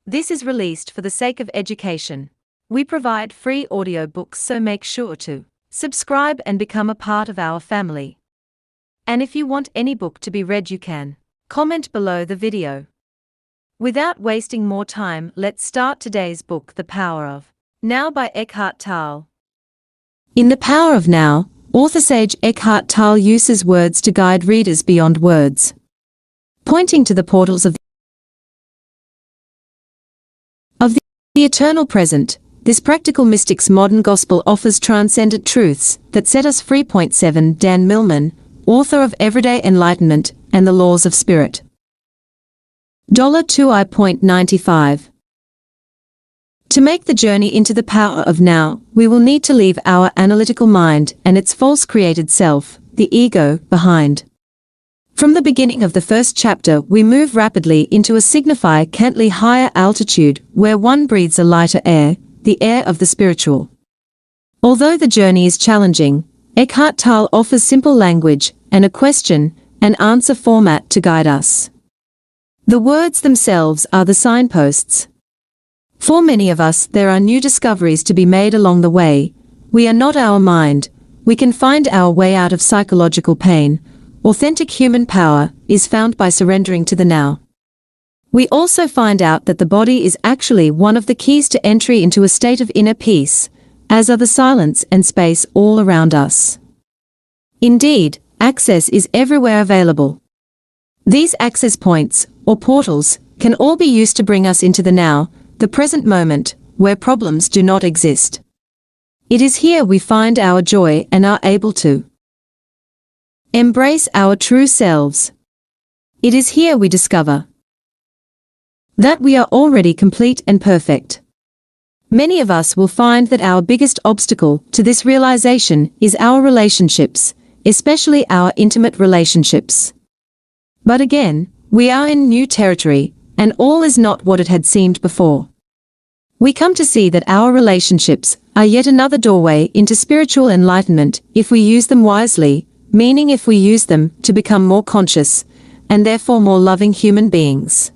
This is released for the sake of education. We provide free audiobooks, so make sure to subscribe and become a part of our family. And if you want any book to be read, you can comment below the video. Without wasting more time, let's start today's book, The Power of Now by Eckhart Tolle. In The Power of Now, author sage Eckhart Tolle uses words to guide readers beyond words, pointing to the portals of the eternal present. This practical mystic's modern gospel offers transcendent truths that set us free. 7 Dan Millman, author of Everyday Enlightenment and the Laws of Spirit. $2.95. To make the journey into the power of now, we will need to leave our analytical mind and its false created self, the ego, behind. From the beginning of the first chapter, we move rapidly into a significantly higher altitude where one breathes a lighter air, the air of the spiritual. Although the journey is challenging, Eckhart Tolle offers simple language and a question and answer format to guide us. The words themselves are the signposts. For many of us, there are new discoveries to be made along the way. We are not our mind. We can find our way out of psychological pain. Authentic human power is found by surrendering to the now. We also find out that the body is actually one of the keys to entry into a state of inner peace, as are the silence and space all around us. Indeed, access is everywhere available. These access points, or portals, can all be used to bring us into the now, the present moment, where problems do not exist. It is here we find our joy and are able to embrace our true selves. It is here we discover that we are already complete and perfect. Many of us will find that our biggest obstacle to this realization is our relationships, especially our intimate relationships. But again, we are in new territory, and all is not what it had seemed before. We come to see that our relationships are yet another doorway into spiritual enlightenment if we use them wisely, meaning if we use them to become more conscious, and therefore more loving human beings.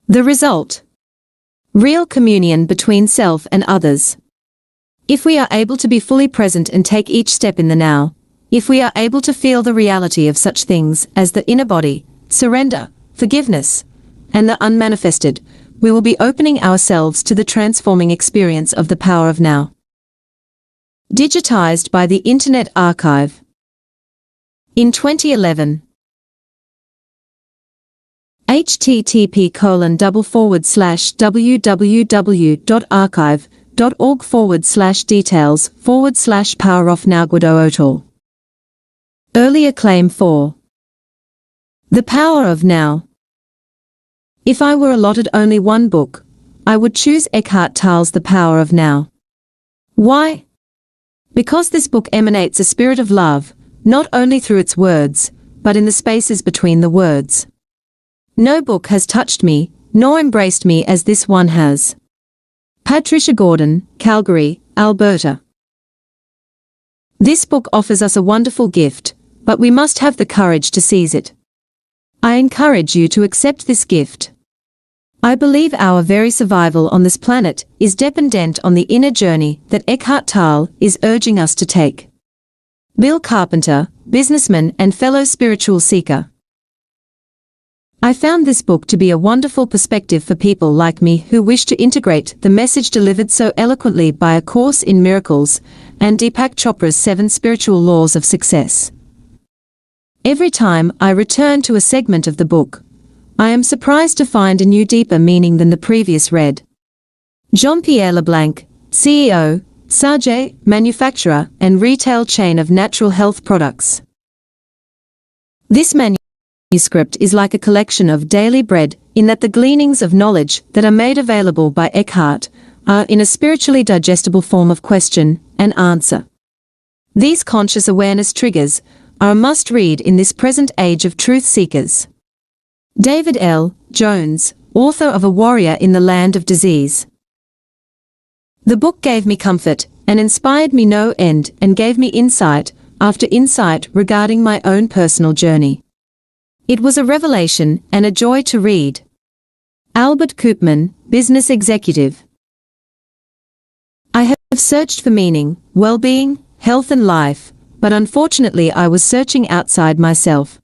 The result: real communion between self and others. If we are able to be fully present and take each step in the now, if we are able to feel the reality of such things as the inner body, surrender, forgiveness, and the unmanifested, we will be opening ourselves to the transforming experience of the power of now. Digitized by the Internet Archive. In 2011. http://www.archive.org/details/power-of-now. Earlier claim 4. The Power of Now. If I were allotted only one book, I would choose Eckhart Tolle's The Power of Now. Why? Because this book emanates a spirit of love, not only through its words, but in the spaces between the words. No book has touched me, nor embraced me as this one has. Patricia Gordon, Calgary, Alberta. This book offers us a wonderful gift, but we must have the courage to seize it. I encourage you to accept this gift. I believe our very survival on this planet is dependent on the inner journey that Eckhart Tolle is urging us to take. Bill Carpenter, businessman and fellow spiritual seeker. I found this book to be a wonderful perspective for people like me who wish to integrate the message delivered so eloquently by A Course in Miracles and Deepak Chopra's 7 Spiritual Laws of Success. Every time I return to a segment of the book, I am surprised to find a new deeper meaning than the previous read. Jean-Pierre Leblanc, CEO, Sage, manufacturer and retail chain of natural health products. This manuscript is like a collection of daily bread in that the gleanings of knowledge that are made available by Eckhart are in a spiritually digestible form of question and answer. These conscious awareness triggers are a must-read in this present age of truth seekers. David L. Jones, author of A Warrior in the Land of Disease. The book gave me comfort and inspired me no end and gave me insight after insight regarding my own personal journey. It was a revelation and a joy to read. Albert Koopman, business executive. I have searched for meaning, well-being, health and life, but unfortunately I was searching outside myself.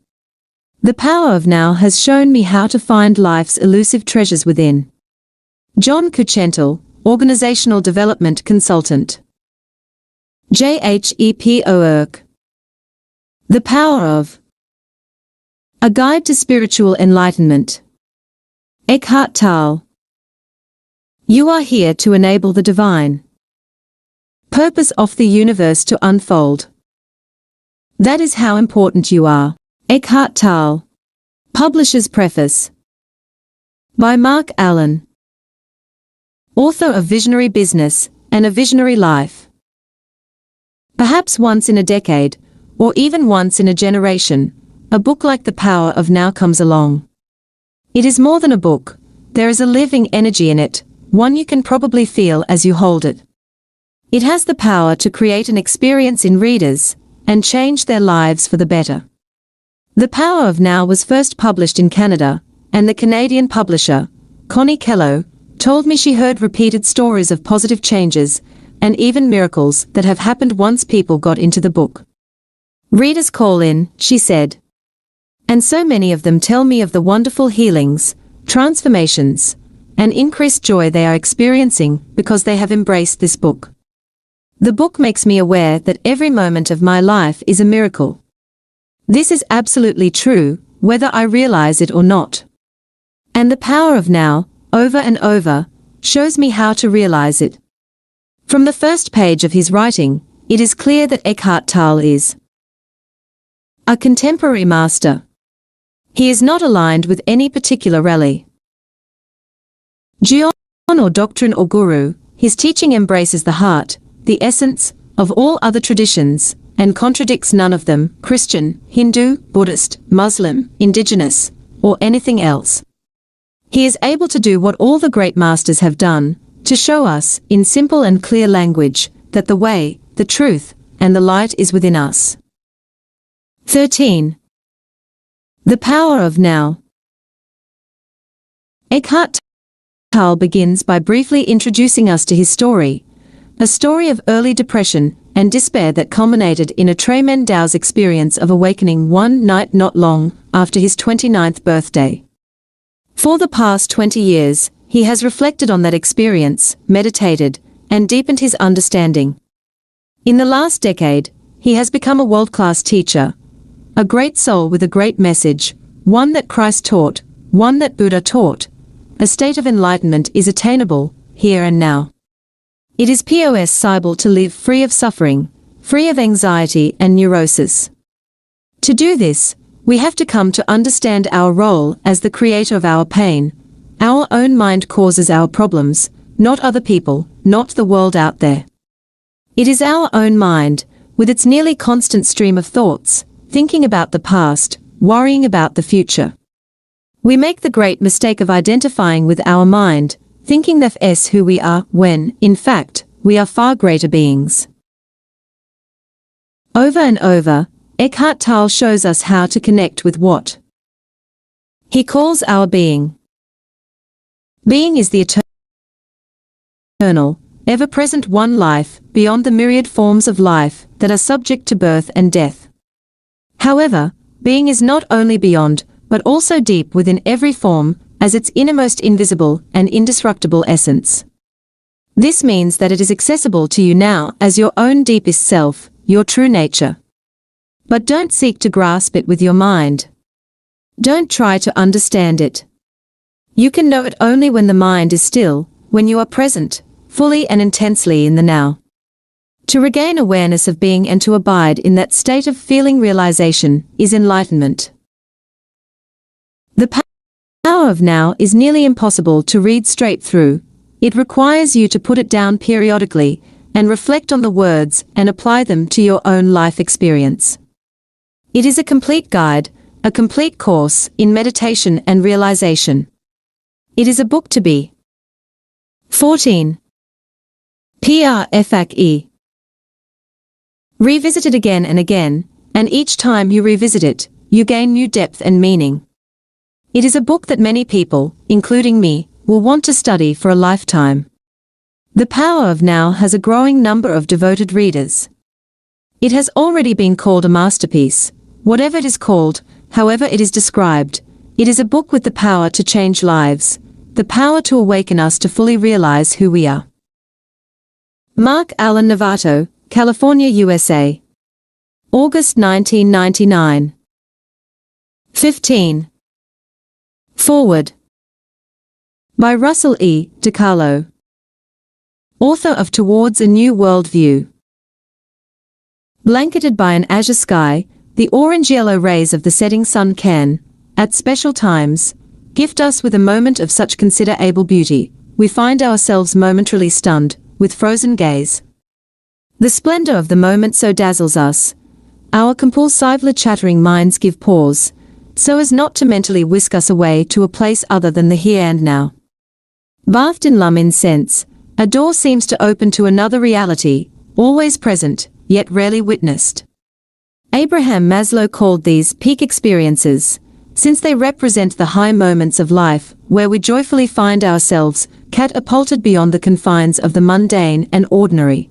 The power of now has shown me how to find life's elusive treasures within. John Kuchentel, Organizational Development Consultant. JHEPOERK. The Power of A Guide to Spiritual Enlightenment. Eckhart Tolle. You are here to enable the divine purpose of the universe to unfold. That is how important you are. Eckhart Tolle. Publisher's Preface. By Mark Allen. Author of Visionary Business and a Visionary Life. Perhaps once in a decade, or even once in a generation, a book like The Power of Now comes along. It is more than a book. There is a living energy in it, one you can probably feel as you hold it. It has the power to create an experience in readers and change their lives for the better. The Power of Now was first published in Canada, and the Canadian publisher, Connie Kello, told me she heard repeated stories of positive changes and even miracles that have happened once people got into the book. Readers call in, she said. And so many of them tell me of the wonderful healings, transformations, and increased joy they are experiencing because they have embraced this book. The book makes me aware that every moment of my life is a miracle. This is absolutely true, whether I realize it or not. And the Power of Now, over and over, shows me how to realize it. From the first page of his writing, it is clear that Eckhart Tolle is a contemporary master. He is not aligned with any particular rally, Jion or doctrine or guru. His teaching embraces the heart, the essence, of all other traditions, and contradicts none of them, Christian, Hindu, Buddhist, Muslim, indigenous, or anything else. He is able to do what all the great masters have done, to show us, in simple and clear language, that the way, the truth, and the light is within us. 13. The Power of Now. Eckhart Tolle begins by briefly introducing us to his story, a story of early depression and despair that culminated in a tremendous experience of awakening one night not long after his 29th birthday. For the past 20 years, he has reflected on that experience, meditated, and deepened his understanding. In the last decade, he has become a world-class teacher, a great soul with a great message, one that Christ taught, one that Buddha taught. A state of enlightenment is attainable, here and now. It is possible to live free of suffering, free of anxiety and neurosis. To do this, we have to come to understand our role as the creator of our pain. Our own mind causes our problems, not other people, not the world out there. It is our own mind, with its nearly constant stream of thoughts, thinking about the past, worrying about the future. We make the great mistake of identifying with our mind, thinking that's who we are, when, in fact, we are far greater beings. Over and over, Eckhart Tolle shows us how to connect with what he calls our being. Being is the eternal, ever-present one life, beyond the myriad forms of life that are subject to birth and death. However, being is not only beyond, but also deep within every form, as its innermost invisible and indestructible essence. This means that it is accessible to you now as your own deepest self, your true nature. But don't seek to grasp it with your mind. Don't try to understand it. You can know it only when the mind is still, when you are present, fully and intensely in the now. To regain awareness of being and to abide in that state of feeling realization is enlightenment. The power of now is nearly impossible to read straight through. It requires you to put it down periodically and reflect on the words and apply them to your own life experience. It is a complete guide, a complete course in meditation and realization. It is a book to be. 14. PRFAC. Revisit it again and again, and each time you revisit it, you gain new depth and meaning. It is a book that many people, including me, will want to study for a lifetime. The Power of Now has a growing number of devoted readers. It has already been called a masterpiece. Whatever it is called, however it is described, it is a book with the power to change lives, the power to awaken us to fully realize who we are. Mark Allen Novato, California, USA. August 1999. 15. Forward. By Russell E. DiCarlo. Author of Towards a New World View. Blanketed by an azure sky, the orange-yellow rays of the setting sun can, at special times, gift us with a moment of such considerable beauty, we find ourselves momentarily stunned, with frozen gaze. The splendor of the moment so dazzles us, our compulsively chattering minds give pause, so as not to mentally whisk us away to a place other than the here and now. Bathed in luminous sense, a door seems to open to another reality, always present, yet rarely witnessed. Abraham Maslow called these peak experiences, since they represent the high moments of life where we joyfully find ourselves catapulted beyond the confines of the mundane and ordinary.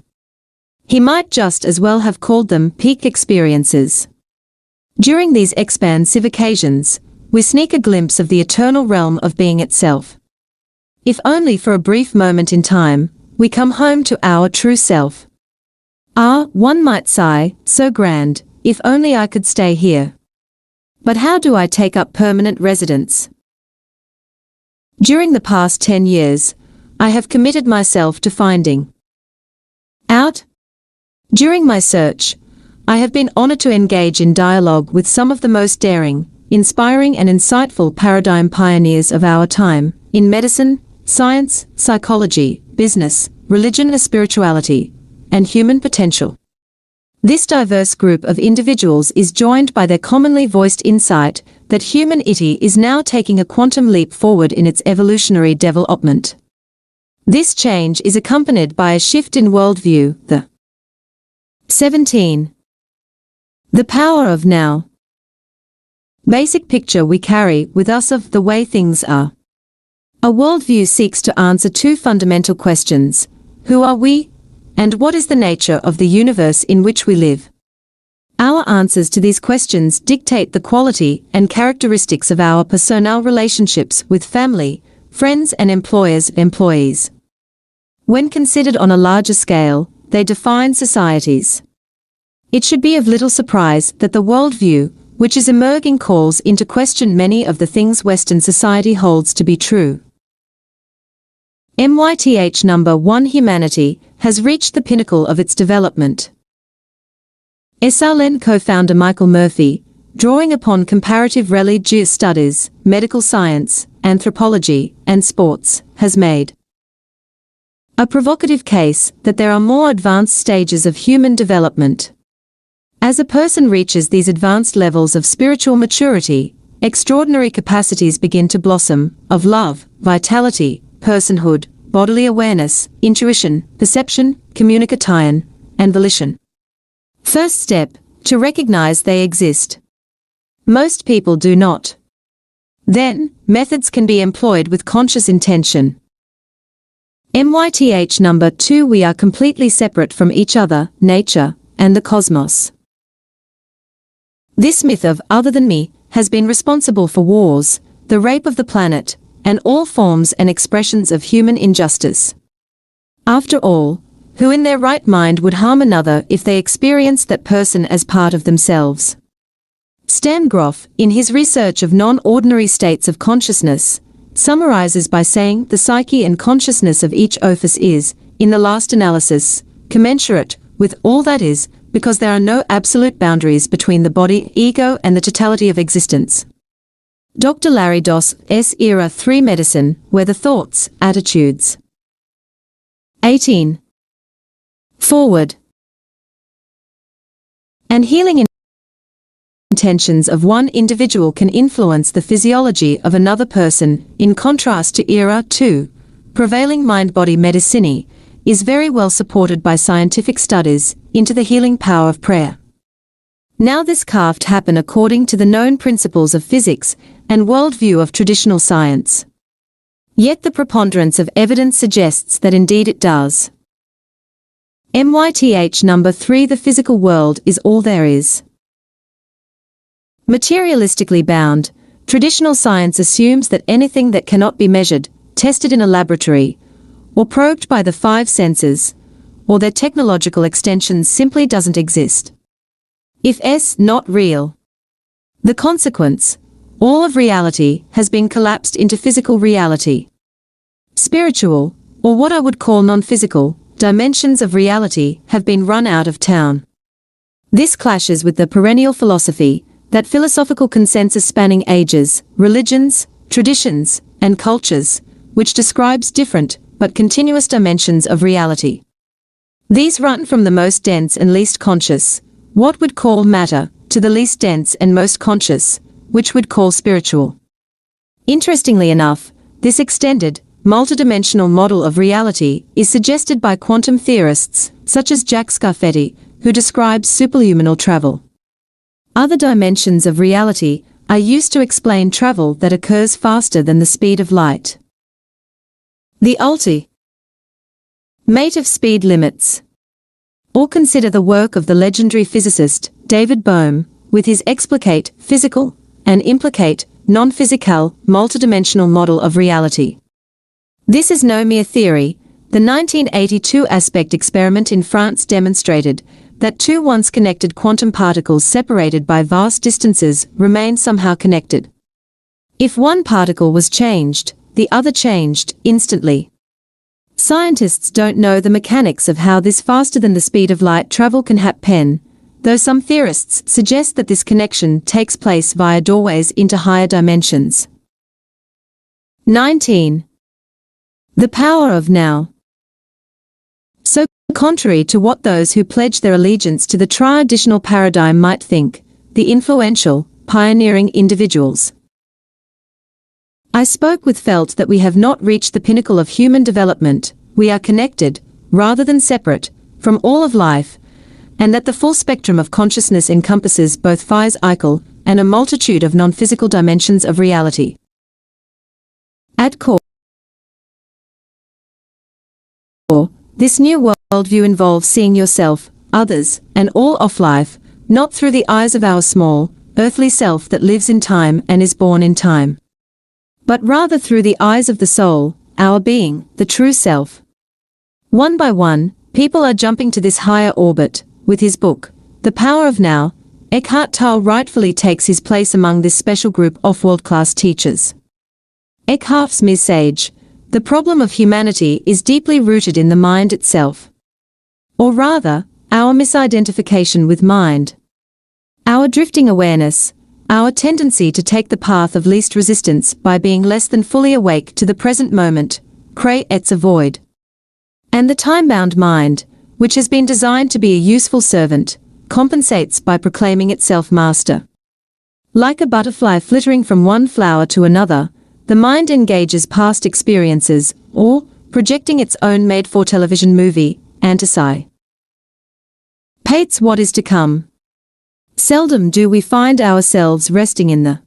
He might just as well have called them peak experiences. During these expansive occasions, we sneak a glimpse of the eternal realm of being itself. If only for a brief moment in time, we come home to our true self. Ah, one might sigh, so grand, if only I could stay here. But how do I take up permanent residence? During the past 10 years, I have committed myself to finding out. During my search, I have been honored to engage in dialogue with some of the most daring, inspiring and insightful paradigm pioneers of our time, in medicine, science, psychology, business, religion and spirituality, and human potential. This diverse group of individuals is joined by their commonly voiced insight that humanity is now taking a quantum leap forward in its evolutionary development. This change is accompanied by a shift in worldview, the 17. The Power of Now. Basic picture we carry with us of the way things are. A worldview seeks to answer two fundamental questions: who are we, and what is the nature of the universe in which we live? Our answers to these questions dictate the quality and characteristics of our personal relationships with family, friends and employees. When considered on a larger scale, they define societies. It should be of little surprise that the worldview, which is emerging, calls into question many of the things Western society holds to be true. MYTH number 1. Humanity has reached the pinnacle of its development. SRLN co-founder Michael Murphy, drawing upon comparative religious studies, medical science, anthropology, and sports, has made a provocative case that there are more advanced stages of human development. As a person reaches these advanced levels of spiritual maturity, extraordinary capacities begin to blossom, of love, vitality, personhood, bodily awareness, intuition, perception, communication, and volition. First step, to recognize they exist. Most people do not. Then, methods can be employed with conscious intention. MYTH number 2. We are completely separate from each other, nature, and the cosmos. This myth of other than me has been responsible for wars, the rape of the planet, and all forms and expressions of human injustice. After all, who in their right mind would harm another if they experienced that person as part of themselves? Stan Grof, in his research of non-ordinary states of consciousness, summarizes by saying the psyche and consciousness of each office is, in the last analysis, commensurate with all that is, because there are no absolute boundaries between the body, ego, and the totality of existence. Dr. Larry Doss, S. Era 3 Medicine, where the thoughts, attitudes. 18. Forward. And healing intentions of one individual can influence the physiology of another person, in contrast to Era 2, prevailing mind-body medicine, is very well supported by scientific studies into the healing power of prayer. Now this can't happen according to the known principles of physics and worldview of traditional science. Yet the preponderance of evidence suggests that indeed it does. MYTH number 3. The physical world is all there is. Materialistically bound, traditional science assumes that anything that cannot be measured, tested in a laboratory, or probed by the five senses, or their technological extensions simply doesn't exist. If S not real, the consequence, all of reality has been collapsed into physical reality. Spiritual, or what I would call non-physical, dimensions of reality have been run out of town. This clashes with the perennial philosophy, that philosophical consensus spanning ages, religions, traditions, and cultures, which describes different but continuous dimensions of reality. These run from the most dense and least conscious, what would call matter, to the least dense and most conscious, which would call spiritual. Interestingly enough, this extended, multidimensional model of reality is suggested by quantum theorists, such as Jack Scarfetti, who describes superluminal travel. Other dimensions of reality are used to explain travel that occurs faster than the speed of light. The ultimate of speed limits. Or consider the work of the legendary physicist, David Bohm, with his explicate, physical, and implicate, non-physical, multidimensional model of reality. This is no mere theory. The 1982 aspect experiment in France demonstrated that two once connected quantum particles separated by vast distances remain somehow connected. If one particle was changed, the other changed instantly. Scientists don't know the mechanics of how this faster than the speed of light travel can happen, though some theorists suggest that this connection takes place via doorways into higher dimensions. 19. The power of now. So, contrary to what those who pledge their allegiance to the traditional paradigm might think, the influential, pioneering individuals I spoke with felt that we have not reached the pinnacle of human development, we are connected, rather than separate, from all of life, and that the full spectrum of consciousness encompasses both physical and a multitude of non-physical dimensions of reality. At core, this new worldview involves seeing yourself, others, and all of life, not through the eyes of our small, earthly self that lives in time and is born in time, but rather through the eyes of the soul, our being, the true self. One by one, people are jumping to this higher orbit. With his book, The Power of Now, Eckhart Tolle rightfully takes his place among this special group of world-class teachers. Eckhart's message, the problem of humanity is deeply rooted in the mind itself. Or rather, our misidentification with mind. Our drifting awareness, our tendency to take the path of least resistance by being less than fully awake to the present moment, creates a void. And the time-bound mind, which has been designed to be a useful servant, compensates by proclaiming itself master. Like a butterfly flittering from one flower to another, the mind engages past experiences, or, projecting its own made-for-television movie, anticipates what is to come. Seldom do we find ourselves resting in the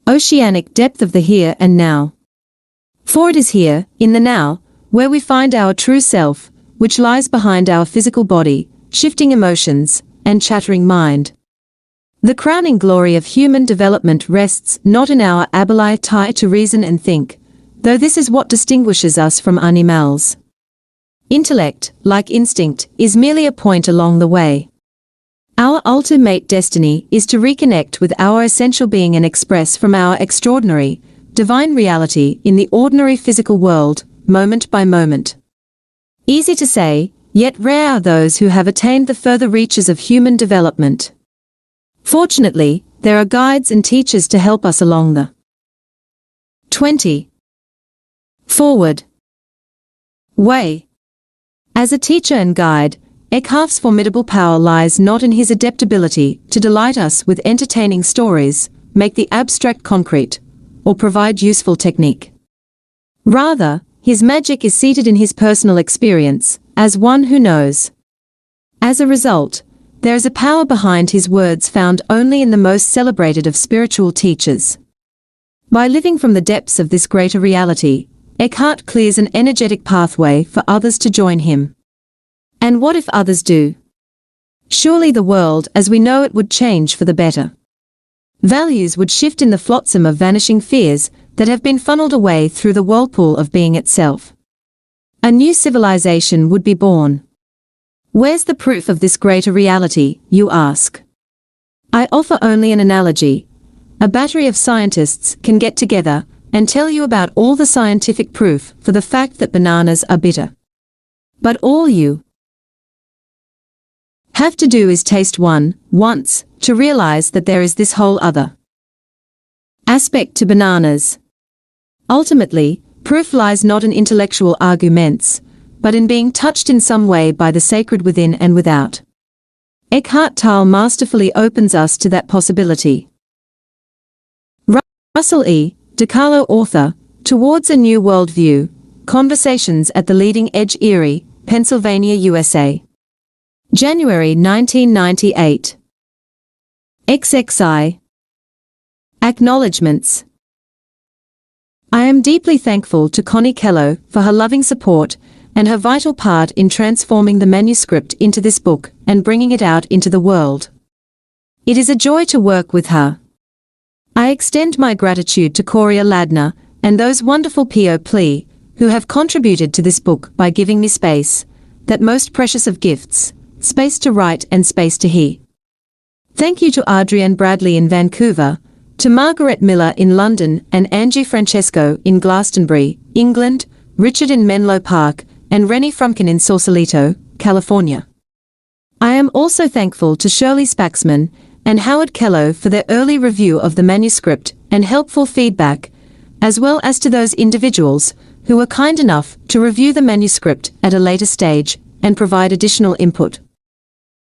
oceanic depth of the here and now. For it is here, in the now, where we find our true self, which lies behind our physical body, shifting emotions, and chattering mind. The crowning glory of human development rests not in our ability to reason and think, though this is what distinguishes us from animals. Intellect, like instinct, is merely a point along the way. Our ultimate destiny is to reconnect with our essential being and express from our extraordinary, divine reality in the ordinary physical world, moment by moment. Easy to say, yet rare are those who have attained the further reaches of human development. Fortunately, there are guides and teachers to help us along the 20. Forward way. As a teacher and guide, Eckhart's formidable power lies not in his adaptability to delight us with entertaining stories, make the abstract concrete, or provide useful technique. Rather, his magic is seated in his personal experience, as one who knows. As a result, there is a power behind his words found only in the most celebrated of spiritual teachers. By living from the depths of this greater reality, Eckhart clears an energetic pathway for others to join him. And what if others do? Surely the world as we know it would change for the better. Values would shift in the flotsam of vanishing fears that have been funneled away through the whirlpool of being itself. A new civilization would be born. Where's the proof of this greater reality, you ask? I offer only an analogy. A battery of scientists can get together and tell you about all the scientific proof for the fact that bananas are bitter. But all you have to do is taste one, once, to realize that there is this whole other aspect to bananas. Ultimately, proof lies not in intellectual arguments, but in being touched in some way by the sacred within and without. Eckhart Tolle masterfully opens us to that possibility. Russell E. DiCarlo, author, Towards a New Worldview, Conversations at the Leading Edge, Erie, Pennsylvania, USA. January 1998. XXI. Acknowledgements. I am deeply thankful to Connie Kello for her loving support and her vital part in transforming the manuscript into this book and bringing it out into the world. It is a joy to work with her. I extend my gratitude to Coria Ladner and those wonderful people who have contributed to this book by giving me space, that most precious of gifts, space to write and space to hear. Thank you to Adrienne Bradley in Vancouver, to Margaret Miller in London and Angie Francesco in Glastonbury, England, Richard in Menlo Park, and Rennie Frumkin in Sausalito, California. I am also thankful to Shirley Spaxman and Howard Kello for their early review of the manuscript and helpful feedback, as well as to those individuals who were kind enough to review the manuscript at a later stage and provide additional input.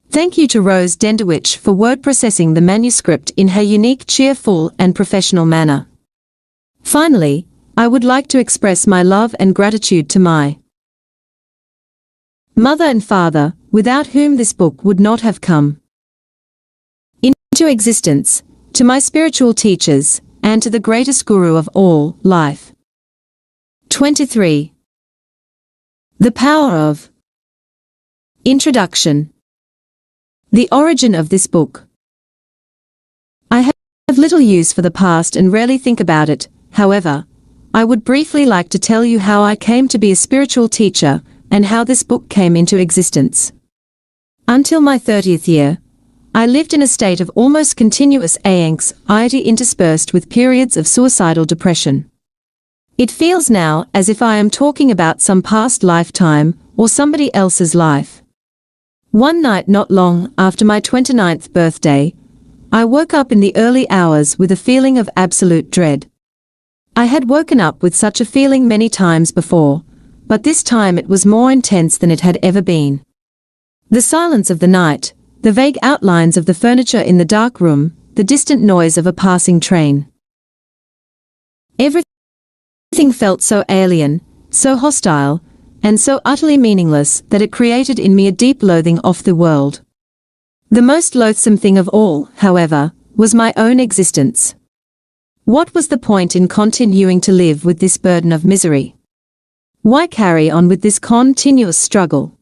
Thank you to Rose Dendowich for word processing the manuscript in her unique, cheerful, and professional manner. Finally, I would like to express my love and gratitude to my mother and father, without whom this book would not have come into existence, to my spiritual teachers, and to the greatest guru of all, life. 23. The Power of Introduction. The origin of this book. I have little use for the past and rarely think about it. However, I would briefly like to tell you how I came to be a spiritual teacher and how this book came into existence. Until my 30th year, I lived in a state of almost continuous anxiety interspersed with periods of suicidal depression. It feels now as if I am talking about some past lifetime or somebody else's life. One night not long after my 29th birthday, I woke up in the early hours with a feeling of absolute dread. I had woken up with such a feeling many times before, but this time it was more intense than it had ever been. The silence of the night, the vague outlines of the furniture in the dark room, the distant noise of a passing train. Everything felt so alien, so hostile, and so utterly meaningless that it created in me a deep loathing of the world. The most loathsome thing of all, however, was my own existence. What was the point in continuing to live with this burden of misery? Why carry on with this continuous struggle?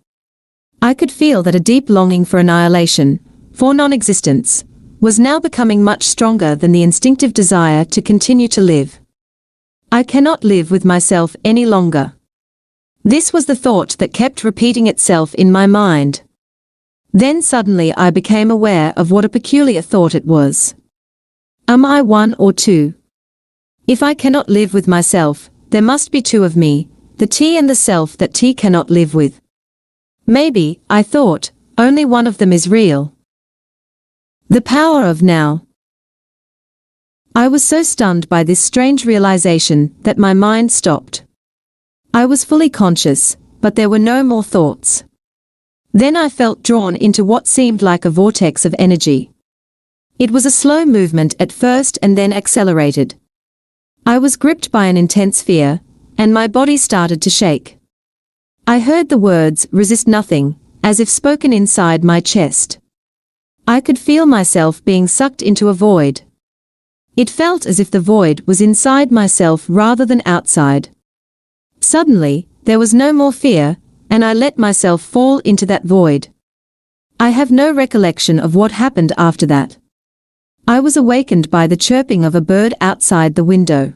I could feel that a deep longing for annihilation, for non-existence, was now becoming much stronger than the instinctive desire to continue to live. I cannot live with myself any longer. This was the thought that kept repeating itself in my mind. Then suddenly I became aware of what a peculiar thought it was. Am I one or two? If I cannot live with myself, there must be two of me, the T and the self that T cannot live with. Maybe, I thought, only one of them is real. The power of now. I was so stunned by this strange realization that my mind stopped. I was fully conscious, but there were no more thoughts. Then I felt drawn into what seemed like a vortex of energy. It was a slow movement at first and then accelerated. I was gripped by an intense fear, and my body started to shake. I heard the words, "resist nothing," as if spoken inside my chest. I could feel myself being sucked into a void. It felt as if the void was inside myself rather than outside. Suddenly, there was no more fear, and I let myself fall into that void. I have no recollection of what happened after that. I was awakened by the chirping of a bird outside the window.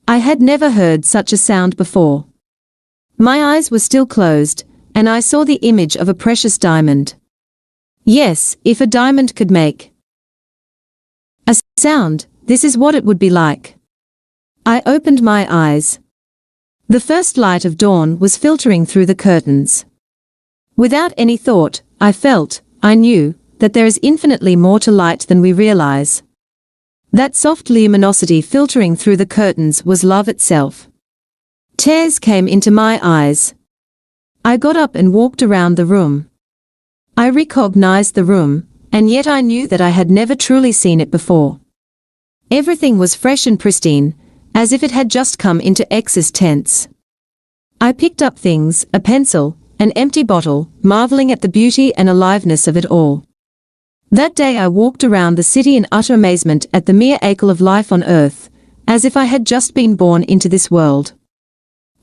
I had never heard such a sound before. My eyes were still closed, and I saw the image of a precious diamond. Yes, if a diamond could make a sound, this is what it would be like. I opened my eyes. The first light of dawn was filtering through the curtains. Without any thought, I knew, that there is infinitely more to light than we realize. That soft luminosity filtering through the curtains was love itself. Tears came into my eyes. I got up and walked around the room. I recognized the room, and yet I knew that I had never truly seen it before. Everything was fresh and pristine, as if it had just come into existence. I picked up things, a pencil, an empty bottle, marveling at the beauty and aliveness of it all. That day I walked around the city in utter amazement at the mere acre of life on earth, as if I had just been born into this world.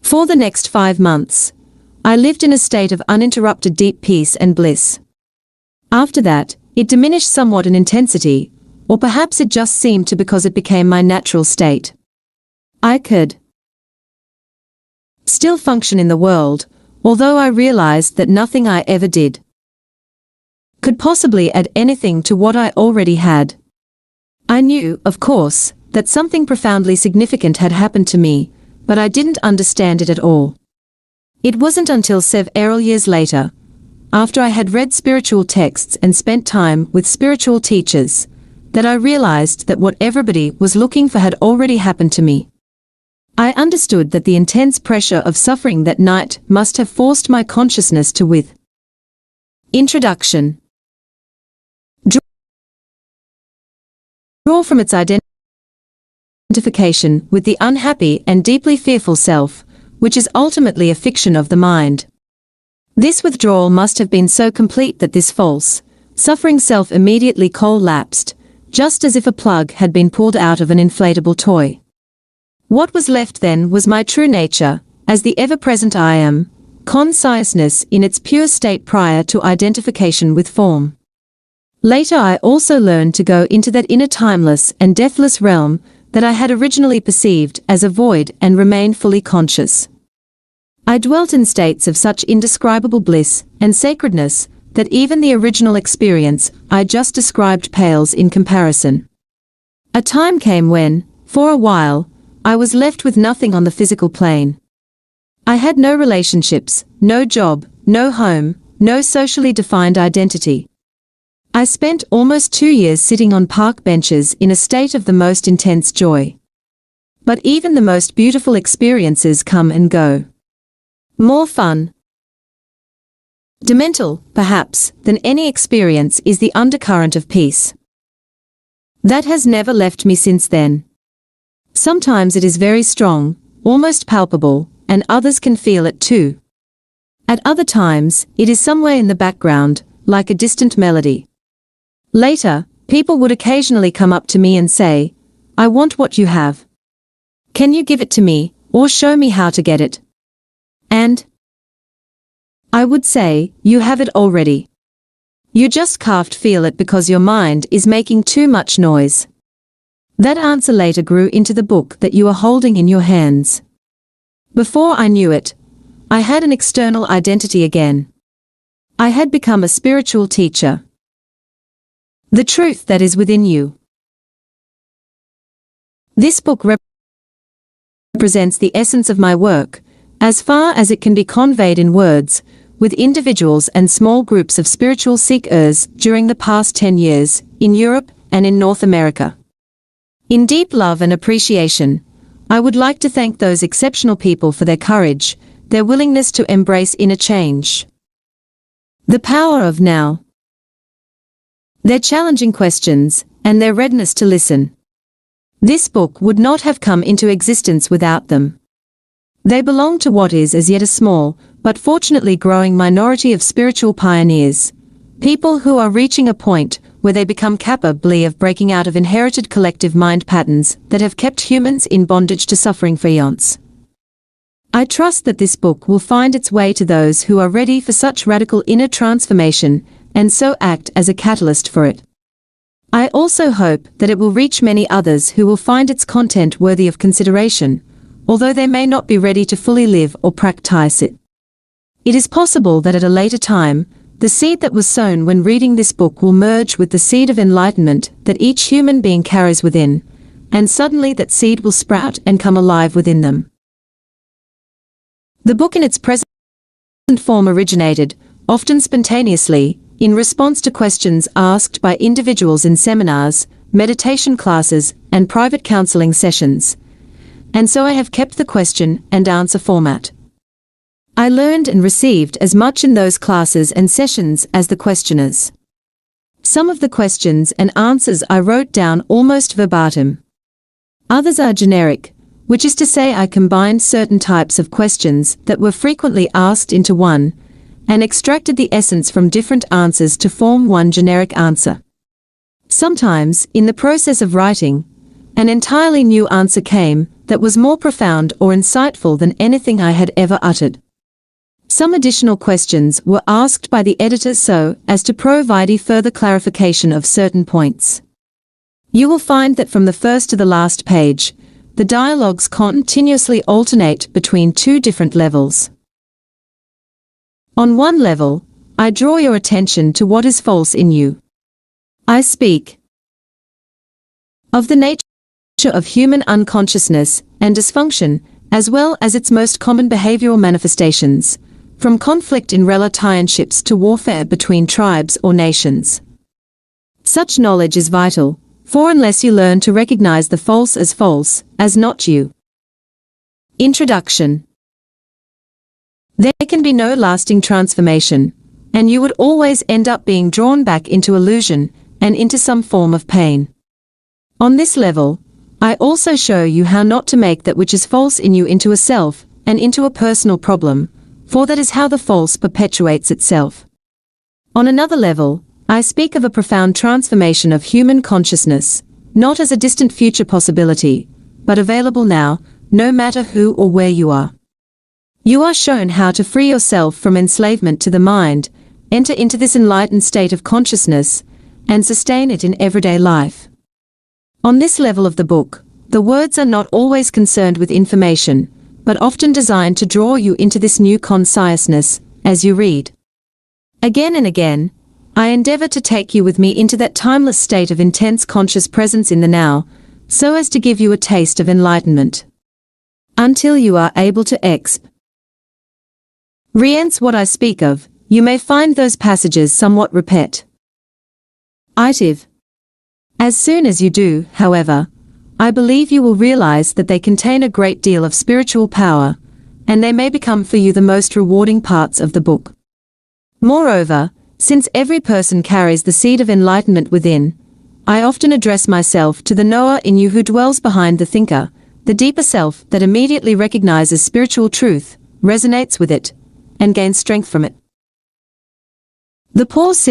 For the next 5 months, I lived in a state of uninterrupted deep peace and bliss. After that, it diminished somewhat in intensity, or perhaps it just seemed to because it became my natural state. I could still function in the world, although I realized that nothing I ever did could possibly add anything to what I already had. I knew, of course, that something profoundly significant had happened to me, but I didn't understand it at all. It wasn't until several years later, after I had read spiritual texts and spent time with spiritual teachers, that I realized that what everybody was looking for had already happened to me. I understood that the intense pressure of suffering that night must have forced my consciousness to with. Introduction. Draw from its identification with the unhappy and deeply fearful self, which is ultimately a fiction of the mind. This withdrawal must have been so complete that this false, suffering self immediately collapsed, just as if a plug had been pulled out of an inflatable toy. What was left then was my true nature, as the ever-present I am, consciousness in its pure state prior to identification with form. Later I also learned to go into that inner timeless and deathless realm that I had originally perceived as a void and remained fully conscious. I dwelt in states of such indescribable bliss and sacredness that even the original experience I just described pales in comparison. A time came when, for a while, I was left with nothing on the physical plane. I had no relationships, no job, no home, no socially defined identity. I spent almost 2 years sitting on park benches in a state of the most intense joy. But even the most beautiful experiences come and go. More fun, demental, perhaps, than any experience is the undercurrent of peace. That has never left me since then. Sometimes it is very strong, almost palpable, and others can feel it too. At other times, it is somewhere in the background, like a distant melody. Later, people would occasionally come up to me and say, "I want what you have. Can you give it to me, or show me how to get it?" And I would say, "You have it already. You just can't feel it because your mind is making too much noise." That answer later grew into the book that you are holding in your hands. Before I knew it, I had an external identity again. I had become a spiritual teacher. The truth that is within you. This book represents the essence of my work, as far as it can be conveyed in words, with individuals and small groups of spiritual seekers during the past 10 years, in Europe and in North America. In deep love and appreciation, I would like to thank those exceptional people for their courage, their willingness to embrace inner change. The power of now. Their challenging questions, and their readiness to listen. This book would not have come into existence without them. They belong to what is as yet a small, but fortunately growing minority of spiritual pioneers, People who are reaching a point where they become capable of breaking out of inherited collective mind patterns that have kept humans in bondage to suffering for eons. I trust that this book will find its way to those who are ready for such radical inner transformation and so act as a catalyst for it. I also hope that it will reach many others who will find its content worthy of consideration, although they may not be ready to fully live or practice it. It is possible that at a later time, the seed that was sown when reading this book will merge with the seed of enlightenment that each human being carries within, and suddenly that seed will sprout and come alive within them. The book in its present form originated, often spontaneously, in response to questions asked by individuals in seminars, meditation classes, and private counseling sessions. And so I have kept the question and answer format. I learned and received as much in those classes and sessions as the questioners. Some of the questions and answers I wrote down almost verbatim. Others are generic, which is to say I combined certain types of questions that were frequently asked into one, and extracted the essence from different answers to form one generic answer. Sometimes, in the process of writing, an entirely new answer came that was more profound or insightful than anything I had ever uttered. Some additional questions were asked by the editor so as to provide further clarification of certain points. You will find that from the first to the last page, the dialogues continuously alternate between two different levels. On one level, I draw your attention to what is false in you. I speak of the nature of human unconsciousness and dysfunction, as well as its most common behavioral manifestations, from conflict in relationships to warfare between tribes or nations. Such knowledge is vital, for unless you learn to recognize the false as not you. Introduction. There can be no lasting transformation, and you would always end up being drawn back into illusion and into some form of pain. On this level, I also show you how not to make that which is false in you into a self and into a personal problem, for that is how the false perpetuates itself. On another level, I speak of a profound transformation of human consciousness, not as a distant future possibility, but available now, no matter who or where you are. You are shown how to free yourself from enslavement to the mind, enter into this enlightened state of consciousness, and sustain it in everyday life. On this level of the book, the words are not always concerned with information, but often designed to draw you into this new consciousness as you read. Again and again, I endeavor to take you with me into that timeless state of intense conscious presence in the now, so as to give you a taste of enlightenment. Until you are able to experience what I speak of, you may find those passages somewhat repetitive. As soon as you do, however, I believe you will realize that they contain a great deal of spiritual power, and they may become for you the most rewarding parts of the book. Moreover, since every person carries the seed of enlightenment within, I often address myself to the knower in you who dwells behind the thinker, the deeper self that immediately recognizes spiritual truth, resonates with it, and gains strength from it. The pause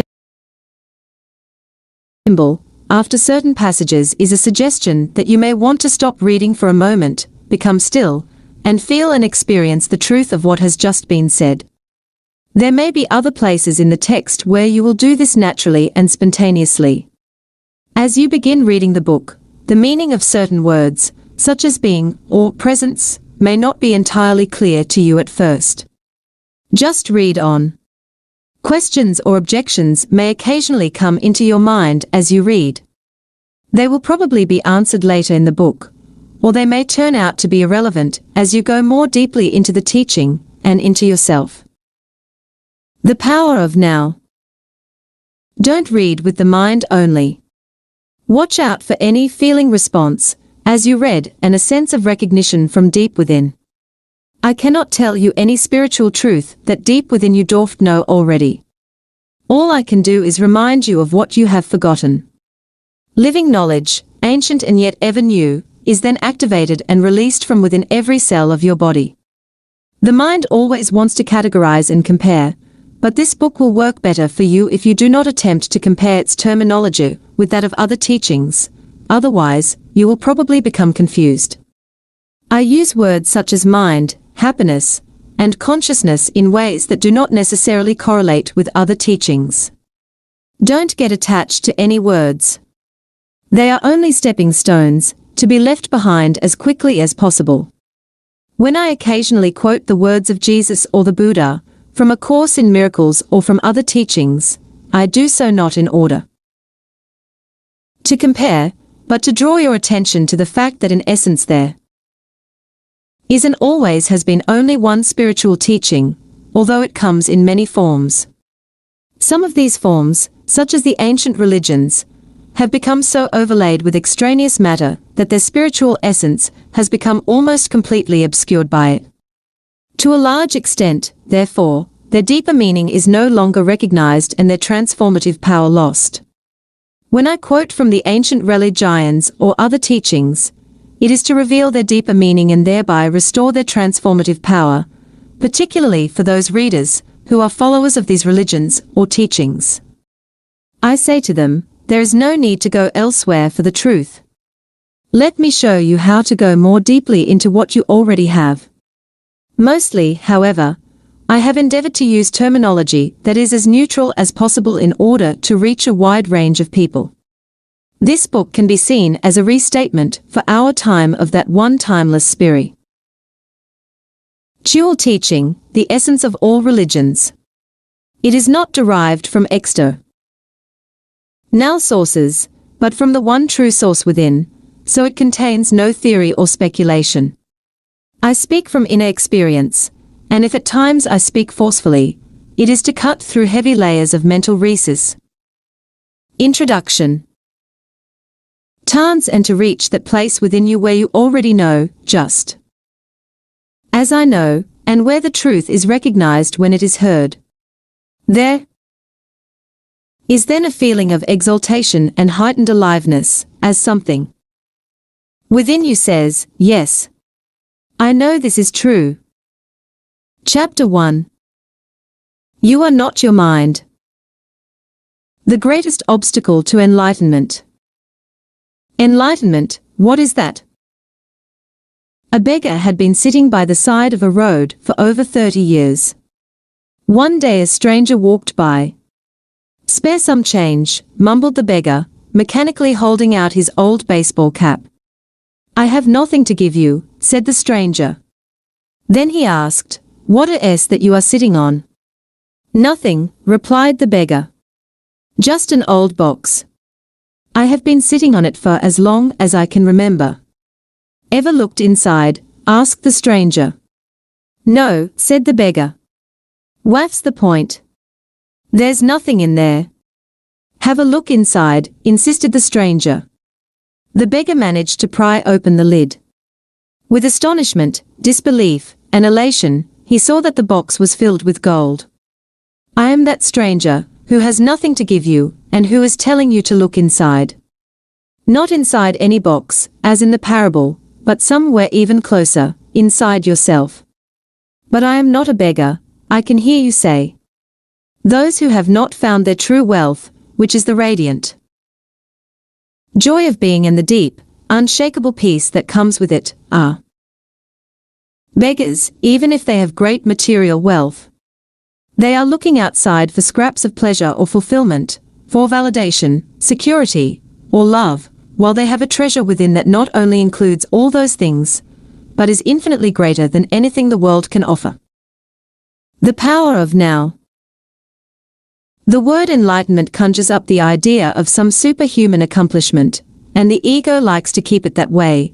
symbol, after certain passages, is a suggestion that you may want to stop reading for a moment, become still, and feel and experience the truth of what has just been said. There may be other places in the text where you will do this naturally and spontaneously. As you begin reading the book, the meaning of certain words, such as being or presence, may not be entirely clear to you at first. Just read on. Questions or objections may occasionally come into your mind as you read. They will probably be answered later in the book, or they may turn out to be irrelevant as you go more deeply into the teaching and into yourself. The power of now. Don't read with the mind only. Watch out for any feeling response as you read and a sense of recognition from deep within. I cannot tell you any spiritual truth that deep within you doth know already. All I can do is remind you of what you have forgotten. Living knowledge, ancient and yet ever new, is then activated and released from within every cell of your body. The mind always wants to categorize and compare, but this book will work better for you if you do not attempt to compare its terminology with that of other teachings. Otherwise, you will probably become confused. I use words such as mind, happiness, and consciousness in ways that do not necessarily correlate with other teachings. Don't get attached to any words. They are only stepping stones, to be left behind as quickly as possible. When I occasionally quote the words of Jesus or the Buddha, from A Course in Miracles or from other teachings, I do so not in order to compare, but to draw your attention to the fact that in essence there is and always has been only one spiritual teaching, although it comes in many forms. Some of these forms, such as the ancient religions, have become so overlaid with extraneous matter that their spiritual essence has become almost completely obscured by it. To a large extent, therefore, their deeper meaning is no longer recognized and their transformative power lost. When I quote from the ancient religions or other teachings, it is to reveal their deeper meaning and thereby restore their transformative power, particularly for those readers who are followers of these religions or teachings. I say to them, there is no need to go elsewhere for the truth. Let me show you how to go more deeply into what you already have. Mostly, however, I have endeavored to use terminology that is as neutral as possible in order to reach a wide range of people. This book can be seen as a restatement for our time of that one timeless spirit. Dual teaching, the essence of all religions. It is not derived from external sources, but from the one true source within, so it contains no theory or speculation. I speak from inner experience, and if at times I speak forcefully, it is to cut through heavy layers of mental recess. Introduction. And to reach that place within you where you already know, just as I know, and where the truth is recognized when it is heard. There is then a feeling of exaltation and heightened aliveness, as something within you says, yes, I know this is true. Chapter 1. You are not your mind. The greatest obstacle to enlightenment. Enlightenment, what is that? A beggar had been sitting by the side of a road for over 30 years. One day a stranger walked by. Spare some change, mumbled the beggar, mechanically holding out his old baseball cap. I have nothing to give you, said the stranger. Then he asked, what is that you are sitting on? Nothing, replied the beggar. Just an old box. I have been sitting on it for as long as I can remember. Ever looked inside? Asked the stranger. No, said the beggar. What's the point? There's nothing in there. Have a look inside, insisted the stranger. The beggar managed to pry open the lid. With astonishment, disbelief, and elation, he saw that the box was filled with gold. I am that stranger, who has nothing to give you, and who is telling you to look inside. Not inside any box, as in the parable, but somewhere even closer, inside yourself. But I am not a beggar, I can hear you say. Those who have not found their true wealth, which is the radiant joy of being and the deep, unshakable peace that comes with it, are beggars, even if they have great material wealth. They are looking outside for scraps of pleasure or fulfillment, for validation, security, or love, while they have a treasure within that not only includes all those things, but is infinitely greater than anything the world can offer. The power of now. The word enlightenment conjures up the idea of some superhuman accomplishment, and the ego likes to keep it that way,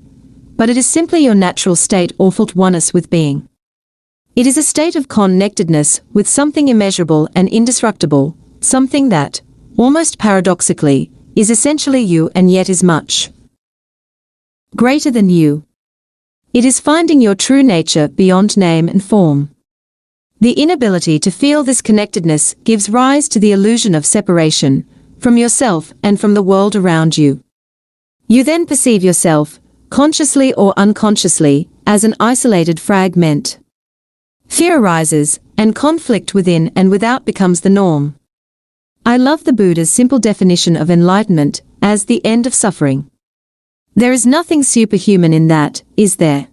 but it is simply your natural state or felt oneness with being. It is a state of connectedness with something immeasurable and indestructible, something that, almost paradoxically, is essentially you and yet is much greater than you. It is finding your true nature beyond name and form. The inability to feel this connectedness gives rise to the illusion of separation from yourself and from the world around you. You then perceive yourself, consciously or unconsciously, as an isolated fragment. Fear arises, and conflict within and without becomes the norm. I love the Buddha's simple definition of enlightenment as the end of suffering. There is nothing superhuman in that, is there?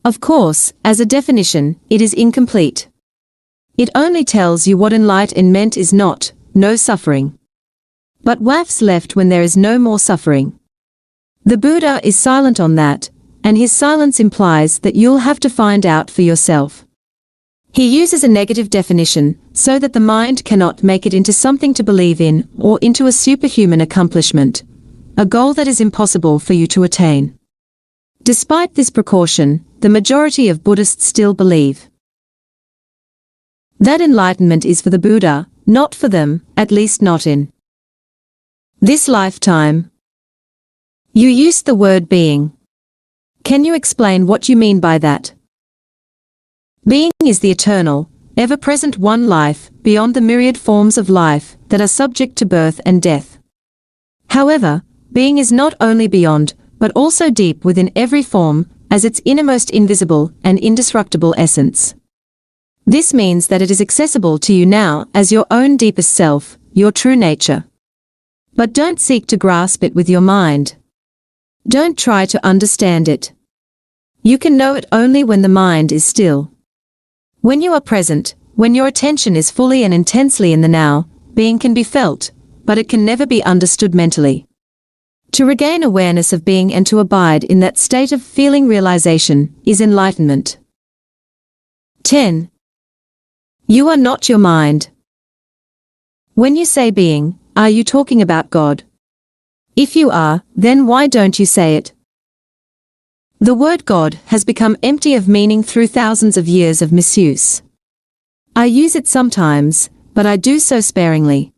Of course, as a definition, it is incomplete. It only tells you what enlightenment is not, no suffering. But what's left when there is no more suffering? The Buddha is silent on that, and his silence implies that you'll have to find out for yourself. He uses a negative definition, so that the mind cannot make it into something to believe in or into a superhuman accomplishment, a goal that is impossible for you to attain. Despite this precaution, the majority of Buddhists still believe that enlightenment is for the Buddha, not for them, at least not in this lifetime. You used the word being. Can you explain what you mean by that? Being is the eternal, ever-present one life, beyond the myriad forms of life that are subject to birth and death. However, being is not only beyond, but also deep within every form, as its innermost invisible and indestructible essence. This means that it is accessible to you now as your own deepest self, your true nature. But don't seek to grasp it with your mind. Don't try to understand it. You can know it only when the mind is still. When you are present, when your attention is fully and intensely in the now, being can be felt, but it can never be understood mentally. To regain awareness of being and to abide in that state of feeling realization is enlightenment. 10. You are not your mind. When you say being, are you talking about God? If you are, then why don't you say it? The word God has become empty of meaning through thousands of years of misuse. I use it sometimes, but I do so sparingly.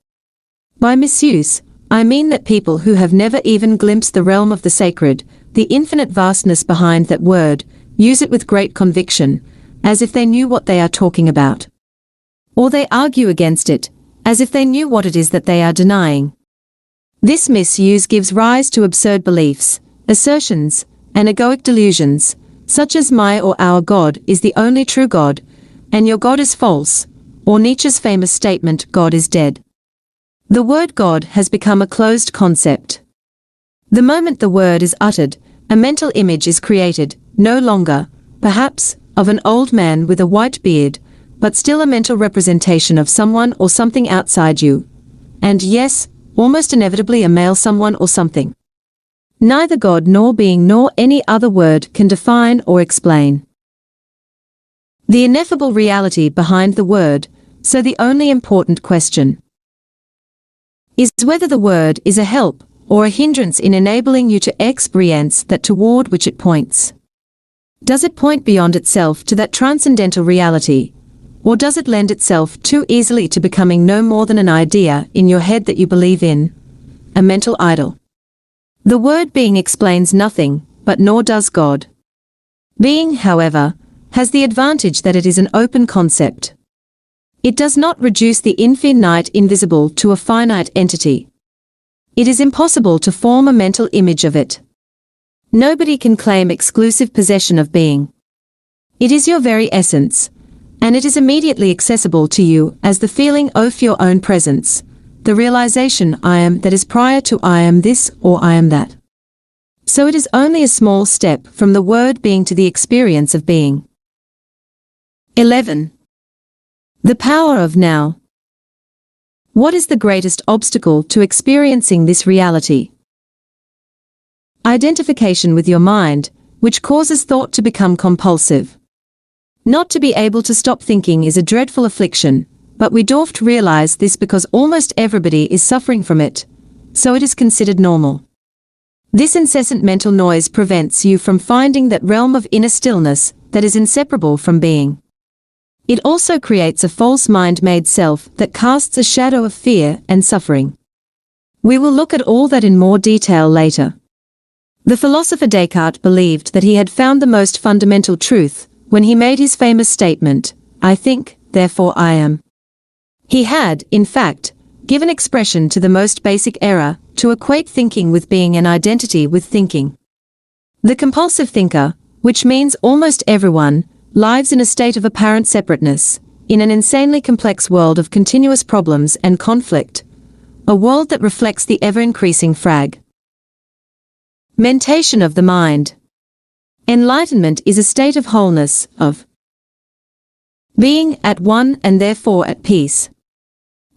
By misuse, I mean that people who have never even glimpsed the realm of the sacred, the infinite vastness behind that word, use it with great conviction, as if they knew what they are talking about. Or they argue against it, as if they knew what it is that they are denying. This misuse gives rise to absurd beliefs, assertions, and egoic delusions, such as my or our God is the only true God, and your God is false, or Nietzsche's famous statement, God is dead. The word God has become a closed concept. The moment the word is uttered, a mental image is created, no longer, perhaps, of an old man with a white beard, but still a mental representation of someone or something outside you. And yes, almost inevitably a male someone or something. Neither God nor being nor any other word can define or explain the ineffable reality behind the word, so the only important question is whether the word is a help or a hindrance in enabling you to experience that toward which it points. Does it point beyond itself to that transcendental reality, or does it lend itself too easily to becoming no more than an idea in your head that you believe in, a mental idol? The word being explains nothing, but nor does God. Being, however, has the advantage that it is an open concept. It does not reduce the infinite invisible to a finite entity. It is impossible to form a mental image of it. Nobody can claim exclusive possession of being. It is your very essence, and it is immediately accessible to you as the feeling of your own presence, the realization I am that is prior to I am this or I am that. So it is only a small step from the word being to the experience of being. 11. The power of now. What is the greatest obstacle to experiencing this reality? Identification with your mind, which causes thought to become compulsive. Not to be able to stop thinking is a dreadful affliction, but we don't realize this because almost everybody is suffering from it, so it is considered normal. This incessant mental noise prevents you from finding that realm of inner stillness that is inseparable from being. It also creates a false mind-made self that casts a shadow of fear and suffering. We will look at all that in more detail later. The philosopher Descartes believed that he had found the most fundamental truth when he made his famous statement, I think, therefore I am. He had, in fact, given expression to the most basic error, to equate thinking with being and identity with thinking. The compulsive thinker, which means almost everyone, lives in a state of apparent separateness, in an insanely complex world of continuous problems and conflict, a world that reflects the ever-increasing fragmentation of the mind. Enlightenment is a state of wholeness, of being at one and therefore at peace.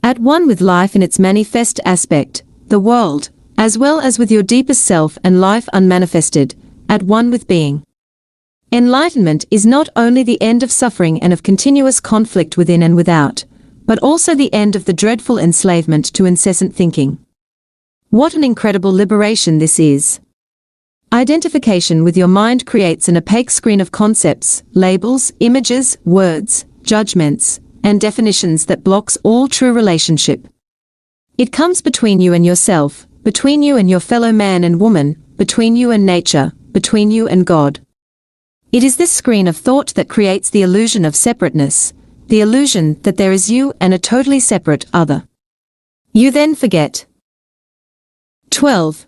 At one with life in its manifest aspect, the world, as well as with your deepest self and life unmanifested, at one with being. Enlightenment is not only the end of suffering and of continuous conflict within and without, but also the end of the dreadful enslavement to incessant thinking. What an incredible liberation this is! Identification with your mind creates an opaque screen of concepts, labels, images, words, judgments, and definitions that blocks all true relationship. It comes between you and yourself, between you and your fellow man and woman, between you and nature, between you and God. It is this screen of thought that creates the illusion of separateness, the illusion that there is you and a totally separate other. You then forget. 12.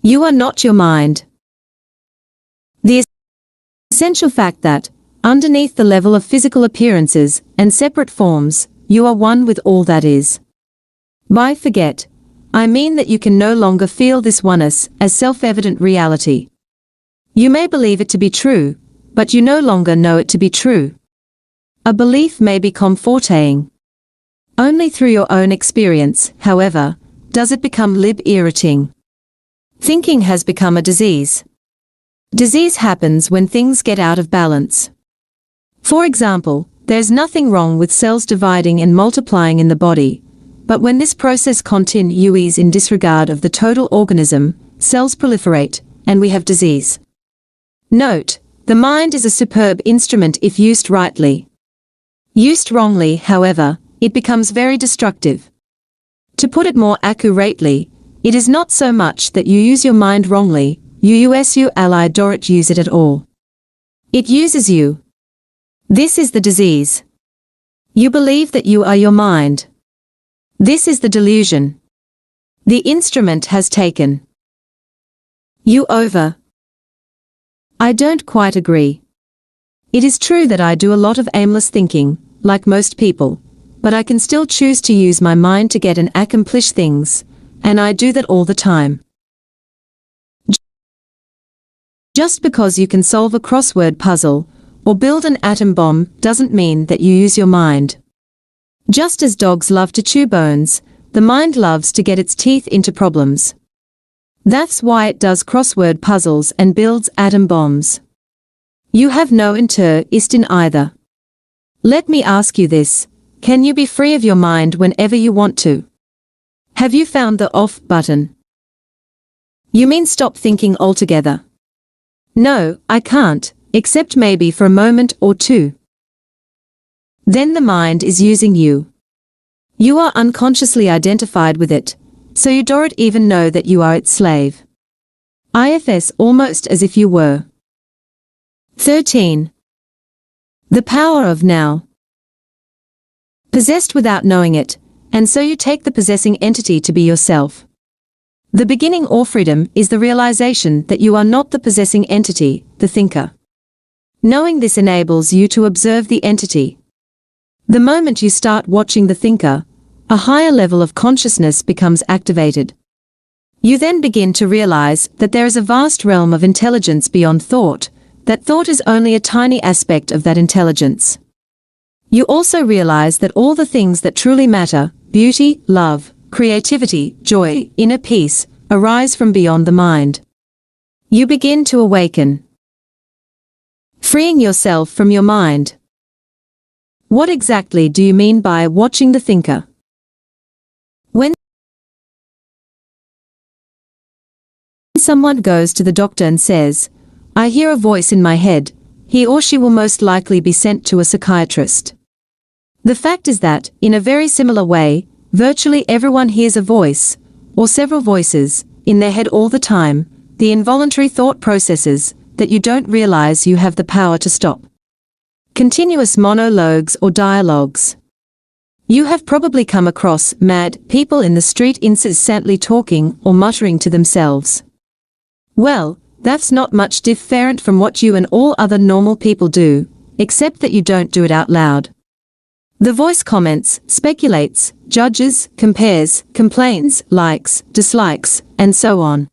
You are not your mind. The essential fact that, underneath the level of physical appearances and separate forms, you are one with all that is. By forget, I mean that you can no longer feel this oneness as self-evident reality. You may believe it to be true, but you no longer know it to be true. A belief may be comforting. Only through your own experience, however, does it become liberating. Thinking has become a disease. Disease happens when things get out of balance. For example, there's nothing wrong with cells dividing and multiplying in the body, but when this process continues in disregard of the total organism, cells proliferate, and we have disease. Note, the mind is a superb instrument if used rightly. Used wrongly, however, it becomes very destructive. To put it more accurately, it is not so much that you use your mind wrongly, you don't use it at all. It uses you. This is the disease. You believe that you are your mind. This is the delusion. The instrument has taken you over. I don't quite agree. It is true that I do a lot of aimless thinking, like most people, but I can still choose to use my mind to get and accomplish things, and I do that all the time. Just because you can solve a crossword puzzle, or build an atom bomb, doesn't mean that you use your mind. Just as dogs love to chew bones, the mind loves to get its teeth into problems. That's why it does crossword puzzles and builds atom bombs. You have no interest in either. Let me ask you this, can you be free of your mind whenever you want to? Have you found the off button? You mean stop thinking altogether? No, I can't, except maybe for a moment or two. Then the mind is using you. You are unconsciously identified with it, so you don't even know that you are its slave. IFS almost as if you were. 13. The power of now. Possessed without knowing it, and so you take the possessing entity to be yourself. The beginning or freedom is the realization that you are not the possessing entity, the thinker. Knowing this enables you to observe the entity. The moment you start watching the thinker, a higher level of consciousness becomes activated. You then begin to realize that there is a vast realm of intelligence beyond thought, that thought is only a tiny aspect of that intelligence. You also realize that all the things that truly matter, beauty, love, creativity, joy, inner peace, arise from beyond the mind. You begin to awaken, freeing yourself from your mind. What exactly do you mean by watching the thinker? When someone goes to the doctor and says, "I hear a voice in my head," he or she will most likely be sent to a psychiatrist. The fact is that, in a very similar way, virtually everyone hears a voice, or several voices, in their head all the time, the involuntary thought processes that you don't realize you have the power to stop. Continuous monologues or dialogues. You have probably come across mad people in the street incessantly talking or muttering to themselves. Well, that's not much different from what you and all other normal people do, except that you don't do it out loud. The voice comments, speculates, judges, compares, complains, likes, dislikes, and so on.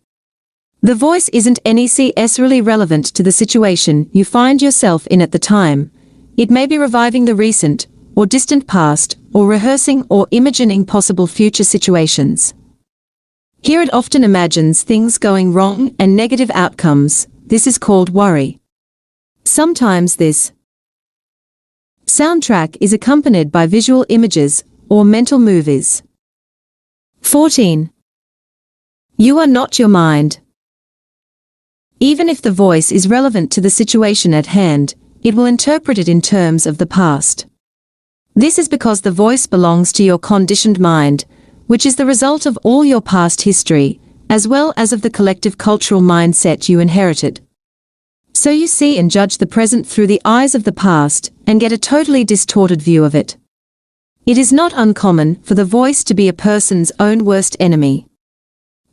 The voice isn't necessarily relevant to the situation you find yourself in at the time. It may be reviving the recent or distant past, or rehearsing or imagining possible future situations. Here it often imagines things going wrong and negative outcomes. This is called worry. Sometimes this soundtrack is accompanied by visual images or mental movies. 14. You are not your mind. Even if the voice is relevant to the situation at hand, it will interpret it in terms of the past. This is because the voice belongs to your conditioned mind, which is the result of all your past history, as well as of the collective cultural mindset you inherited. So you see and judge the present through the eyes of the past, and get a totally distorted view of it. It is not uncommon for the voice to be a person's own worst enemy.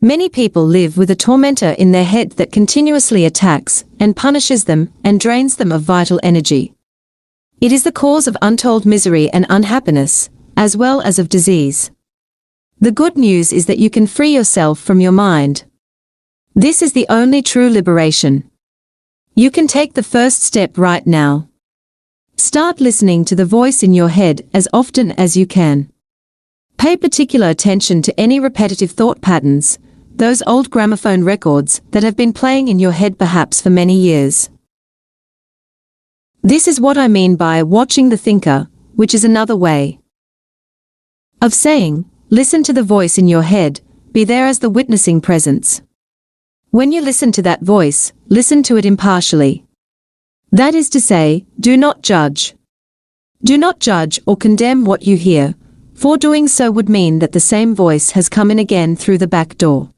Many people live with a tormentor in their head that continuously attacks and punishes them and drains them of vital energy. It is the cause of untold misery and unhappiness, as well as of disease. The good news is that you can free yourself from your mind. This is the only true liberation. You can take the first step right now. Start listening to the voice in your head as often as you can. Pay particular attention to any repetitive thought patterns, those old gramophone records that have been playing in your head perhaps for many years. This is what I mean by watching the thinker, which is another way of saying, listen to the voice in your head, be there as the witnessing presence. When you listen to that voice, listen to it impartially. That is to say, do not judge. Do not judge or condemn what you hear, for doing so would mean that the same voice has come in again through the back door.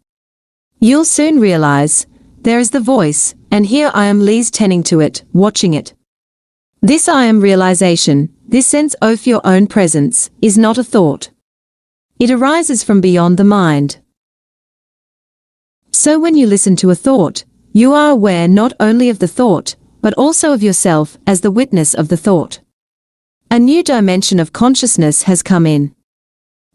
You'll soon realize, there is the voice, and here I am listening to it, watching it. This I am realization, this sense of your own presence, is not a thought. It arises from beyond the mind. So when you listen to a thought, you are aware not only of the thought, but also of yourself as the witness of the thought. A new dimension of consciousness has come in.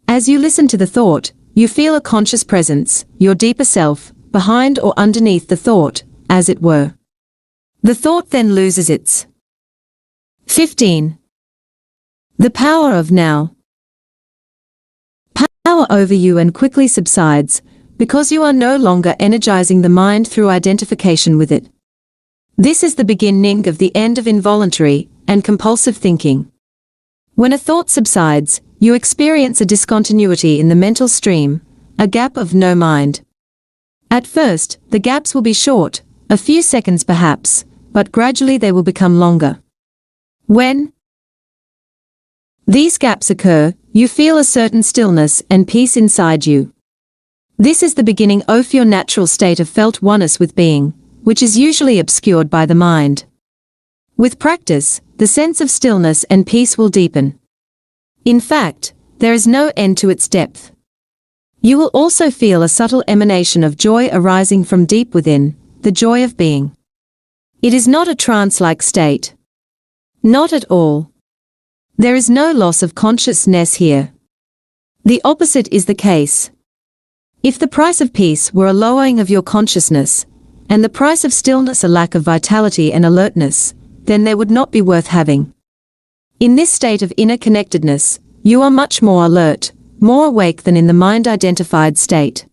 As you listen to the thought, you feel a conscious presence, your deeper self, behind or underneath the thought, as it were. The thought then loses its 15. The power of now. Power over you and quickly subsides, because you are no longer energizing the mind through identification with it. This is the beginning of the end of involuntary and compulsive thinking. When a thought subsides, you experience a discontinuity in the mental stream, a gap of no mind. At first, the gaps will be short, a few seconds perhaps, but gradually they will become longer. When these gaps occur, you feel a certain stillness and peace inside you. This is the beginning of your natural state of felt oneness with being, which is usually obscured by the mind. With practice, the sense of stillness and peace will deepen. In fact, there is no end to its depth. You will also feel a subtle emanation of joy arising from deep within, the joy of being. It is not a trance-like state. Not at all. There is no loss of consciousness here. The opposite is the case. If the price of peace were a lowering of your consciousness, and the price of stillness a lack of vitality and alertness, then they would not be worth having. In this state of inner connectedness, you are much more alert, more awake than in the mind-identified state.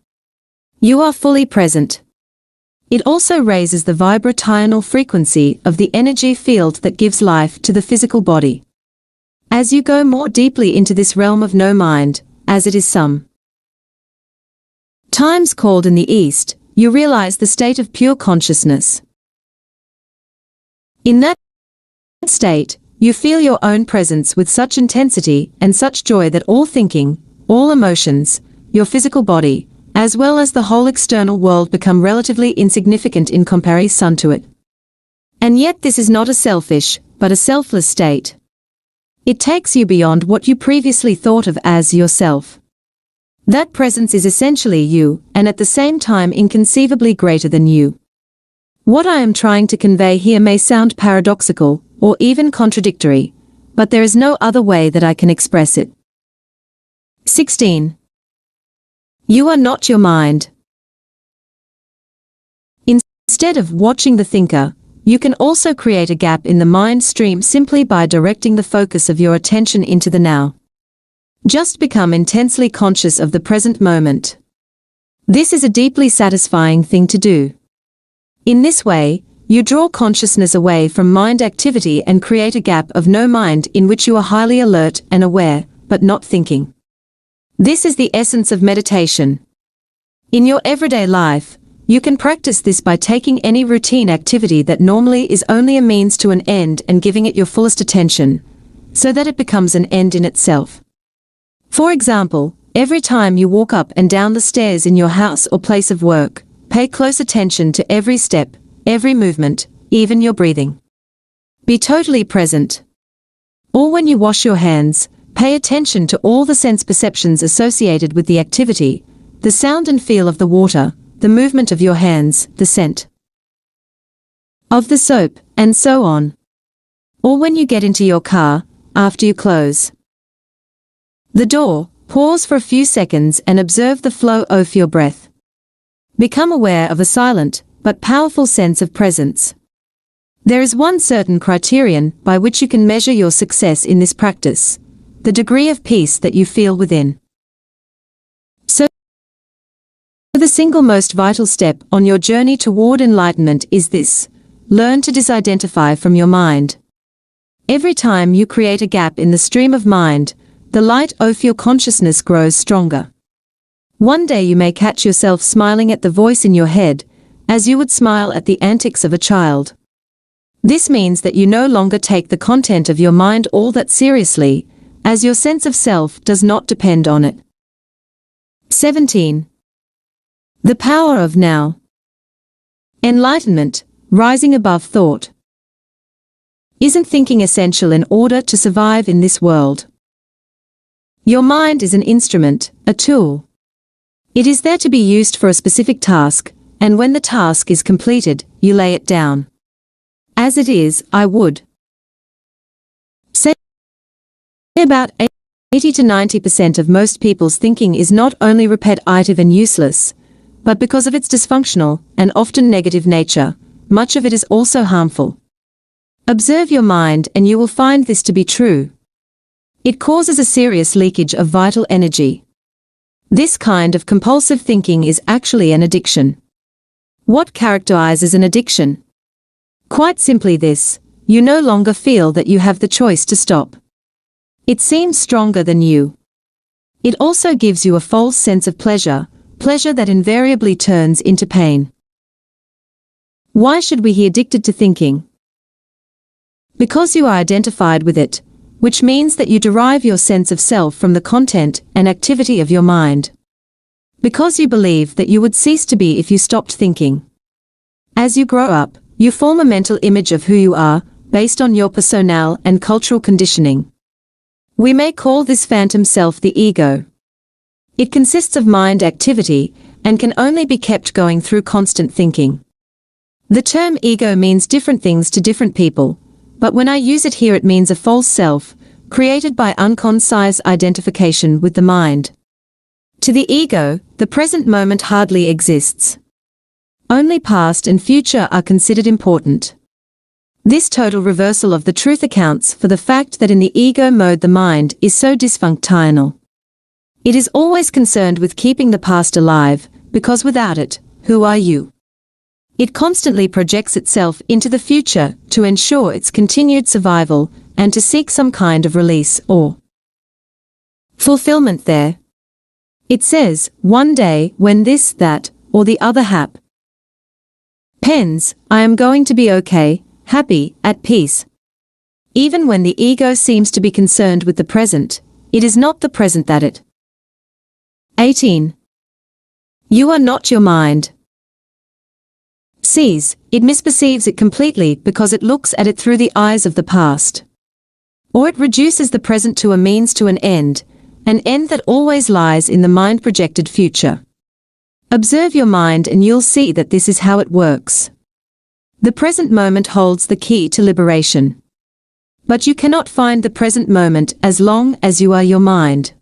You are fully present. It also raises the vibrational frequency of the energy field that gives life to the physical body. As you go more deeply into this realm of no mind, as it is sometimes called in the East, you realize the state of pure consciousness. In that state, you feel your own presence with such intensity and such joy that all thinking, all emotions, your physical body, as well as the whole external world become relatively insignificant in comparison to it. And yet this is not a selfish, but a selfless state. It takes you beyond what you previously thought of as yourself. That presence is essentially you, and at the same time inconceivably greater than you. What I am trying to convey here may sound paradoxical, or even contradictory, but there is no other way that I can express it. 16. You are not your mind. Instead of watching the thinker, you can also create a gap in the mind stream simply by directing the focus of your attention into the now. Just become intensely conscious of the present moment. This is a deeply satisfying thing to do. In this way, you draw consciousness away from mind activity and create a gap of no mind in which you are highly alert and aware, but not thinking. This is the essence of meditation. In your everyday life, you can practice this by taking any routine activity that normally is only a means to an end and giving it your fullest attention, so that it becomes an end in itself. For example, every time you walk up and down the stairs in your house or place of work, pay close attention to every step, every movement, even your breathing. Be totally present. Or when you wash your hands, pay attention to all the sense perceptions associated with the activity, the sound and feel of the water, the movement of your hands, the scent of the soap, and so on. Or when you get into your car, after you close the door, pause for a few seconds and observe the flow of your breath. Become aware of a silent, but powerful sense of presence. There is one certain criterion by which you can measure your success in this practice: the degree of peace that you feel within. So, the single most vital step on your journey toward enlightenment is this: learn to disidentify from your mind. Every time you create a gap in the stream of mind, the light of your consciousness grows stronger. One day you may catch yourself smiling at the voice in your head, as you would smile at the antics of a child. This means that you no longer take the content of your mind all that seriously, as your sense of self does not depend on it. 17. The power of now. Enlightenment, rising above thought. Isn't thinking essential in order to survive in this world? Your mind is an instrument, a tool. It is there to be used for a specific task, and when the task is completed, you lay it down. As it is, I would say about 80 to 90% of most people's thinking is not only repetitive and useless, but because of its dysfunctional and often negative nature, much of it is also harmful. Observe your mind and you will find this to be true. It causes a serious leakage of vital energy. This kind of compulsive thinking is actually an addiction. What characterizes an addiction? Quite simply this: you no longer feel that you have the choice to stop. It seems stronger than you. It also gives you a false sense of pleasure, pleasure that invariably turns into pain. Why should we be addicted to thinking? Because you are identified with it, which means that you derive your sense of self from the content and activity of your mind. Because you believe that you would cease to be if you stopped thinking. As you grow up, you form a mental image of who you are, based on your personnel and cultural conditioning. We may call this phantom self the ego. It consists of mind activity, and can only be kept going through constant thinking. The term ego means different things to different people, but when I use it here it means a false self, created by unconscious identification with the mind. To the ego, the present moment hardly exists. Only past and future are considered important. This total reversal of the truth accounts for the fact that in the ego mode the mind is so dysfunctional. It is always concerned with keeping the past alive, because without it, who are you? It constantly projects itself into the future to ensure its continued survival and to seek some kind of release or fulfillment there. It says, one day, when this, that, or the other happens, I am going to be okay, happy, at peace. Even when the ego seems to be concerned with the present, it is not the present that it. 18. You are not your mind. Sees, it misperceives it completely because it looks at it through the eyes of the past. Or it reduces the present to a means to an end that always lies in the mind-projected future. Observe your mind and you'll see that this is how it works. The present moment holds the key to liberation. But you cannot find the present moment as long as you are your mind.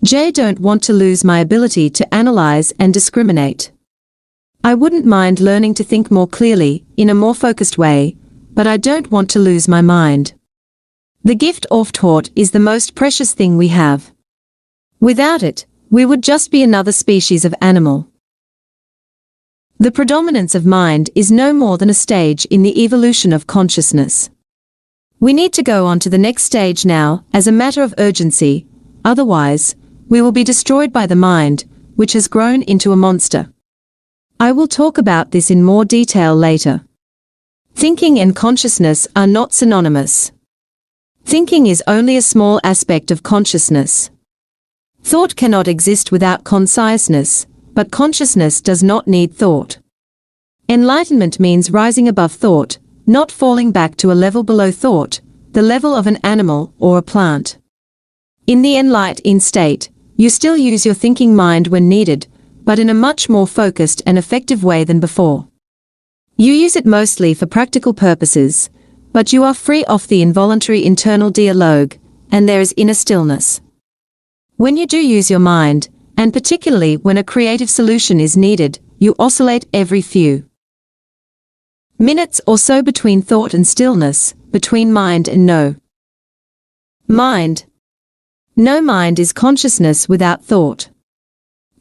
Don't want to lose my ability to analyze and discriminate. I wouldn't mind learning to think more clearly, in a more focused way, but I don't want to lose my mind. The gift of thought is the most precious thing we have. Without it, we would just be another species of animal. The predominance of mind is no more than a stage in the evolution of consciousness. We need to go on to the next stage now, as a matter of urgency, otherwise, we will be destroyed by the mind, which has grown into a monster. I will talk about this in more detail later. Thinking and consciousness are not synonymous. Thinking is only a small aspect of consciousness. Thought cannot exist without consciousness, but consciousness does not need thought. Enlightenment means rising above thought, not falling back to a level below thought, the level of an animal or a plant. In the enlightened state, you still use your thinking mind when needed, but in a much more focused and effective way than before. You use it mostly for practical purposes, but you are free of the involuntary internal dialogue, and there is inner stillness. When you do use your mind, and particularly when a creative solution is needed, you oscillate every few minutes or so between thought and stillness, between mind and no mind. No mind is consciousness without thought.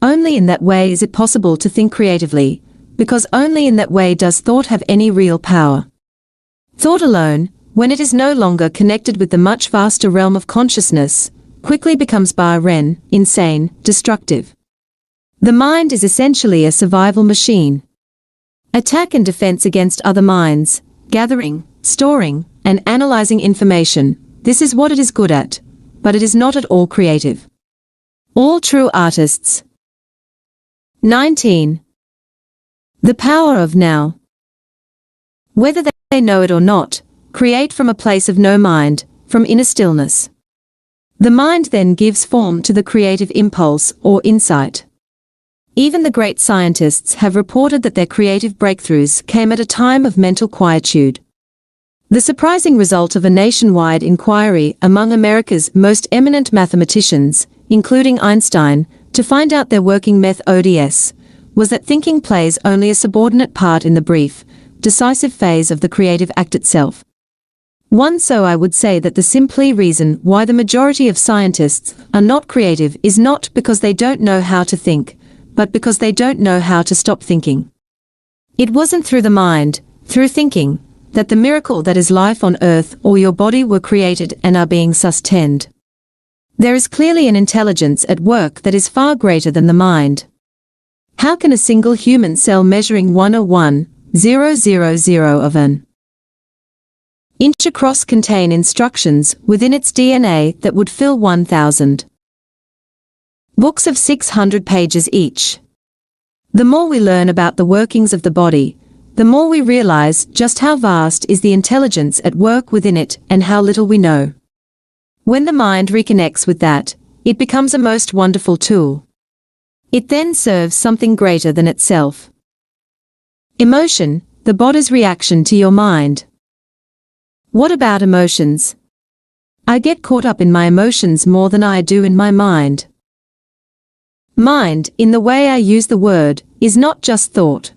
Only in that way is it possible to think creatively, because only in that way does thought have any real power. Thought alone, when it is no longer connected with the much vaster realm of consciousness, quickly becomes barren, insane, destructive. The mind is essentially a survival machine. Attack and defense against other minds, gathering, storing, and analyzing information, this is what it is good at, but it is not at all creative. All true artists. 19. The power of now. Whether they know it or not, create from a place of no mind, from inner stillness. The mind then gives form to the creative impulse or insight. Even the great scientists have reported that their creative breakthroughs came at a time of mental quietude. The surprising result of a nationwide inquiry among America's most eminent mathematicians, including Einstein, to find out their working methods, was that thinking plays only a subordinate part in the brief, decisive phase of the creative act itself. So I would say that the simply reason why the majority of scientists are not creative is not because they don't know how to think, but because they don't know how to stop thinking. It wasn't through the mind, through thinking, that the miracle that is life on earth or your body were created and are being sustained. There is clearly an intelligence at work that is far greater than the mind. How can a single human cell measuring 101,000 of an inch across contain instructions within its DNA that would fill 1,000 books of 600 pages each? The more we learn about the workings of the body, the more we realize just how vast is the intelligence at work within it and how little we know. When the mind reconnects with that, it becomes a most wonderful tool. It then serves something greater than itself. Emotion, the body's reaction to your mind. What about emotions? I get caught up in my emotions more than I do in my mind. Mind, in the way I use the word, is not just thought.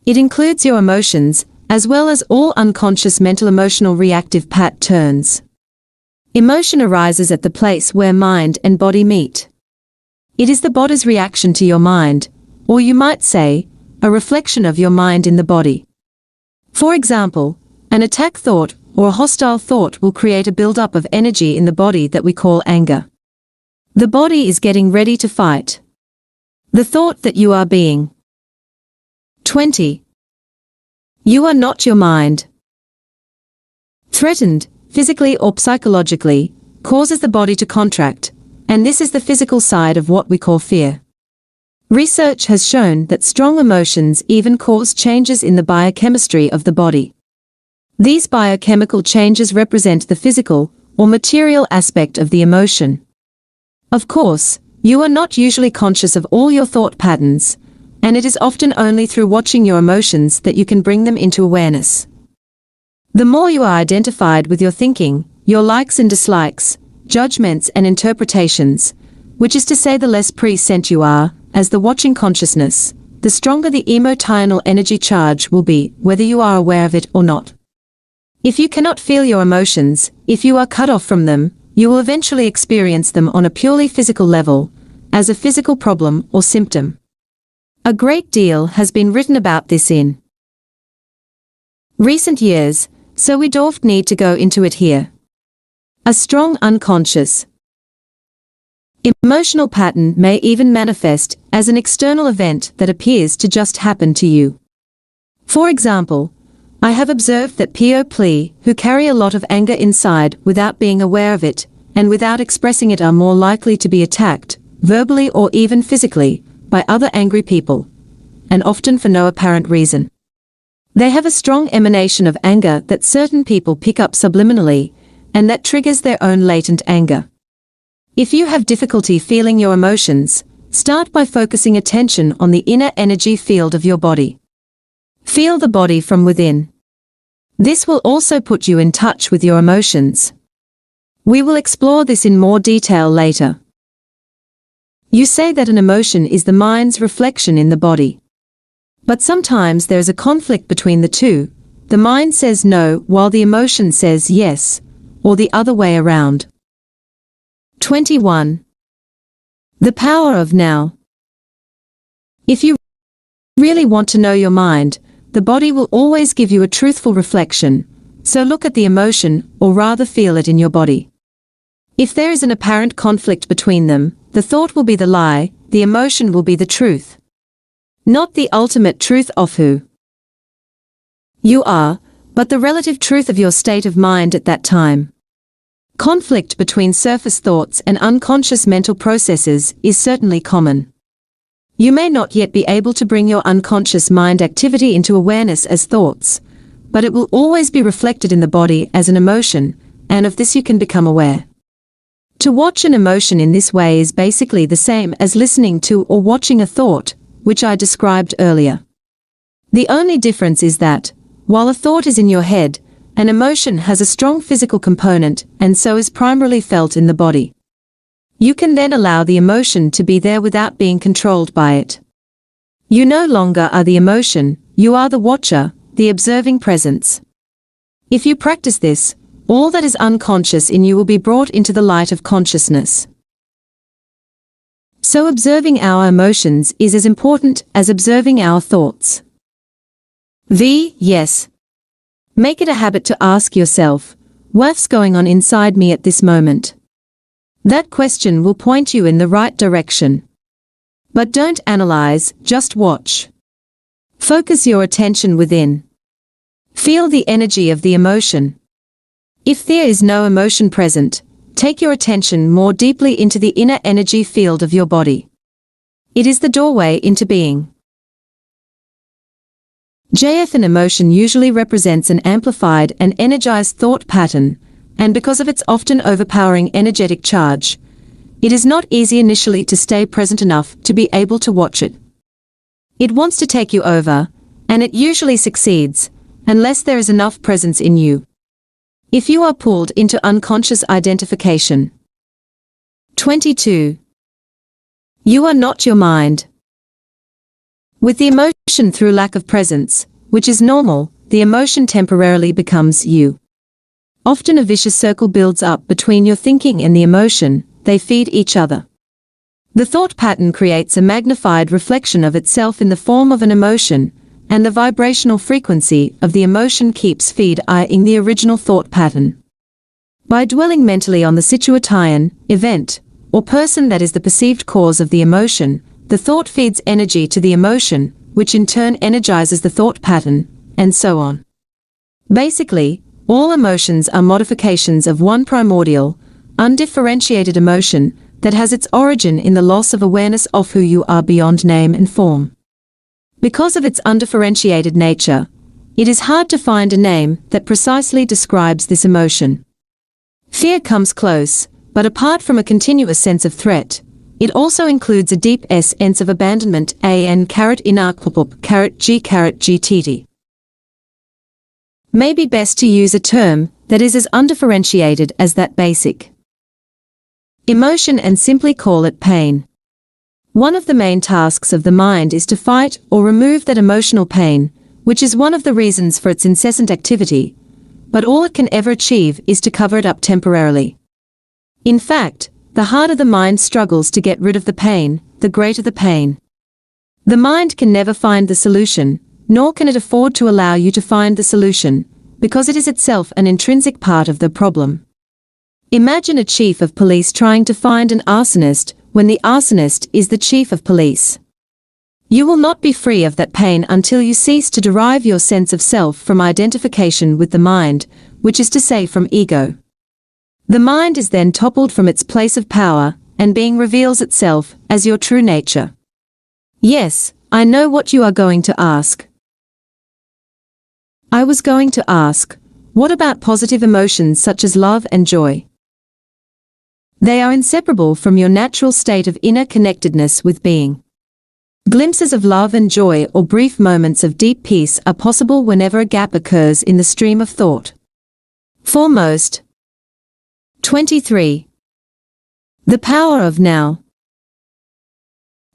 It includes your emotions, as well as all unconscious mental emotional reactive patterns. Emotion arises at the place where mind and body meet. It is the body's reaction to your mind, or you might say, a reflection of your mind in the body. For example, an attack thought or a hostile thought will create a buildup of energy in the body that we call anger. The body is getting ready to fight. The thought that you are being 20. You are not your mind. Threatened, physically or psychologically, causes the body to contract, and this is the physical side of what we call fear. Research has shown that strong emotions even cause changes in the biochemistry of the body. These biochemical changes represent the physical or material aspect of the emotion. Of course, you are not usually conscious of all your thought patterns, and it is often only through watching your emotions that you can bring them into awareness. The more you are identified with your thinking, your likes and dislikes, judgments and interpretations, which is to say the less present you are, as the watching consciousness, the stronger the emotional energy charge will be, whether you are aware of it or not. If you cannot feel your emotions, if you are cut off from them, you will eventually experience them on a purely physical level, as a physical problem or symptom. A great deal has been written about this in recent years, so we don't need to go into it here. A strong unconscious emotional pattern may even manifest as an external event that appears to just happen to you. For example, I have observed that people who carry a lot of anger inside without being aware of it, and without expressing it, are more likely to be attacked, verbally or even physically, by other angry people, and often for no apparent reason. They have a strong emanation of anger that certain people pick up subliminally, and that triggers their own latent anger. If you have difficulty feeling your emotions, start by focusing attention on the inner energy field of your body. Feel the body from within. This will also put you in touch with your emotions. We will explore this in more detail later. You say that an emotion is the mind's reflection in the body. But sometimes there is a conflict between the two. The mind says no while the emotion says yes, or the other way around. 21. The power of now. If you really want to know your mind, the body will always give you a truthful reflection, so look at the emotion, or rather feel it in your body. If there is an apparent conflict between them, the thought will be the lie, the emotion will be the truth. Not the ultimate truth of who you are, but the relative truth of your state of mind at that time. Conflict between surface thoughts and unconscious mental processes is certainly common. You may not yet be able to bring your unconscious mind activity into awareness as thoughts, but it will always be reflected in the body as an emotion, and of this you can become aware. To watch an emotion in this way is basically the same as listening to or watching a thought, which I described earlier. The only difference is that, while a thought is in your head, an emotion has a strong physical component and so is primarily felt in the body. You can then allow the emotion to be there without being controlled by it. You no longer are the emotion, you are the watcher, the observing presence. If you practice this, all that is unconscious in you will be brought into the light of consciousness. So observing our emotions is as important as observing our thoughts. Yes. Make it a habit to ask yourself, what's going on inside me at this moment? That question will point you in the right direction. But don't analyze, just watch. Focus your attention within. Feel the energy of the emotion. If there is no emotion present, take your attention more deeply into the inner energy field of your body. It is the doorway into being. An emotion usually represents an amplified and energized thought pattern, and because of its often overpowering energetic charge, it is not easy initially to stay present enough to be able to watch it. It wants to take you over, and it usually succeeds, unless there is enough presence in you. If you are pulled into unconscious identification. 22. You are not your mind. With the emotion through lack of presence, which is normal, the emotion temporarily becomes you. Often a vicious circle builds up between your thinking and the emotion, they feed each other. The thought pattern creates a magnified reflection of itself in the form of an emotion, and the vibrational frequency of the emotion keeps feeding the original thought pattern. By dwelling mentally on the situation, event, or person that is the perceived cause of the emotion, the thought feeds energy to the emotion, which in turn energizes the thought pattern, and so on. Basically, all emotions are modifications of one primordial, undifferentiated emotion that has its origin in the loss of awareness of who you are beyond name and form. Because of its undifferentiated nature, it is hard to find a name that precisely describes this emotion. Fear comes close, but apart from a continuous sense of threat, it also includes a deep sense of abandonment and *GT. May be best to use a term that is as undifferentiated as that basic emotion and simply call it pain. One of the main tasks of the mind is to fight or remove that emotional pain, which is one of the reasons for its incessant activity, but all it can ever achieve is to cover it up temporarily. In fact, the harder the mind struggles to get rid of the pain, the greater the pain. The mind can never find the solution, nor can it afford to allow you to find the solution, because it is itself an intrinsic part of the problem. Imagine a chief of police trying to find an arsonist when the arsonist is the chief of police. You will not be free of that pain until you cease to derive your sense of self from identification with the mind, which is to say from ego. The mind is then toppled from its place of power, and being reveals itself as your true nature. Yes, I know what you are going to ask. I was going to ask, what about positive emotions such as love and joy? They are inseparable from your natural state of inner connectedness with being. Glimpses of love and joy or brief moments of deep peace are possible whenever a gap occurs in the stream of thought. Foremost. 23. The power of now.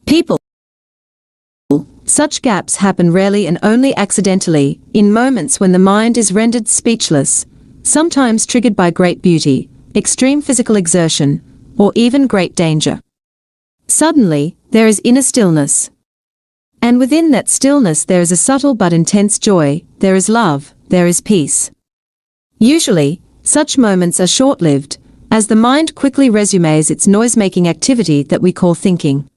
People. Such gaps happen rarely and only accidentally, in moments when the mind is rendered speechless, sometimes triggered by great beauty, extreme physical exertion, or even great danger. Suddenly, there is inner stillness. And within that stillness there is a subtle but intense joy, there is love, there is peace. Usually, such moments are short-lived, as the mind quickly resumes its noise-making activity that we call thinking.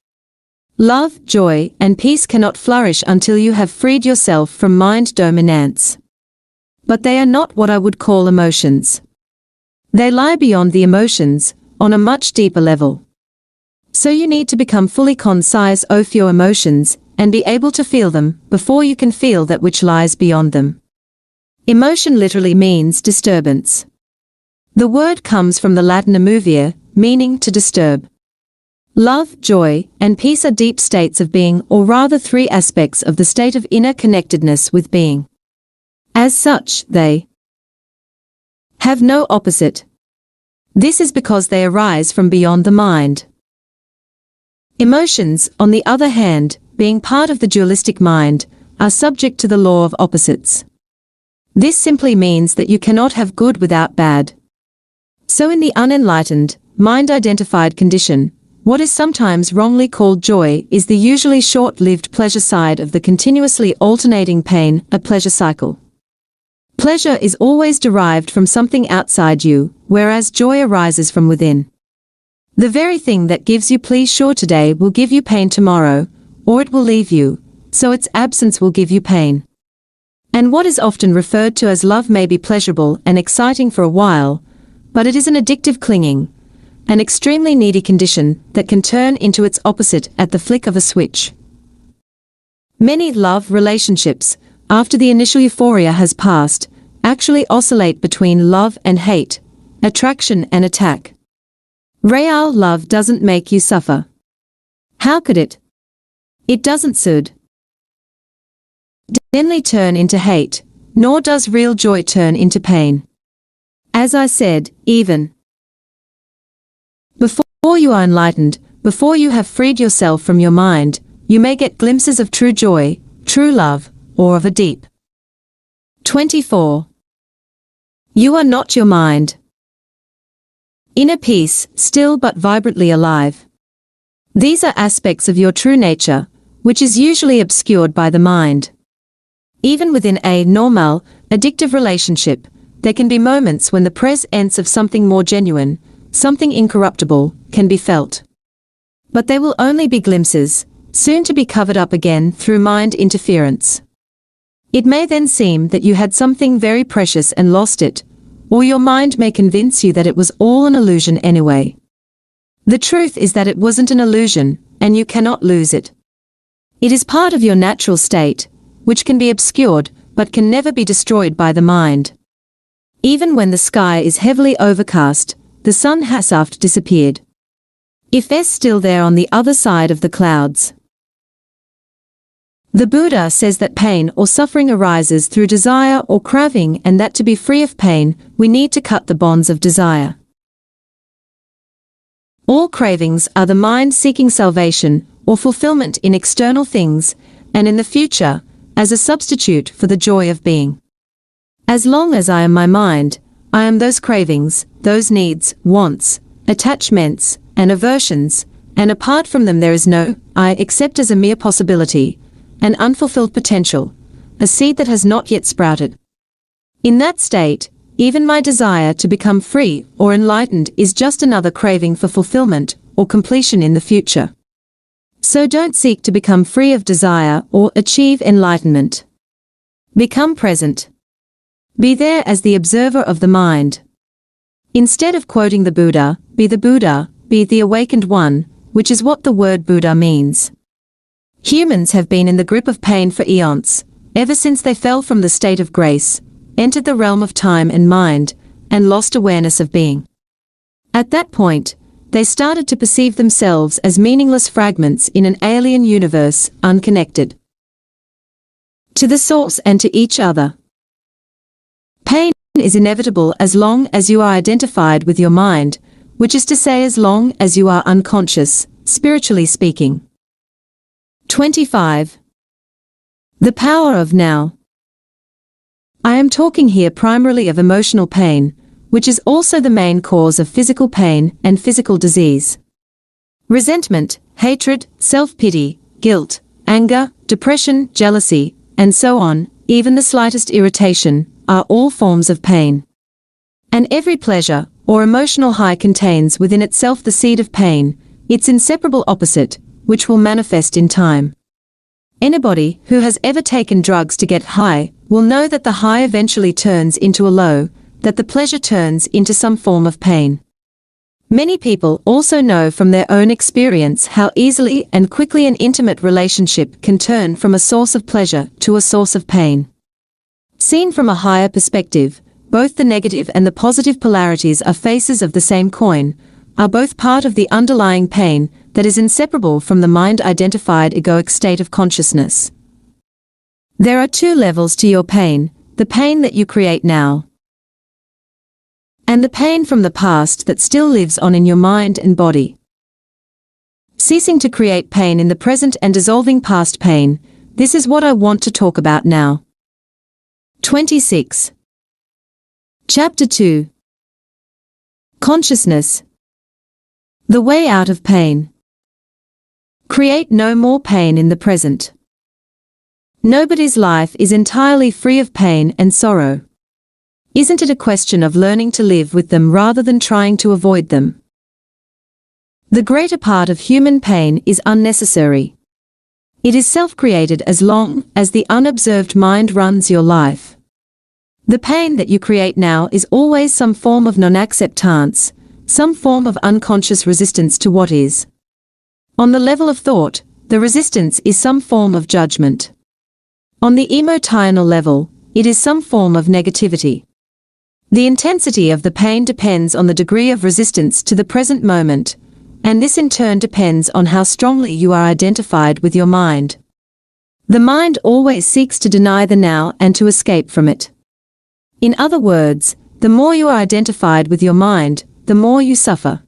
Love, joy, and peace cannot flourish until you have freed yourself from mind dominance. But they are not what I would call emotions. They lie beyond the emotions, on a much deeper level. So you need to become fully concise of your emotions, and be able to feel them, before you can feel that which lies beyond them. Emotion literally means disturbance. The word comes from the Latin emovere, meaning to disturb. Love, joy, and peace are deep states of being, or rather three aspects of the state of inner connectedness with being. As such, they have no opposite. This is because they arise from beyond the mind. Emotions, on the other hand, being part of the dualistic mind, are subject to the law of opposites. This simply means that you cannot have good without bad. So in the unenlightened, mind-identified condition, what is sometimes wrongly called joy is the usually short-lived pleasure side of the continuously alternating pain, a pleasure cycle. Pleasure is always derived from something outside you, whereas joy arises from within. The very thing that gives you pleasure today will give you pain tomorrow, or it will leave you, so its absence will give you pain. And what is often referred to as love may be pleasurable and exciting for a while, but it is an addictive clinging, an extremely needy condition that can turn into its opposite at the flick of a switch. Many love relationships, after the initial euphoria has passed, actually oscillate between love and hate, attraction and attack. Real love doesn't make you suffer. How could it? It doesn't suddenly turn into hate, nor does real joy turn into pain. As I said, even before you are enlightened, before you have freed yourself from your mind, you may get glimpses of true joy, true love, or of a deep. 24. You are not your mind. Inner peace, still but vibrantly alive. These are aspects of your true nature, which is usually obscured by the mind. Even within a normal, addictive relationship, there can be moments when the presence of something more genuine, something incorruptible, can be felt. But they will only be glimpses, soon to be covered up again through mind interference. It may then seem that you had something very precious and lost it, or your mind may convince you that it was all an illusion anyway. The truth is that it wasn't an illusion, and you cannot lose it. It is part of your natural state, which can be obscured, but can never be destroyed by the mind. Even when the sky is heavily overcast, the sun has oft disappeared. if there's still there on the other side of the clouds. The Buddha says that pain or suffering arises through desire or craving, and that to be free of pain, we need to cut the bonds of desire. All cravings are the mind seeking salvation or fulfillment in external things, and in the future, as a substitute for the joy of being. As long as I am my mind, I am those cravings, those needs, wants, attachments, and aversions, and apart from them there is no I except as a mere possibility, an unfulfilled potential, a seed that has not yet sprouted. In that state, even my desire to become free or enlightened is just another craving for fulfillment or completion in the future. So don't seek to become free of desire or achieve enlightenment. Become present. Be there as the observer of the mind. Instead of quoting the Buddha, be the awakened one, which is what the word Buddha means. Humans have been in the grip of pain for eons, ever since they fell from the state of grace, entered the realm of time and mind, and lost awareness of being. At that point, they started to perceive themselves as meaningless fragments in an alien universe, unconnected to the source and to each other. Pain is inevitable as long as you are identified with your mind, which is to say as long as you are unconscious, spiritually speaking. 25. The power of now. I am talking here primarily of emotional pain, which is also the main cause of physical pain and physical disease. Resentment, hatred, self-pity, guilt, anger, depression, jealousy, and so on, even the slightest irritation, are all forms of pain. And every pleasure or emotional high contains within itself the seed of pain, its inseparable opposite, which will manifest in time. Anybody who has ever taken drugs to get high will know that the high eventually turns into a low, that the pleasure turns into some form of pain. Many people also know from their own experience how easily and quickly an intimate relationship can turn from a source of pleasure to a source of pain. Seen from a higher perspective, both the negative and the positive polarities are faces of the same coin, are both part of the underlying pain that is inseparable from the mind-identified egoic state of consciousness. There are two levels to your pain, the pain that you create now, and the pain from the past that still lives on in your mind and body. Ceasing to create pain in the present and dissolving past pain, this is what I want to talk about now. 26. Chapter 2. Consciousness. The way out of pain. Create no more pain in the present. Nobody's life is entirely free of pain and sorrow. Isn't it a question of learning to live with them rather than trying to avoid them? The greater part of human pain is unnecessary. It is self-created as long as the unobserved mind runs your life. The pain that you create now is always some form of non-acceptance, some form of unconscious resistance to what is. On the level of thought, the resistance is some form of judgment. On the emotional level, it is some form of negativity. The intensity of the pain depends on the degree of resistance to the present moment, and this in turn depends on how strongly you are identified with your mind. The mind always seeks to deny the now and to escape from it. In other words, the more you are identified with your mind, the more you suffer.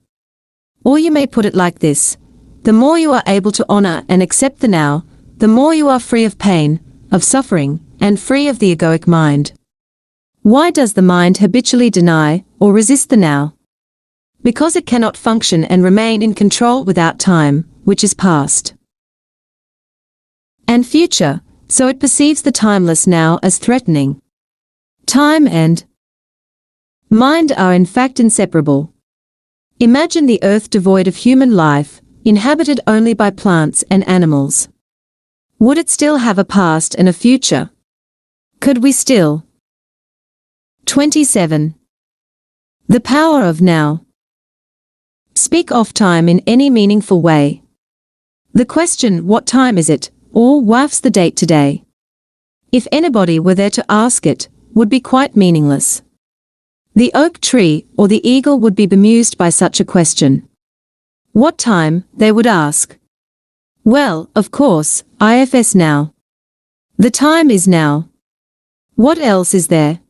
Or you may put it like this: the more you are able to honor and accept the now, the more you are free of pain, of suffering, and free of the egoic mind. Why does the mind habitually deny or resist the now? Because it cannot function and remain in control without time, which is past and future, so it perceives the timeless now as threatening. Time and mind are in fact inseparable. Imagine the earth devoid of human life, inhabited only by plants and animals. Would it still have a past and a future? Could we still? 27. The power of now. Speak of time in any meaningful way. The question, what time is it, or what's the date today? If anybody were there to ask it, would be quite meaningless. The oak tree or the eagle would be bemused by such a question. What time, they would ask. Well, of course, IFS now. The time is now. What else is there?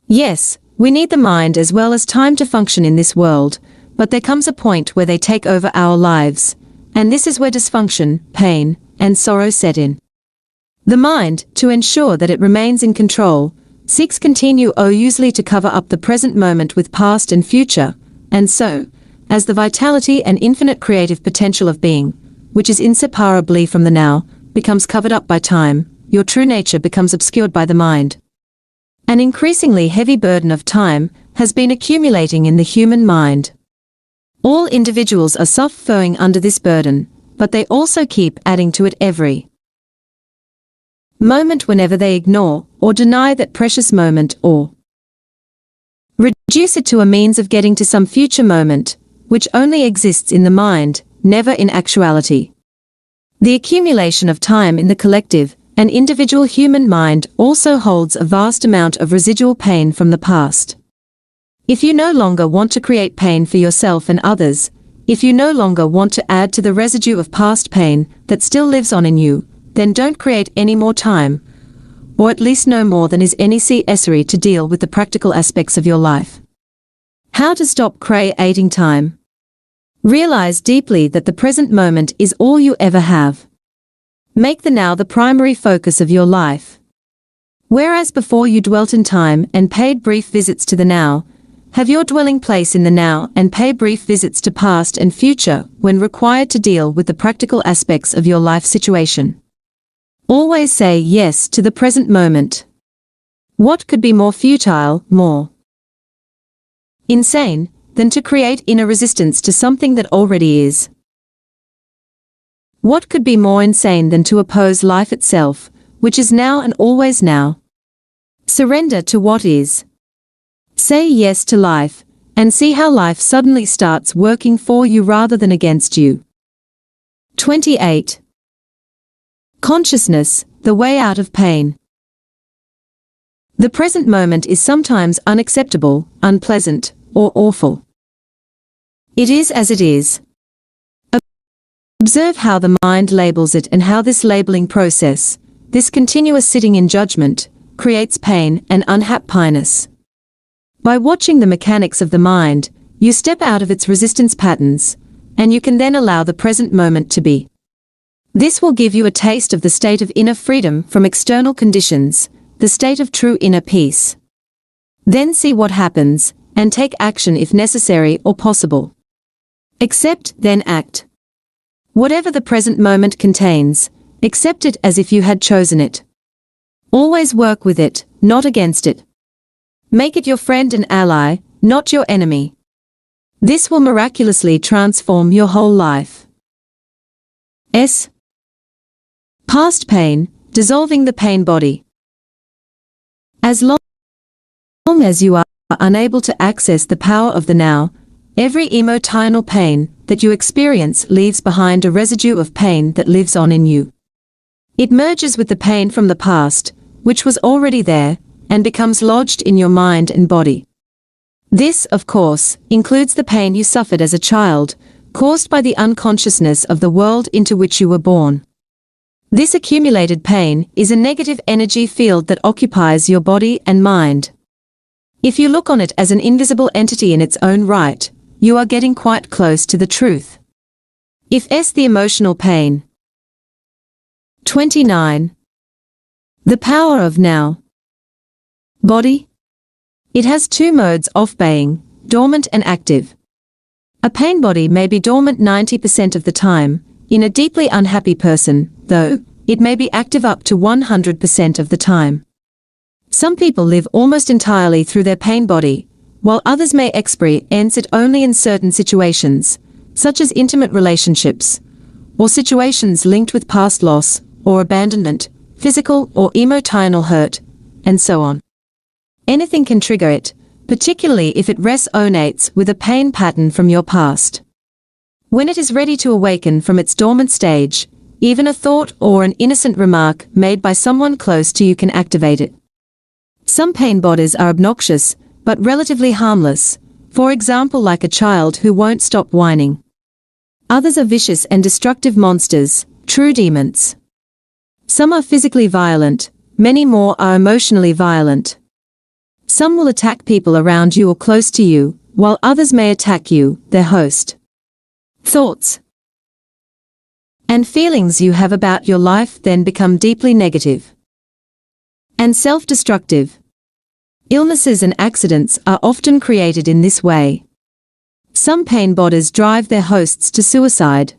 Yes, we need the mind as well as time to function in this world, but there comes a point where they take over our lives, and this is where dysfunction, pain, and sorrow set in. The mind, to ensure that it remains in control, seeks usually to cover up the present moment with past and future, and so, as the vitality and infinite creative potential of being, which is inseparably from the now, becomes covered up by time, your true nature becomes obscured by the mind. An increasingly heavy burden of time has been accumulating in the human mind. All individuals are suffering under this burden, but they also keep adding to it every moment whenever they ignore or deny that precious moment or reduce it to a means of getting to some future moment, which only exists in the mind, never in actuality. The accumulation of time in the collective and individual human mind also holds a vast amount of residual pain from the past. If you no longer want to create pain for yourself and others, if you no longer want to add to the residue of past pain that still lives on in you, then don't create any more time, or at least no more than is necessary to deal with the practical aspects of your life. How to stop creating time? Realize deeply that the present moment is all you ever have. Make the now the primary focus of your life. Whereas before you dwelt in time and paid brief visits to the now, have your dwelling place in the now and pay brief visits to past and future when required to deal with the practical aspects of your life situation. Always say yes to the present moment. What could be more futile, more insane, than to create inner resistance to something that already is? What could be more insane than to oppose life itself, which is now and always now? Surrender to what is. Say yes to life, and see how life suddenly starts working for you rather than against you. 28. Consciousness, the way out of pain. The present moment is sometimes unacceptable, unpleasant, or awful. It is as it is. Observe how the mind labels it and how this labeling process, this continuous sitting in judgment, creates pain and unhappiness. By watching the mechanics of the mind, you step out of its resistance patterns, and you can then allow the present moment to be. This will give you a taste of the state of inner freedom from external conditions, the state of true inner peace. Then see what happens, and take action if necessary or possible. Accept, then act. Whatever the present moment contains, accept it as if you had chosen it. Always work with it, not against it. Make it your friend and ally, not your enemy. This will miraculously transform your whole life. Past pain, dissolving the pain body. As long as you are unable to access the power of the now, every emotional pain that you experience leaves behind a residue of pain that lives on in you. It merges with the pain from the past, which was already there, and becomes lodged in your mind and body. This, of course, includes the pain you suffered as a child, caused by the unconsciousness of the world into which you were born. This accumulated pain is a negative energy field that occupies your body and mind. If you look on it as an invisible entity in its own right, you are getting quite close to the truth. The emotional pain. 29. The power of now. Body. It has two modes of being, dormant and active. A pain body may be dormant 90% of the time. In a deeply unhappy person, though, it may be active up to 100% of the time. Some people live almost entirely through their pain body, while others may experience it only in certain situations, such as intimate relationships, or situations linked with past loss, or abandonment, physical or emotional hurt, and so on. Anything can trigger it, particularly if it resonates with a pain pattern from your past. When it is ready to awaken from its dormant stage, even a thought or an innocent remark made by someone close to you can activate it. Some pain bodies are obnoxious, but relatively harmless, for example like a child who won't stop whining. Others are vicious and destructive monsters, true demons. Some are physically violent, many more are emotionally violent. Some will attack people around you or close to you, while others may attack you, their host. Thoughts and feelings you have about your life then become deeply negative and self-destructive. Illnesses and accidents are often created in this way. Some pain bodies drive their hosts to suicide.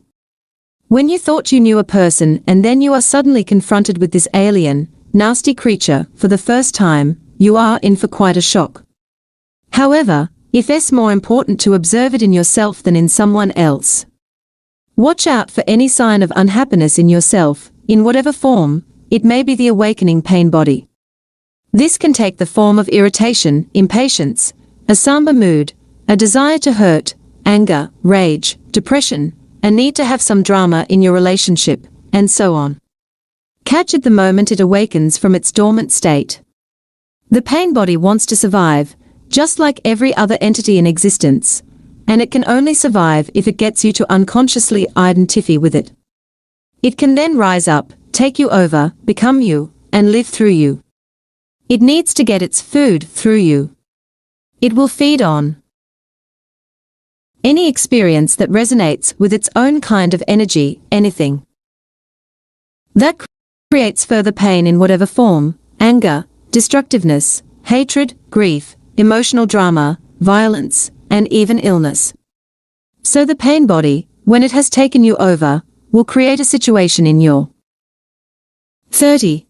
When you thought you knew a person and then you are suddenly confronted with this alien, nasty creature for the first time, you are in for quite a shock. However, it's more important to observe it in yourself than in someone else. Watch out for any sign of unhappiness in yourself, in whatever form. It may be the awakening pain body. This can take the form of irritation, impatience, a somber mood, a desire to hurt, anger, rage, depression, a need to have some drama in your relationship, and so on. Catch it the moment it awakens from its dormant state. The pain body wants to survive, just like every other entity in existence, and it can only survive if it gets you to unconsciously identify with it. It can then rise up, take you over, become you, and live through you. It needs to get its food through you. It will feed on any experience that resonates with its own kind of energy, anything that creates further pain in whatever form, anger, destructiveness, hatred, grief, emotional drama, violence, and even illness. So the pain body, when it has taken you over, will create a situation in your 30.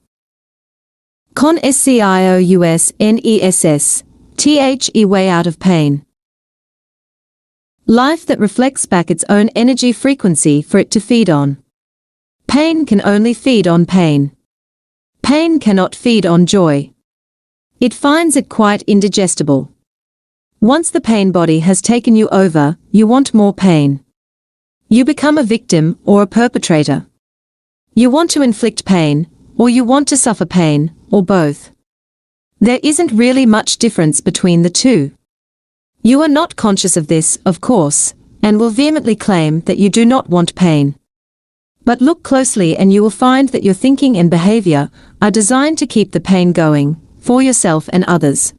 Con scious the way out of pain. Life that reflects back its own energy frequency for it to feed on. Pain can only feed on pain. Pain cannot feed on joy. It finds it quite indigestible. Once the pain body has taken you over, you want more pain. You become a victim or a perpetrator. You want to inflict pain, or you want to suffer pain, or both. There isn't really much difference between the two. You are not conscious of this, of course, and will vehemently claim that you do not want pain. But look closely and you will find that your thinking and behavior are designed to keep the pain going, for yourself and others.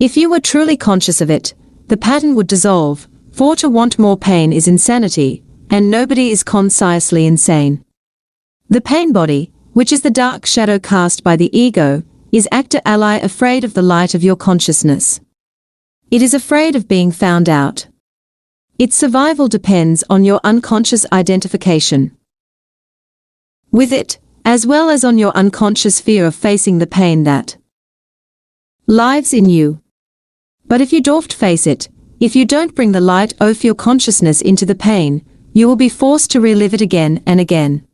If you were truly conscious of it, the pattern would dissolve, for to want more pain is insanity, and nobody is consciously insane. The pain body, which is the dark shadow cast by the ego, is actor ally afraid of the light of your consciousness. It is afraid of being found out. Its survival depends on your unconscious identification with it, as well as on your unconscious fear of facing the pain that lives in you. But if you don't face it, if you don't bring the light of your consciousness into the pain, you will be forced to relive it again and again.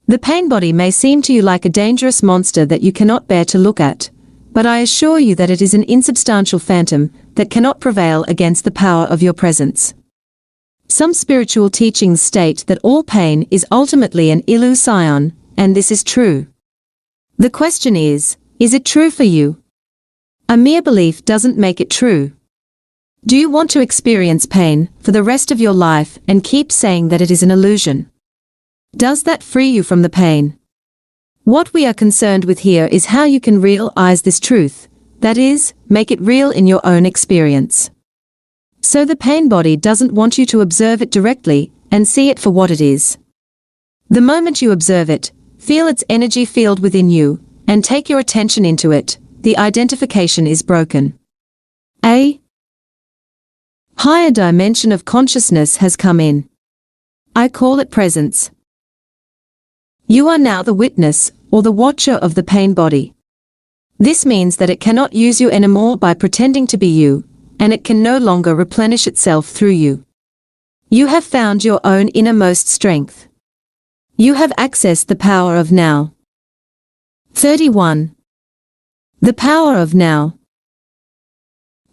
The pain body may seem to you like a dangerous monster that you cannot bear to look at, but I assure you that it is an insubstantial phantom that cannot prevail against the power of your presence. Some spiritual teachings state that all pain is ultimately an illusion, and this is true. The question is it true for you? A mere belief doesn't make it true. Do you want to experience pain for the rest of your life and keep saying that it is an illusion? Does that free you from the pain? What we are concerned with here is how you can realize this truth, that is, make it real in your own experience. So the pain body doesn't want you to observe it directly and see it for what it is. The moment you observe it, feel its energy field within you, and take your attention into it, the identification is broken. A higher dimension of consciousness has come in. I call it presence. You are now the witness, or the watcher of the pain body. This means that it cannot use you anymore by pretending to be you, and it can no longer replenish itself through you. You have found your own innermost strength. You have accessed the power of now. 31. The power of now.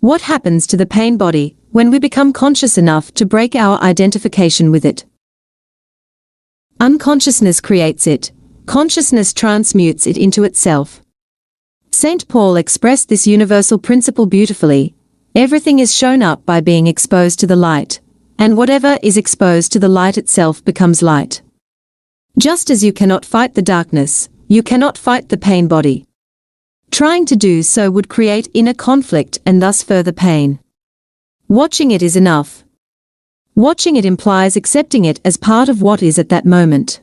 What happens to the pain body when we become conscious enough to break our identification with it? Unconsciousness creates it, consciousness transmutes it into itself. St. Paul expressed this universal principle beautifully. Everything is shown up by being exposed to the light, and whatever is exposed to the light itself becomes light. Just as you cannot fight the darkness, you cannot fight the pain body. Trying to do so would create inner conflict and thus further pain. Watching it is enough. Watching it implies accepting it as part of what is at that moment.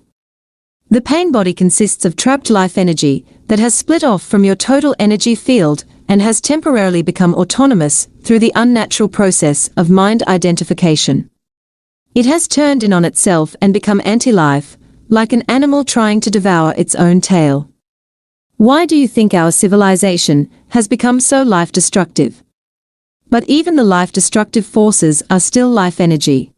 The pain body consists of trapped life energy that has split off from your total energy field and has temporarily become autonomous through the unnatural process of mind identification. It has turned in on itself and become anti-life, like an animal trying to devour its own tail. Why do you think our civilization has become so life-destructive? But even the life-destructive forces are still life energy.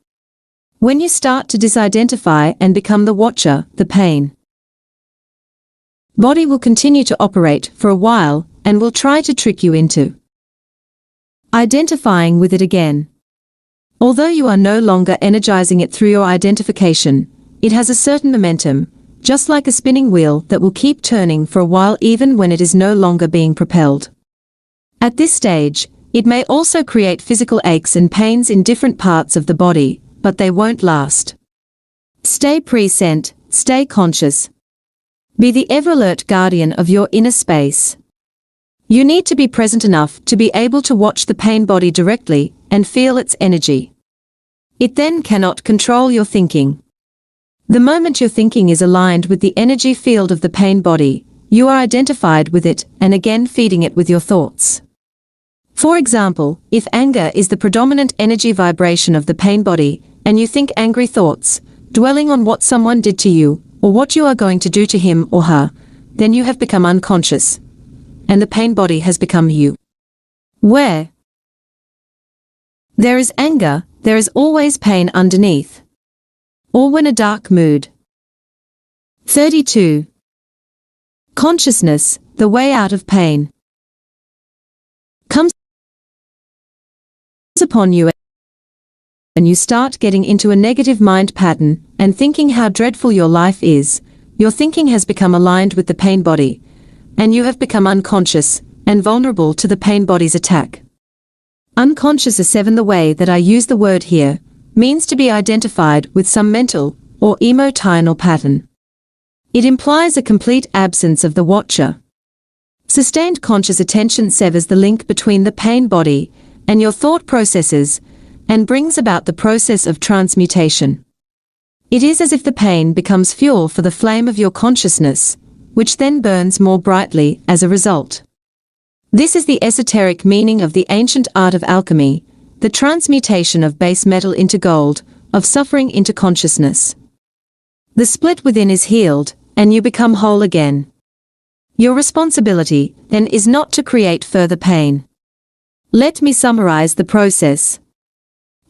When you start to disidentify and become the watcher, the pain body will continue to operate for a while and will try to trick you into identifying with it again. Although you are no longer energizing it through your identification, it has a certain momentum, just like a spinning wheel that will keep turning for a while even when it is no longer being propelled. At this stage, it may also create physical aches and pains in different parts of the body, but they won't last. Stay present, stay conscious. Be the ever-alert guardian of your inner space. You need to be present enough to be able to watch the pain body directly and feel its energy. It then cannot control your thinking. The moment your thinking is aligned with the energy field of the pain body, you are identified with it and again feeding it with your thoughts. For example, if anger is the predominant energy vibration of the pain body, and you think angry thoughts, dwelling on what someone did to you, or what you are going to do to him or her, then you have become unconscious, and the pain body has become you. Where there is anger, there is always pain underneath. Or when a dark mood. 32. Consciousness, the way out of pain, comes upon you and you start getting into a negative mind pattern and thinking how dreadful your life is. Your thinking has become aligned with the pain body, and you have become unconscious and vulnerable to the pain body's attack. Unconscious is 7. The way that I use the word here means to be identified with some mental or emotional pattern. It implies a complete absence of the watcher. Sustained conscious attention severs the link between the pain body and your thought processes and brings about the process of transmutation. It is as if the pain becomes fuel for the flame of your consciousness, which then burns more brightly as a result. This is the esoteric meaning of the ancient art of alchemy, the transmutation of base metal into gold, of suffering into consciousness. The split within is healed, and you become whole again. Your responsibility, then, is not to create further pain. Let me summarize the process.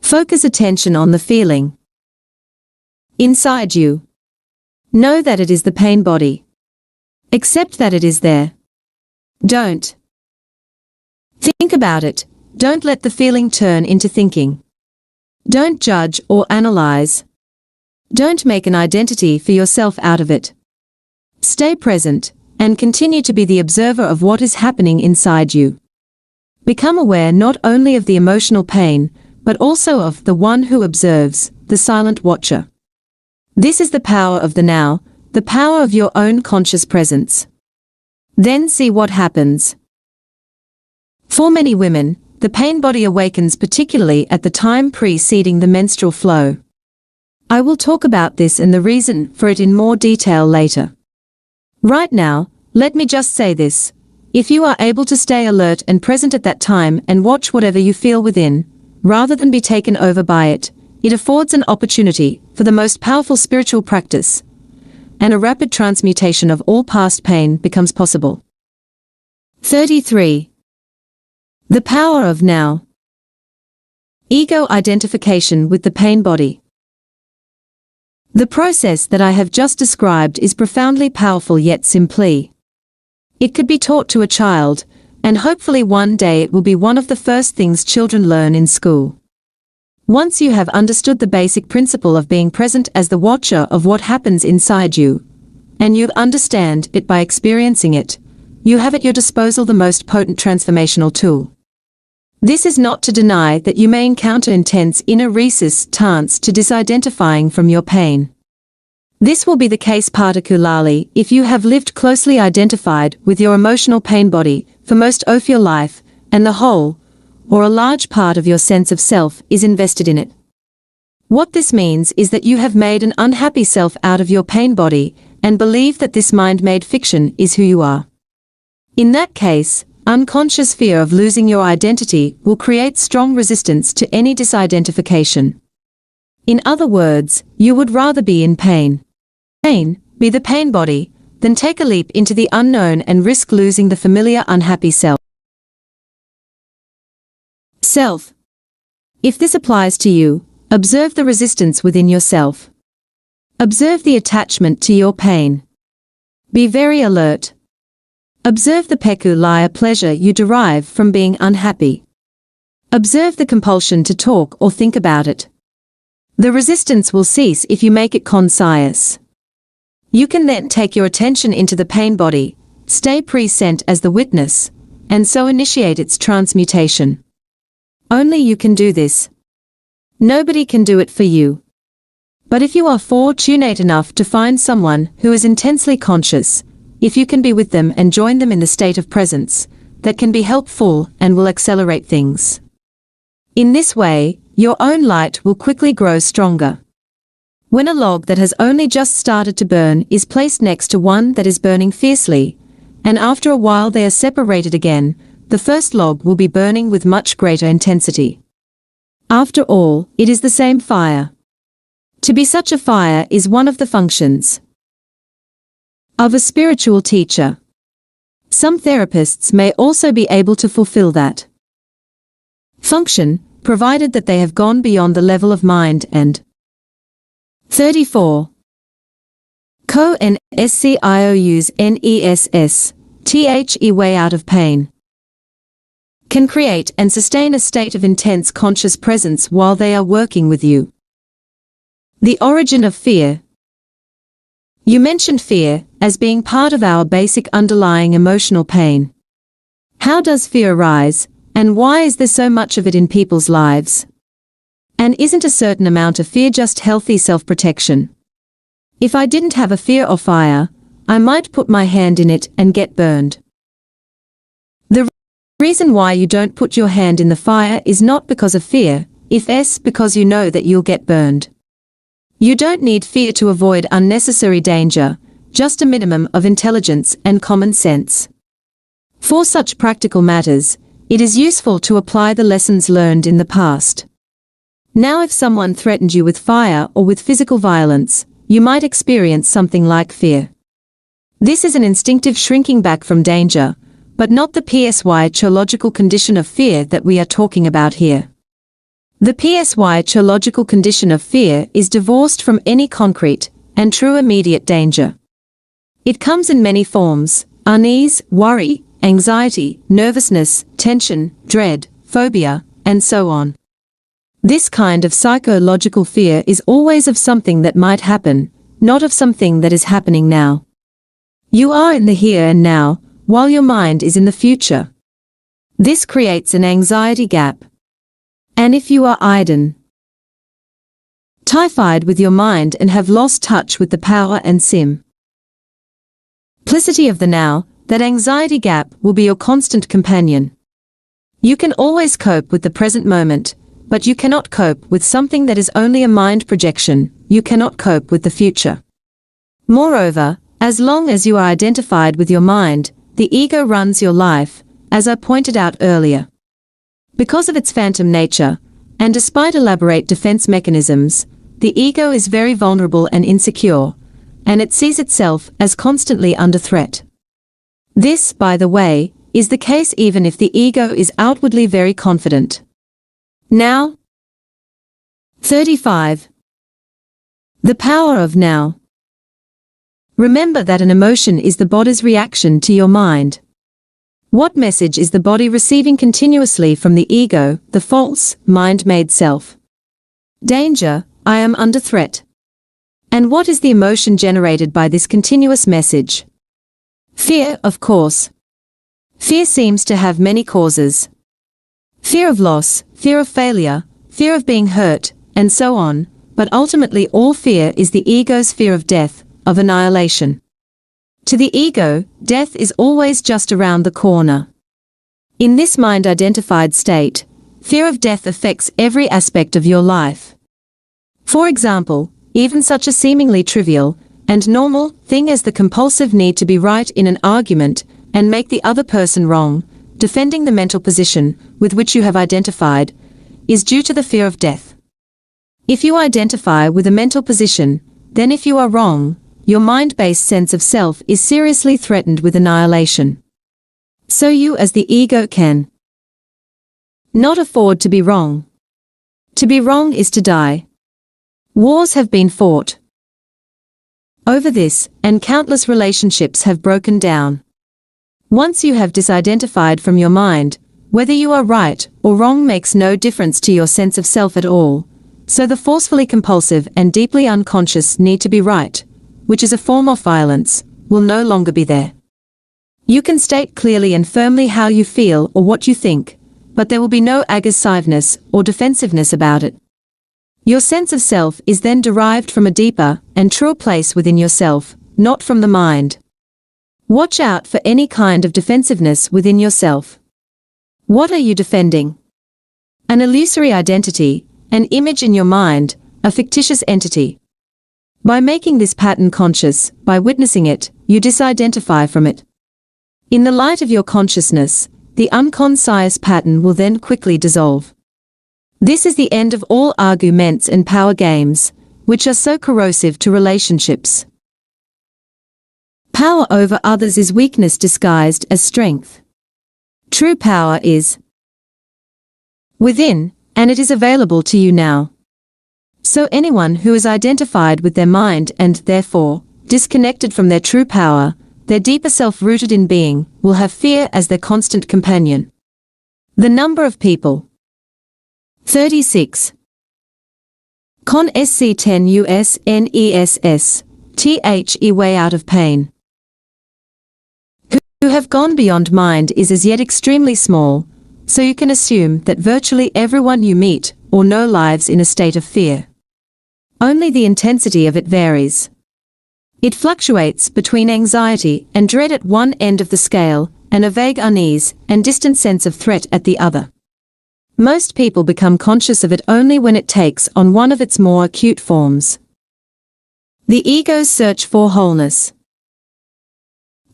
Focus attention on the feeling inside you. Know that it is the pain body. Accept that it is there. Don't think about it. Don't let the feeling turn into thinking. Don't judge or analyze. Don't make an identity for yourself out of it. Stay present and continue to be the observer of what is happening inside you. Become aware not only of the emotional pain, but also of the one who observes, the silent watcher. This is the power of the now, the power of your own conscious presence. Then see what happens. For many women, the pain body awakens particularly at the time preceding the menstrual flow. I will talk about this and the reason for it in more detail later. Right now, let me just say this. If you are able to stay alert and present at that time and watch whatever you feel within, rather than be taken over by it, it affords an opportunity for the most powerful spiritual practice, and a rapid transmutation of all past pain becomes possible. 33. The power of now. Ego identification with the pain body. The process that I have just described is profoundly powerful yet simply. It could be taught to a child, and hopefully one day it will be one of the first things children learn in school. Once you have understood the basic principle of being present as the watcher of what happens inside you, and you understand it by experiencing it, you have at your disposal the most potent transformational tool. This is not to deny that you may encounter intense inner resistance to disidentifying from your pain. This will be the case particularly if you have lived closely identified with your emotional pain body for most of your life, and the whole, or a large part of your sense of self is invested in it. What this means is that you have made an unhappy self out of your pain body, and believe that this mind-made fiction is who you are. In that case, unconscious fear of losing your identity will create strong resistance to any disidentification. In other words, you would rather be in pain, be the pain body, than take a leap into the unknown and risk losing the familiar unhappy self. If this applies to you, observe the resistance within yourself. Observe the attachment to your pain. Be very alert. Observe the peculiar pleasure you derive from being unhappy. Observe the compulsion to talk or think about it. The resistance will cease if you make it conscious. You can then take your attention into the pain body, stay present as the witness, and so initiate its transmutation. Only you can do this. Nobody can do it for you. But if you are fortunate enough to find someone who is intensely conscious, if you can be with them and join them in the state of presence, that can be helpful and will accelerate things. In this way, your own light will quickly grow stronger. When a log that has only just started to burn is placed next to one that is burning fiercely, and after a while they are separated again, the first log will be burning with much greater intensity. After all, it is the same fire. To be such a fire is one of the functions of a spiritual teacher. Some therapists may also be able to fulfill that function, provided that they have gone beyond the level of mind and 34. Co-NSCIOUs NESS, way out of pain. Can create and sustain a state of intense conscious presence while they are working with you. The origin of fear. You mentioned fear as being part of our basic underlying emotional pain. How does fear arise, and why is there so much of it in people's lives? And isn't a certain amount of fear just healthy self-protection? If I didn't have a fear of fire, I might put my hand in it and get burned. The reason why you don't put your hand in the fire is not because of fear, because you know that you'll get burned. You don't need fear to avoid unnecessary danger, just a minimum of intelligence and common sense. For such practical matters, it is useful to apply the lessons learned in the past. Now if someone threatened you with fire or with physical violence, you might experience something like fear. This is an instinctive shrinking back from danger, but not the psychological condition of fear that we are talking about here. The psychological condition of fear is divorced from any concrete and true immediate danger. It comes in many forms: unease, worry, anxiety, nervousness, tension, dread, phobia, and so on. This kind of psychological fear is always of something that might happen, not of something that is happening now. You are in the here and now, while your mind is in the future. This creates an anxiety gap. And if you are identified with your mind and have lost touch with the power and simplicity of the now, that anxiety gap will be your constant companion. You can always cope with the present moment, but you cannot cope with something that is only a mind projection. You cannot cope with the future. Moreover, as long as you are identified with your mind, the ego runs your life, as I pointed out earlier. Because of its phantom nature, and despite elaborate defense mechanisms, the ego is very vulnerable and insecure, and it sees itself as constantly under threat. This, by the way, is the case even if the ego is outwardly very confident. Now. 35. The power of now. Remember that an emotion is the body's reaction to your mind. What message is the body receiving continuously from the ego, the false, mind-made self? Danger, I am under threat. And what is the emotion generated by this continuous message? Fear, of course. Fear seems to have many causes. Fear of loss, fear of failure, fear of being hurt, and so on, but ultimately all fear is the ego's fear of death, of annihilation. To the ego, death is always just around the corner. In this mind-identified state, fear of death affects every aspect of your life. For example, even such a seemingly trivial and normal thing as the compulsive need to be right in an argument and make the other person wrong, defending the mental position with which you have identified, is due to the fear of death. If you identify with a mental position, then if you are wrong, your mind-based sense of self is seriously threatened with annihilation. So you as the ego can not afford to be wrong. To be wrong is to die. Wars have been fought over this, and countless relationships have broken down. Once you have disidentified from your mind, whether you are right or wrong makes no difference to your sense of self at all, so the forcefully compulsive and deeply unconscious need to be right, which is a form of violence, will no longer be there. You can state clearly and firmly how you feel or what you think, but there will be no aggressiveness or defensiveness about it. Your sense of self is then derived from a deeper and truer place within yourself, not from the mind. Watch out for any kind of defensiveness within yourself. What are you defending? An illusory identity, an image in your mind, a fictitious entity. By making this pattern conscious, by witnessing it, you disidentify from it. In the light of your consciousness, the unconscious pattern will then quickly dissolve. This is the end of all arguments and power games, which are so corrosive to relationships. Power over others is weakness disguised as strength. True power is within, and it is available to you now. So anyone who is identified with their mind and, therefore, disconnected from their true power, their deeper self rooted in being, will have fear as their constant companion. The number of people. 36. Con sc 10 us ness, the way out of pain. Who have gone beyond mind is as yet extremely small, so you can assume that virtually everyone you meet or know lives in a state of fear. Only the intensity of it varies. It fluctuates between anxiety and dread at one end of the scale, and a vague unease and distant sense of threat at the other. Most people become conscious of it only when it takes on one of its more acute forms. The ego's search for wholeness.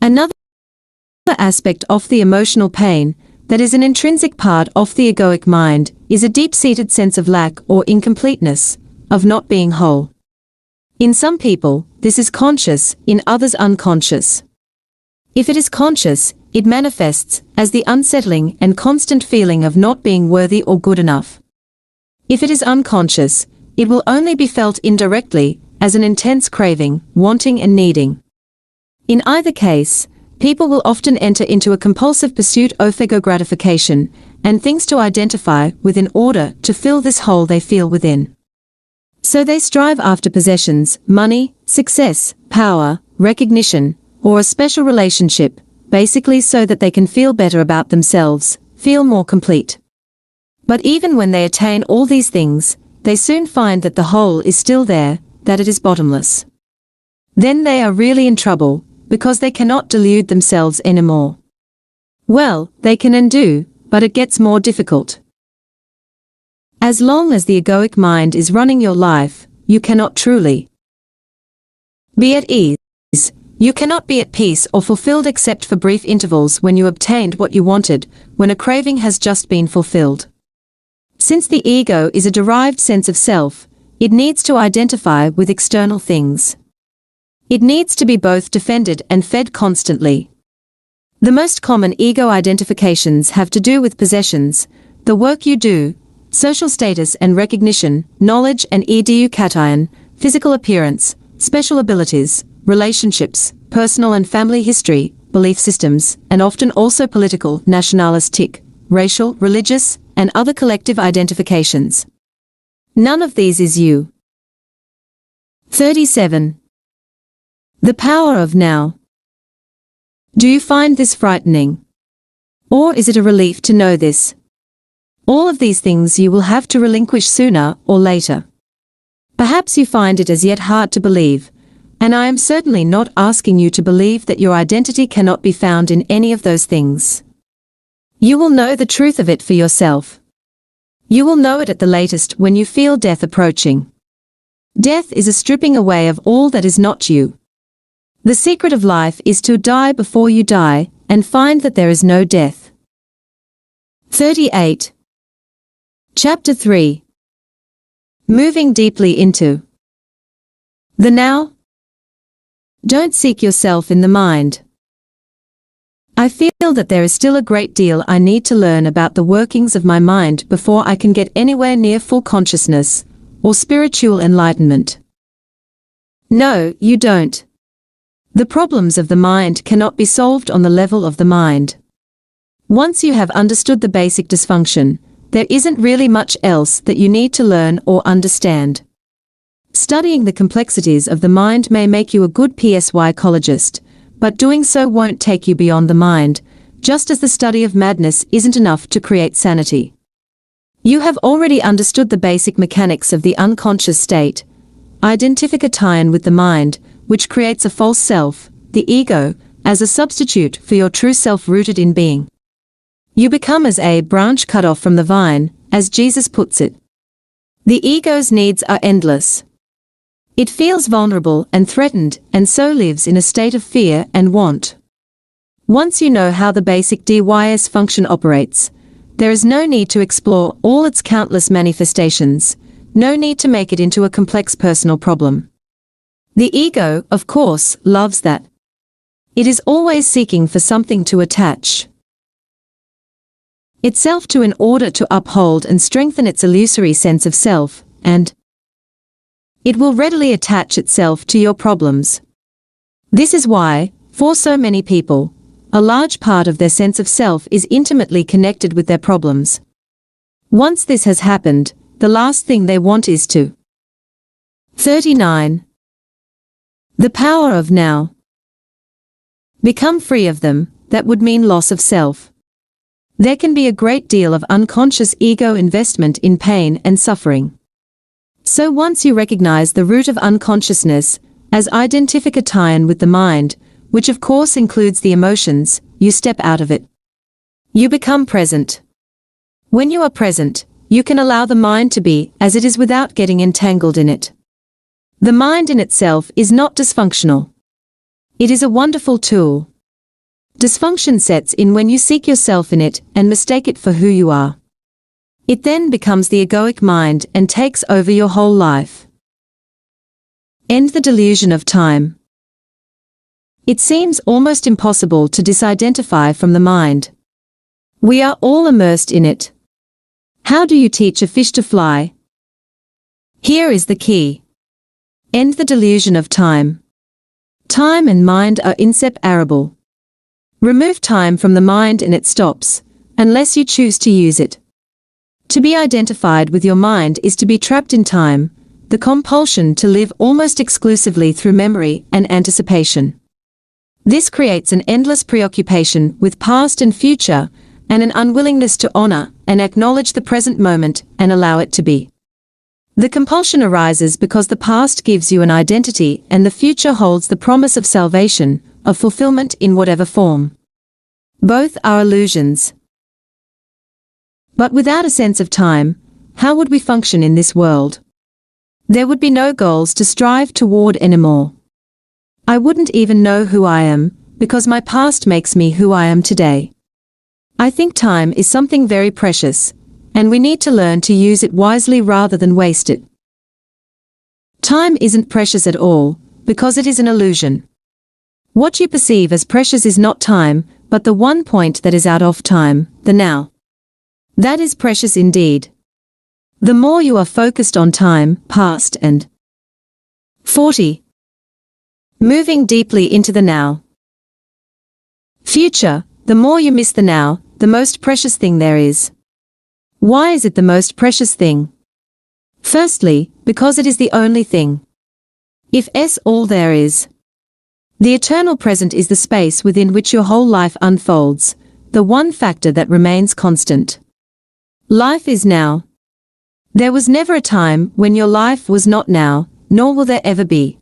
Another aspect of the emotional pain, that is an intrinsic part of the egoic mind, is a deep-seated sense of lack or incompleteness, of not being whole. In some people, this is conscious, in others unconscious. If it is conscious, it manifests as the unsettling and constant feeling of not being worthy or good enough. If it is unconscious, it will only be felt indirectly, as an intense craving, wanting and needing. In either case, people will often enter into a compulsive pursuit of ego gratification, and things to identify with in order to fill this hole they feel within. So they strive after possessions, money, success, power, recognition, or a special relationship, basically so that they can feel better about themselves, feel more complete. But even when they attain all these things, they soon find that the hole is still there, that it is bottomless. Then they are really in trouble, because they cannot delude themselves anymore. Well, they can and do, but it gets more difficult. As long as the egoic mind is running your life, you cannot truly be at ease. You cannot be at peace or fulfilled except for brief intervals when you obtained what you wanted, when a craving has just been fulfilled. Since the ego is a derived sense of self, it needs to identify with external things. It needs to be both defended and fed constantly. The most common ego identifications have to do with possessions, the work you do, social status and recognition, knowledge and education, physical appearance, special abilities, relationships, personal and family history, belief systems, and often also political, nationalistic, racial, religious, and other collective identifications. None of these is you. 37. The power of now. Do you find this frightening? Or is it a relief to know this? All of these things you will have to relinquish sooner or later. Perhaps you find it as yet hard to believe, and I am certainly not asking you to believe that your identity cannot be found in any of those things. You will know the truth of it for yourself. You will know it at the latest when you feel death approaching. Death is a stripping away of all that is not you. The secret of life is to die before you die, and find that there is no death. 38. Chapter 3. Moving deeply into the now. Don't seek yourself in the mind. I feel that there is still a great deal I need to learn about the workings of my mind before I can get anywhere near full consciousness, or spiritual enlightenment. No, you don't. The problems of the mind cannot be solved on the level of the mind. Once you have understood the basic dysfunction, there isn't really much else that you need to learn or understand. Studying the complexities of the mind may make you a good psychologist, but doing so won't take you beyond the mind, just as the study of madness isn't enough to create sanity. You have already understood the basic mechanics of the unconscious state, identification with the mind, which creates a false self, the ego, as a substitute for your true self rooted in being. You become as a branch cut off from the vine, as Jesus puts it. The ego's needs are endless. It feels vulnerable and threatened, and so lives in a state of fear and want. Once you know how the basic DYS function operates, there is no need to explore all its countless manifestations, no need to make it into a complex personal problem. The ego, of course, loves that. It is always seeking for something to attach itself to in order to uphold and strengthen its illusory sense of self, and it will readily attach itself to your problems. This is why, for so many people, a large part of their sense of self is intimately connected with their problems. Once this has happened, the last thing they want is to 39. The power of now. Become free of them, that would mean loss of self. There can be a great deal of unconscious ego investment in pain and suffering. So once you recognize the root of unconsciousness, as identification with the mind, which of course includes the emotions, you step out of it. You become present. When you are present, you can allow the mind to be as it is without getting entangled in it. The mind in itself is not dysfunctional. It is a wonderful tool. Dysfunction sets in when you seek yourself in it and mistake it for who you are. It then becomes the egoic mind and takes over your whole life. End the delusion of time. It seems almost impossible to disidentify from the mind. We are all immersed in it. How do you teach a fish to fly? Here is the key. End the delusion of time. Time and mind are inseparable. Remove time from the mind and it stops, unless you choose to use it. To be identified with your mind is to be trapped in time, the compulsion to live almost exclusively through memory and anticipation. This creates an endless preoccupation with past and future, and an unwillingness to honor and acknowledge the present moment and allow it to be. The compulsion arises because the past gives you an identity and the future holds the promise of salvation, of fulfillment in whatever form. Both are illusions. But without a sense of time, how would we function in this world? There would be no goals to strive toward anymore. I wouldn't even know who I am, because my past makes me who I am today. I think time is something very precious, and we need to learn to use it wisely rather than waste it. Time isn't precious at all, because it is an illusion. What you perceive as precious is not time, but the one point that is out of time, the now. That is precious indeed. The more you are focused on time, past and 40. Moving deeply into the now. Future, the more you miss the now, the most precious thing there is. Why is it the most precious thing? Firstly, because it is the only thing. If all there is. The eternal present is the space within which your whole life unfolds, the one factor that remains constant. Life is now. There was never a time when your life was not now, nor will there ever be.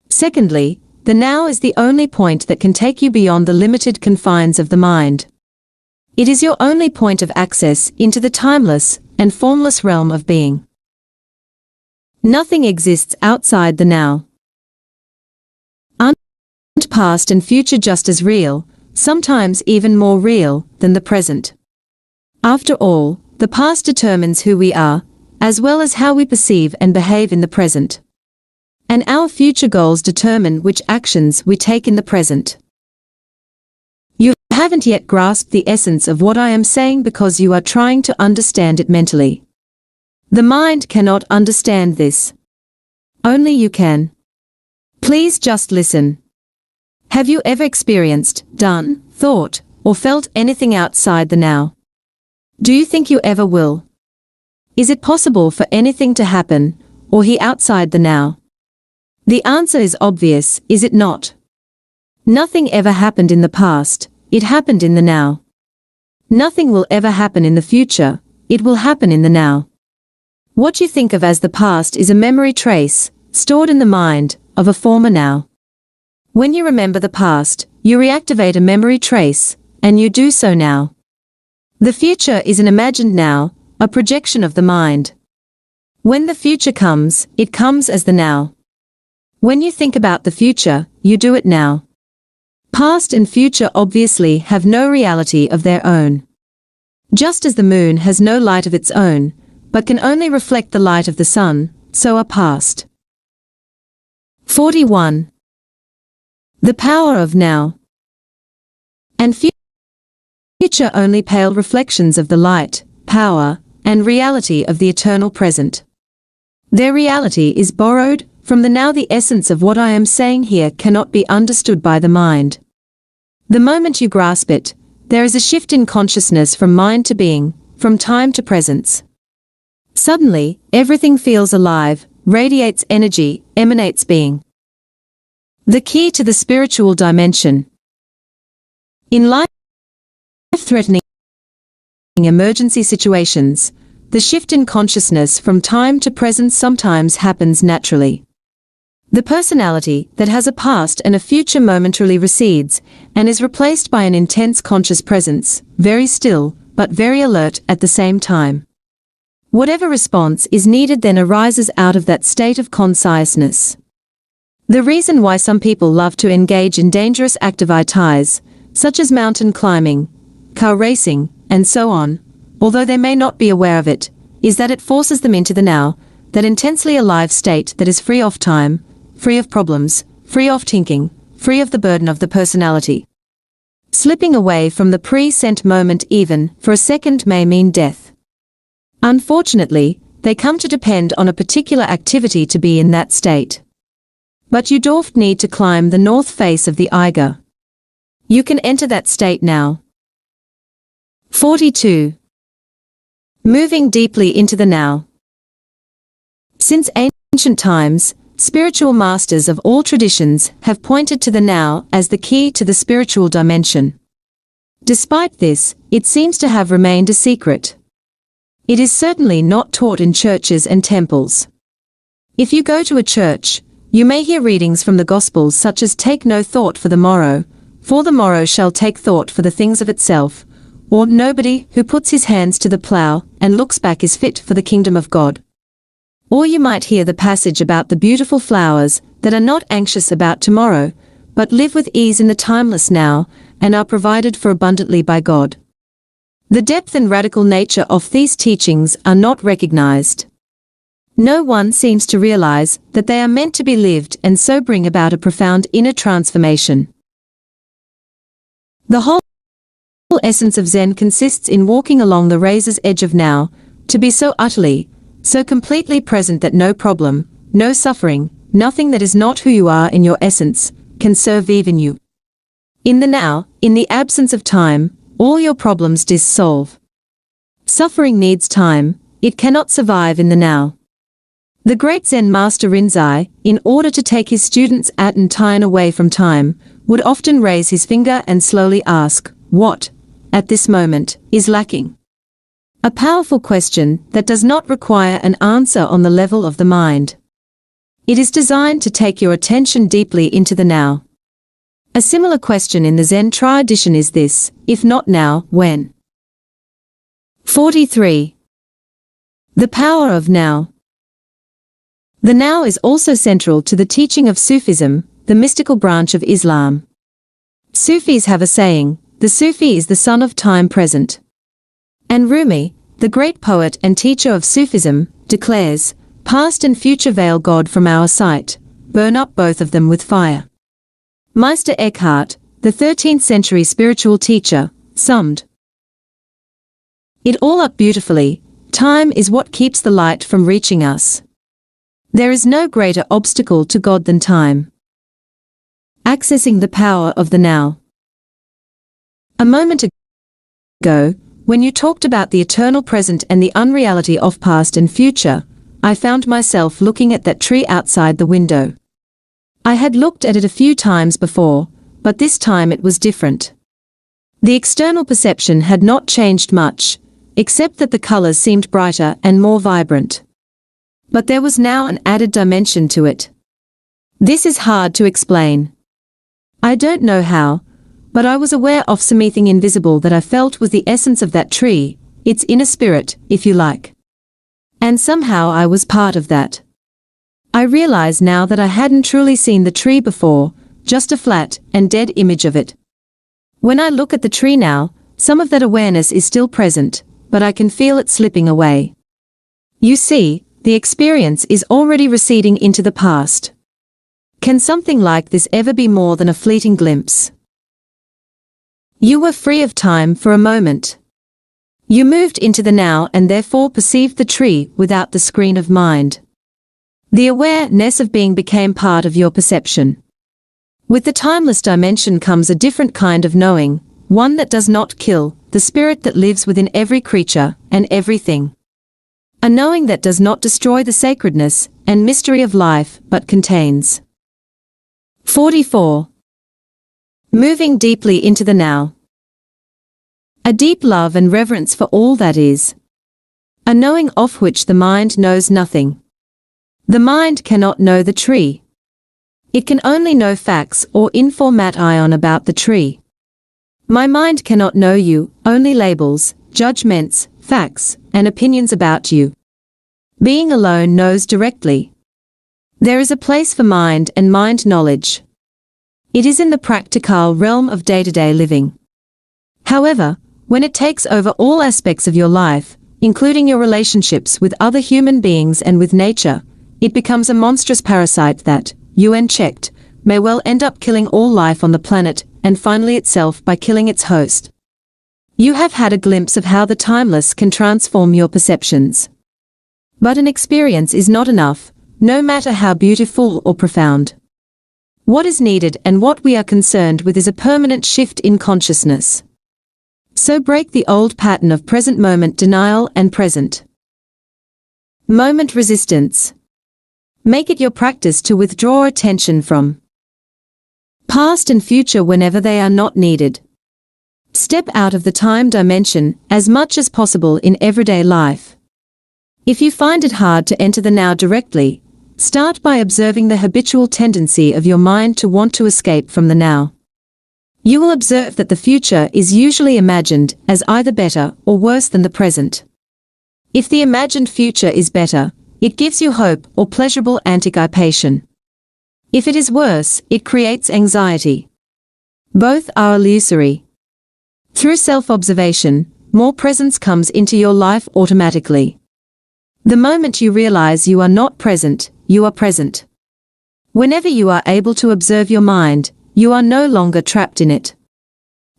Secondly, the now is the only point that can take you beyond the limited confines of the mind. It is your only point of access into the timeless and formless realm of being. Nothing exists outside the now. Aren't past and future just as real, sometimes even more real, than the present? After all, the past determines who we are, as well as how we perceive and behave in the present. And our future goals determine which actions we take in the present. You haven't yet grasped the essence of what I am saying because you are trying to understand it mentally. The mind cannot understand this. Only you can. Please just listen. Have you ever experienced, done, thought, or felt anything outside the now? Do you think you ever will? Is it possible for anything to happen, or he outside the now? The answer is obvious, is it not? Nothing ever happened in the past, it happened in the now. Nothing will ever happen in the future, it will happen in the now. What you think of as the past is a memory trace, stored in the mind, of a former now. When you remember the past, you reactivate a memory trace, and you do so now. The future is an imagined now, a projection of the mind. When the future comes, it comes as the now. When you think about the future, you do it now. Past and future obviously have no reality of their own. Just as the moon has no light of its own, but can only reflect the light of the sun, so are past. 41. The power of now and future only pale reflections of the light, power, and reality of the eternal present. Their reality is borrowed from the now. The essence of what I am saying here cannot be understood by the mind. The moment you grasp it, there is a shift in consciousness from mind to being, from time to presence. Suddenly, everything feels alive, radiates energy, emanates being. The key to the spiritual dimension. In life-threatening emergency situations, the shift in consciousness from time to presence sometimes happens naturally. The personality that has a past and a future momentarily recedes, and is replaced by an intense conscious presence, very still, but very alert at the same time. Whatever response is needed then arises out of that state of consciousness. The reason why some people love to engage in dangerous activities, such as mountain climbing, car racing, and so on, although they may not be aware of it, is that it forces them into the now, that intensely alive state that is free of time, free of problems, free of thinking, free of the burden of the personality. Slipping away from the present moment even for a second may mean death. Unfortunately, they come to depend on a particular activity to be in that state. But you don't need to climb the north face of the Eiger. You can enter that state now. 42. Moving deeply into the now. Since ancient times, spiritual masters of all traditions have pointed to the now as the key to the spiritual dimension. Despite this, it seems to have remained a secret. It is certainly not taught in churches and temples. If you go to a church, you may hear readings from the Gospels such as "Take no thought for the morrow, for the morrow shall take thought for the things of itself," or "Nobody who puts his hands to the plow and looks back is fit for the kingdom of God." Or you might hear the passage about the beautiful flowers that are not anxious about tomorrow, but live with ease in the timeless now, and are provided for abundantly by God. The depth and radical nature of these teachings are not recognized. No one seems to realize that they are meant to be lived and so bring about a profound inner transformation. The whole essence of Zen consists in walking along the razor's edge of now, to be so utterly, so completely present that no problem, no suffering, nothing that is not who you are in your essence, can survive in you. In the now, in the absence of time, all your problems dissolve. Suffering needs time, it cannot survive in the now. The great Zen master Rinzai, in order to take his students at and time away from time, would often raise his finger and slowly ask, "What, at this moment, is lacking?" A powerful question that does not require an answer on the level of the mind. It is designed to take your attention deeply into the now. A similar question in the Zen tradition is this: if not now, when? 43. The power of now. The now is also central to the teaching of Sufism, the mystical branch of Islam. Sufis have a saying, the Sufi is the son of time present. And Rumi, the great poet and teacher of Sufism, declares, past and future veil God from our sight, burn up both of them with fire. Meister Eckhart, the 13th century spiritual teacher, summed it all up beautifully: time is what keeps the light from reaching us. There is no greater obstacle to God than time. Accessing the power of the now. A moment ago, when you talked about the eternal present and the unreality of past and future, I found myself looking at that tree outside the window. I had looked at it a few times before, but this time it was different. The external perception had not changed much, except that the colors seemed brighter and more vibrant. But there was now an added dimension to it. This is hard to explain. I don't know how, but I was aware of something invisible that I felt was the essence of that tree, its inner spirit, if you like. And somehow I was part of that. I realize now that I hadn't truly seen the tree before, just a flat and dead image of it. When I look at the tree now, some of that awareness is still present, but I can feel it slipping away. You see, the experience is already receding into the past. Can something like this ever be more than a fleeting glimpse? You were free of time for a moment. You moved into the now and therefore perceived the tree without the screen of mind. The awareness of being became part of your perception. With the timeless dimension comes a different kind of knowing, one that does not kill, the spirit that lives within every creature and everything. A knowing that does not destroy the sacredness and mystery of life but contains. 44. Moving deeply into the now. A deep love and reverence for all that is. A knowing of which the mind knows nothing. The mind cannot know the tree. It can only know facts or information about the tree. My mind cannot know you, only labels, judgments, facts, and opinions about you. Being alone knows directly. There is a place for mind and mind knowledge. It is in the practical realm of day-to-day living. However, when it takes over all aspects of your life, including your relationships with other human beings and with nature, it becomes a monstrous parasite that, you unchecked, may well end up killing all life on the planet and finally itself by killing its host. You have had a glimpse of how the timeless can transform your perceptions. But an experience is not enough, no matter how beautiful or profound. What is needed and what we are concerned with is a permanent shift in consciousness. So break the old pattern of present moment denial and present moment resistance. Make it your practice to withdraw attention from past and future whenever they are not needed. Step out of the time dimension as much as possible in everyday life. If you find it hard to enter the now directly, start by observing the habitual tendency of your mind to want to escape from the now. You will observe that the future is usually imagined as either better or worse than the present. If the imagined future is better, it gives you hope or pleasurable anticipation. If it is worse, it creates anxiety. Both are illusory. Through self-observation, more presence comes into your life automatically. The moment you realize you are not present, you are present. Whenever you are able to observe your mind, you are no longer trapped in it.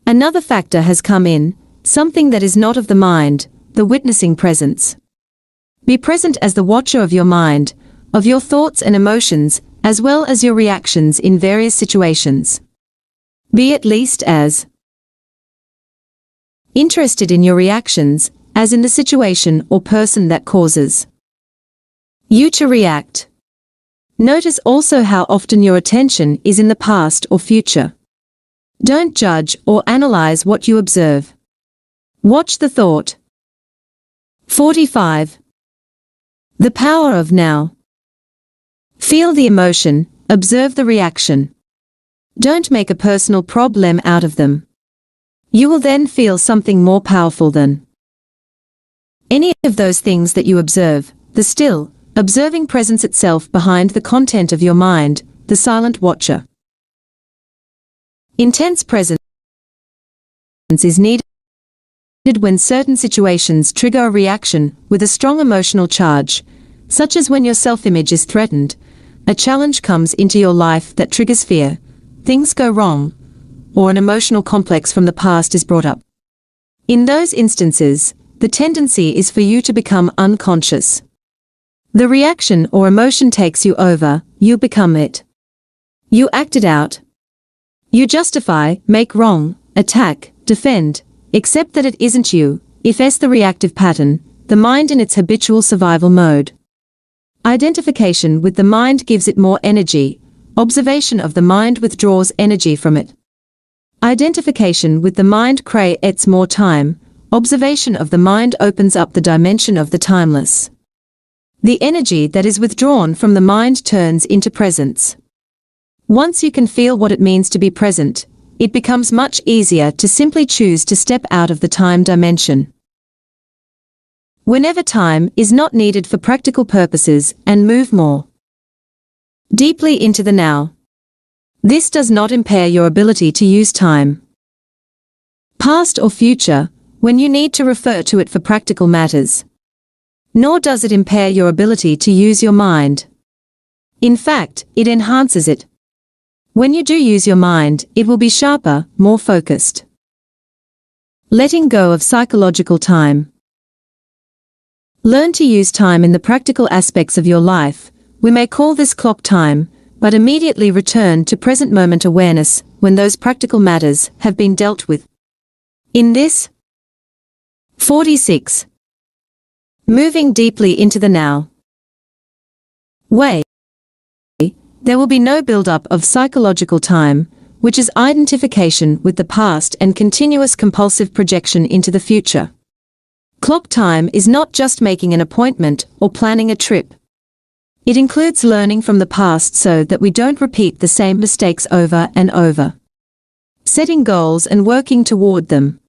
Another factor has come in, something that is not of the mind, the witnessing presence. Be present as the watcher of your mind, of your thoughts and emotions, as well as your reactions in various situations. Be at least as interested in your reactions, as in the situation or person that causes you to react. Notice also how often your attention is in the past or future. Don't judge or analyze what you observe. Watch the thought. 45. The power of now. Feel the emotion, observe the reaction. Don't make a personal problem out of them. You will then feel something more powerful than any of those things that you observe, the still, observing presence itself behind the content of your mind, the silent watcher. Intense presence is needed when certain situations trigger a reaction with a strong emotional charge, such as when your self-image is threatened, a challenge comes into your life that triggers fear, things go wrong, or an emotional complex from the past is brought up. In those instances, the tendency is for you to become unconscious. The reaction or emotion takes you over, you become it. You act it out. You justify, make wrong, attack, defend, except that it isn't you, if it's the reactive pattern, the mind in its habitual survival mode. Identification with the mind gives it more energy, observation of the mind withdraws energy from it. Identification with the mind creates more time, observation of the mind opens up the dimension of the timeless. The energy that is withdrawn from the mind turns into presence. Once you can feel what it means to be present, it becomes much easier to simply choose to step out of the time dimension. Whenever time is not needed for practical purposes and move more deeply into the now. This does not impair your ability to use time, past or future, when you need to refer to it for practical matters. Nor does it impair your ability to use your mind. In fact, it enhances it. When you do use your mind, it will be sharper, more focused. Letting go of psychological time. Learn to use time in the practical aspects of your life. We may call this clock time, but immediately return to present moment awareness when those practical matters have been dealt with. In this 46. Moving deeply into the now way, there will be no build-up of psychological time, which is identification with the past and continuous compulsive projection into the future. Clock time is not just making an appointment or planning a trip. It includes learning from the past so that we don't repeat the same mistakes over and over. Setting goals and working toward them.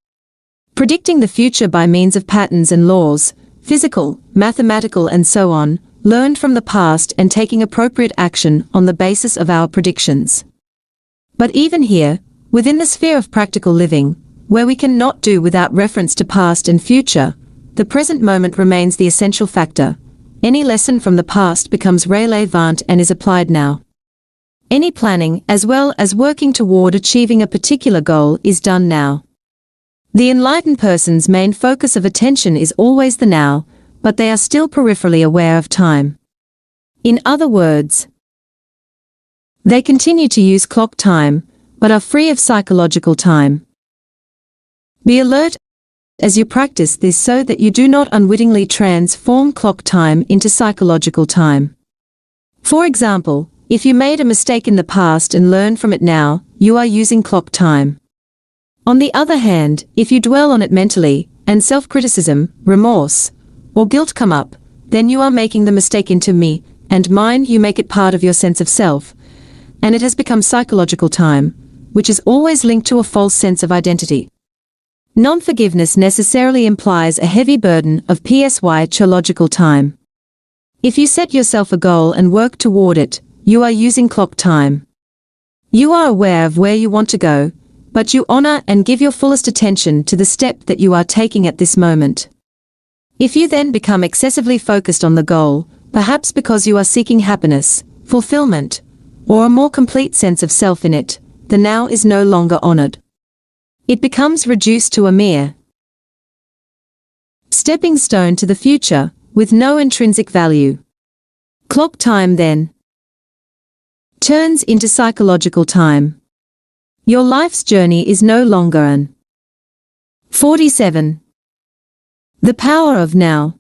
Predicting the future by means of patterns and laws, physical, mathematical and so on, learned from the past and taking appropriate action on the basis of our predictions. But even here, within the sphere of practical living, where we can not do without reference to past and future, the present moment remains the essential factor. Any lesson from the past becomes relevant and is applied now. Any planning as well as working toward achieving a particular goal is done now. The enlightened person's main focus of attention is always the now, but they are still peripherally aware of time. In other words, they continue to use clock time, but are free of psychological time. Be alert as you practice this so that you do not unwittingly transform clock time into psychological time. For example, if you made a mistake in the past and learn from it now, you are using clock time. On the other hand, if you dwell on it mentally, and self-criticism, remorse, or guilt come up, then you are making the mistake into me and mine. You make it part of your sense of self, and it has become psychological time, which is always linked to a false sense of identity. Non-forgiveness necessarily implies a heavy burden of psychological time. If you set yourself a goal and work toward it, you are using clock time. You are aware of where you want to go, but you honor and give your fullest attention to the step that you are taking at this moment. If you then become excessively focused on the goal, perhaps because you are seeking happiness, fulfillment, or a more complete sense of self in it, the now is no longer honored. It becomes reduced to a mere stepping stone to the future, with no intrinsic value. Clock time then turns into psychological time. Your life's journey is no longer an 47. The power of now.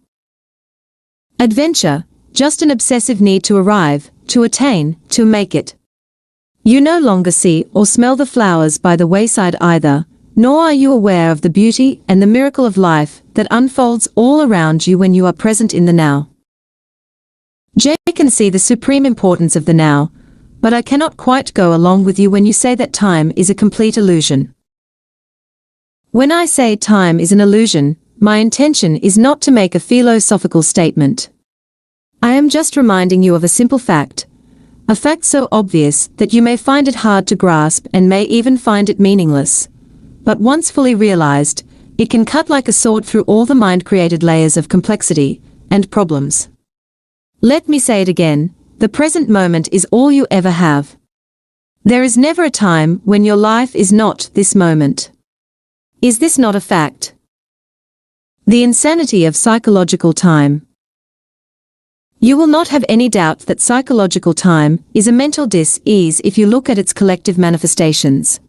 Adventure, just an obsessive need to arrive, to attain, to make it. You no longer see or smell the flowers by the wayside either, nor are you aware of the beauty and the miracle of life that unfolds all around you when you are present in the now. J can see the supreme importance of the now, but I cannot quite go along with you when you say that time is a complete illusion. When I say time is an illusion, my intention is not to make a philosophical statement. I am just reminding you of a simple fact, a fact so obvious that you may find it hard to grasp and may even find it meaningless. But once fully realized, it can cut like a sword through all the mind-created layers of complexity and problems. Let me say it again, the present moment is all you ever have. There is never a time when your life is not this moment. Is this not a fact? The insanity of psychological time. You will not have any doubt that psychological time is a mental dis-ease if you look at its collective manifestations.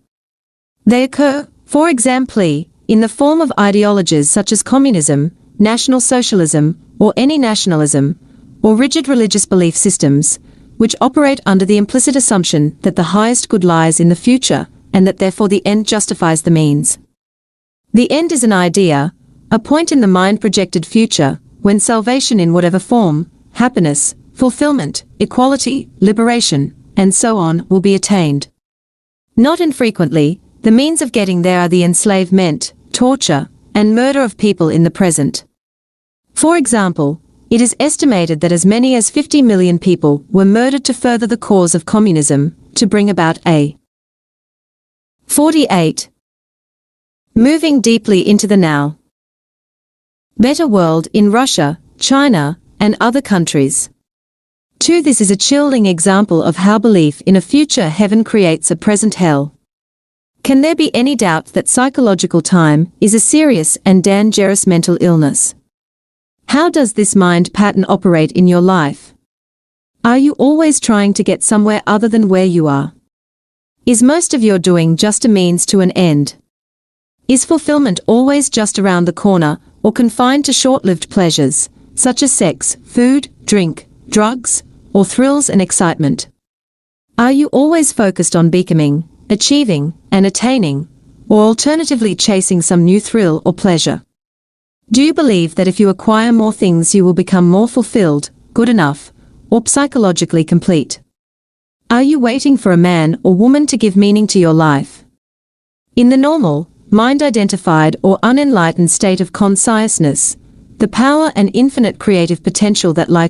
They occur, for example, in the form of ideologies such as communism, National Socialism, or any nationalism, or rigid religious belief systems, which operate under the implicit assumption that the highest good lies in the future, and that therefore the end justifies the means. The end is an idea, a point in the mind-projected future, when salvation in whatever form, happiness, fulfillment, equality, liberation, and so on will be attained. Not infrequently, the means of getting there are the enslavement, torture, and murder of people in the present. For example, it is estimated that as many as 50 million people were murdered to further the cause of communism, to bring about a 48. Moving deeply into the now. Better world in Russia, China, and other countries. 2. This is a chilling example of how belief in a future heaven creates a present hell. Can there be any doubt that psychological time is a serious and dangerous mental illness? How does this mind pattern operate in your life? Are you always trying to get somewhere other than where you are? Is most of your doing just a means to an end? Is fulfillment always just around the corner, or confined to short-lived pleasures, such as sex, food, drink, drugs, or thrills and excitement? Are you always focused on becoming, achieving, and attaining, or alternatively chasing some new thrill or pleasure? Do you believe that if you acquire more things you will become more fulfilled, good enough, or psychologically complete? Are you waiting for a man or woman to give meaning to your life? In the normal, mind-identified or unenlightened state of consciousness, the power and infinite creative potential that lie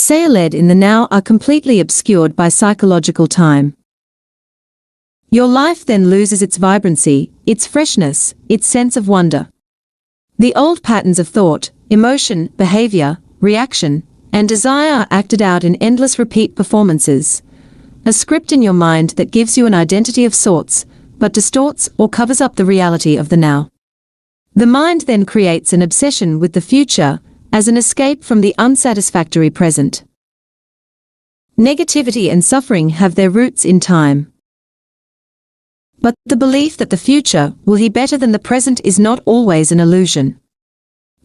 led in the now are completely obscured by psychological time. Your life then loses its vibrancy, its freshness, its sense of wonder. The old patterns of thought, emotion, behavior, reaction, and desire are acted out in endless repeat performances, a script in your mind that gives you an identity of sorts, but distorts or covers up the reality of the now. The mind then creates an obsession with the future as an escape from the unsatisfactory present. Negativity and suffering have their roots in time. But the belief that the future will be better than the present is not always an illusion.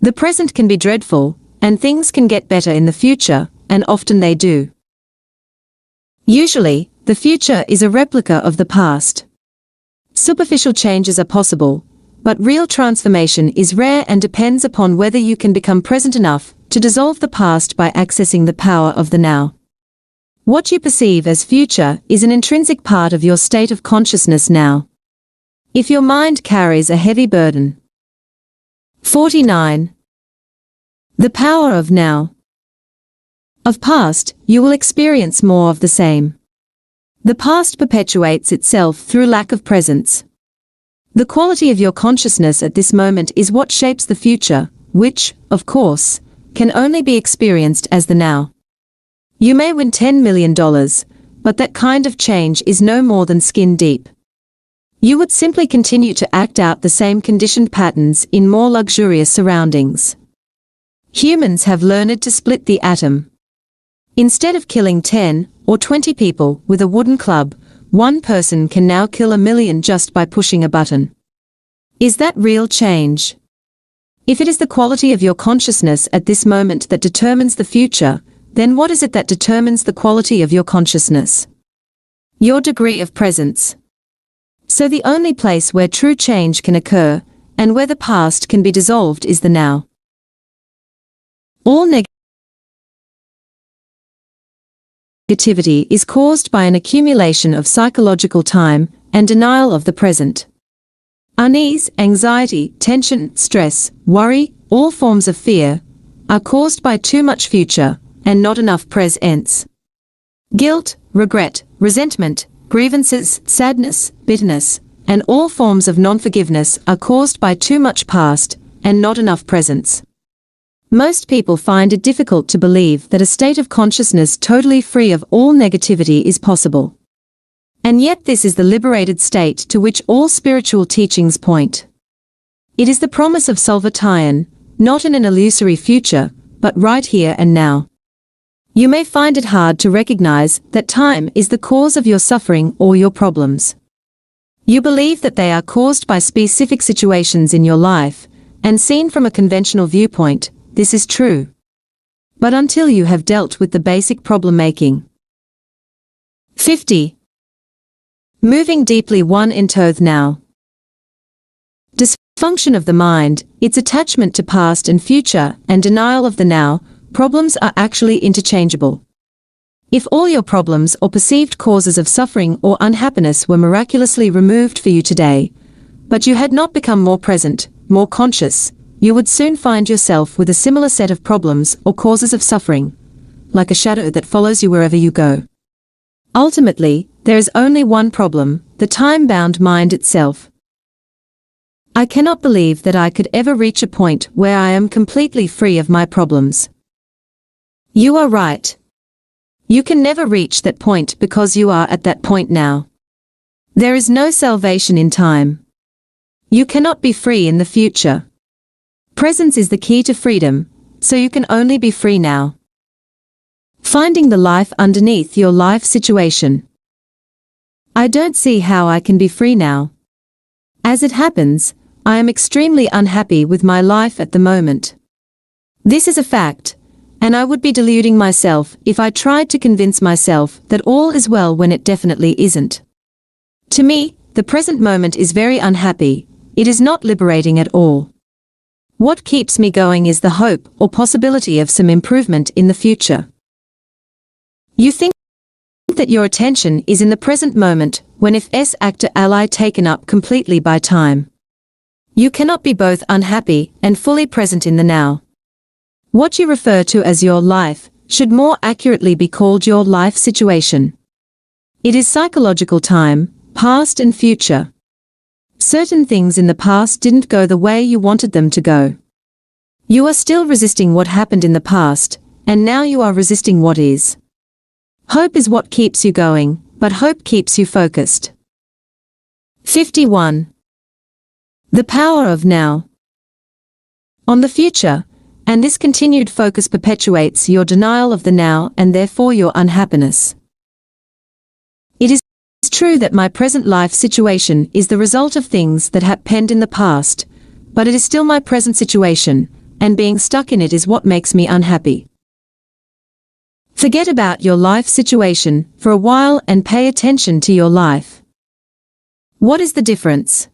The present can be dreadful, and things can get better in the future, and often they do. Usually, the future is a replica of the past. Superficial changes are possible, but real transformation is rare and depends upon whether you can become present enough to dissolve the past by accessing the power of the now. What you perceive as future is an intrinsic part of your state of consciousness now. If your mind carries a heavy burden. 49. The power of now. Of past, you will experience more of the same. The past perpetuates itself through lack of presence. The quality of your consciousness at this moment is what shapes the future, which, of course, can only be experienced as the now. You may win $10 million, but that kind of change is no more than skin deep. You would simply continue to act out the same conditioned patterns in more luxurious surroundings. Humans have learned to split the atom. Instead of killing 10 or 20 people with a wooden club, one person can now kill 1 million just by pushing a button. Is that real change? If it is the quality of your consciousness at this moment that determines the future, then what is it that determines the quality of your consciousness? Your degree of presence. So the only place where true change can occur, and where the past can be dissolved, is the now. All negativity is caused by an accumulation of psychological time and denial of the present. Unease, anxiety, tension, stress, worry, all forms of fear, are caused by too much future and not enough presence. Guilt, regret, resentment, grievances, sadness, bitterness, and all forms of non-forgiveness are caused by too much past and not enough presence. Most people find it difficult to believe that a state of consciousness totally free of all negativity is possible. And yet this is the liberated state to which all spiritual teachings point. It is the promise of Salvation, not in an illusory future, but right here and now. You may find it hard to recognize that time is the cause of your suffering or your problems. You believe that they are caused by specific situations in your life, and seen from a conventional viewpoint, this is true. But until you have dealt with the basic problem making. 50. Moving deeply one into the now. Dysfunction of the mind, its attachment to past and future, and denial of the now, problems are actually interchangeable. If all your problems or perceived causes of suffering or unhappiness were miraculously removed for you today, but you had not become more present, more conscious, you would soon find yourself with a similar set of problems or causes of suffering, like a shadow that follows you wherever you go. Ultimately, there is only one problem, the time-bound mind itself. I cannot believe that I could ever reach a point where I am completely free of my problems. You are right. You can never reach that point because you are at that point now. There is no salvation in time. You cannot be free in the future. Presence is the key to freedom, so you can only be free now. Finding the life underneath your life situation. I don't see how I can be free now. As it happens, I am extremely unhappy with my life at the moment. This is a fact, and I would be deluding myself if I tried to convince myself that all is well when it definitely isn't. To me, the present moment is very unhappy. It is not liberating at all. What keeps me going is the hope or possibility of some improvement in the future. You think that your attention is in the present moment when if actor ally taken up completely by time. You cannot be both unhappy and fully present in the now. What you refer to as your life should more accurately be called your life situation. It is psychological time, past and future. Certain things in the past didn't go the way you wanted them to go. You are still resisting what happened in the past, and now you are resisting what is. Hope is what keeps you going, but hope keeps you focused. 51. The power of now. On the future, and this continued focus perpetuates your denial of the now and therefore your unhappiness. It is true that my present life situation is the result of things that happened in the past, but it is still my present situation, and being stuck in it is what makes me unhappy. Forget about your life situation for a while and pay attention to your life. What is the difference?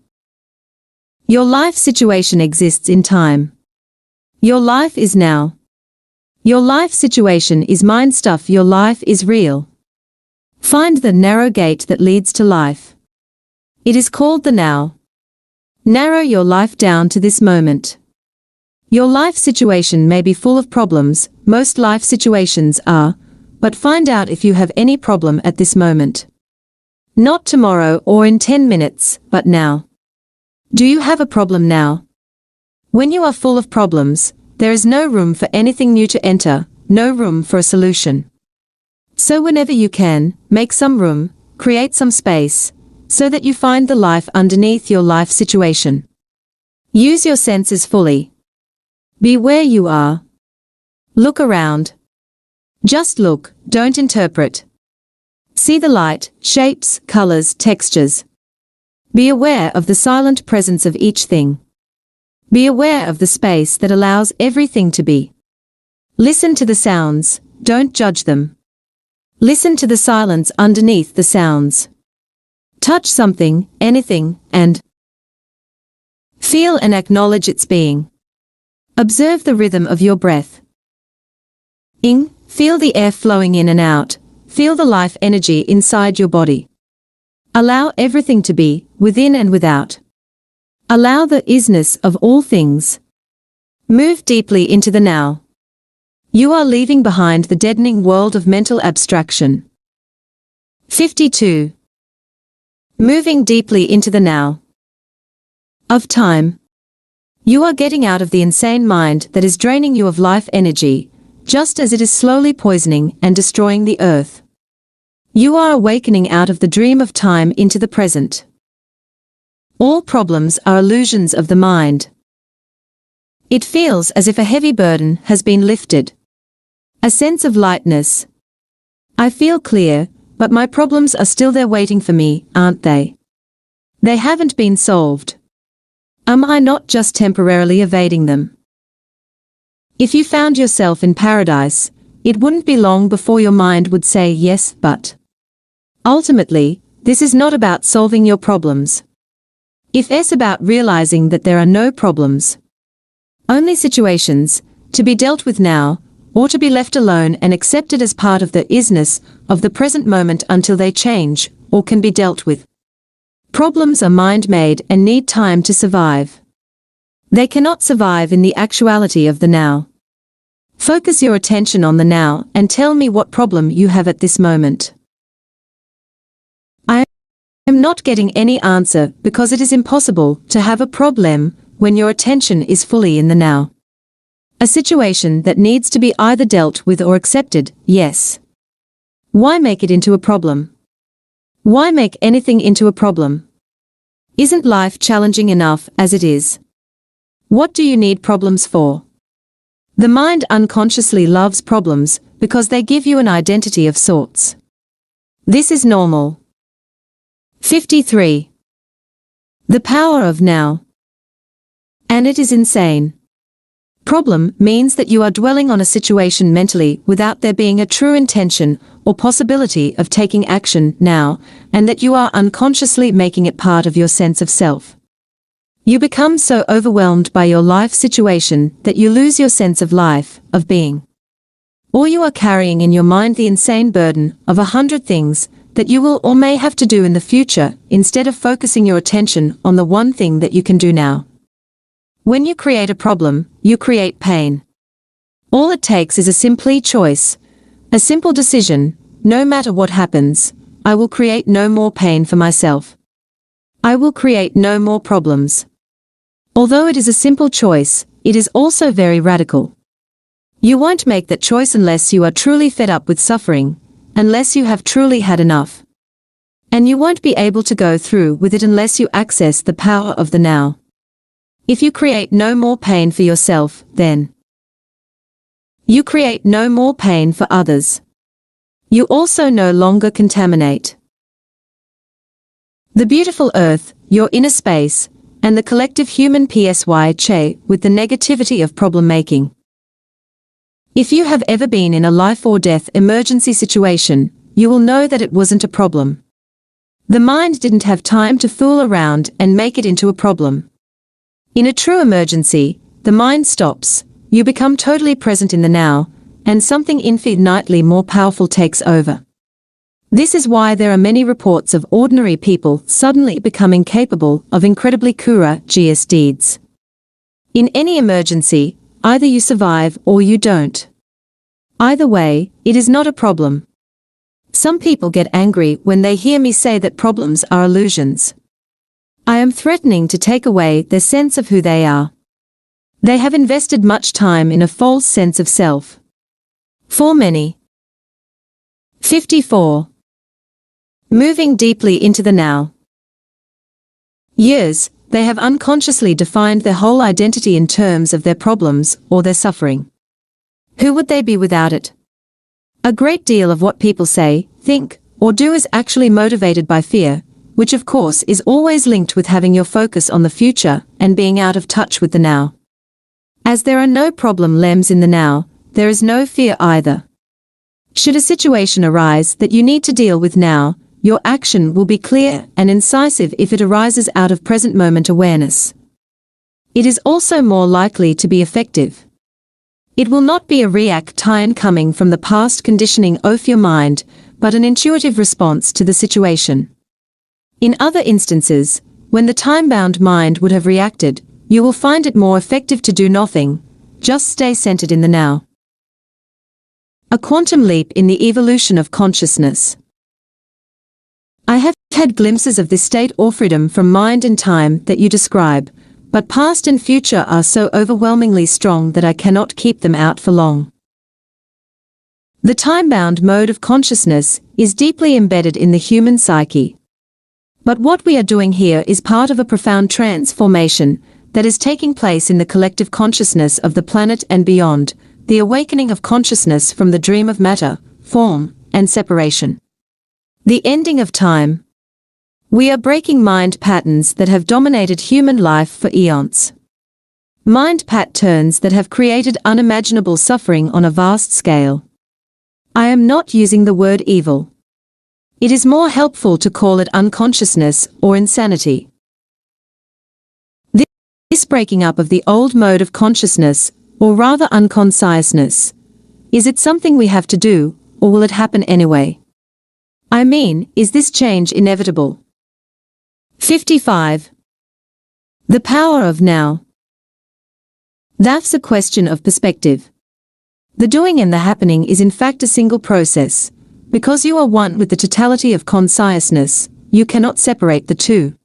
Your life situation exists in time. Your life is now. Your life situation is mind stuff. Your life is real. Find the narrow gate that leads to life. It is called the now. Narrow your life down to this moment. Your life situation may be full of problems, most life situations are, but find out if you have any problem at this moment. Not tomorrow or in 10 minutes, but now. Do you have a problem now? When you are full of problems, there is no room for anything new to enter, no room for a solution. So whenever you can, make some room, create some space, so that you find the life underneath your life situation. Use your senses fully. Be where you are. Look around. Just look, don't interpret. See the light, shapes, colors, textures. Be aware of the silent presence of each thing. Be aware of the space that allows everything to be. Listen to the sounds, don't judge them. Listen to the silence underneath the sounds. Touch something, anything, and feel and acknowledge its being. Observe the rhythm of your breath. Feel the air flowing in and out. Feel the life energy inside your body. Allow everything to be, within and without. Allow the isness of all things. Move deeply into the now. You are leaving behind the deadening world of mental abstraction. 52. Moving deeply into the now. Of time. You are getting out of the insane mind that is draining you of life energy, just as it is slowly poisoning and destroying the earth. You are awakening out of the dream of time into the present. All problems are illusions of the mind. It feels as if a heavy burden has been lifted. A sense of lightness. I feel clear, but my problems are still there waiting for me, aren't they? They haven't been solved. Am I not just temporarily evading them? If you found yourself in paradise, it wouldn't be long before your mind would say yes, but. Ultimately, this is not about solving your problems. It's about realizing that there are no problems. Only situations, to be dealt with now, or to be left alone and accepted as part of the isness of the present moment until they change, or can be dealt with. Problems are mind-made and need time to survive. They cannot survive in the actuality of the now. Focus your attention on the now and tell me what problem you have at this moment. I am not getting any answer because it is impossible to have a problem when your attention is fully in the now. A situation that needs to be either dealt with or accepted, yes. Why make it into a problem? Why make anything into a problem? Isn't life challenging enough as it is? What do you need problems for? The mind unconsciously loves problems because they give you an identity of sorts. This is normal. 53. The power of now. And it is insane. Problem means that you are dwelling on a situation mentally without there being a true intention or possibility of taking action now, and that you are unconsciously making it part of your sense of self. You become so overwhelmed by your life situation that you lose your sense of life, of being. Or you are carrying in your mind the insane burden of 100 things that you will or may have to do in the future, instead of focusing your attention on the one thing that you can do now. When you create a problem, you create pain. All it takes is a simple choice, a simple decision. No matter what happens, I will create no more pain for myself. I will create no more problems. Although it is a simple choice, it is also very radical. You won't make that choice unless you are truly fed up with suffering, unless you have truly had enough. And you won't be able to go through with it unless you access the power of the now. If you create no more pain for yourself, then you create no more pain for others. You also no longer contaminate the beautiful earth, your inner space, and the collective human psyche with the negativity of problem making. If you have ever been in a life or death emergency situation, you will know that it wasn't a problem. The mind didn't have time to fool around and make it into a problem. In a true emergency, the mind stops, you become totally present in the now, and something infinitely more powerful takes over. This is why there are many reports of ordinary people suddenly becoming capable of incredibly courageous deeds. In any emergency, either you survive or you don't. Either way, it is not a problem. Some people get angry when they hear me say that problems are illusions. I am threatening to take away their sense of who they are. They have invested much time in a false sense of self. For many. 54. Moving deeply into the now. Years, they have unconsciously defined their whole identity in terms of their problems or their suffering. Who would they be without it? A great deal of what people say, think, or do is actually motivated by fear, which of course is always linked with having your focus on the future and being out of touch with the now. As there are no problems in the now, there is no fear either. Should a situation arise that you need to deal with now, your action will be clear and incisive if it arises out of present moment awareness. It is also more likely to be effective. It will not be a reaction coming from the past conditioning of your mind, but an intuitive response to the situation. In other instances, when the time-bound mind would have reacted, you will find it more effective to do nothing, just stay centered in the now. A quantum leap in the evolution of consciousness. I have had glimpses of this state or freedom from mind and time that you describe, but past and future are so overwhelmingly strong that I cannot keep them out for long. The time-bound mode of consciousness is deeply embedded in the human psyche. But what we are doing here is part of a profound transformation that is taking place in the collective consciousness of the planet and beyond, the awakening of consciousness from the dream of matter, form, and separation. The ending of time. We are breaking mind patterns that have dominated human life for eons. Mind patterns that have created unimaginable suffering on a vast scale. I am not using the word evil. It is more helpful to call it unconsciousness or insanity. This breaking up of the old mode of consciousness, or rather unconsciousness, is it something we have to do, or will it happen anyway? I mean, is this change inevitable? 55. The power of now. That's a question of perspective. The doing and the happening is in fact a single process. Because you are one with the totality of consciousness, you cannot separate the two.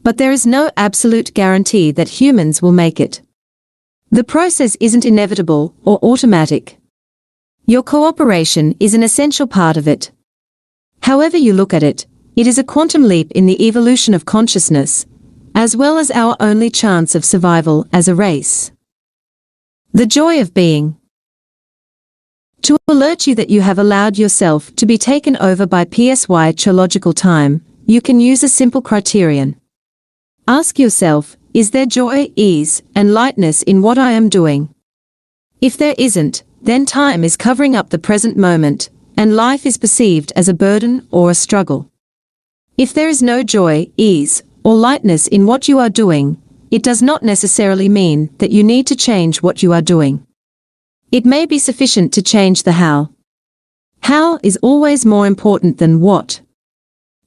But there is no absolute guarantee that humans will make it. The process isn't inevitable or automatic. Your cooperation is an essential part of it. However you look at it, it is a quantum leap in the evolution of consciousness, as well as our only chance of survival as a race. The joy of being. To alert you that you have allowed yourself to be taken over by psychological time, you can use a simple criterion. Ask yourself, is there joy, ease, and lightness in what I am doing? If there isn't, then time is covering up the present moment, and life is perceived as a burden or a struggle. If there is no joy, ease, or lightness in what you are doing, it does not necessarily mean that you need to change what you are doing. It may be sufficient to change the how. How is always more important than what.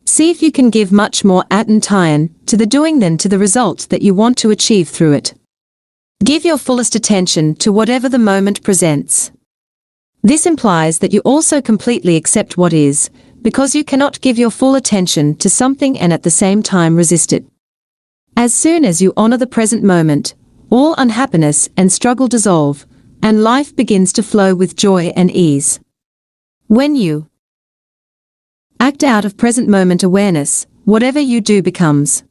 See if you can give much more attention to the doing than to the result that you want to achieve through it. Give your fullest attention to whatever the moment presents. This implies that you also completely accept what is, because you cannot give your full attention to something and at the same time resist it. As soon as you honor the present moment, all unhappiness and struggle dissolve, and life begins to flow with joy and ease. When you act out of present moment awareness, whatever you do becomes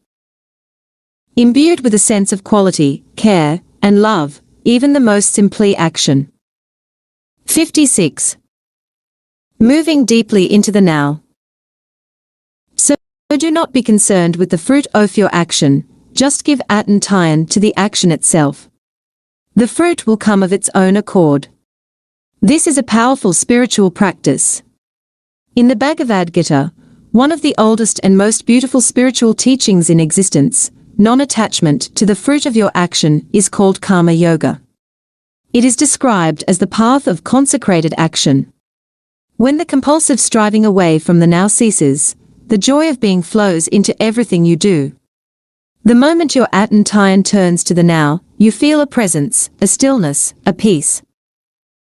imbued with a sense of quality, care, and love, even the most simply action. 56. Moving deeply into the now. So do not be concerned with the fruit of your action, just give attention to the action itself. The fruit will come of its own accord. This is a powerful spiritual practice. In the Bhagavad Gita, one of the oldest and most beautiful spiritual teachings in existence, non-attachment to the fruit of your action is called karma yoga. It is described as the path of consecrated action. When the compulsive striving away from the now ceases, the joy of being flows into everything you do. The moment your attention turns to the now, you feel a presence, a stillness, a peace.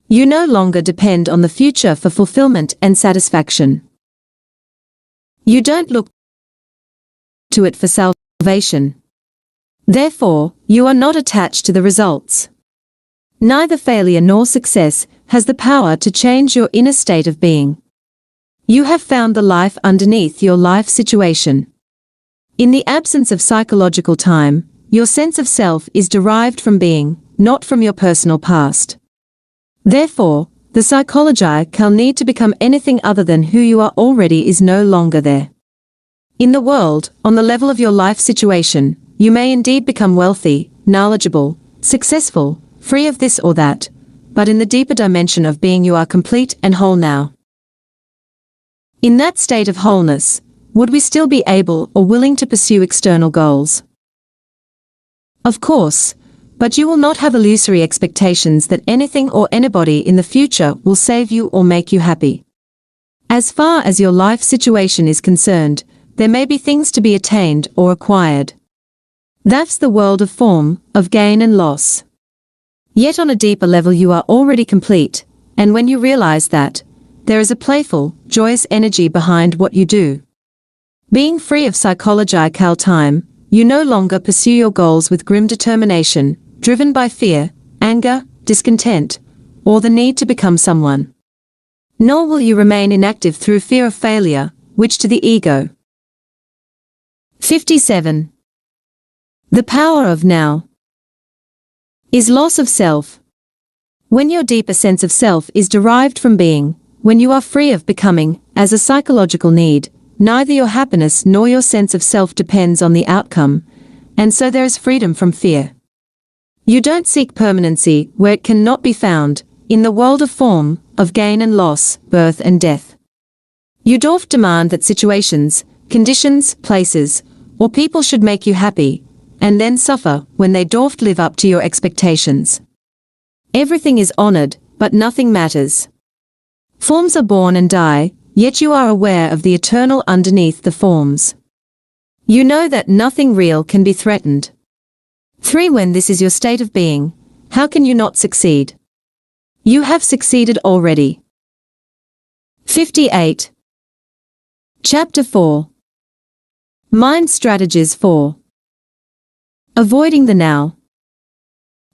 You no longer depend on the future for fulfillment and satisfaction. You don't look to it for salvation. Therefore, you are not attached to the results. Neither failure nor success has the power to change your inner state of being. You have found the life underneath your life situation. In the absence of psychological time, your sense of self is derived from being, not from your personal past. Therefore, the psychological need to become anything other than who you are already is no longer there. In the world, on the level of your life situation, you may indeed become wealthy, knowledgeable, successful, free of this or that, but in the deeper dimension of being you are complete and whole now. In that state of wholeness, would we still be able or willing to pursue external goals? Of course, but you will not have illusory expectations that anything or anybody in the future will save you or make you happy. As far as your life situation is concerned, there may be things to be attained or acquired. That's the world of form, of gain and loss. Yet on a deeper level you are already complete, and when you realize that, there is a playful, joyous energy behind what you do. Being free of psychological time, you no longer pursue your goals with grim determination, driven by fear, anger, discontent, or the need to become someone. Nor will you remain inactive through fear of failure, which to the ego. 57. The power of now is loss of self. When your deeper sense of self is derived from being, when you are free of becoming, as a psychological need, neither your happiness nor your sense of self depends on the outcome, and so there is freedom from fear. You don't seek permanency where it cannot be found, in the world of form, of gain and loss, birth and death. You don't demand that situations, conditions, places, or people should make you happy, and then suffer when they don't live up to your expectations. Everything is honored, but nothing matters. Forms are born and die, yet you are aware of the eternal underneath the forms. You know that nothing real can be threatened. 3. When this is your state of being, how can you not succeed? You have succeeded already. 58. Chapter 4. Mind Strategies 4. Avoiding the now.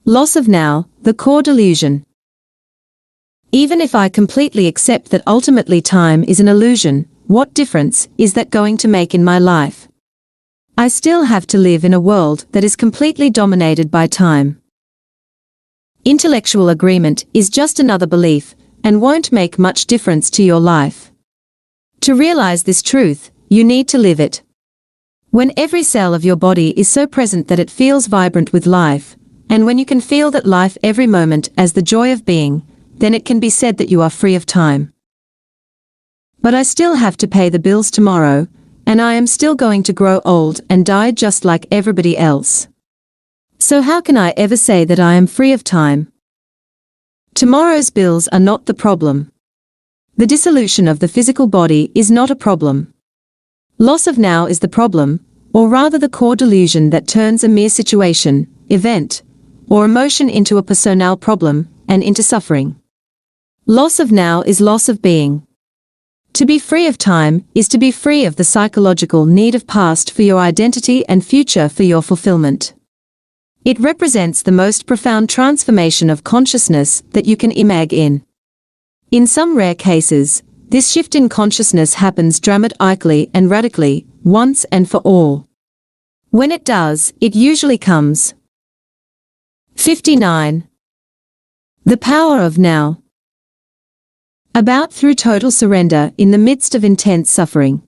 Loss of now, the core delusion. Even if I completely accept that ultimately time is an illusion, what difference is that going to make in my life? I still have to live in a world that is completely dominated by time. Intellectual agreement is just another belief, and won't make much difference to your life. To realize this truth, you need to live it. When every cell of your body is so present that it feels vibrant with life, and when you can feel that life every moment as the joy of being, then it can be said that you are free of time. But I still have to pay the bills tomorrow, and I am still going to grow old and die just like everybody else. So how can I ever say that I am free of time? Tomorrow's bills are not the problem. The dissolution of the physical body is not a problem. Loss of now is the problem, or rather the core delusion that turns a mere situation, event, or emotion into a personal problem, and into suffering. Loss of now is loss of being. To be free of time is to be free of the psychological need of past for your identity and future for your fulfillment. It represents the most profound transformation of consciousness that you can imagine. In some rare cases, this shift in consciousness happens dramatically and radically, once and for all. When it does, it usually comes. 59. The power of now. About through total surrender in the midst of intense suffering.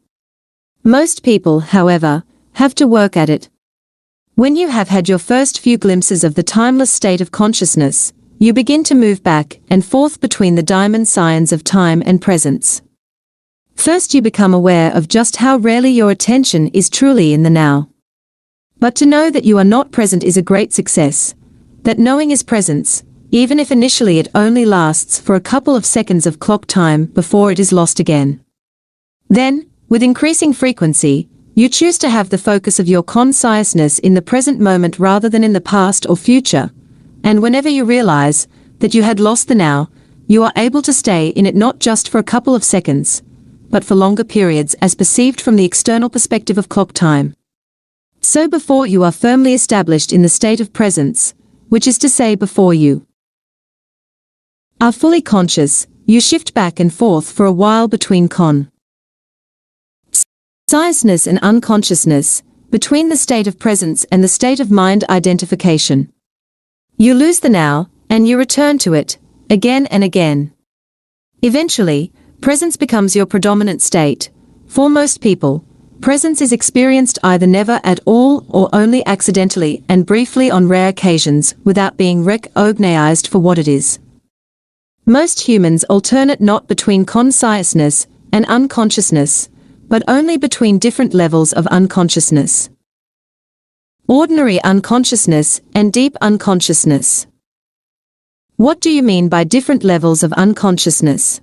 Most people, however, have to work at it. When you have had your first few glimpses of the timeless state of consciousness, you begin to move back and forth between the diamond signs of time and presence. First you become aware of just how rarely your attention is truly in the now. But to know that you are not present is a great success. That knowing is presence, even if initially it only lasts for a couple of seconds of clock time before it is lost again. Then, with increasing frequency, you choose to have the focus of your consciousness in the present moment rather than in the past or future, and whenever you realize that you had lost the now, you are able to stay in it not just for a couple of seconds, but for longer periods as perceived from the external perspective of clock time. So before you are firmly established in the state of presence, which is to say before you are fully conscious, you shift back and forth for a while between consciousness and unconsciousness, between the state of presence and the state of mind identification. You lose the now, and you return to it, again and again. Eventually, presence becomes your predominant state. For most people, presence is experienced either never at all or only accidentally and briefly on rare occasions without being recognized for what it is. Most humans alternate not between consciousness, and unconsciousness, but only between different levels of unconsciousness. Ordinary unconsciousness and deep unconsciousness. What do you mean by different levels of unconsciousness?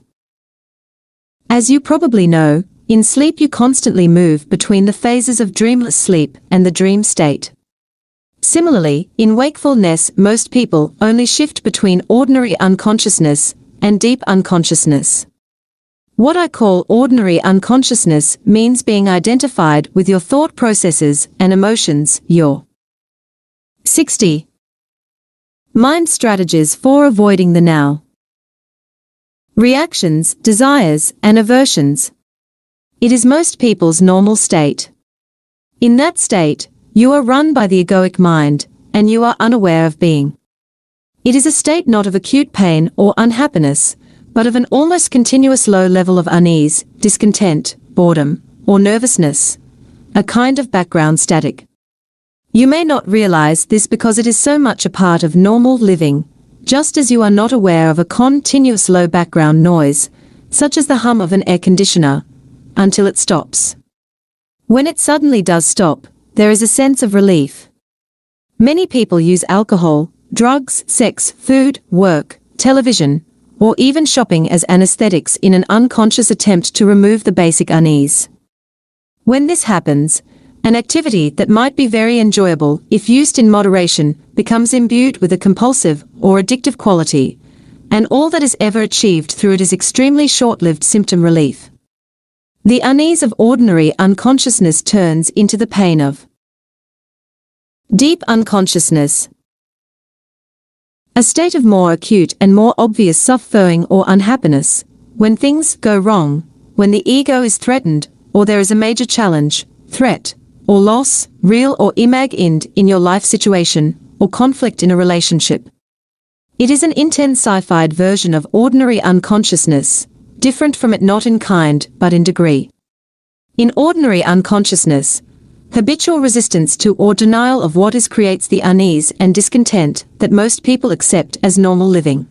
As you probably know, in sleep you constantly move between the phases of dreamless sleep and the dream state. Similarly, in wakefulness most people only shift between ordinary unconsciousness and deep unconsciousness. What I call ordinary unconsciousness means being identified with your thought processes and emotions, your 60. Mind strategies for avoiding the now. Reactions, desires, and aversions. It is most people's normal state. In that state, you are run by the egoic mind, and you are unaware of being. It is a state not of acute pain or unhappiness, but of an almost continuous low level of unease, discontent, boredom, or nervousness, a kind of background static. You may not realize this because it is so much a part of normal living, just as you are not aware of a continuous low background noise, such as the hum of an air conditioner, until it stops. When it suddenly does stop, there is a sense of relief. Many people use alcohol, drugs, sex, food, work, television, or even shopping as anesthetics in an unconscious attempt to remove the basic unease. When this happens, an activity that might be very enjoyable if used in moderation becomes imbued with a compulsive or addictive quality, and all that is ever achieved through it is extremely short-lived symptom relief. The unease of ordinary unconsciousness turns into the pain of deep unconsciousness. A state of more acute and more obvious suffering or unhappiness, when things go wrong, when the ego is threatened, or there is a major challenge, threat, or loss, real or imagined, in your life situation, or conflict in a relationship. It is an intensified version of ordinary unconsciousness, different from it not in kind, but in degree. In ordinary unconsciousness, habitual resistance to or denial of what is creates the unease and discontent that most people accept as normal living.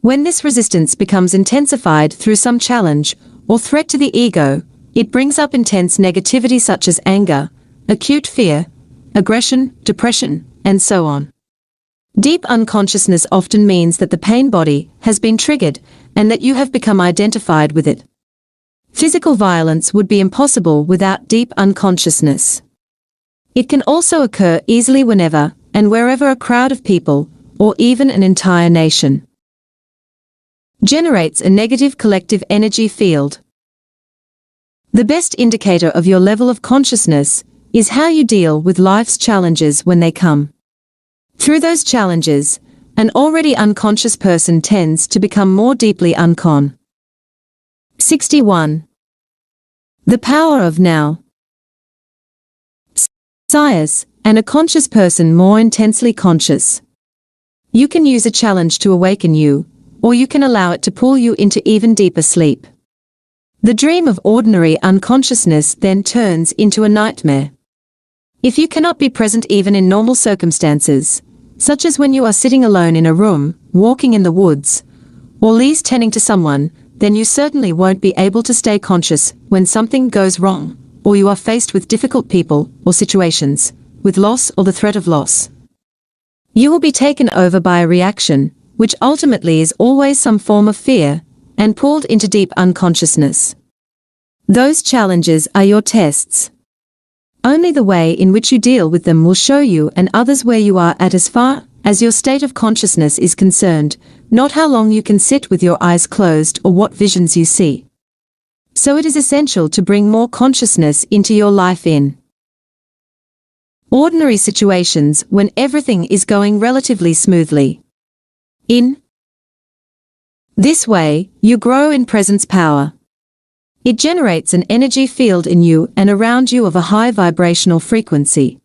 When this resistance becomes intensified through some challenge or threat to the ego, it brings up intense negativity such as anger, acute fear, aggression, depression, and so on. Deep unconsciousness often means that the pain body has been triggered and that you have become identified with it. Physical violence would be impossible without deep unconsciousness. It can also occur easily whenever and wherever a crowd of people, or even an entire nation, generates a negative collective energy field. The best indicator of your level of consciousness is how you deal with life's challenges when they come. Through those challenges, an already unconscious person tends to become more deeply uncon. 61. The power of now. Science, and a conscious person more intensely conscious. You can use a challenge to awaken you, or you can allow it to pull you into even deeper sleep. The dream of ordinary unconsciousness then turns into a nightmare. If you cannot be present even in normal circumstances, such as when you are sitting alone in a room, walking in the woods, or least tending to someone, then you certainly won't be able to stay conscious when something goes wrong, or you are faced with difficult people or situations, with loss or the threat of loss. You will be taken over by a reaction, which ultimately is always some form of fear, and pulled into deep unconsciousness. Those challenges are your tests. Only the way in which you deal with them will show you and others where you are at as far as your state of consciousness is concerned, not how long you can sit with your eyes closed or what visions you see. So it is essential to bring more consciousness into your life in ordinary situations when everything is going relatively smoothly. In this way, you grow in presence power. It generates an energy field in you and around you of a high vibrational frequency.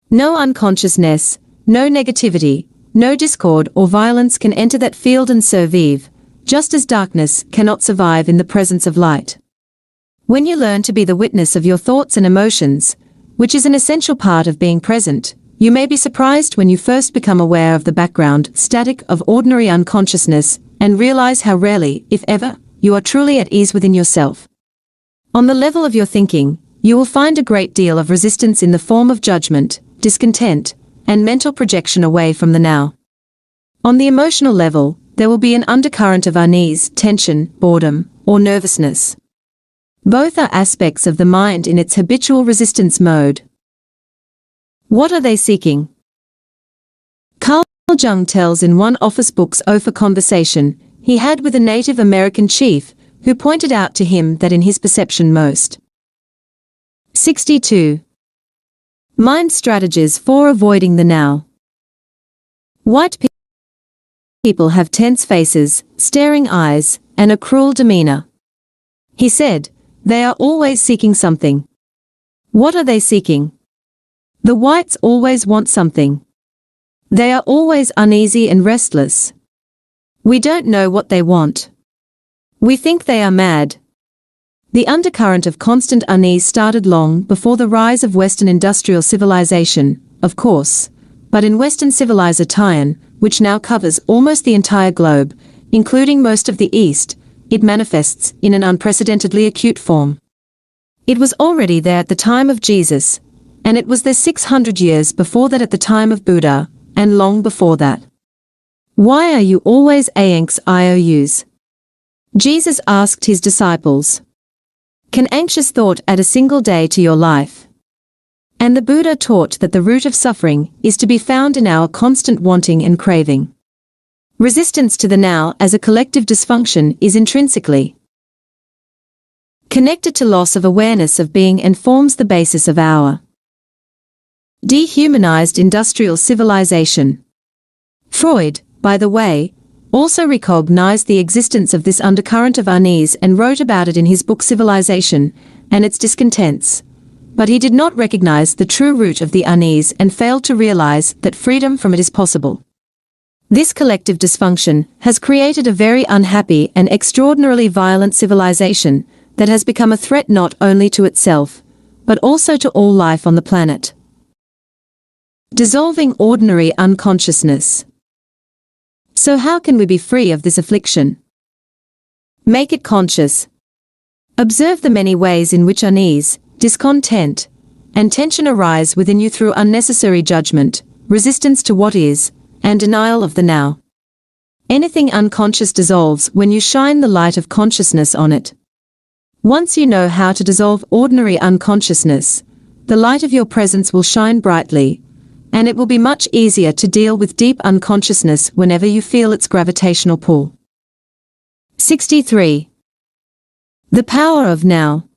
No unconsciousness, no negativity, no discord or violence can enter that field and survive, just as darkness cannot survive in the presence of light. When you learn to be the witness of your thoughts and emotions, which is an essential part of being present, you may be surprised when you first become aware of the background static of ordinary unconsciousness and realize how rarely, if ever, you are truly at ease within yourself. On the level of your thinking, you will find a great deal of resistance in the form of judgment, discontent, and mental projection away from the now. On the emotional level, there will be an undercurrent of unease, tension, boredom, or nervousness. Both are aspects of the mind in its habitual resistance mode. What are they seeking? Carl Jung tells in one office book's offer conversation he had with a Native American chief, who pointed out to him that in his perception most 62. Mind strategies for avoiding the now. White people have tense faces, staring eyes, and a cruel demeanor. He said, they are always seeking something. What are they seeking? The whites always want something. They are always uneasy and restless. We don't know what they want. We think they are mad. The undercurrent of constant unease started long before the rise of Western industrial civilization, of course, but in Western civilization, which now covers almost the entire globe, including most of the East, it manifests in an unprecedentedly acute form. It was already there at the time of Jesus, and it was there 600 years before that at the time of Buddha, and long before that. Why are you always anxious? Jesus asked his disciples. Can anxious thought add a single day to your life? And the Buddha taught that the root of suffering is to be found in our constant wanting and craving. Resistance to the now as a collective dysfunction is intrinsically connected to loss of awareness of being and forms the basis of our dehumanized industrial civilization. Freud, by the way, also recognized the existence of this undercurrent of unease and wrote about it in his book Civilization and its Discontents. But he did not recognize the true root of the unease and failed to realize that freedom from it is possible. This collective dysfunction has created a very unhappy and extraordinarily violent civilization that has become a threat not only to itself, but also to all life on the planet. Dissolving ordinary unconsciousness. So how can we be free of this affliction? Make it conscious. Observe the many ways in which unease, discontent, and tension arise within you through unnecessary judgment, resistance to what is, and denial of the now. Anything unconscious dissolves when you shine the light of consciousness on it. Once you know how to dissolve ordinary unconsciousness, the light of your presence will shine brightly, and it will be much easier to deal with deep unconsciousness whenever you feel its gravitational pull. 63. The power of now.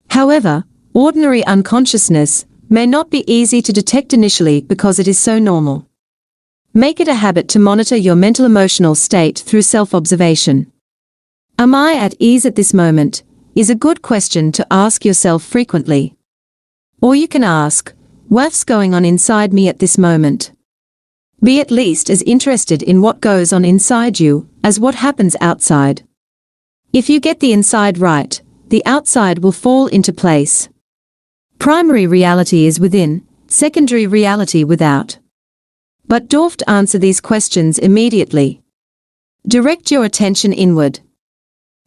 However, ordinary unconsciousness may not be easy to detect initially because it is so normal. Make it a habit to monitor your mental emotional state through self-observation. Am I at ease at this moment? Is a good question to ask yourself frequently. Or you can ask, what's going on inside me at this moment? Be at least as interested in what goes on inside you as what happens outside. If you get the inside right, the outside will fall into place. Primary reality is within, secondary reality without. But don't answer these questions immediately. Direct your attention inward.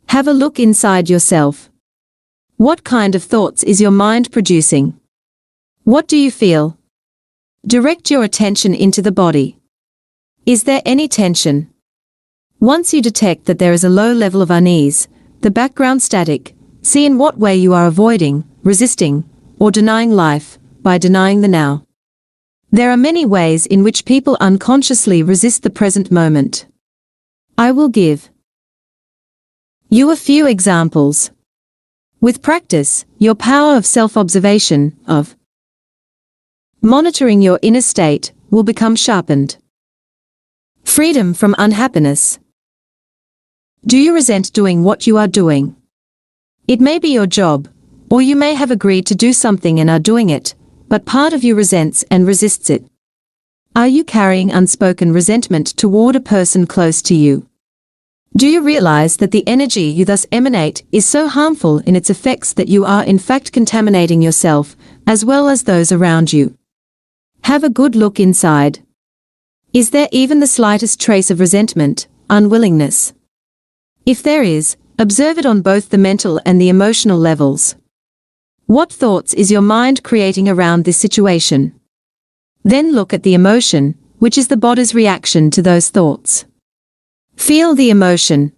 Have a look inside yourself. What kind of thoughts is your mind producing? What do you feel? Direct your attention into the body. Is there any tension? Once you detect that there is a low level of unease, the background static, see in what way you are avoiding, resisting, or denying life, by denying the now. There are many ways in which people unconsciously resist the present moment. I will give you a few examples. With practice, your power of self-observation, of monitoring your inner state, will become sharpened. Freedom from unhappiness. Do you resent doing what you are doing? It may be your job, or you may have agreed to do something and are doing it, but part of you resents and resists it. Are you carrying unspoken resentment toward a person close to you? Do you realize that the energy you thus emanate is so harmful in its effects that you are in fact contaminating yourself, as well as those around you? Have a good look inside. Is there even the slightest trace of resentment, unwillingness, If there is, observe it on both the mental and the emotional levels. What thoughts is your mind creating around this situation? Then look at the emotion, which is the body's reaction to those thoughts. Feel the emotion.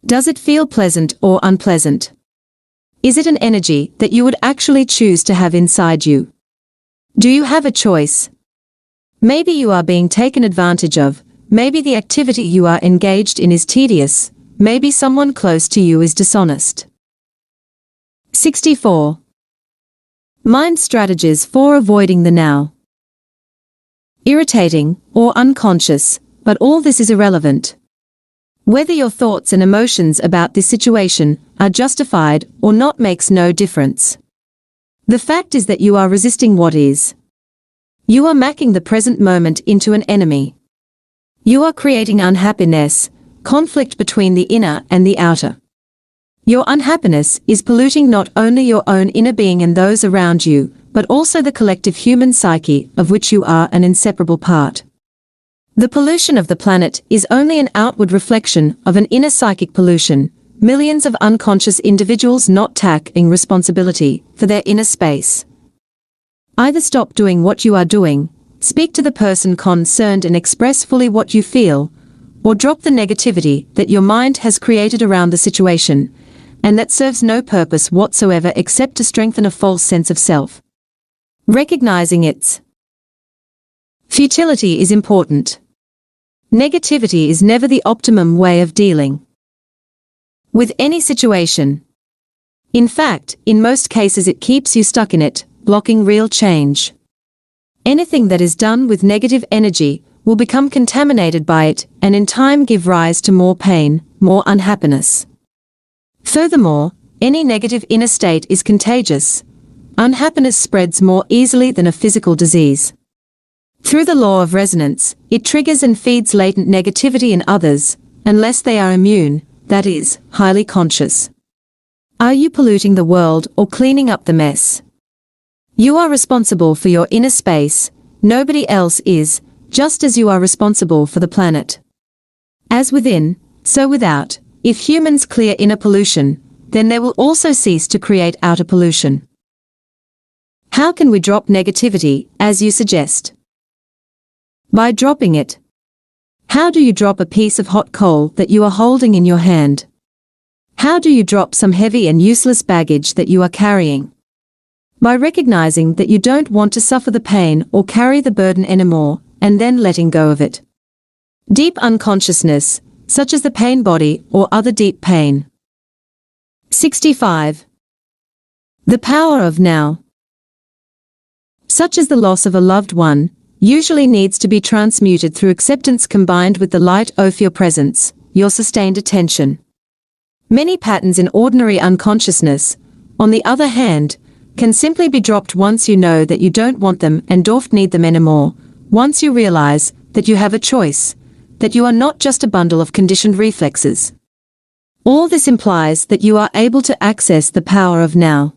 Does it feel pleasant or unpleasant? Is it an energy that you would actually choose to have inside you? Do you have a choice? Maybe you are being taken advantage of, maybe the activity you are engaged in is tedious, maybe someone close to you is dishonest. 64. Mind strategies for avoiding the now. Irritating or unconscious, but all this is irrelevant. Whether your thoughts and emotions about this situation are justified or not makes no difference. The fact is that you are resisting what is. You are making the present moment into an enemy. You are creating unhappiness, conflict between the inner and the outer. Your unhappiness is polluting not only your own inner being and those around you, but also the collective human psyche of which you are an inseparable part. The pollution of the planet is only an outward reflection of an inner psychic pollution, millions of unconscious individuals not taking responsibility for their inner space. Either stop doing what you are doing, speak to the person concerned and express fully what you feel, or drop the negativity that your mind has created around the situation, and that serves no purpose whatsoever except to strengthen a false sense of self. Recognizing its futility is important. Negativity is never the optimum way of dealing with any situation. In fact, in most cases it keeps you stuck in it, blocking real change. Anything that is done with negative energy will become contaminated by it and in time give rise to more pain, more unhappiness. Furthermore, any negative inner state is contagious. Unhappiness spreads more easily than a physical disease. Through the law of resonance, it triggers and feeds latent negativity in others, unless they are immune, that is, highly conscious. Are you polluting the world or cleaning up the mess? You are responsible for your inner space, nobody else is, just as you are responsible for the planet. As within, so without, if humans clear inner pollution, then they will also cease to create outer pollution. How can we drop negativity, as you suggest? By dropping it. How do you drop a piece of hot coal that you are holding in your hand? How do you drop some heavy and useless baggage that you are carrying? By recognizing that you don't want to suffer the pain or carry the burden anymore, and then letting go of it. Deep unconsciousness, such as the pain body or other deep pain. 65. The power of now. Such as the loss of a loved one, usually needs to be transmuted through acceptance combined with the light of your presence, your sustained attention. Many patterns in ordinary unconsciousness, on the other hand, can simply be dropped once you know that you don't want them and don't need them anymore, once you realize that you have a choice, that you are not just a bundle of conditioned reflexes. All this implies that you are able to access the power of now.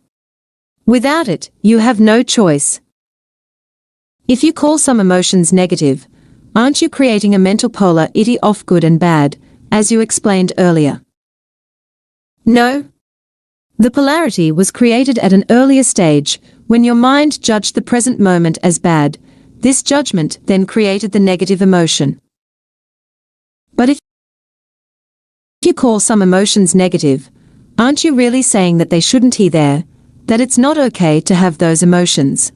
Without it, you have no choice. If you call some emotions negative, aren't you creating a mental polarity of good and bad, as you explained earlier? No. The polarity was created at an earlier stage, when your mind judged the present moment as bad. This judgment then created the negative emotion. But if you call some emotions negative, aren't you really saying that they shouldn't be there, that it's not okay to have those emotions?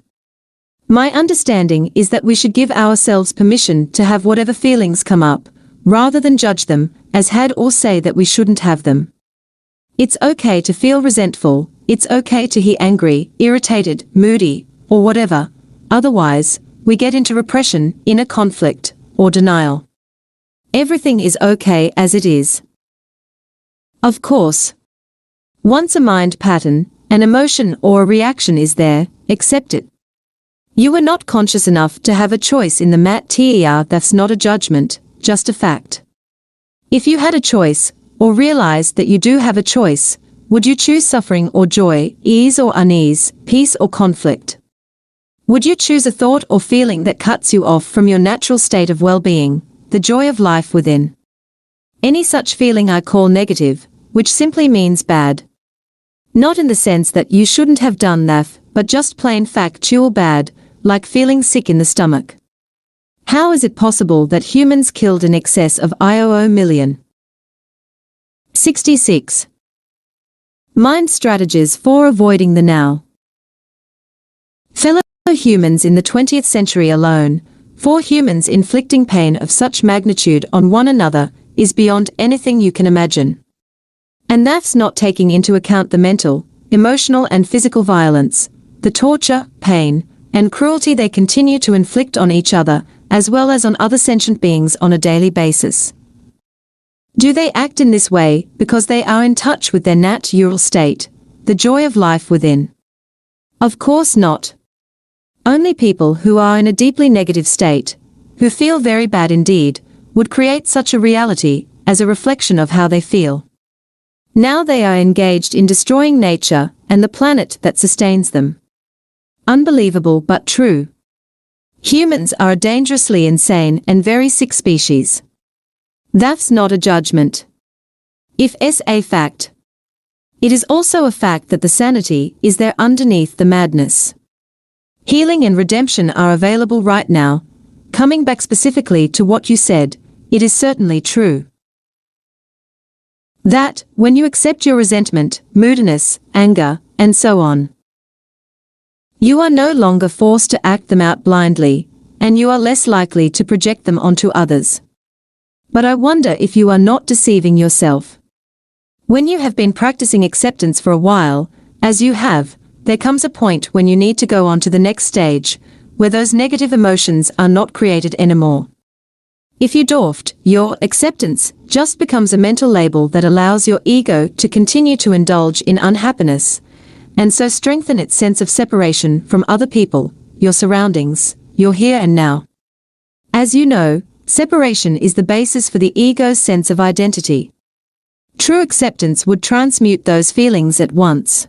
My understanding is that we should give ourselves permission to have whatever feelings come up, rather than judge them, as had or say that we shouldn't have them. It's okay to feel resentful, it's okay to be angry, irritated, moody, or whatever, otherwise, we get into repression, inner conflict, or denial. Everything is okay as it is. Of course. Once a mind pattern, an emotion or a reaction is there, accept it. You were not conscious enough to have a choice in the matter. That's not a judgment, just a fact. If you had a choice, or realized that you do have a choice, would you choose suffering or joy, ease or unease, peace or conflict? Would you choose a thought or feeling that cuts you off from your natural state of well-being, the joy of life within? Any such feeling I call negative, which simply means bad. Not in the sense that you shouldn't have done that, but just plain factual bad, like feeling sick in the stomach. How is it possible that humans killed in excess of 1 million? 66. Mind strategies for avoiding the now. Fellow humans in the 20th century alone, 4 humans inflicting pain of such magnitude on one another is beyond anything you can imagine. And that's not taking into account the mental, emotional and physical violence, the torture, pain, and cruelty they continue to inflict on each other, as well as on other sentient beings on a daily basis. Do they act in this way because they are in touch with their natural state, the joy of life within? Of course not. Only people who are in a deeply negative state, who feel very bad indeed, would create such a reality as a reflection of how they feel. Now they are engaged in destroying nature and the planet that sustains them. Unbelievable but true. Humans are a dangerously insane and very sick species. That's not a judgment. It's a fact. It is also a fact that the sanity is there underneath the madness. Healing and redemption are available right now. Coming back specifically to what you said, it is certainly true. That, when you accept your resentment, moodiness, anger, and so on, you are no longer forced to act them out blindly, and you are less likely to project them onto others. But I wonder if you are not deceiving yourself. When you have been practicing acceptance for a while, as you have, there comes a point when you need to go on to the next stage, where those negative emotions are not created anymore. If you don't, your acceptance just becomes a mental label that allows your ego to continue to indulge in unhappiness, and so strengthen its sense of separation from other people, your surroundings, your here and now. As you know, separation is the basis for the ego's sense of identity. True acceptance would transmute those feelings at once.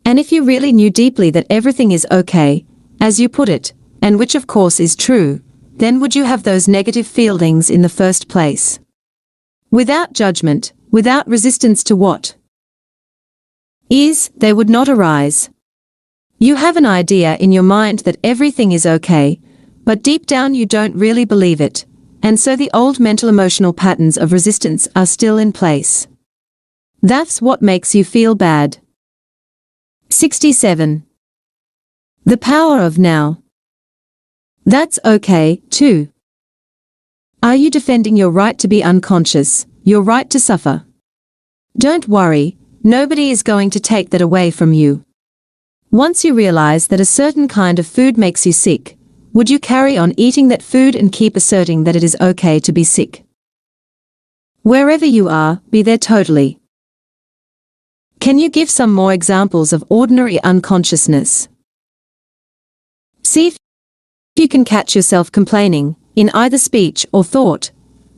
And if you really knew deeply that everything is okay, as you put it, and which of course is true, then would you have those negative feelings in the first place? Without judgment, without resistance to what is, they would not arise. You have an idea in your mind that everything is okay, but deep down you don't really believe it, and so the old mental emotional patterns of resistance are still in place. That's what makes you feel bad. 67. The power of now. That's okay, too. Are you defending your right to be unconscious, your right to suffer? Don't worry, nobody is going to take that away from you. Once you realize that a certain kind of food makes you sick, would you carry on eating that food and keep asserting that it is okay to be sick? Wherever you are, be there totally. Can you give some more examples of ordinary unconsciousness? See if you can catch yourself complaining, in either speech or thought,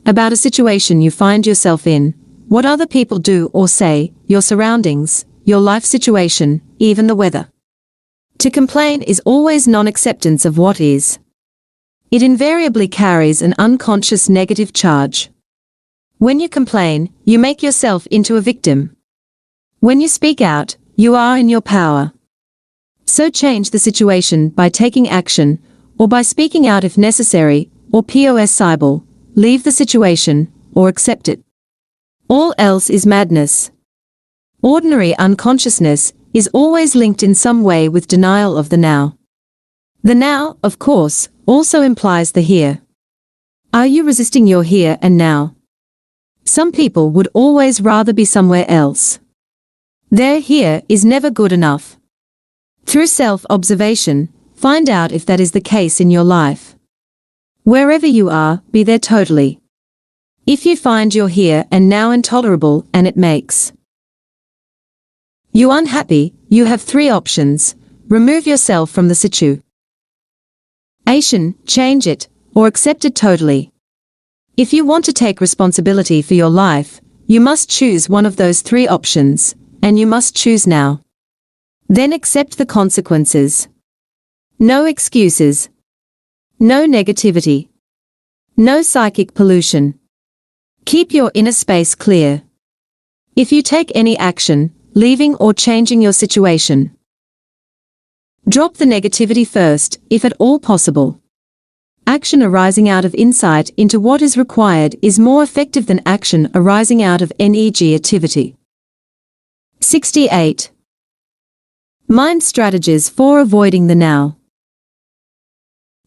about a situation you find yourself in, what other people do or say, your surroundings, your life situation, even the weather. To complain is always non-acceptance of what is. It invariably carries an unconscious negative charge. When you complain, you make yourself into a victim. When you speak out, you are in your power. So change the situation by taking action, or by speaking out if necessary, or possible, leave the situation, or accept it. All else is madness. Ordinary unconsciousness is always linked in some way with denial of the now. The now, of course, also implies the here. Are you resisting your here and now? Some people would always rather be somewhere else. Their here is never good enough. Through self-observation, find out if that is the case in your life. Wherever you are, be there totally. If you find your here and now intolerable and it makes you unhappy, you have 3 options: remove yourself from the situation, change it, or accept it totally. If you want to take responsibility for your life, you must choose one of those 3 options, and you must choose now. Then accept the consequences. No excuses. No negativity. No psychic pollution. Keep your inner space clear. If you take any action, leaving or changing your situation, drop the negativity first, if at all possible. Action arising out of insight into what is required is more effective than action arising out of negativity. 68. Mind strategies for avoiding the now.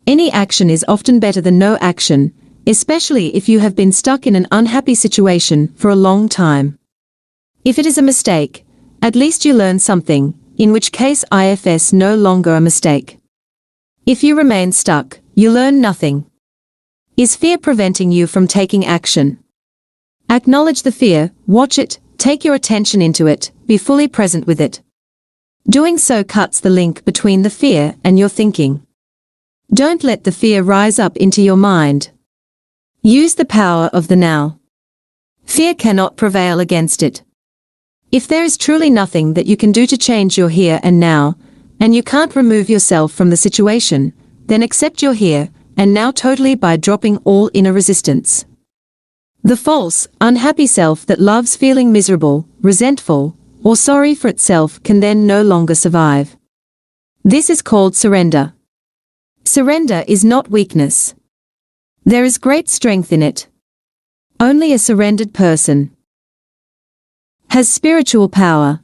Any action is often better than no action, especially if you have been stuck in an unhappy situation for a long time. If it is a mistake, at least you learn something, in which case it's no longer a mistake. If you remain stuck, you learn nothing. Is fear preventing you from taking action? Acknowledge the fear, watch it, take your attention into it, be fully present with it. Doing so cuts the link between the fear and your thinking. Don't let the fear rise up into your mind. Use the power of the now. Fear cannot prevail against it. If there is truly nothing that you can do to change your here and now, and you can't remove yourself from the situation, then accept your here and now totally by dropping all inner resistance. The false, unhappy self that loves feeling miserable, resentful, or sorry for itself can then no longer survive. This is called surrender. Surrender is not weakness. There is great strength in it. Only a surrendered person has spiritual power.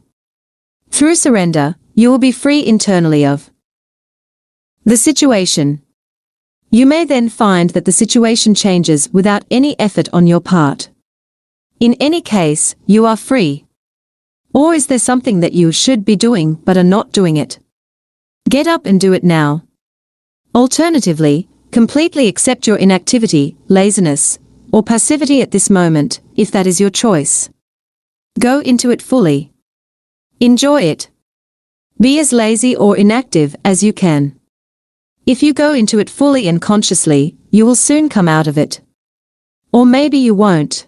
Through surrender, you will be free internally of the situation. You may then find that the situation changes without any effort on your part. In any case, you are free. Or is there something that you should be doing but are not doing it? Get up and do it now. Alternatively, completely accept your inactivity, laziness, or passivity at this moment, if that is your choice. Go into it fully. Enjoy it. Be as lazy or inactive as you can. If you go into it fully and consciously, you will soon come out of it. Or maybe you won't.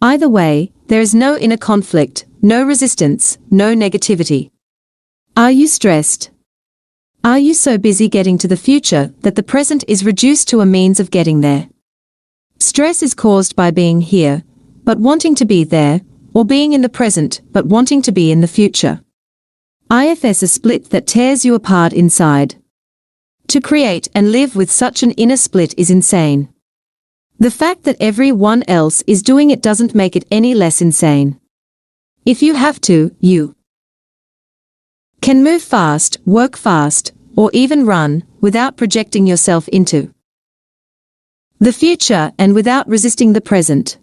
Either way, there is no inner conflict, no resistance, no negativity. Are you stressed? Are you so busy getting to the future that the present is reduced to a means of getting there? Stress is caused by being here, but wanting to be there, or being in the present, but wanting to be in the future. It's a split that tears you apart inside. To create and live with such an inner split is insane. The fact that everyone else is doing it doesn't make it any less insane. If you have to, you can move fast, work fast, or even run, without projecting yourself into the future and without resisting the present.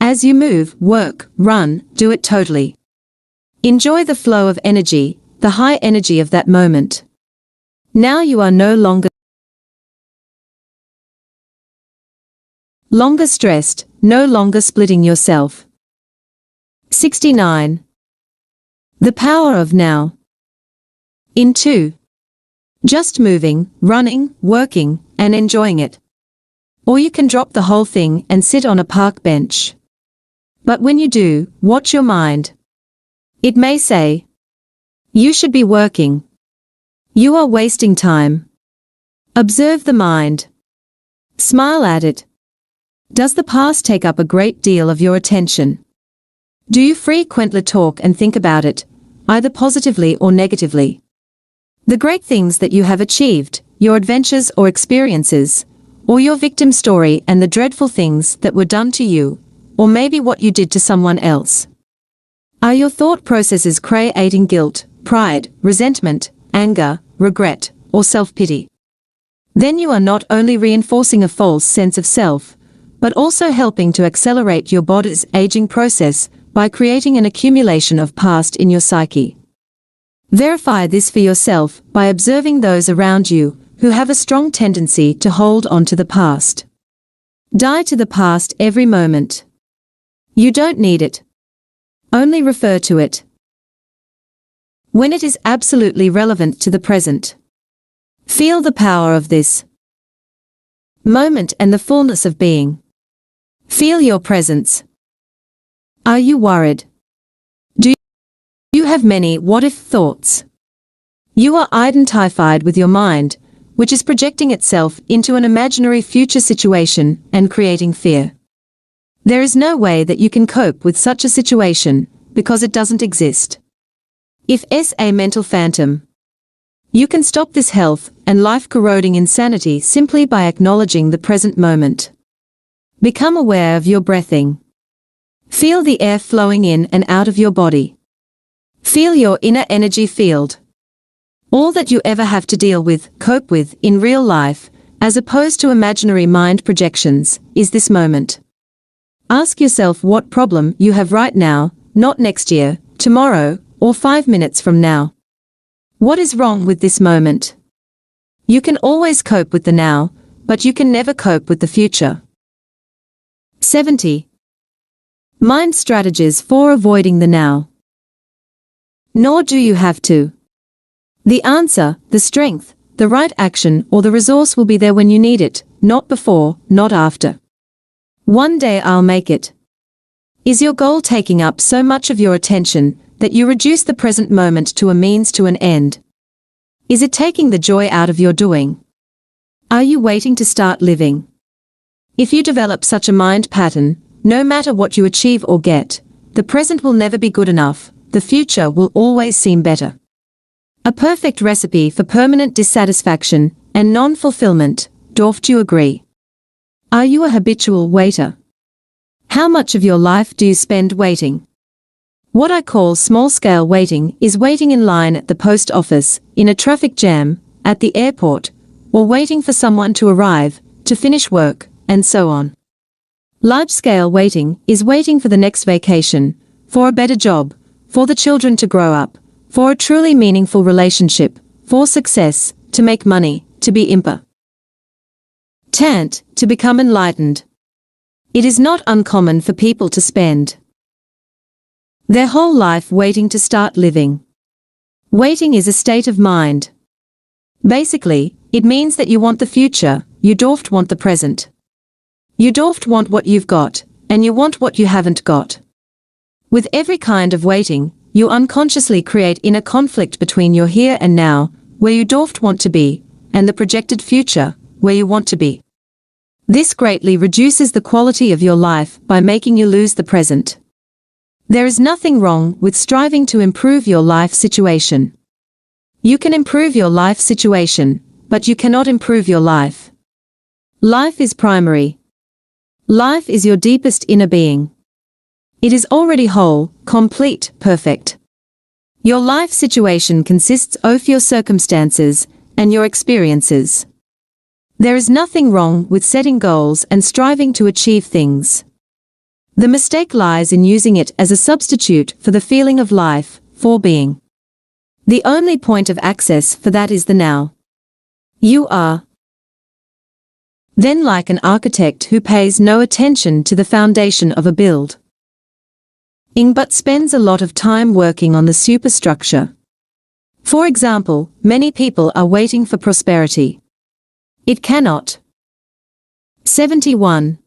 As you move, work, run, do it totally. Enjoy the flow of energy, the high energy of that moment. Now you are no longer stressed, no longer splitting yourself. 69. The power of now. In 2. Just moving, running, working, and enjoying it. Or you can drop the whole thing and sit on a park bench. But when you do, watch your mind. It may say, you should be working. You are wasting time. Observe the mind. Smile at it. Does the past take up a great deal of your attention? Do you frequently talk and think about it, either positively or negatively? The great things that you have achieved, your adventures or experiences, or your victim story and the dreadful things that were done to you, or maybe what you did to someone else. Are your thought processes creating guilt, pride, resentment, anger, regret, or self-pity? Then you are not only reinforcing a false sense of self, but also helping to accelerate your body's aging process by creating an accumulation of past in your psyche. Verify this for yourself by observing those around you who have a strong tendency to hold on to the past. Die to the past every moment. You don't need it. Only refer to it when it is absolutely relevant to the present. Feel the power of this moment and the fullness of being. Feel your presence. Are you worried? Do you have many what-if thoughts? You are identified with your mind, which is projecting itself into an imaginary future situation and creating fear. There is no way that you can cope with such a situation, because it doesn't exist. If as a mental phantom, you can stop this health and life-corroding insanity simply by acknowledging the present moment. Become aware of your breathing. Feel the air flowing in and out of your body. Feel your inner energy field. All that you ever have to deal with, cope with, in real life, as opposed to imaginary mind projections, is this moment. Ask yourself what problem you have right now, not next year, tomorrow, or 5 minutes from now. What is wrong with this moment? You can always cope with the now, but you can never cope with the future. 70. Mind strategies for avoiding the now. Nor do you have to. The answer, the strength, the right action or the resource will be there when you need it, not before, not after. One day I'll make it. Is your goal taking up so much of your attention that you reduce the present moment to a means to an end? Is it taking the joy out of your doing? Are you waiting to start living? If you develop such a mind pattern, no matter what you achieve or get, the present will never be good enough, the future will always seem better. A perfect recipe for permanent dissatisfaction and non-fulfillment, do you agree? Are you a habitual waiter? How much of your life do you spend waiting? What I call small-scale waiting is waiting in line at the post office, in a traffic jam, at the airport, or waiting for someone to arrive, to finish work, and so on. Large-scale waiting is waiting for the next vacation, for a better job, for the children to grow up, for a truly meaningful relationship, for success, to make money, to be important, to become enlightened. It is not uncommon for people to spend their whole life waiting to start living. Waiting is a state of mind. Basically, it means that you want the future, you don't want the present. You don't want what you've got, and you want what you haven't got. With every kind of waiting, you unconsciously create inner conflict between your here and now, where you don't want to be, and the projected future, where you want to be. This greatly reduces the quality of your life by making you lose the present. There is nothing wrong with striving to improve your life situation. You can improve your life situation, but you cannot improve your life. Life is primary. Life is your deepest inner being. It is already whole, complete, perfect. Your life situation consists of your circumstances and your experiences. There is nothing wrong with setting goals and striving to achieve things. The mistake lies in using it as a substitute for the feeling of life, for being. The only point of access for that is the now. You are then like an architect who pays no attention to the foundation of a building, but spends a lot of time working on the superstructure. For example, many people are waiting for prosperity. It cannot. 71.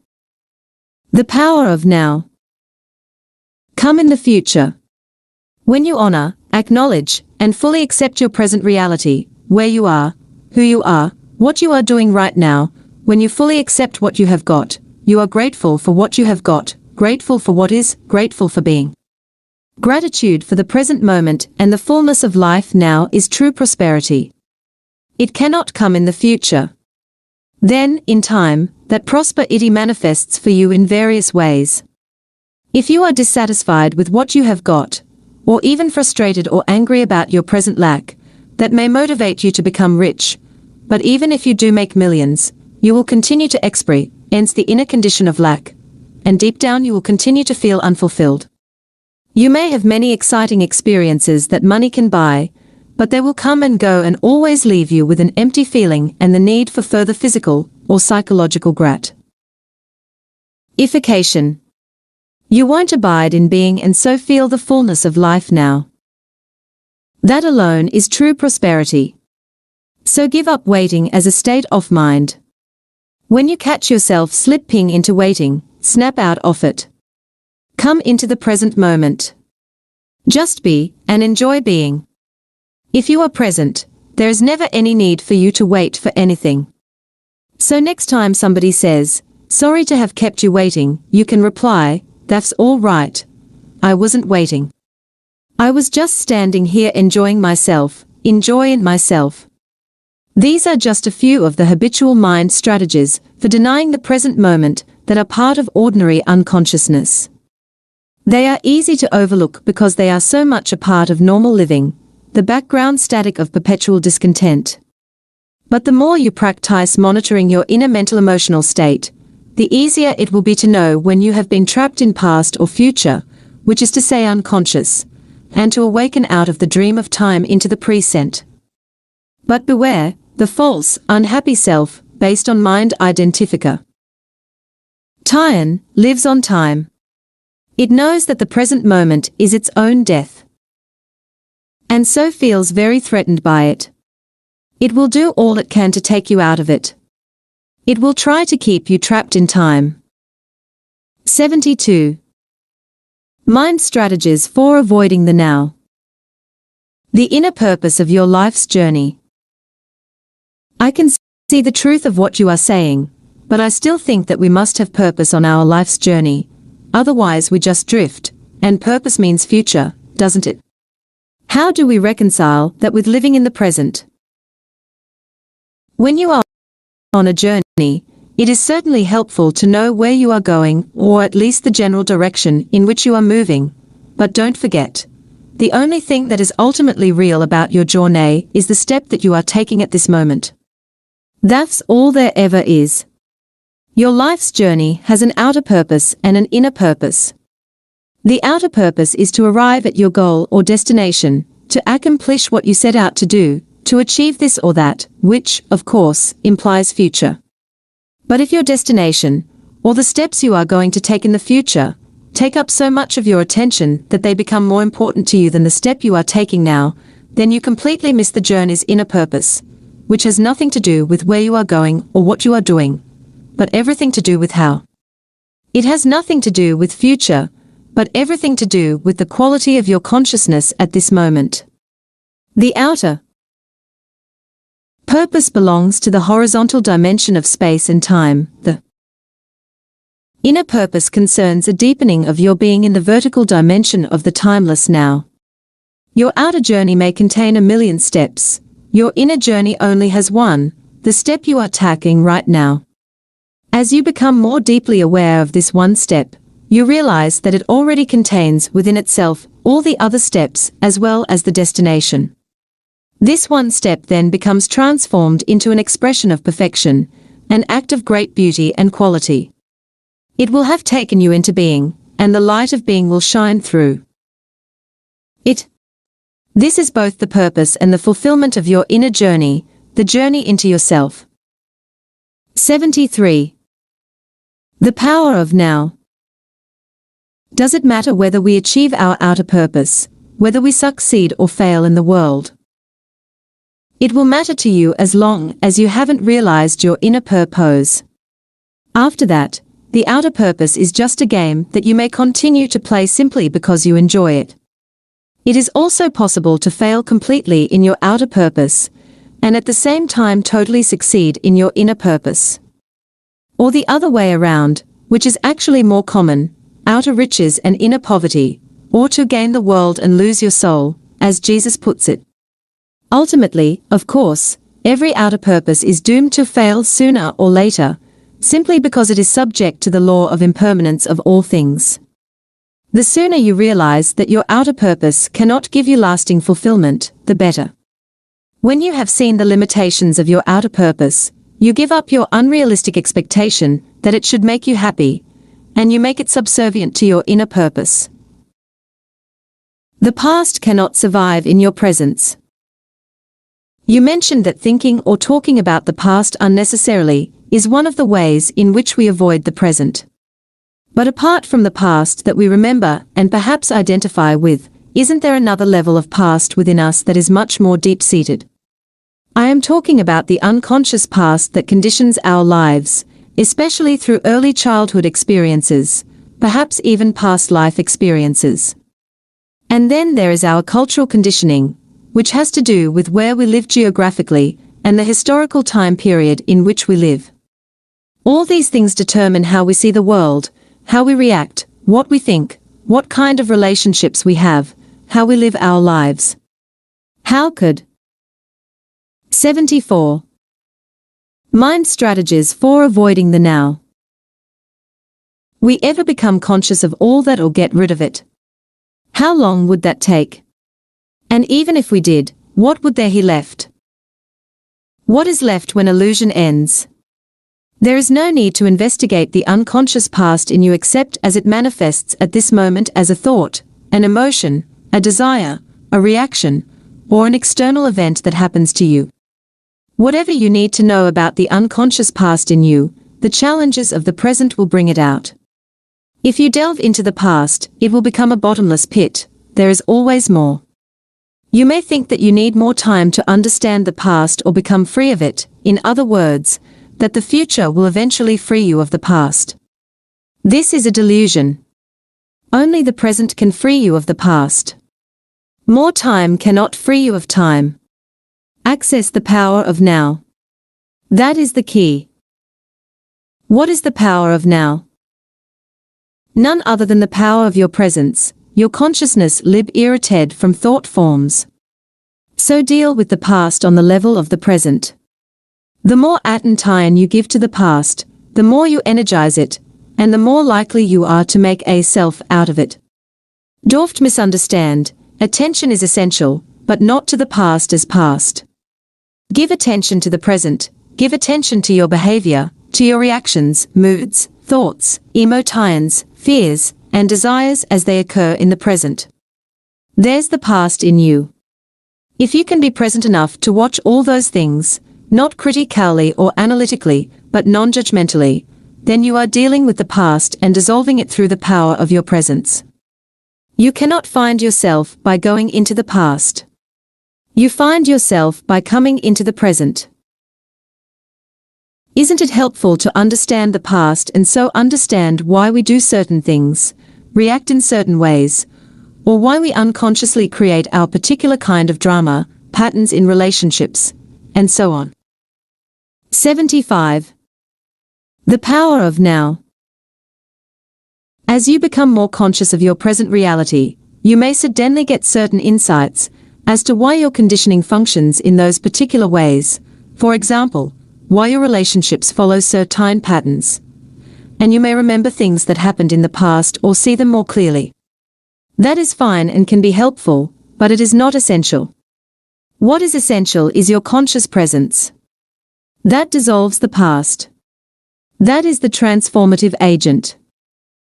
The power of now. Come in the future. When you honor, acknowledge, and fully accept your present reality, where you are, who you are, what you are doing right now, when you fully accept what you have got, you are grateful for what you have got, grateful for what is, grateful for being. Gratitude for the present moment and the fullness of life now is true prosperity. It cannot come in the future. Then, in time, that prosperity manifests for you in various ways. If you are dissatisfied with what you have got, or even frustrated or angry about your present lack, that may motivate you to become rich. But even if you do make millions, you will continue to experience the inner condition of lack, and deep down you will continue to feel unfulfilled. You may have many exciting experiences that money can buy, but they will come and go and always leave you with an empty feeling and the need for further physical or psychological gratification. You won't abide in being and so feel the fullness of life now. That alone is true prosperity. So give up waiting as a state of mind. When you catch yourself slipping into waiting, snap out of it. Come into the present moment. Just be, and enjoy being. If you are present, there is never any need for you to wait for anything. So next time somebody says, Sorry to have kept you waiting, you can reply, that's all right. I wasn't waiting. I was just standing here enjoying myself, enjoying myself. These are just a few of the habitual mind strategies for denying the present moment that are part of ordinary unconsciousness. They are easy to overlook because they are so much a part of normal living, the background static of perpetual discontent. But the more you practice monitoring your inner mental emotional state, the easier it will be to know when you have been trapped in past or future, which is to say unconscious, and to awaken out of the dream of time into the present. But beware, the false, unhappy self, based on mind identifier. Time lives on time. It knows that the present moment is its own death, and so feels very threatened by it. It will do all it can to take you out of it. It will try to keep you trapped in time. 72. Mind strategies for avoiding the now. The inner purpose of your life's journey. I can see the truth of what you are saying, but I still think that we must have purpose on our life's journey. Otherwise we just drift, and purpose means future, doesn't it? How do we reconcile that with living in the present? When you are on a journey, it is certainly helpful to know where you are going, or at least the general direction in which you are moving. But don't forget, the only thing that is ultimately real about your journey is the step that you are taking at this moment. That's all there ever is. Your life's journey has an outer purpose and an inner purpose. The outer purpose is to arrive at your goal or destination, to accomplish what you set out to do, to achieve this or that, which, of course, implies future. But if your destination, or the steps you are going to take in the future, take up so much of your attention that they become more important to you than the step you are taking now, then you completely miss the journey's inner purpose, which has nothing to do with where you are going or what you are doing, but everything to do with how. It has nothing to do with future, but everything to do with the quality of your consciousness at this moment. The outer purpose belongs to the horizontal dimension of space and time. The inner purpose concerns a deepening of your being in the vertical dimension of the timeless now. Your outer journey may contain a million steps. Your inner journey only has one, the step you are taking right now. As you become more deeply aware of this one step, you realize that it already contains within itself all the other steps as well as the destination. This one step then becomes transformed into an expression of perfection, an act of great beauty and quality. It will have taken you into being, and the light of being will shine through it. This is both the purpose and the fulfillment of your inner journey, the journey into yourself. 73. The power of now. Does it matter whether we achieve our outer purpose, whether we succeed or fail in the world? It will matter to you as long as you haven't realized your inner purpose. After that, the outer purpose is just a game that you may continue to play simply because you enjoy it. It is also possible to fail completely in your outer purpose, and at the same time totally succeed in your inner purpose. Or the other way around, which is actually more common, outer riches and inner poverty, or to gain the world and lose your soul, as Jesus puts it. Ultimately, of course, every outer purpose is doomed to fail sooner or later, simply because it is subject to the law of impermanence of all things. The sooner you realize that your outer purpose cannot give you lasting fulfillment, the better. When you have seen the limitations of your outer purpose, you give up your unrealistic expectation that it should make you happy, and you make it subservient to your inner purpose. The past cannot survive in your presence. You mentioned that thinking or talking about the past unnecessarily is one of the ways in which we avoid the present. But apart from the past that we remember and perhaps identify with, isn't there another level of past within us that is much more deep-seated? I am talking about the unconscious past that conditions our lives, especially through early childhood experiences, perhaps even past life experiences. And then there is our cultural conditioning, which has to do with where we live geographically and the historical time period in which we live. All these things determine how we see the world, how we react, what we think, what kind of relationships we have, how we live our lives. How could 74. Mind strategies for avoiding the now. We ever become conscious of all that or get rid of it? How long would that take? And even if we did, what would there be left? What is left when illusion ends? There is no need to investigate the unconscious past in you except as it manifests at this moment as a thought, an emotion, a desire, a reaction, or an external event that happens to you. Whatever you need to know about the unconscious past in you, the challenges of the present will bring it out. If you delve into the past, it will become a bottomless pit. There is always more. You may think that you need more time to understand the past or become free of it, in other words, that the future will eventually free you of the past. This is a delusion. Only the present can free you of the past. More time cannot free you of time. Access the power of now. That is the key. What is the power of now? None other than the power of your presence, your consciousness liberated from thought forms. So deal with the past on the level of the present. The more attention you give to the past, the more you energize it, and the more likely you are to make a self out of it. Don't misunderstand, attention is essential, but not to the past as past. Give attention to the present, give attention to your behavior, to your reactions, moods, thoughts, emotions, fears, and desires as they occur in the present. There's the past in you. If you can be present enough to watch all those things, not critically or analytically, but non-judgmentally, then you are dealing with the past and dissolving it through the power of your presence. You cannot find yourself by going into the past. You find yourself by coming into the present. Isn't it helpful to understand the past and so understand why we do certain things, react in certain ways, or why we unconsciously create our particular kind of drama, patterns in relationships, and so on? 75. The power of now. As you become more conscious of your present reality, you may suddenly get certain insights as to why your conditioning functions in those particular ways. For example, why your relationships follow certain patterns. And you may remember things that happened in the past or see them more clearly. That is fine and can be helpful, but it is not essential. What is essential is your conscious presence. That dissolves the past. That is the transformative agent.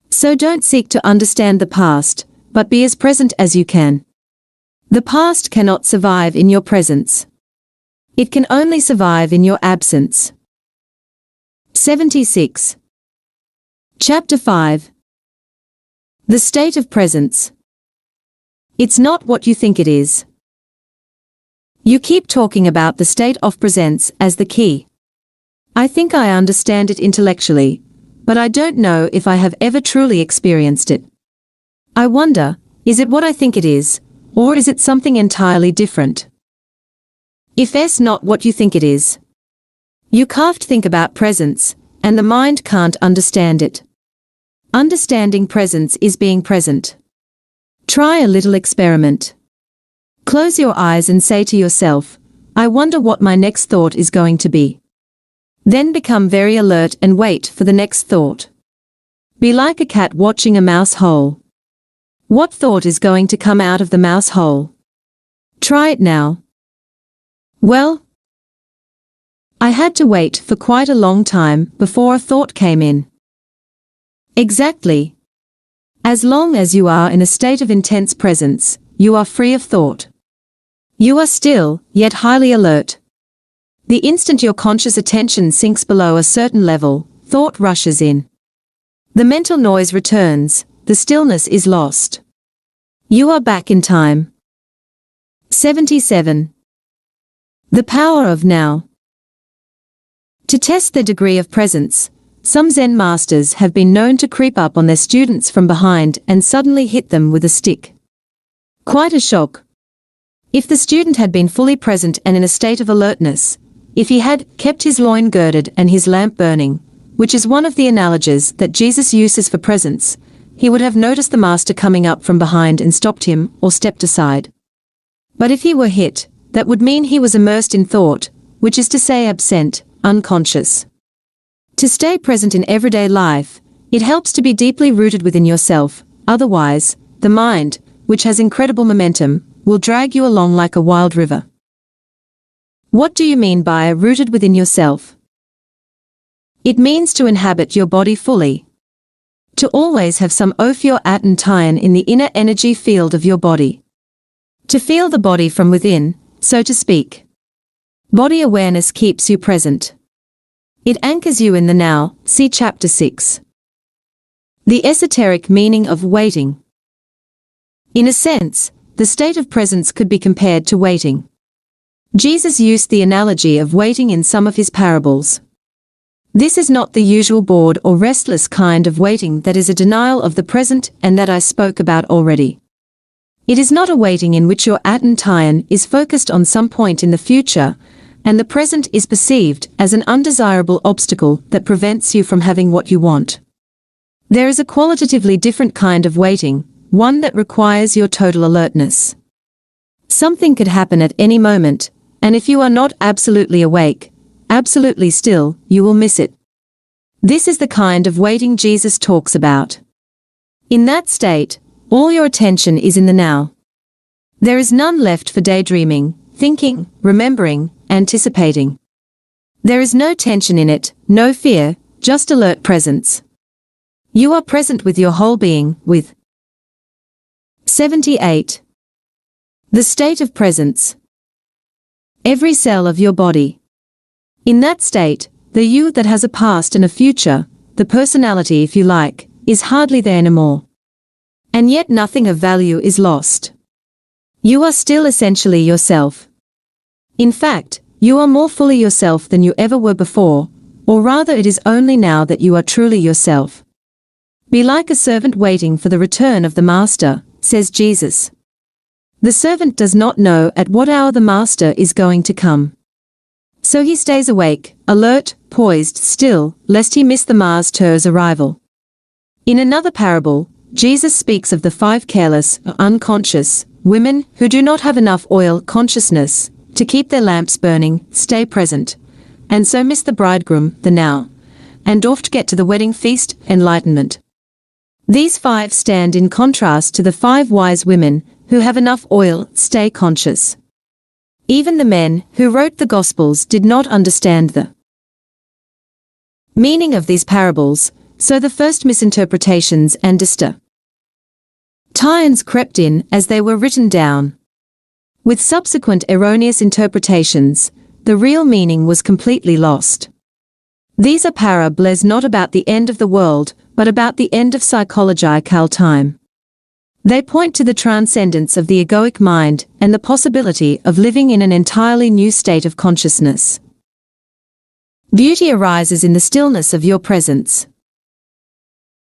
So don't seek to understand the past, but be as present as you can. The past cannot survive in your presence. It can only survive in your absence. 76. Chapter 5. The state of presence. It's not what you think it is. You keep talking about the state of presence as the key. I think I understand it intellectually, but I don't know if I have ever truly experienced it. I wonder, is it what I think it is, or is it something entirely different? If it's not what you think it is, you can't think about presence, and the mind can't understand it. Understanding presence is being present. Try a little experiment. Close your eyes and say to yourself, I wonder what my next thought is going to be. Then become very alert and wait for the next thought. Be like a cat watching a mouse hole. What thought is going to come out of the mouse hole? Try it now. Well, I had to wait for quite a long time before a thought came in. Exactly. As long as you are in a state of intense presence, you are free of thought. You are still, yet highly alert. The instant your conscious attention sinks below a certain level, thought rushes in. The mental noise returns, the stillness is lost. You are back in time. 77. The power of now. To test their degree of presence, some Zen masters have been known to creep up on their students from behind and suddenly hit them with a stick. Quite a shock. If the student had been fully present and in a state of alertness, if he had kept his loin girded and his lamp burning, which is one of the analogies that Jesus uses for presence, he would have noticed the master coming up from behind and stopped him or stepped aside. But if he were hit, that would mean he was immersed in thought, which is to say absent, unconscious. To stay present in everyday life, it helps to be deeply rooted within yourself, otherwise, the mind, which has incredible momentum, will drag you along like a wild river. What do you mean by rooted within yourself? It means to inhabit your body fully. To always have some of your attention in the inner energy field of your body. To feel the body from within, so to speak. Body awareness keeps you present. It anchors you in the now, see chapter 6. The esoteric meaning of waiting. In a sense, the state of presence could be compared to waiting. Jesus used the analogy of waiting in some of his parables. This is not the usual bored or restless kind of waiting that is a denial of the present and that I spoke about already. It is not a waiting in which your attention is focused on some point in the future, and the present is perceived as an undesirable obstacle that prevents you from having what you want. There is a qualitatively different kind of waiting, one that requires your total alertness. Something could happen at any moment, and if you are not absolutely awake, absolutely still, you will miss it. This is the kind of waiting Jesus talks about. In that state, all your attention is in the now. There is none left for daydreaming, thinking, remembering, anticipating. There is no tension in it, no fear, just alert presence. You are present with your whole being, with 78. The state of presence. Every cell of your body. In that state, the you that has a past and a future, the personality if you like, is hardly there anymore. And yet nothing of value is lost. You are still essentially yourself. In fact, you are more fully yourself than you ever were before, or rather it is only now that you are truly yourself. Be like a servant waiting for the return of the master, says Jesus. The servant does not know at what hour the master is going to come. So he stays awake, alert, poised, still, lest he miss the master's arrival. In another parable, Jesus speaks of the 5 careless, unconscious, women who do not have enough oil consciousness to keep their lamps burning, stay present, and so miss the bridegroom, the now, and oft get to the wedding feast, enlightenment. These 5 stand in contrast to the 5 wise women who have enough oil, stay conscious. Even the men who wrote the Gospels did not understand the meaning of these parables, so the first misinterpretations and distortions crept in as they were written down. With subsequent erroneous interpretations, the real meaning was completely lost. These are parables not about the end of the world, but about the end of psychological time. They point to the transcendence of the egoic mind and the possibility of living in an entirely new state of consciousness. Beauty arises in the stillness of your presence.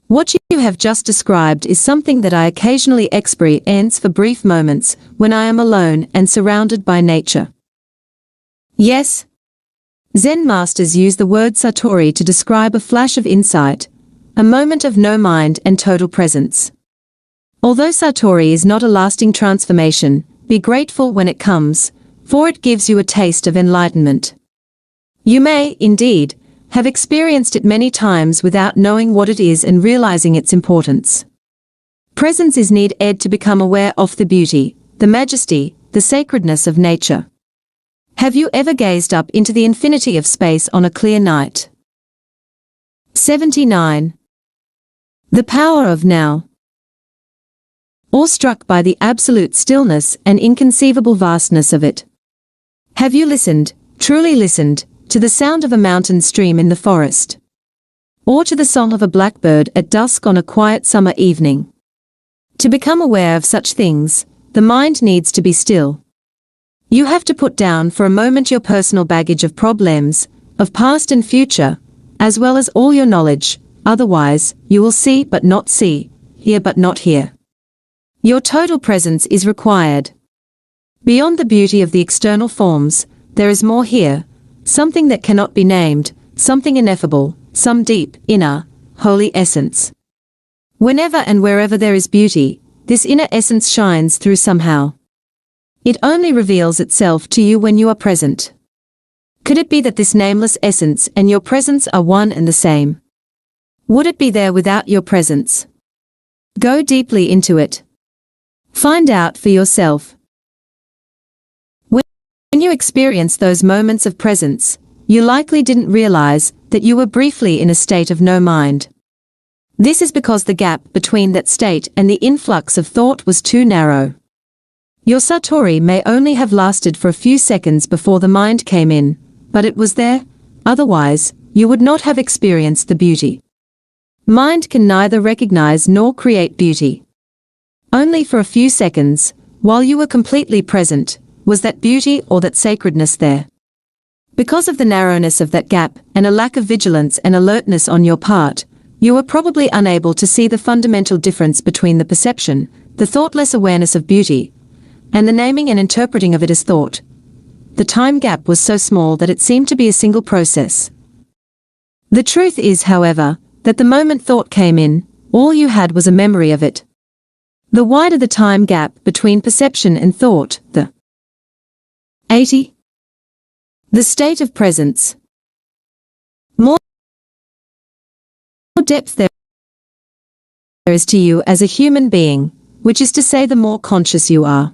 What you have just described is something that I occasionally experience for brief moments when I am alone and surrounded by nature. Yes, Zen masters use the word satori to describe a flash of insight, a moment of no mind and total presence. Although satori is not a lasting transformation, be grateful when it comes, for it gives you a taste of enlightenment. You may, indeed, have experienced it many times without knowing what it is and realizing its importance. Presence is needed to become aware of the beauty, the majesty, the sacredness of nature. Have you ever gazed up into the infinity of space on a clear night? 79. The power of now. Awestruck by the absolute stillness and inconceivable vastness of it. Have you listened, truly listened, to the sound of a mountain stream in the forest? Or to the song of a blackbird at dusk on a quiet summer evening? To become aware of such things, the mind needs to be still. You have to put down for a moment your personal baggage of problems, of past and future, as well as all your knowledge, otherwise, you will see but not see, hear but not hear. Your total presence is required. Beyond the beauty of the external forms, there is more here, something that cannot be named, something ineffable, some deep, inner, holy essence. Whenever and wherever there is beauty, this inner essence shines through somehow. It only reveals itself to you when you are present. Could it be that this nameless essence and your presence are one and the same? Would it be there without your presence? Go deeply into it. Find out for yourself. When you experience those moments of presence, you likely didn't realize that you were briefly in a state of no mind. This is because the gap between that state and the influx of thought was too narrow. Your satori may only have lasted for a few seconds before the mind came in, but it was there, otherwise, you would not have experienced the beauty. Mind can neither recognize nor create beauty. Only for a few seconds, while you were completely present, was that beauty or that sacredness there. Because of the narrowness of that gap and a lack of vigilance and alertness on your part, you were probably unable to see the fundamental difference between the perception, the thoughtless awareness of beauty, and the naming and interpreting of it as thought. The time gap was so small that it seemed to be a single process. The truth is, however, that the moment thought came in, all you had was a memory of it. The wider the time gap between perception and thought, the 80. The state of presence. More depth there is to you as a human being, which is to say the more conscious you are.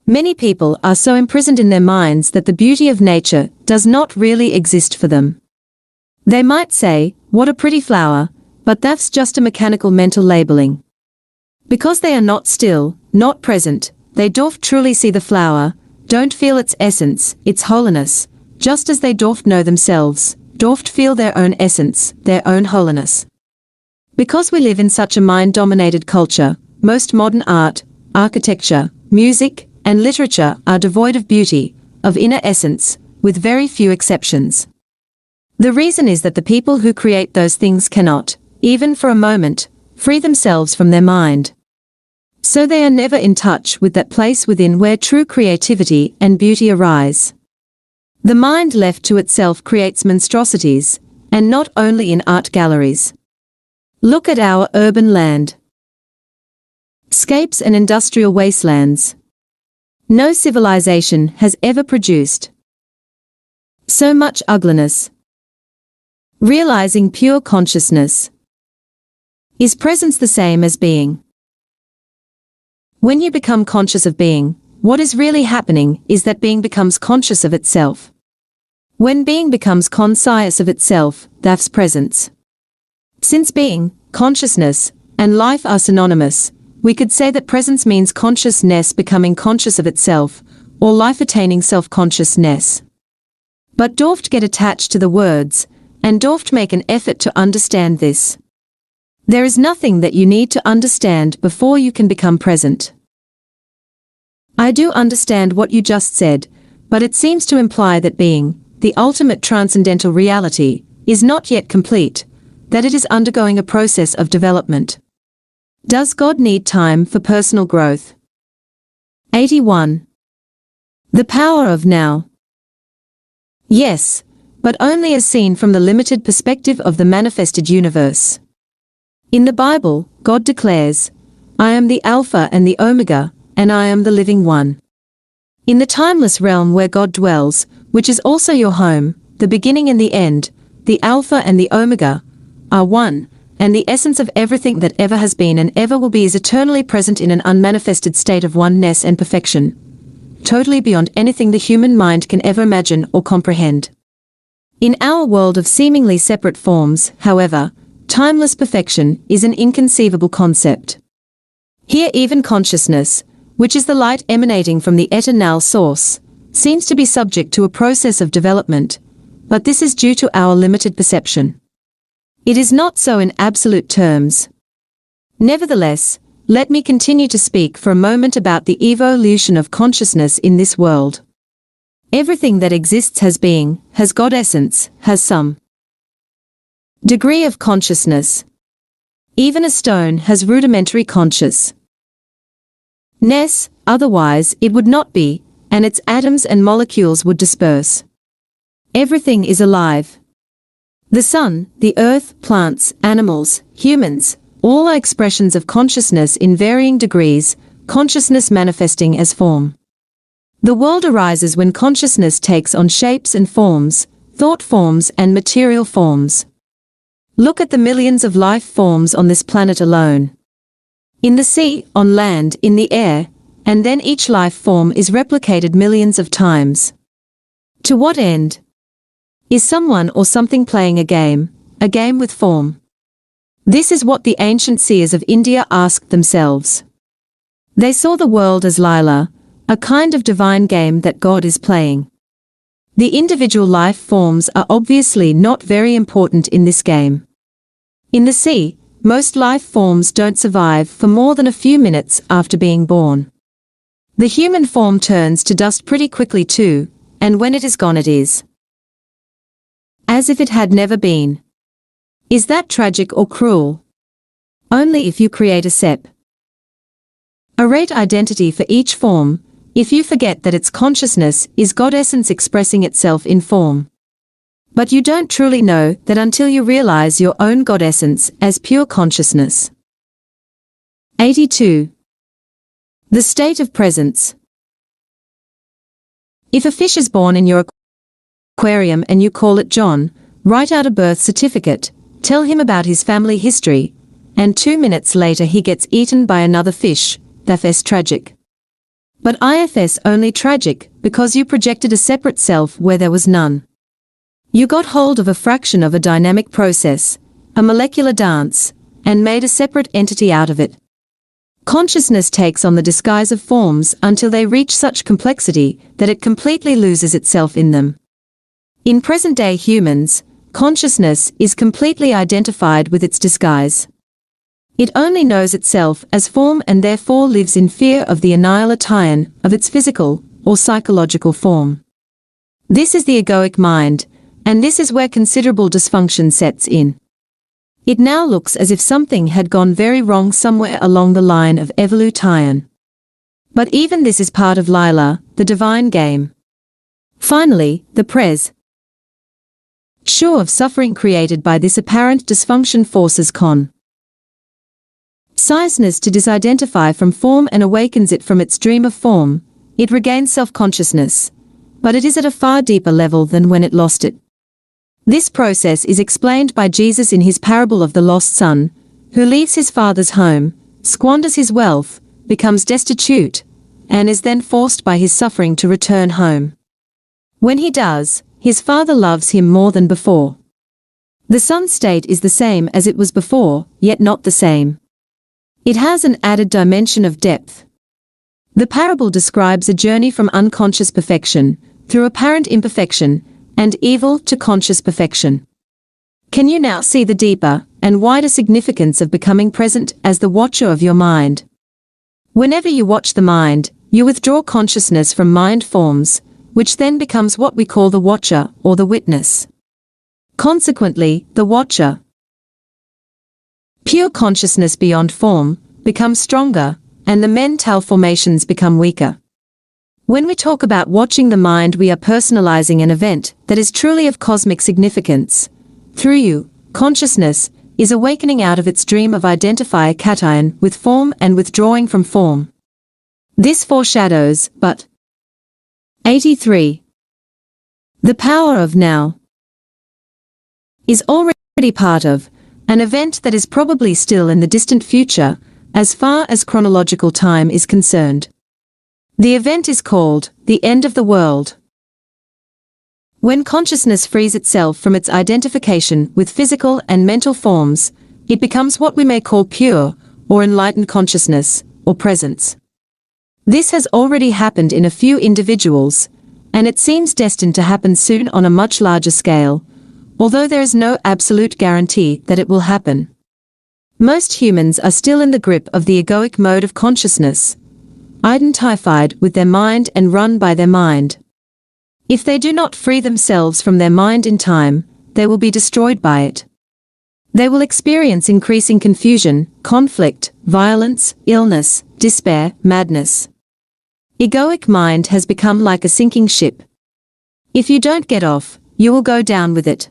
Many people are so imprisoned in their minds that the beauty of nature does not really exist for them. They might say, "What a pretty flower," but that's just a mechanical mental labeling. Because they are not still, not present, they don't truly see the flower, don't feel its essence, its holiness, just as they don't know themselves, don't feel their own essence, their own holiness. Because we live in such a mind-dominated culture, most modern art, architecture, music, and literature are devoid of beauty, of inner essence, with very few exceptions. The reason is that the people who create those things cannot, even for a moment, free themselves from their mind. So they are never in touch with that place within where true creativity and beauty arise. The mind left to itself creates monstrosities, and not only in art galleries. Look at our urban landscapes and industrial wastelands. No civilization has ever produced so much ugliness. Realizing pure consciousness. Is presence the same as being? When you become conscious of being, what is really happening is that being becomes conscious of itself. When being becomes conscious of itself, that's presence. Since being, consciousness, and life are synonymous, we could say that presence means consciousness becoming conscious of itself, or life attaining self-consciousness. But don't get attached to the words, and don't make an effort to understand this. There is nothing that you need to understand before you can become present. I do understand what you just said, but it seems to imply that being, the ultimate transcendental reality, is not yet complete, that it is undergoing a process of development. Does God need time for personal growth? 81. The power of now. Yes, but only as seen from the limited perspective of the manifested universe. In the Bible, God declares, "I am the Alpha and the Omega, and I am the living one." In the timeless realm where God dwells, which is also your home, the beginning and the end, the Alpha and the Omega, are one, and the essence of everything that ever has been and ever will be is eternally present in an unmanifested state of oneness and perfection, totally beyond anything the human mind can ever imagine or comprehend. In our world of seemingly separate forms, however, timeless perfection is an inconceivable concept. Here even consciousness, which is the light emanating from the eternal source, seems to be subject to a process of development, but this is due to our limited perception. It is not so in absolute terms. Nevertheless, let me continue to speak for a moment about the evolution of consciousness in this world. Everything that exists has being, has God essence, has some degree of consciousness. Even a stone has rudimentary consciousness, otherwise it would not be, and its atoms and molecules would disperse. Everything is alive. The sun, the earth, plants, animals, humans, all are expressions of consciousness in varying degrees, consciousness manifesting as form. The world arises when consciousness takes on shapes and forms, thought forms and material forms. Look at the millions of life forms on this planet alone. In the sea, on land, in the air, and then each life form is replicated millions of times. To what end? Is someone or something playing a game with form? This is what the ancient seers of India asked themselves. They saw the world as Lila, a kind of divine game that God is playing. The individual life forms are obviously not very important in this game. In the sea, most life forms don't survive for more than a few minutes after being born. The human form turns to dust pretty quickly too, and when it is gone it is as if it had never been. Is that tragic or cruel? Only if you create a separate identity for each form, if you forget that its consciousness is God essence expressing itself in form. But you don't truly know that until you realize your own God essence as pure consciousness. 82. The state of presence. If a fish is born in your aquarium and you call it John, write out a birth certificate, tell him about his family history, and 2 minutes later he gets eaten by another fish, that's tragic. But ifs only tragic because you projected a separate self where there was none. You got hold of a fraction of a dynamic process, a molecular dance, and made a separate entity out of it. Consciousness takes on the disguise of forms until they reach such complexity that it completely loses itself in them. In present-day humans, consciousness is completely identified with its disguise. It only knows itself as form and therefore lives in fear of the annihilation of its physical or psychological form. This is the egoic mind, and this is where considerable dysfunction sets in. It now looks as if something had gone very wrong somewhere along the line of evolution. But even this is part of Lila, the divine game. Finally, the sure of suffering created by this apparent dysfunction forces consciousness to disidentify from form and awakens it from its dream of form. It regains self-consciousness, but it is at a far deeper level than when it lost it. This process is explained by Jesus in his parable of the lost son, who leaves his father's home, squanders his wealth, becomes destitute, and is then forced by his suffering to return home. When he does, his father loves him more than before. The son's state is the same as it was before, yet not the same. It has an added dimension of depth. The parable describes a journey from unconscious perfection, through apparent imperfection, and evil to conscious perfection. Can you now see the deeper and wider significance of becoming present as the watcher of your mind? Whenever you watch the mind, you withdraw consciousness from mind forms, which then becomes what we call the watcher or the witness. Consequently, the watcher, pure consciousness beyond form, becomes stronger, and the mental formations become weaker. When we talk about watching the mind, we are personalizing an event that is truly of cosmic significance. Through you, consciousness is awakening out of its dream of identification with form and withdrawing from form. This foreshadows, but 83. The power of now is already part of an event that is probably still in the distant future, as far as chronological time is concerned. The event is called the end of the world. When consciousness frees itself from its identification with physical and mental forms, it becomes what we may call pure or enlightened consciousness or presence. This has already happened in a few individuals, and it seems destined to happen soon on a much larger scale, although there is no absolute guarantee that it will happen. Most humans are still in the grip of the egoic mode of consciousness, identified with their mind and run by their mind. If they do not free themselves from their mind in time, they will be destroyed by it. They will experience increasing confusion, conflict, violence, illness, despair, madness. Egoic mind has become like a sinking ship. If you don't get off, you will go down with it.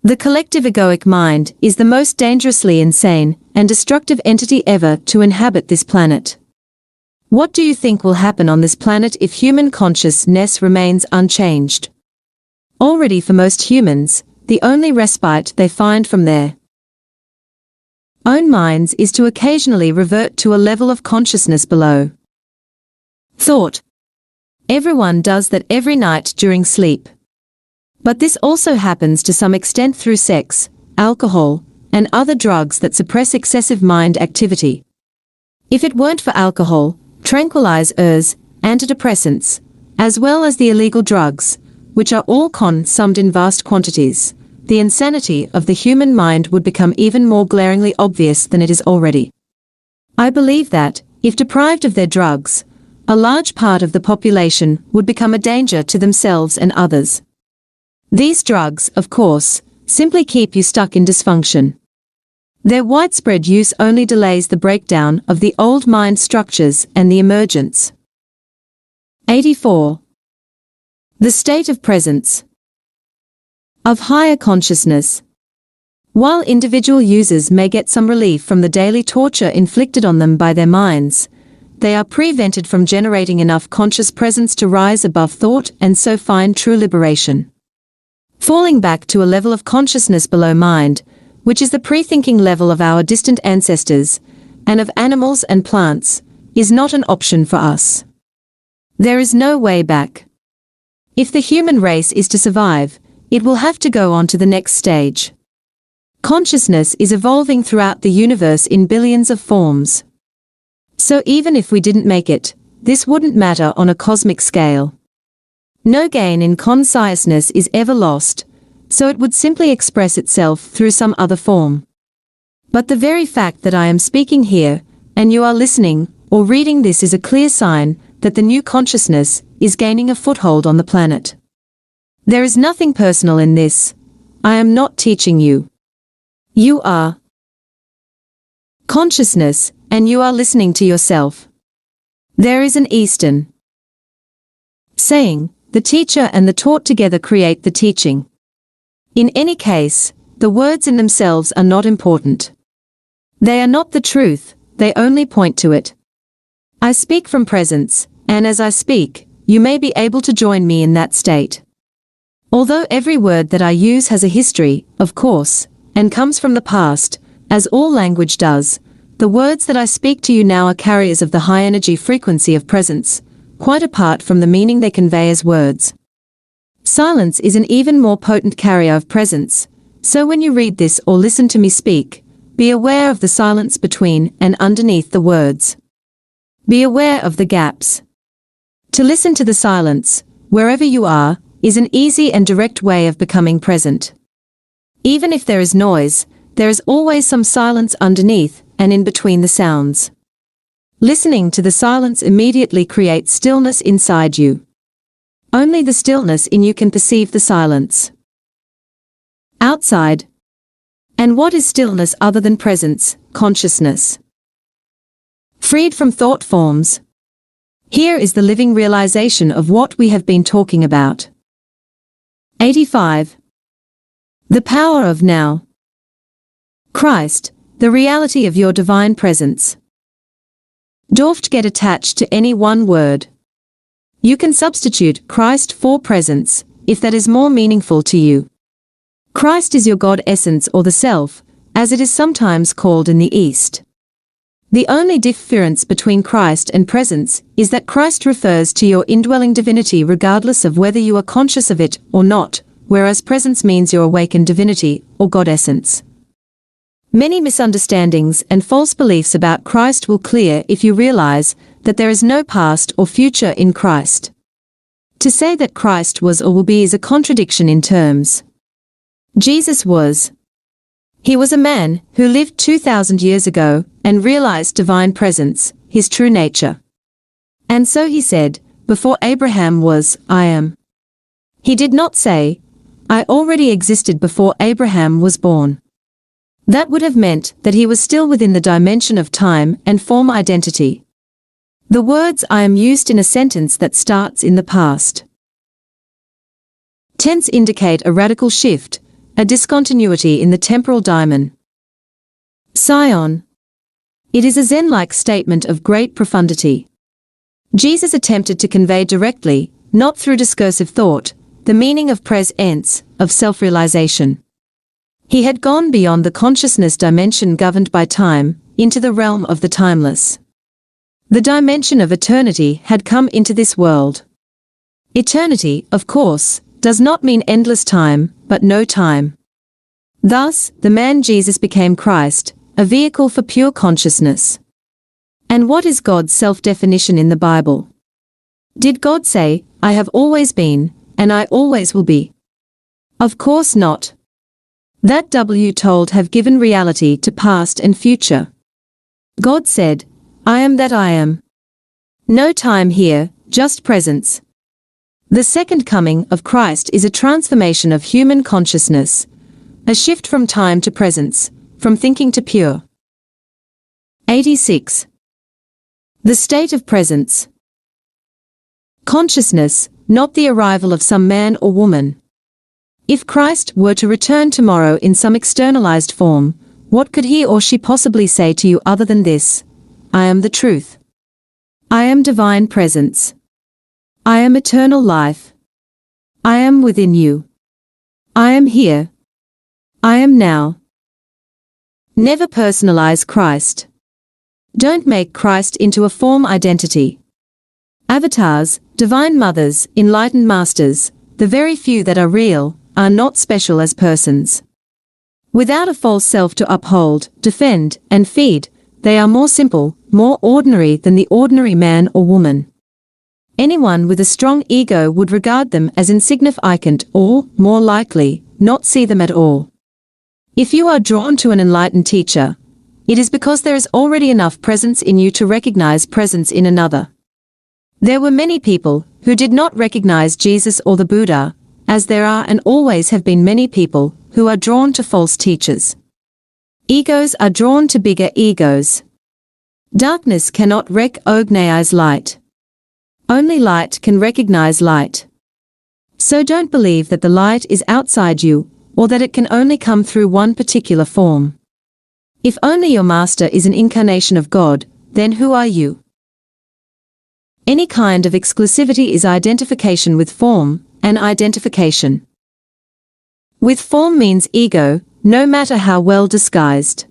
The collective egoic mind is the most dangerously insane and destructive entity ever to inhabit this planet. What do you think will happen on this planet if human consciousness remains unchanged? Already for most humans, the only respite they find from their own minds is to occasionally revert to a level of consciousness below thought. Everyone does that every night during sleep. But this also happens to some extent through sex, alcohol, and other drugs that suppress excessive mind activity. If it weren't for alcohol, tranquilizers, antidepressants, as well as the illegal drugs, which are all consumed in vast quantities, the insanity of the human mind would become even more glaringly obvious than it is already. I believe that, if deprived of their drugs, a large part of the population would become a danger to themselves and others. These drugs, of course, simply keep you stuck in dysfunction. Their widespread use only delays the breakdown of the old mind structures and the emergence. 84. The state of presence of higher consciousness. While individual users may get some relief from the daily torture inflicted on them by their minds, they are prevented from generating enough conscious presence to rise above thought and so find true liberation. Falling back to a level of consciousness below mind, which is the pre-thinking level of our distant ancestors, and of animals and plants, is not an option for us. There is no way back. If the human race is to survive, it will have to go on to the next stage. Consciousness is evolving throughout the universe in billions of forms. So even if we didn't make it, this wouldn't matter on a cosmic scale. No gain in consciousness is ever lost, so it would simply express itself through some other form. But the very fact that I am speaking here, and you are listening, or reading this is a clear sign that the new consciousness is gaining a foothold on the planet. There is nothing personal in this. I am not teaching you. You are consciousness, and you are listening to yourself. There is an Eastern saying, the teacher and the taught together create the teaching. In any case, the words in themselves are not important. They are not the truth, they only point to it. I speak from presence, and as I speak, you may be able to join me in that state. Although every word that I use has a history, of course, and comes from the past, as all language does, the words that I speak to you now are carriers of the high energy frequency of presence, quite apart from the meaning they convey as words. Silence is an even more potent carrier of presence, so when you read this or listen to me speak, be aware of the silence between and underneath the words. Be aware of the gaps. To listen to the silence, wherever you are, is an easy and direct way of becoming present. Even if there is noise, there is always some silence underneath and in between the sounds. Listening to the silence immediately creates stillness inside you. Only the stillness in you can perceive the silence outside. And what is stillness other than presence, consciousness? Freed from thought forms. Here is the living realization of what we have been talking about. 85. The power of now. Christ, the reality of your divine presence. Don't get attached to any one word. You can substitute Christ for presence, if that is more meaningful to you. Christ is your God essence or the self, as it is sometimes called in the East. The only difference between Christ and presence is that Christ refers to your indwelling divinity regardless of whether you are conscious of it or not, whereas presence means your awakened divinity or God essence. Many misunderstandings and false beliefs about Christ will clear if you realize that there is no past or future in Christ. To say that Christ was or will be is a contradiction in terms. Jesus was. He was a man who lived 2,000 years ago and realized divine presence, his true nature. And so he said, before Abraham was, I am. He did not say, I already existed before Abraham was born. That would have meant that he was still within the dimension of time and form identity. The words I am used in a sentence that starts in the past tense indicate a radical shift, a discontinuity in the temporal diamond. Scion. It is a Zen-like statement of great profundity. Jesus attempted to convey directly, not through discursive thought, the meaning of presence, of self-realization. He had gone beyond the consciousness dimension governed by time, into the realm of the timeless. The dimension of eternity had come into this world. Eternity, of course, does not mean endless time, but no time. Thus, the man Jesus became Christ, a vehicle for pure consciousness. And what is God's self-definition in the Bible? Did God say, "I have always been, and I always will be"? Of course not. That tolle have given reality to past and future. God said, "I am that I am." No time here, just presence. The second coming of Christ is a transformation of human consciousness, a shift from time to presence, from thinking to pure. 86. The state of presence. Consciousness, not the arrival of some man or woman. If Christ were to return tomorrow in some externalized form, what could he or she possibly say to you other than this? I am the truth. I am divine presence. I am eternal life. I am within you. I am here. I am now. Never personalize Christ. Don't make Christ into a form identity. Avatars, divine mothers, enlightened masters, the very few that are real, are not special as persons. Without a false self to uphold, defend, and feed, they are more simple, more ordinary than the ordinary man or woman. Anyone with a strong ego would regard them as insignificant or, more likely, not see them at all. If you are drawn to an enlightened teacher, it is because there is already enough presence in you to recognize presence in another. There were many people who did not recognize Jesus or the Buddha, as there are and always have been many people who are drawn to false teachers. Egos are drawn to bigger egos. Darkness cannot recognize light. Only light can recognize light. So don't believe that the light is outside you, or that it can only come through one particular form. If only your master is an incarnation of God, then who are you? Any kind of exclusivity is identification with form, and identification with form means ego, no matter how well disguised.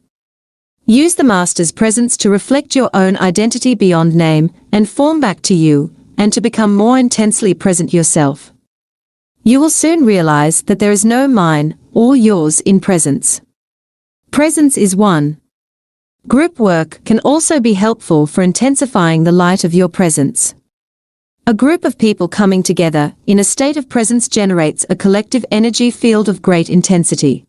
Use the master's presence to reflect your own identity beyond name and form back to you, and to become more intensely present yourself. You will soon realize that there is no mine or yours in presence. Presence is one. Group work can also be helpful for intensifying the light of your presence. A group of people coming together in a state of presence generates a collective energy field of great intensity.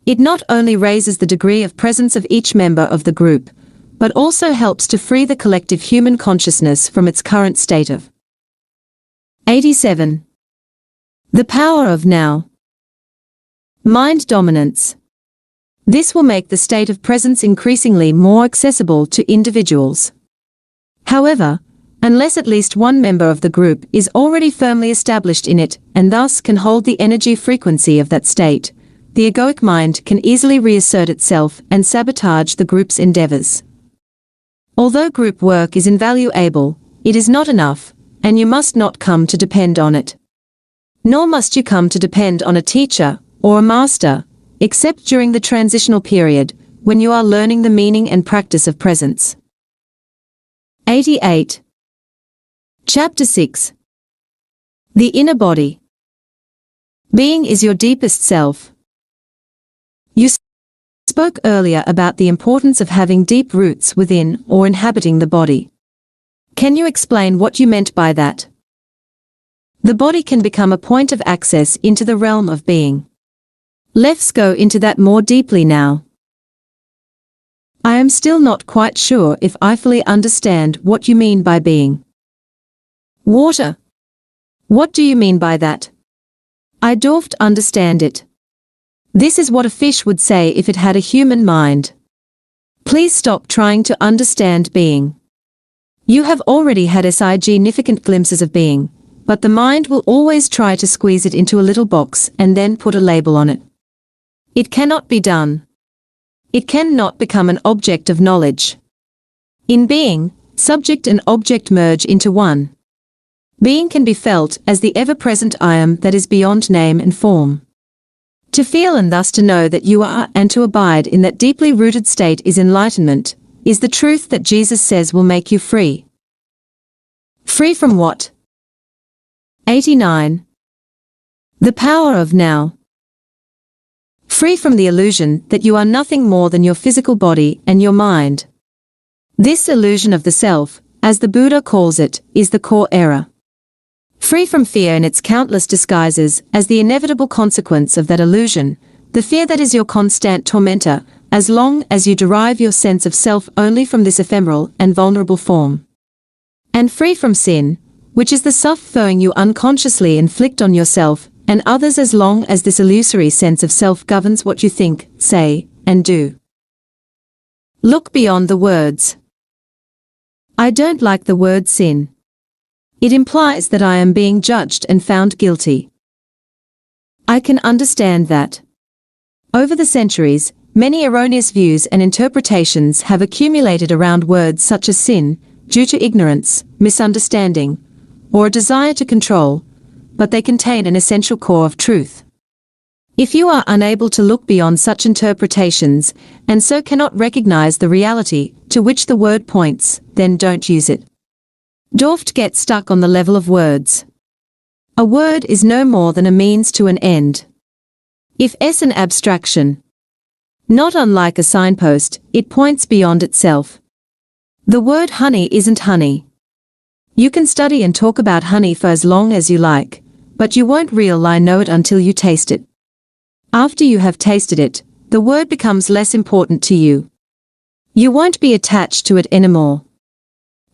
It not only raises the degree of presence of each member of the group, but also helps to free the collective human consciousness from its current state of 87. The power of now. Mind dominance. This will make the state of presence increasingly more accessible to individuals. However, unless at least one member of the group is already firmly established in it and thus can hold the energy frequency of that state, the egoic mind can easily reassert itself and sabotage the group's endeavors. Although group work is invaluable, it is not enough, and you must not come to depend on it. Nor must you come to depend on a teacher or a master, except during the transitional period, when you are learning the meaning and practice of presence. 88. Chapter 6. The inner body. Being is your deepest self. You spoke earlier about the importance of having deep roots within or inhabiting the body. Can you explain what you meant by that? The body can become a point of access into the realm of being. Let's go into that more deeply now. I am still not quite sure if I fully understand what you mean by being. Water. What do you mean by that? I don't understand it. This is what a fish would say if it had a human mind. Please stop trying to understand being. You have already had significant glimpses of being, but the mind will always try to squeeze it into a little box and then put a label on it. It cannot be done. It cannot become an object of knowledge. In being, subject and object merge into one. Being can be felt as the ever-present I am that is beyond name and form. To feel and thus to know that you are and to abide in that deeply rooted state is enlightenment, is the truth that Jesus says will make you free. Free from what? 89. The power of now. Free from the illusion that you are nothing more than your physical body and your mind. This illusion of the self, as the Buddha calls it, is the core error. Free from fear in its countless disguises as the inevitable consequence of that illusion, the fear that is your constant tormentor, as long as you derive your sense of self only from this ephemeral and vulnerable form. And free from sin, which is the suffering you unconsciously inflict on yourself and others as long as this illusory sense of self governs what you think, say, and do. Look beyond the words. I don't like the word sin. It implies that I am being judged and found guilty. I can understand that. Over the centuries, many erroneous views and interpretations have accumulated around words such as sin, due to ignorance, misunderstanding, or a desire to control, but they contain an essential core of truth. If you are unable to look beyond such interpretations, and so cannot recognize the reality to which the word points, then don't use it. Don't get stuck on the level of words. A word is no more than a means to an end. If es an abstraction, not unlike a signpost, it points beyond itself. The word honey isn't honey. You can study and talk about honey for as long as you like, but you won't really know it until you taste it. After you have tasted it, the word becomes less important to you. You won't be attached to it anymore.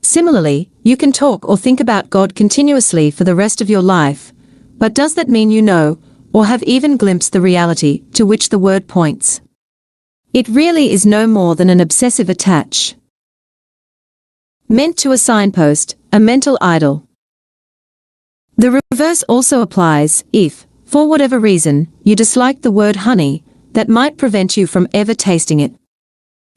Similarly, you can talk or think about God continuously for the rest of your life, but does that mean you know, or have even glimpsed the reality to which the word points? It really is no more than an obsessive attach. Meant to a signpost, a mental idol. The reverse also applies. If, for whatever reason, you dislike the word honey, that might prevent you from ever tasting it.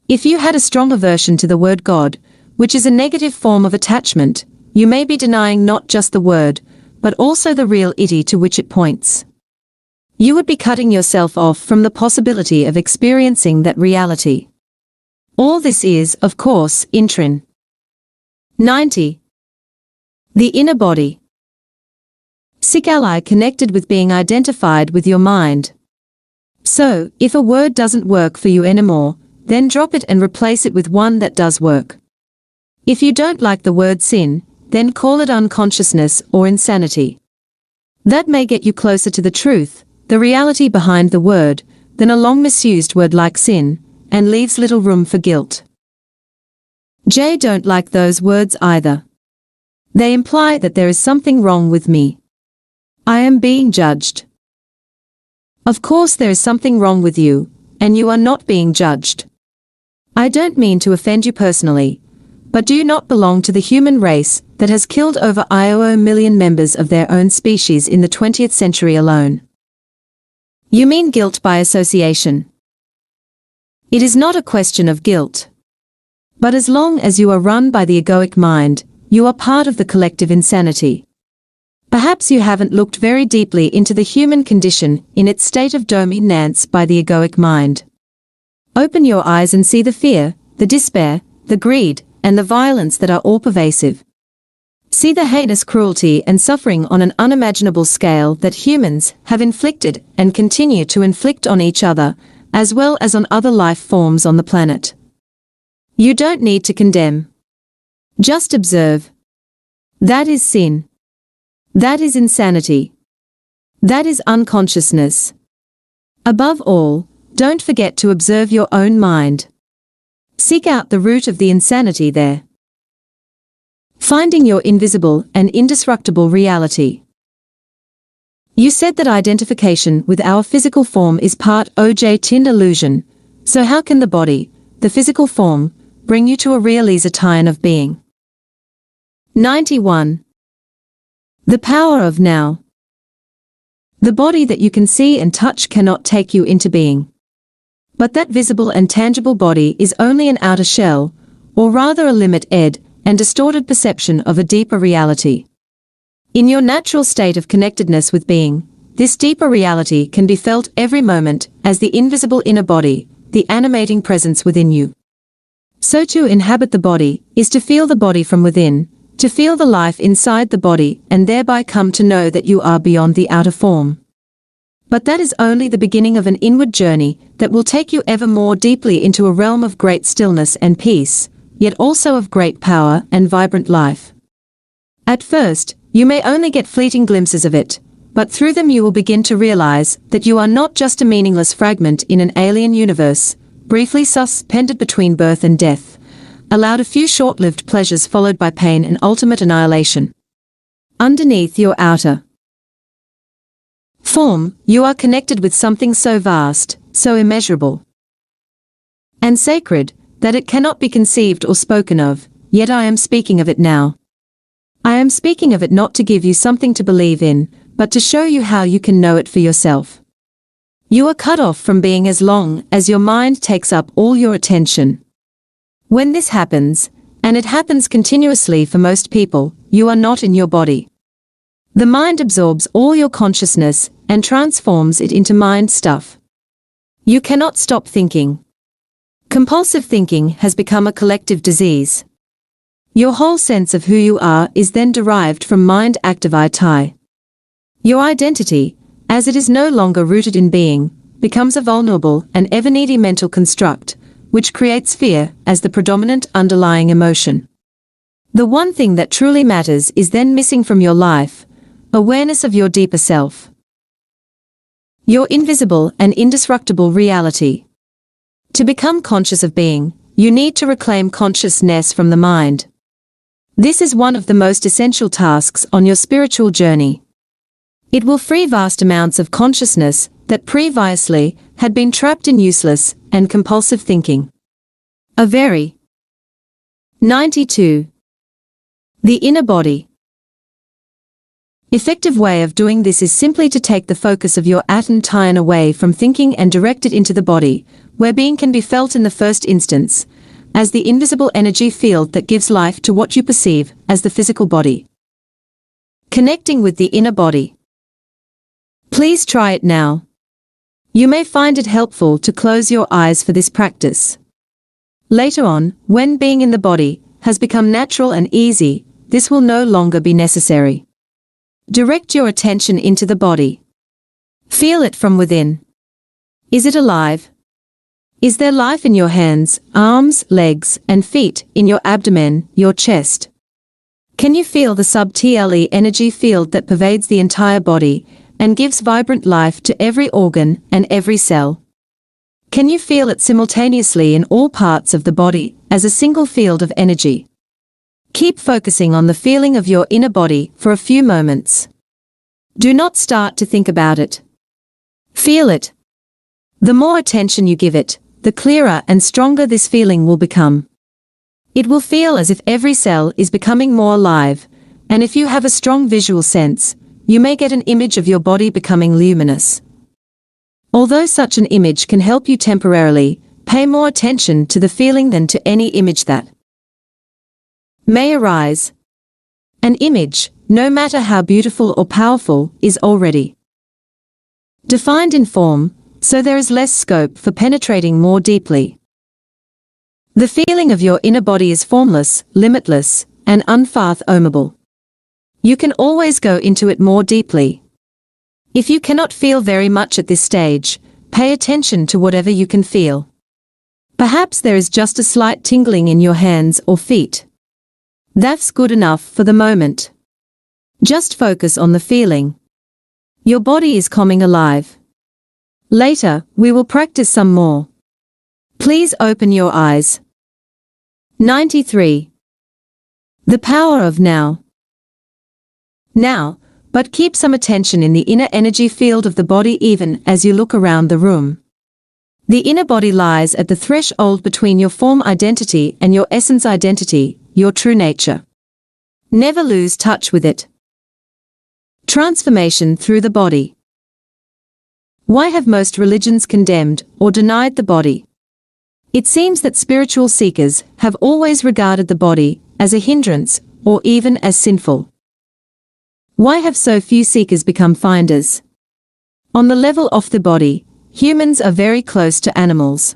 If you had a strong aversion to the word God, which is a negative form of attachment, you may be denying not just the word, but also the real ity to which it points. You would be cutting yourself off from the possibility of experiencing that reality. All this is, of course, intrin. 90. The inner body. Sick ally connected with being identified with your mind. So, if a word doesn't work for you anymore, then drop it and replace it with one that does work. If you don't like the word sin, then call it unconsciousness or insanity. That may get you closer to the truth, the reality behind the word, than a long misused word like sin, and leaves little room for guilt. J don't like those words either. They imply that there is something wrong with me. I am being judged. Of course there is something wrong with you, and you are not being judged. I don't mean to offend you personally, but do you not belong to the human race that has killed over 1 million members of their own species in the 20th century alone? You mean guilt by association. It is not a question of guilt. But as long as you are run by the egoic mind, you are part of the collective insanity. Perhaps you haven't looked very deeply into the human condition in its state of dominance by the egoic mind. Open your eyes and see the fear, the despair, the greed, and the violence that are all pervasive. See the heinous cruelty and suffering on an unimaginable scale that humans have inflicted and continue to inflict on each other, as well as on other life forms on the planet. You don't need to condemn. Just observe. That is sin. That is insanity. That is unconsciousness. Above all, don't forget to observe your own mind. Seek out the root of the insanity there. Finding your invisible and indestructible reality. You said that identification with our physical form is part of tin illusion, so how can the body, the physical form, bring you to a realization of being? 91. The power of now. The body that you can see and touch cannot take you into being. But that visible and tangible body is only an outer shell, or rather a limited and distorted perception of a deeper reality. In your natural state of connectedness with being, this deeper reality can be felt every moment as the invisible inner body, the animating presence within you. So to inhabit the body is to feel the body from within, to feel the life inside the body and thereby come to know that you are beyond the outer form. But that is only the beginning of an inward journey that will take you ever more deeply into a realm of great stillness and peace, yet also of great power and vibrant life. At first, you may only get fleeting glimpses of it, but through them you will begin to realize that you are not just a meaningless fragment in an alien universe, briefly suspended between birth and death, allowed a few short-lived pleasures followed by pain and ultimate annihilation. Underneath your outer form, you are connected with something so vast, so immeasurable and sacred, that it cannot be conceived or spoken of, yet I am speaking of it now. I am speaking of it not to give you something to believe in, but to show you how you can know it for yourself. You are cut off from being as long as your mind takes up all your attention. When this happens, and it happens continuously for most people, you are not in your body. The mind absorbs all your consciousness and transforms it into mind stuff. You cannot stop thinking. Compulsive thinking has become a collective disease. Your whole sense of who you are is then derived from mind activity. Your identity, as it is no longer rooted in being, becomes a vulnerable and ever-needy mental construct, which creates fear as the predominant underlying emotion. The one thing that truly matters is then missing from your life: awareness of your deeper self. Your invisible and indestructible reality. To become conscious of being, you need to reclaim consciousness from the mind. This is one of the most essential tasks on your spiritual journey. It will free vast amounts of consciousness that previously had been trapped in useless and compulsive thinking. A very 92. The inner body. Effective way of doing this is simply to take the focus of your attention away from thinking and direct it into the body, where being can be felt in the first instance, as the invisible energy field that gives life to what you perceive as the physical body. Connecting with the inner body. Please try it now. You may find it helpful to close your eyes for this practice. Later on, when being in the body has become natural and easy, this will no longer be necessary. Direct your attention into the body. Feel it from within. Is it alive? Is there life in your hands, arms, legs, and feet, in your abdomen, your chest? Can you feel the subtle energy field that pervades the entire body and gives vibrant life to every organ and every cell? Can you feel it simultaneously in all parts of the body as a single field of energy? Keep focusing on the feeling of your inner body for a few moments. Do not start to think about it. Feel it. The more attention you give it, the clearer and stronger this feeling will become. It will feel as if every cell is becoming more alive, and if you have a strong visual sense, you may get an image of your body becoming luminous. Although such an image can help you temporarily, pay more attention to the feeling than to any image that may arise. An image, no matter how beautiful or powerful, is already defined in form, so there is less scope for penetrating more deeply. The feeling of your inner body is formless, limitless, and unfathomable. You can always go into it more deeply. If you cannot feel very much at this stage, pay attention to whatever you can feel. Perhaps there is just a slight tingling in your hands or feet. That's good enough for the moment. Just focus on the feeling. Your body is coming alive. Later, we will practice some more. Please open your eyes. 93. The power of now. Now, but keep some attention in the inner energy field of the body even as you look around the room. The inner body lies at the threshold between your form identity and your essence identity, your true nature. Never lose touch with it. Transformation through the body. Why have most religions condemned or denied the body? It seems that spiritual seekers have always regarded the body as a hindrance or even as sinful. Why have so few seekers become finders? On the level of the body, humans are very close to animals.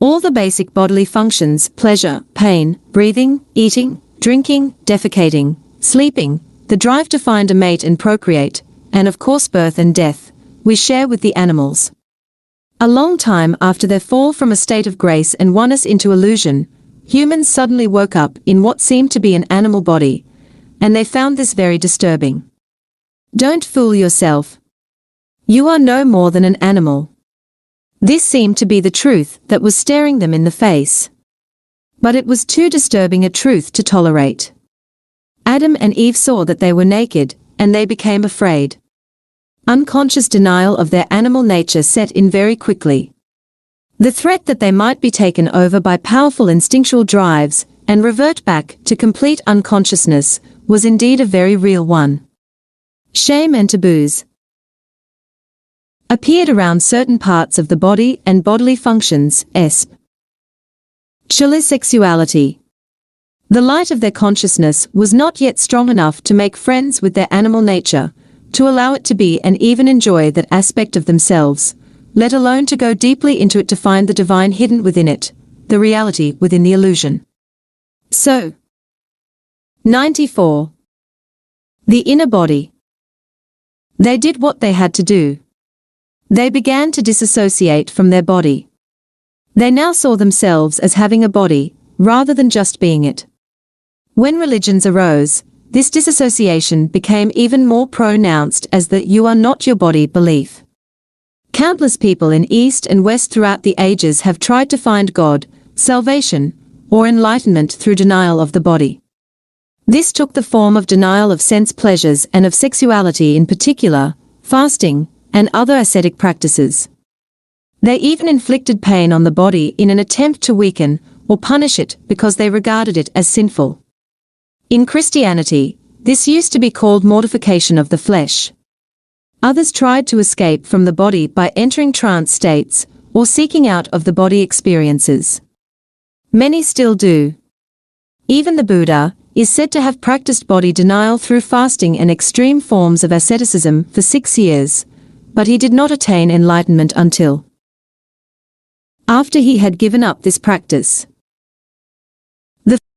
All the basic bodily functions, pleasure, pain, breathing, eating, drinking, defecating, sleeping, the drive to find a mate and procreate, and of course birth and death, we share with the animals. A long time after their fall from a state of grace and oneness into illusion, humans suddenly woke up in what seemed to be an animal body, and they found this very disturbing. Don't fool yourself. You are no more than an animal. This seemed to be the truth that was staring them in the face. But it was too disturbing a truth to tolerate. Adam and Eve saw that they were naked, and they became afraid. Unconscious denial of their animal nature set in very quickly. The threat that they might be taken over by powerful instinctual drives and revert back to complete unconsciousness was indeed a very real one. Shame and taboos appeared around certain parts of the body and bodily functions, especially sexuality. The light of their consciousness was not yet strong enough to make friends with their animal nature, to allow it to be and even enjoy that aspect of themselves, let alone to go deeply into it to find the divine hidden within it, the reality within the illusion. So, 94. The inner body. They did what they had to do. They began to disassociate from their body. They now saw themselves as having a body, rather than just being it. When religions arose, this disassociation became even more pronounced as the "you are not your body" belief. Countless people in East and West throughout the ages have tried to find God, salvation, or enlightenment through denial of the body. This took the form of denial of sense pleasures and of sexuality in particular, fasting, and other ascetic practices. They even inflicted pain on the body in an attempt to weaken or punish it because they regarded it as sinful. In Christianity, this used to be called mortification of the flesh. Others tried to escape from the body by entering trance states or seeking out of the body experiences. Many still do. Even the Buddha is said to have practiced body denial through fasting and extreme forms of asceticism for 6 years, but he did not attain enlightenment until after he had given up this practice.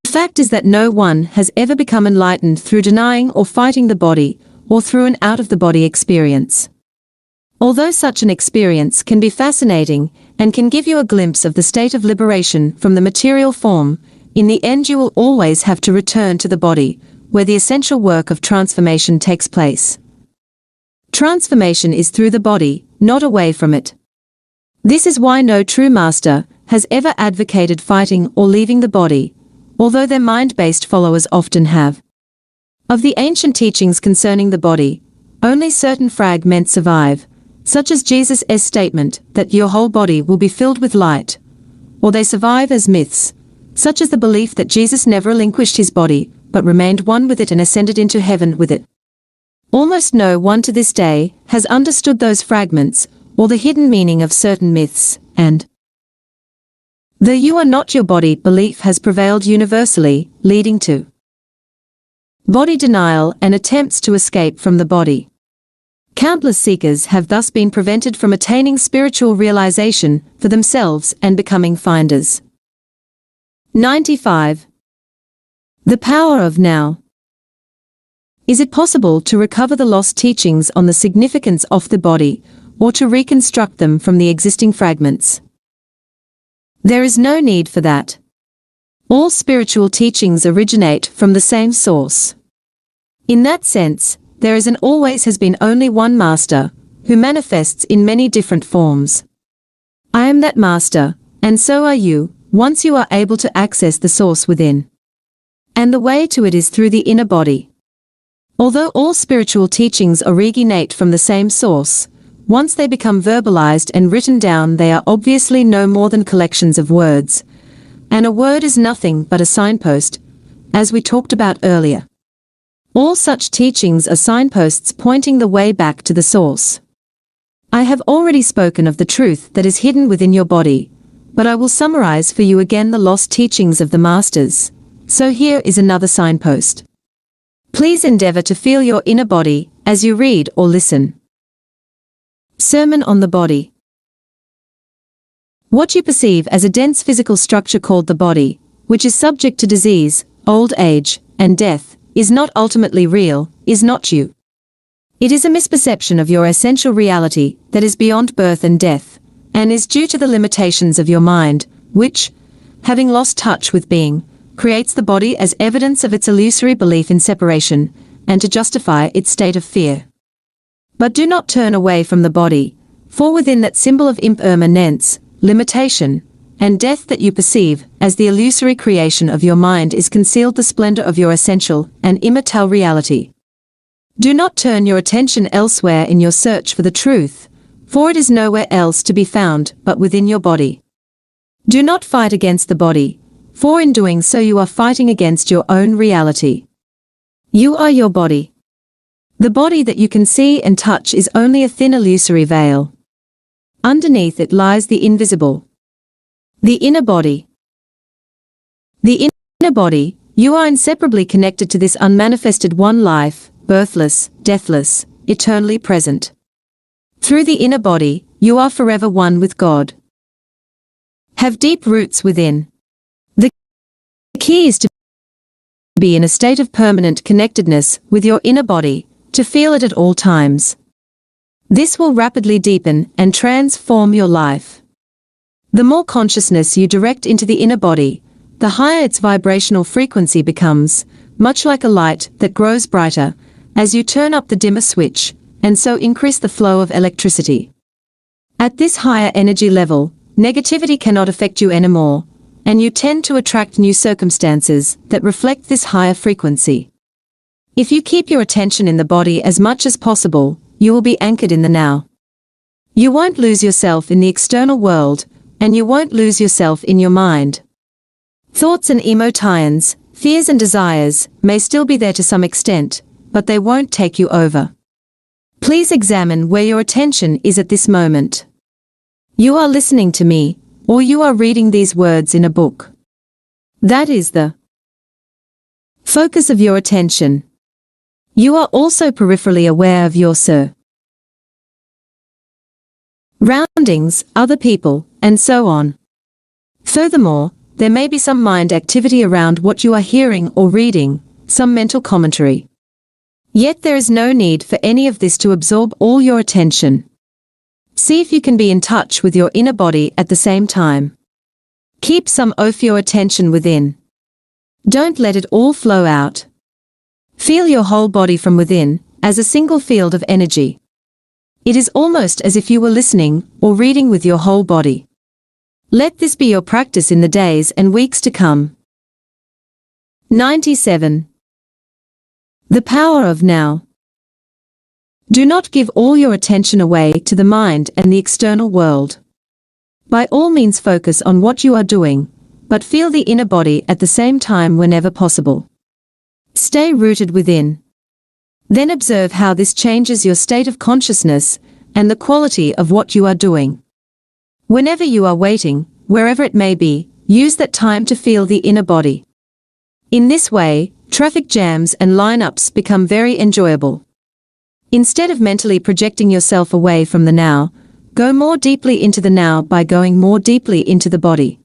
The fact is that no one has ever become enlightened through denying or fighting the body, or through an out-of-the-body experience. Although such an experience can be fascinating, and can give you a glimpse of the state of liberation from the material form, in the end you will always have to return to the body, where the essential work of transformation takes place. Transformation is through the body, not away from it. This is why no true master has ever advocated fighting or leaving the body, although their mind-based followers often have. Of the ancient teachings concerning the body, only certain fragments survive, such as Jesus' statement that your whole body will be filled with light, or they survive as myths, such as the belief that Jesus never relinquished his body, but remained one with it and ascended into heaven with it. Almost no one to this day has understood those fragments, or the hidden meaning of certain myths, and the "you are not your body" belief has prevailed universally, leading to body denial and attempts to escape from the body. Countless seekers have thus been prevented from attaining spiritual realization for themselves and becoming finders. 95. The power of now. Is it possible to recover the lost teachings on the significance of the body, or to reconstruct them from the existing fragments? There is no need for that. All spiritual teachings originate from the same source. In that sense, there is and always has been only one master, who manifests in many different forms. I am that master, and so are you, once you are able to access the source within. And the way to it is through the inner body. Although all spiritual teachings originate from the same source, once they become verbalized and written down, they are obviously no more than collections of words. And a word is nothing but a signpost, as we talked about earlier. All such teachings are signposts pointing the way back to the source. I have already spoken of the truth that is hidden within your body, but I will summarize for you again the lost teachings of the masters. So here is another signpost. Please endeavor to feel your inner body as you read or listen. Sermon on the Body. What you perceive as a dense physical structure called the body, which is subject to disease, old age, and death, is not ultimately real, is not you. It is a misperception of your essential reality that is beyond birth and death, and is due to the limitations of your mind, which, having lost touch with being, creates the body as evidence of its illusory belief in separation, and to justify its state of fear. But do not turn away from the body, for within that symbol of impermanence, limitation, and death that you perceive as the illusory creation of your mind is concealed the splendor of your essential and immortal reality. Do not turn your attention elsewhere in your search for the truth, for it is nowhere else to be found but within your body. Do not fight against the body, for in doing so you are fighting against your own reality. You are your body. The body that you can see and touch is only a thin illusory veil. Underneath it lies the invisible. The inner body. The inner body, you are inseparably connected to this unmanifested one life, birthless, deathless, eternally present. Through the inner body, you are forever one with God. Have deep roots within. The key is to be in a state of permanent connectedness with your inner body, to feel it at all times. This will rapidly deepen and transform your life. The more consciousness you direct into the inner body, the higher its vibrational frequency becomes, much like a light that grows brighter as you turn up the dimmer switch, and so increase the flow of electricity. At this higher energy level, negativity cannot affect you anymore, and you tend to attract new circumstances that reflect this higher frequency. If you keep your attention in the body as much as possible, you will be anchored in the now. You won't lose yourself in the external world, and you won't lose yourself in your mind. Thoughts and emotions, fears and desires, may still be there to some extent, but they won't take you over. Please examine where your attention is at this moment. You are listening to me, or you are reading these words in a book. That is the focus of your attention. You are also peripherally aware of your surroundings, other people, and so on. Furthermore, there may be some mind activity around what you are hearing or reading, some mental commentary. Yet there is no need for any of this to absorb all your attention. See if you can be in touch with your inner body at the same time. Keep some of your attention within. Don't let it all flow out. Feel your whole body from within, as a single field of energy. It is almost as if you were listening or reading with your whole body. Let this be your practice in the days and weeks to come. 97. The power of now. Do not give all your attention away to the mind and the external world. By all means focus on what you are doing, but feel the inner body at the same time whenever possible. Stay rooted within. Then observe how this changes your state of consciousness and the quality of what you are doing. Whenever you are waiting, wherever it may be, use that time to feel the inner body. In this way, traffic jams and lineups become very enjoyable. Instead of mentally projecting yourself away from the now, go more deeply into the now by going more deeply into the body.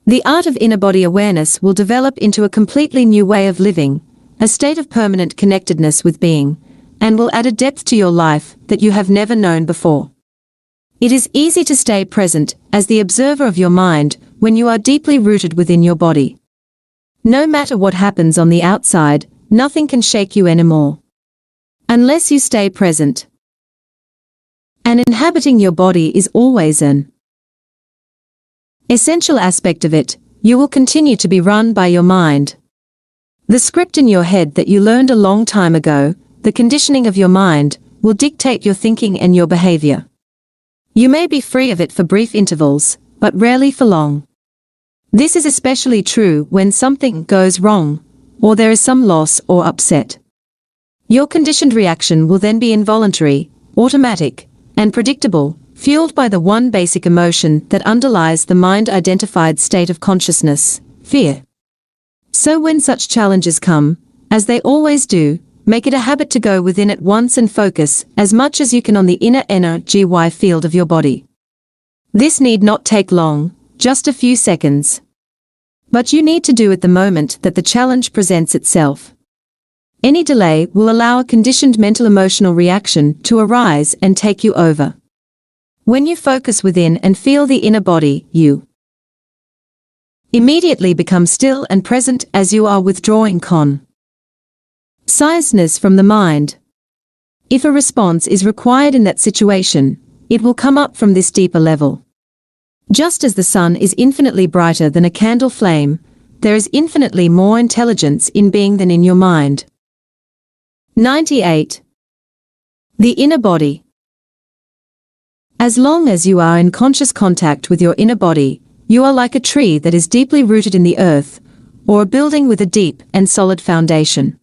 The art of inner body awareness will develop into a completely new way of living, a state of permanent connectedness with being, and will add a depth to your life that you have never known before. It is easy to stay present as the observer of your mind when you are deeply rooted within your body. No matter what happens on the outside, nothing can shake you anymore. Unless you stay present. And inhabiting your body is always an essential aspect of it. You will continue to be run by your mind. The script in your head that you learned a long time ago, the conditioning of your mind, will dictate your thinking and your behavior. You may be free of it for brief intervals, but rarely for long. This is especially true when something goes wrong, or there is some loss or upset. Your conditioned reaction will then be involuntary, automatic, and predictable, fueled by the one basic emotion that underlies the mind-identified state of consciousness, fear. So when such challenges come, as they always do, make it a habit to go within at once and focus as much as you can on the inner energy field of your body. This need not take long, just a few seconds. But you need to do it the moment that the challenge presents itself. Any delay will allow a conditioned mental emotional reaction to arise and take you over. When you focus within and feel the inner body, you immediately become still and present as you are withdrawing consciousness from the mind. If a response is required in that situation, it will come up from this deeper level. Just as the sun is infinitely brighter than a candle flame, there is infinitely more intelligence in being than in your mind. 98. The inner body. As long as you are in conscious contact with your inner body, you are like a tree that is deeply rooted in the earth, or a building with a deep and solid foundation.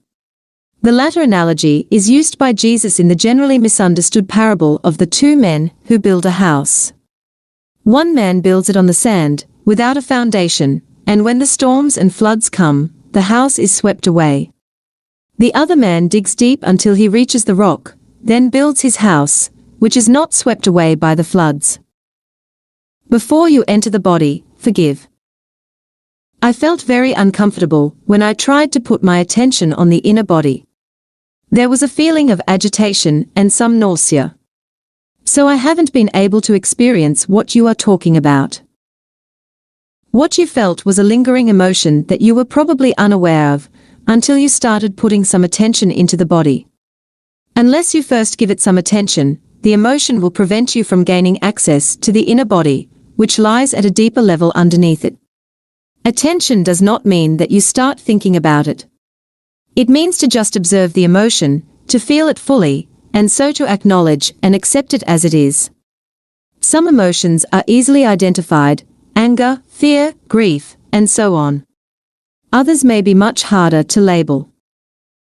The latter analogy is used by Jesus in the generally misunderstood parable of the two men who build a house. One man builds it on the sand, without a foundation, and when the storms and floods come, the house is swept away. The other man digs deep until he reaches the rock, then builds his house, which is not swept away by the floods. Before you enter the body, forgive. I felt very uncomfortable when I tried to put my attention on the inner body. There was a feeling of agitation and some nausea. So I haven't been able to experience what you are talking about. What you felt was a lingering emotion that you were probably unaware of, until you started putting some attention into the body. Unless you first give it some attention, the emotion will prevent you from gaining access to the inner body, which lies at a deeper level underneath it. Attention does not mean that you start thinking about it. It means to just observe the emotion, to feel it fully, and so to acknowledge and accept it as it is. Some emotions are easily identified: anger, fear, grief, and so on. Others may be much harder to label.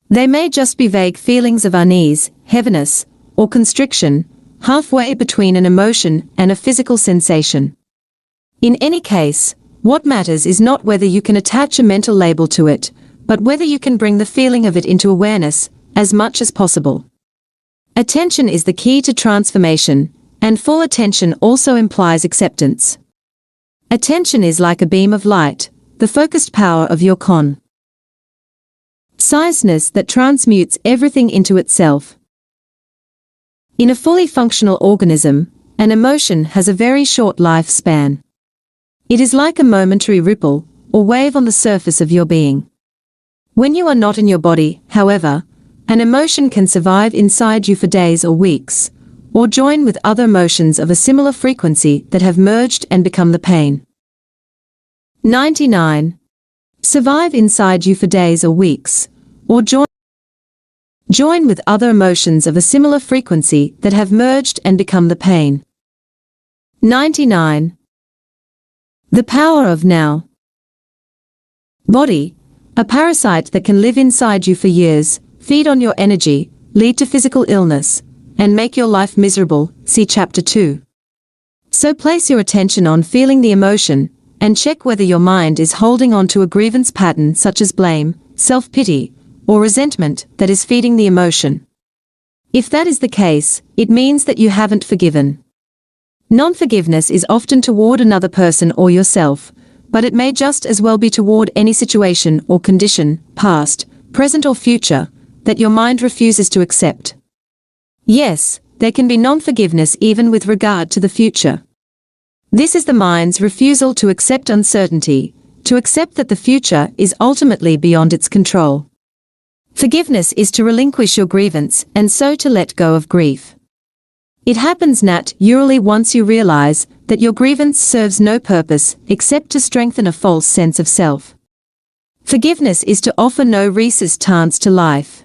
They may just be vague feelings of unease, heaviness, or constriction, halfway between an emotion and a physical sensation. In any case, what matters is not whether you can attach a mental label to it, but whether you can bring the feeling of it into awareness, as much as possible. Attention is the key to transformation, and full attention also implies acceptance. Attention is like a beam of light, the focused power of your consciousness that transmutes everything into itself. In a fully functional organism, an emotion has a very short lifespan. It is like a momentary ripple, or wave on the surface of your being. When you are not in your body, however, an emotion can survive inside you for days or weeks, or join with other emotions of a similar frequency that have merged and become the pain. 99. Survive inside you for days or weeks, or join with other emotions of a similar frequency that have merged and become the pain. 99. The power of now. Body, a parasite that can live inside you for years, feed on your energy, lead to physical illness, and make your life miserable. See Chapter 2. So place your attention on feeling the emotion, and check whether your mind is holding on to a grievance pattern such as blame, self-pity, or resentment that is feeding the emotion. If that is the case, it means that you haven't forgiven. Non-forgiveness is often toward another person or yourself, but it may just as well be toward any situation or condition, past, present or future, that your mind refuses to accept. Yes, there can be non-forgiveness even with regard to the future. This is the mind's refusal to accept uncertainty, to accept that the future is ultimately beyond its control. Forgiveness is to relinquish your grievance and so to let go of grief. It happens naturally once you realize that your grievance serves no purpose except to strengthen a false sense of self. Forgiveness is to offer no resistance to life.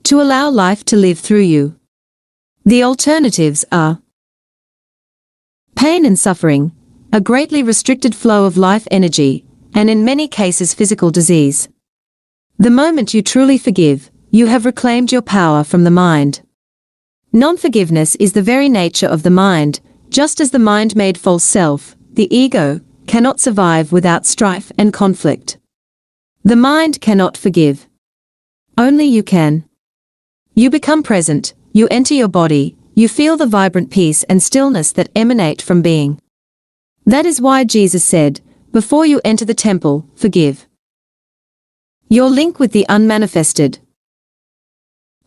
To allow life to live through you. The alternatives are pain and suffering, a greatly restricted flow of life energy, and in many cases physical disease. The moment you truly forgive, you have reclaimed your power from the mind. Non-forgiveness is the very nature of the mind, just as the mind-made false self, the ego, cannot survive without strife and conflict. The mind cannot forgive. Only you can. You become present, you enter your body, you feel the vibrant peace and stillness that emanate from being. That is why Jesus said, before you enter the temple, forgive. Your link with the unmanifested.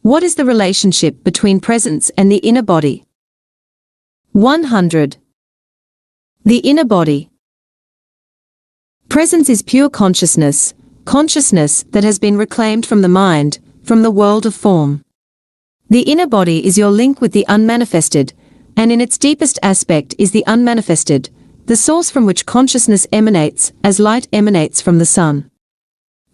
What is the relationship between presence and the inner body? 100. The inner body. Presence is pure consciousness, consciousness that has been reclaimed from the mind, from the world of form. The inner body is your link with the unmanifested, and in its deepest aspect is the unmanifested, the source from which consciousness emanates, as light emanates from the sun.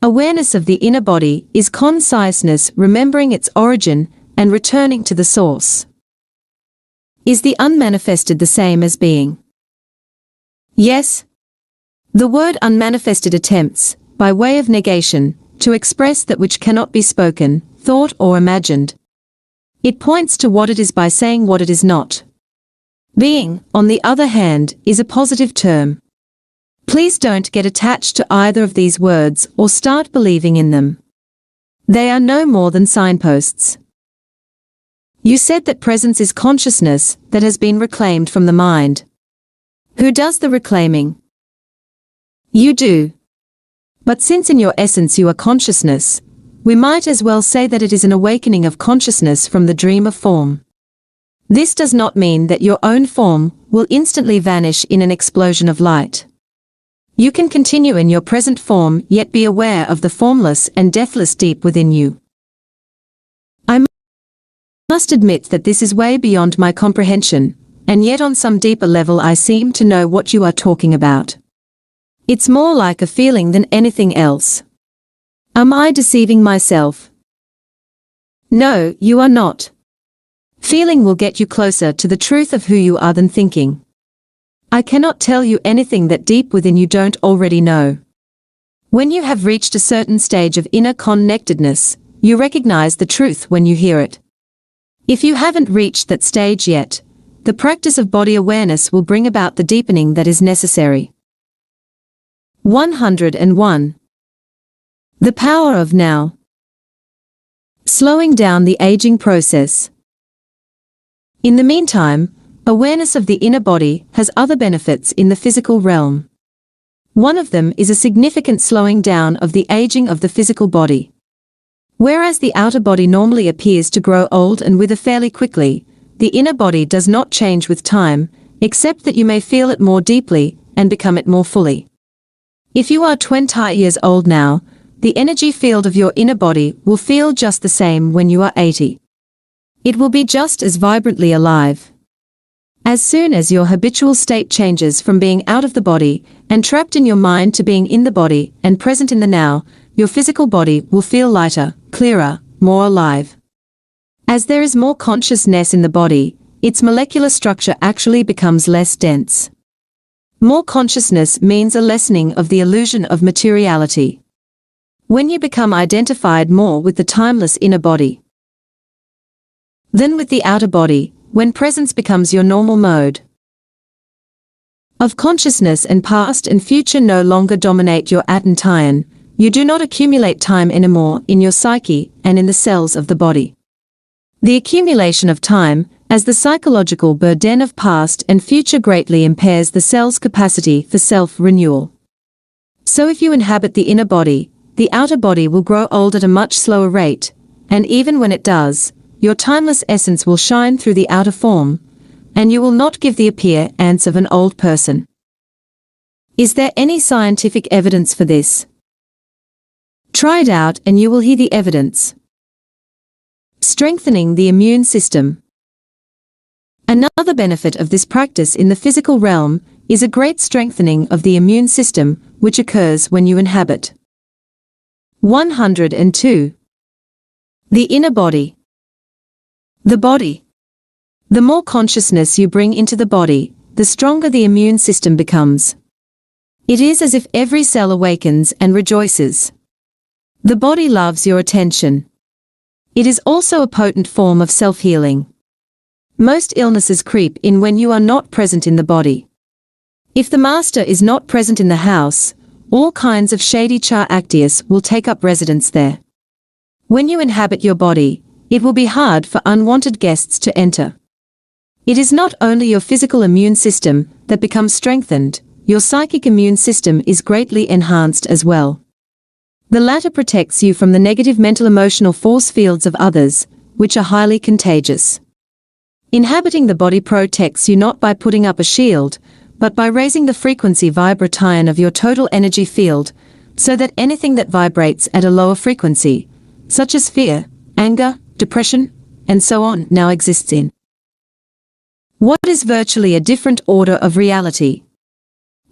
Awareness of the inner body is consciousness remembering its origin and returning to the source. Is the unmanifested the same as being? Yes. The word unmanifested attempts, by way of negation, to express that which cannot be spoken, thought or imagined. It points to what it is by saying what it is not. Being, on the other hand, is a positive term. Please don't get attached to either of these words or start believing in them. They are no more than signposts. You said that presence is consciousness that has been reclaimed from the mind. Who does the reclaiming? You do. But since in your essence you are consciousness, we might as well say that it is an awakening of consciousness from the dream of form. This does not mean that your own form will instantly vanish in an explosion of light. You can continue in your present form yet be aware of the formless and deathless deep within you. I must admit that this is way beyond my comprehension, and yet on some deeper level I seem to know what you are talking about. It's more like a feeling than anything else. Am I deceiving myself? No, you are not. Feeling will get you closer to the truth of who you are than thinking. I cannot tell you anything that deep within you don't already know. When you have reached a certain stage of inner connectedness, you recognize the truth when you hear it. If you haven't reached that stage yet, the practice of body awareness will bring about the deepening that is necessary. 101. The power of now. Slowing down the aging process. In the meantime, awareness of the inner body has other benefits in the physical realm. One of them is a significant slowing down of the aging of the physical body. Whereas the outer body normally appears to grow old and wither fairly quickly, the inner body does not change with time, except that you may feel it more deeply and become it more fully. If you are 20 years old now, the energy field of your inner body will feel just the same when you are 80. It will be just as vibrantly alive. As soon as your habitual state changes from being out of the body and trapped in your mind to being in the body and present in the now, your physical body will feel lighter, clearer, more alive. As there is more consciousness in the body, its molecular structure actually becomes less dense. More consciousness means a lessening of the illusion of materiality. When you become identified more with the timeless inner body than with the outer body, when presence becomes your normal mode of consciousness and past and future no longer dominate your attention, you do not accumulate time anymore in your psyche and in the cells of the body. The accumulation of time, as the psychological burden of past and future greatly impairs the cell's capacity for self-renewal. So if you inhabit the inner body, the outer body will grow old at a much slower rate, and even when it does, your timeless essence will shine through the outer form, and you will not give the appearance of an old person. Is there any scientific evidence for this? Try it out and you will hear the evidence. Strengthening the immune system. Another benefit of this practice in the physical realm is a great strengthening of the immune system, which occurs when you inhabit. 102. The inner body. The body. The more consciousness you bring into the body, the stronger the immune system becomes. It is as if every cell awakens and rejoices. The body loves your attention. It is also a potent form of self-healing. Most illnesses creep in when you are not present in the body. If the master is not present in the house, all kinds of shady activities will take up residence there. When you inhabit your body, it will be hard for unwanted guests to enter. It is not only your physical immune system that becomes strengthened, your psychic immune system is greatly enhanced as well. The latter protects you from the negative mental emotional force fields of others, which are highly contagious. Inhabiting the body protects you not by putting up a shield, but by raising the frequency vibration of your total energy field, so that anything that vibrates at a lower frequency, such as fear, anger, depression, and so on, now exists in what is virtually a different order of reality.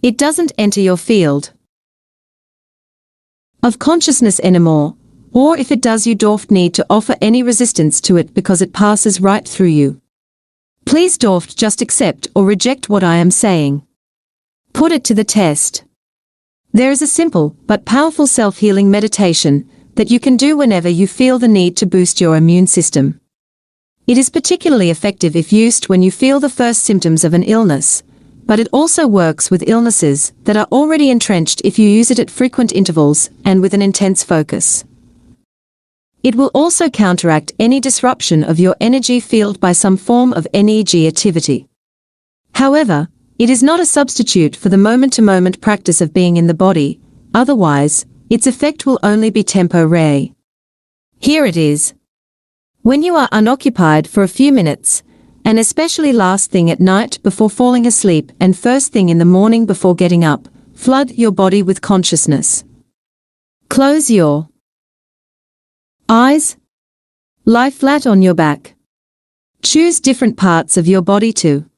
It doesn't enter your field of consciousness anymore, or if it does, you don't need to offer any resistance to it because it passes right through you. Please don't just accept or reject what I am saying. Put it to the test. There is a simple but powerful self-healing meditation that you can do whenever you feel the need to boost your immune system. It is particularly effective if used when you feel the first symptoms of an illness, but it also works with illnesses that are already entrenched if you use it at frequent intervals and with an intense focus. It will also counteract any disruption of your energy field by some form of energy activity. However, it is not a substitute for the moment-to-moment practice of being in the body, otherwise, its effect will only be temporary. Here it is. When you are unoccupied for a few minutes, and especially last thing at night before falling asleep and first thing in the morning before getting up, flood your body with consciousness. Close your eyes. Lie flat on your back. Choose different parts of your body to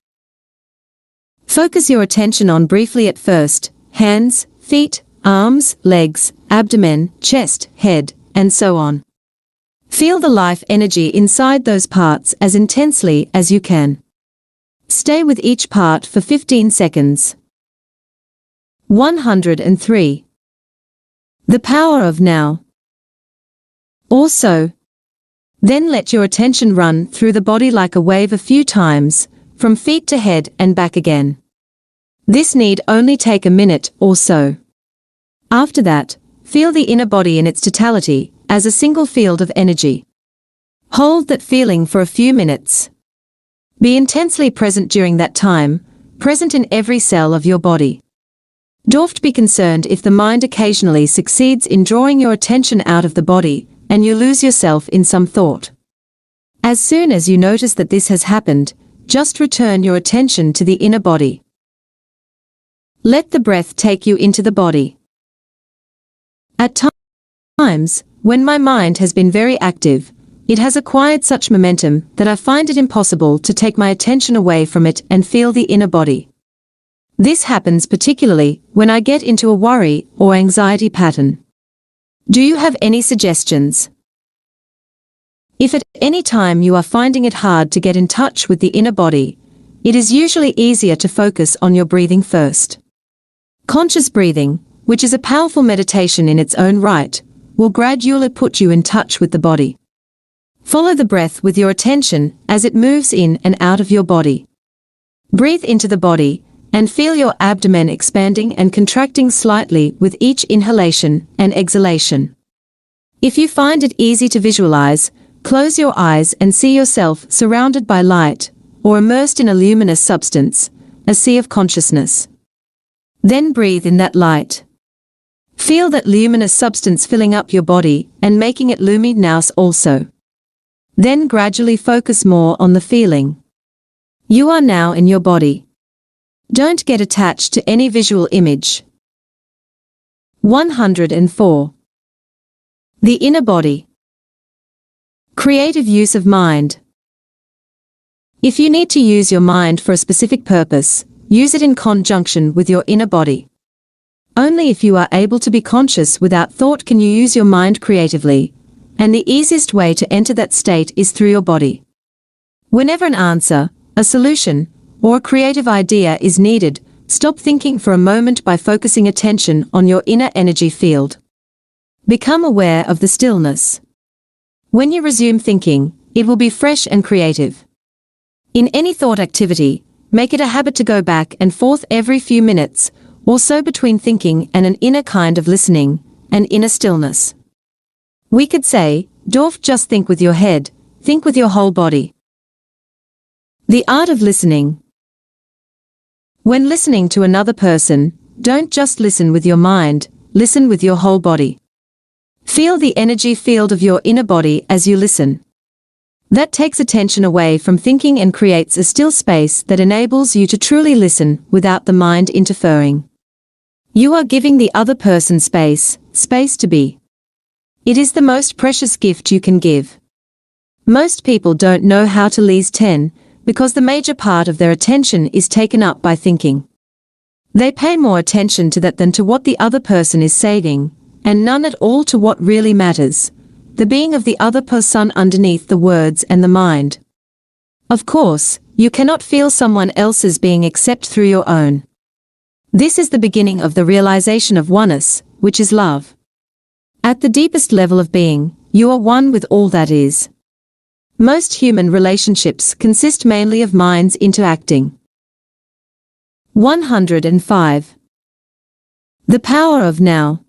focus your attention on briefly at first: hands, feet, arms, legs, abdomen, chest, head, and so on. Feel the life energy inside those parts as intensely as you can. Stay with each part for 15 seconds. 103. The power of now. Also, then let your attention run through the body like a wave a few times, from feet to head and back again. This need only take a minute or so. After that, feel the inner body in its totality, as a single field of energy. Hold that feeling for a few minutes. Be intensely present during that time, present in every cell of your body. Don't be concerned if the mind occasionally succeeds in drawing your attention out of the body, and you lose yourself in some thought. As soon as you notice that this has happened, just return your attention to the inner body. Let the breath take you into the body. At times, when my mind has been very active, it has acquired such momentum that I find it impossible to take my attention away from it and feel the inner body. This happens particularly when I get into a worry or anxiety pattern. Do you have any suggestions? If at any time you are finding it hard to get in touch with the inner body, it is usually easier to focus on your breathing first. Conscious breathing, which is a powerful meditation in its own right, will gradually put you in touch with the body. Follow the breath with your attention as it moves in and out of your body. Breathe into the body and feel your abdomen expanding and contracting slightly with each inhalation and exhalation. If you find it easy to visualize, close your eyes and see yourself surrounded by light, or immersed in a luminous substance, a sea of consciousness. Then breathe in that light. Feel that luminous substance filling up your body and making it luminous also. Then gradually focus more on the feeling. You are now in your body. Don't get attached to any visual image. 104. The inner body. Creative use of mind. If you need to use your mind for a specific purpose, use it in conjunction with your inner body. Only if you are able to be conscious without thought can you use your mind creatively, and the easiest way to enter that state is through your body. Whenever an answer, a solution, or a creative idea is needed, stop thinking for a moment by focusing attention on your inner energy field. Become aware of the stillness. When you resume thinking, it will be fresh and creative. In any thought activity, make it a habit to go back and forth every few minutes, or so between thinking and an inner kind of listening, an inner stillness. We could say, don't just think with your head, think with your whole body. The art of listening. When listening to another person, don't just listen with your mind, listen with your whole body. Feel the energy field of your inner body as you listen. That takes attention away from thinking and creates a still space that enables you to truly listen without the mind interfering. You are giving the other person space to be. It is the most precious gift you can give. Most people don't know how to listen because the major part of their attention is taken up by thinking. They pay more attention to that than to what the other person is saying, and none at all to what really matters, the being of the other person underneath the words and the mind. Of course, you cannot feel someone else's being except through your own. This is the beginning of the realization of oneness, which is love. At the deepest level of being, you are one with all that is. Most human relationships consist mainly of minds interacting. 105. The power of now.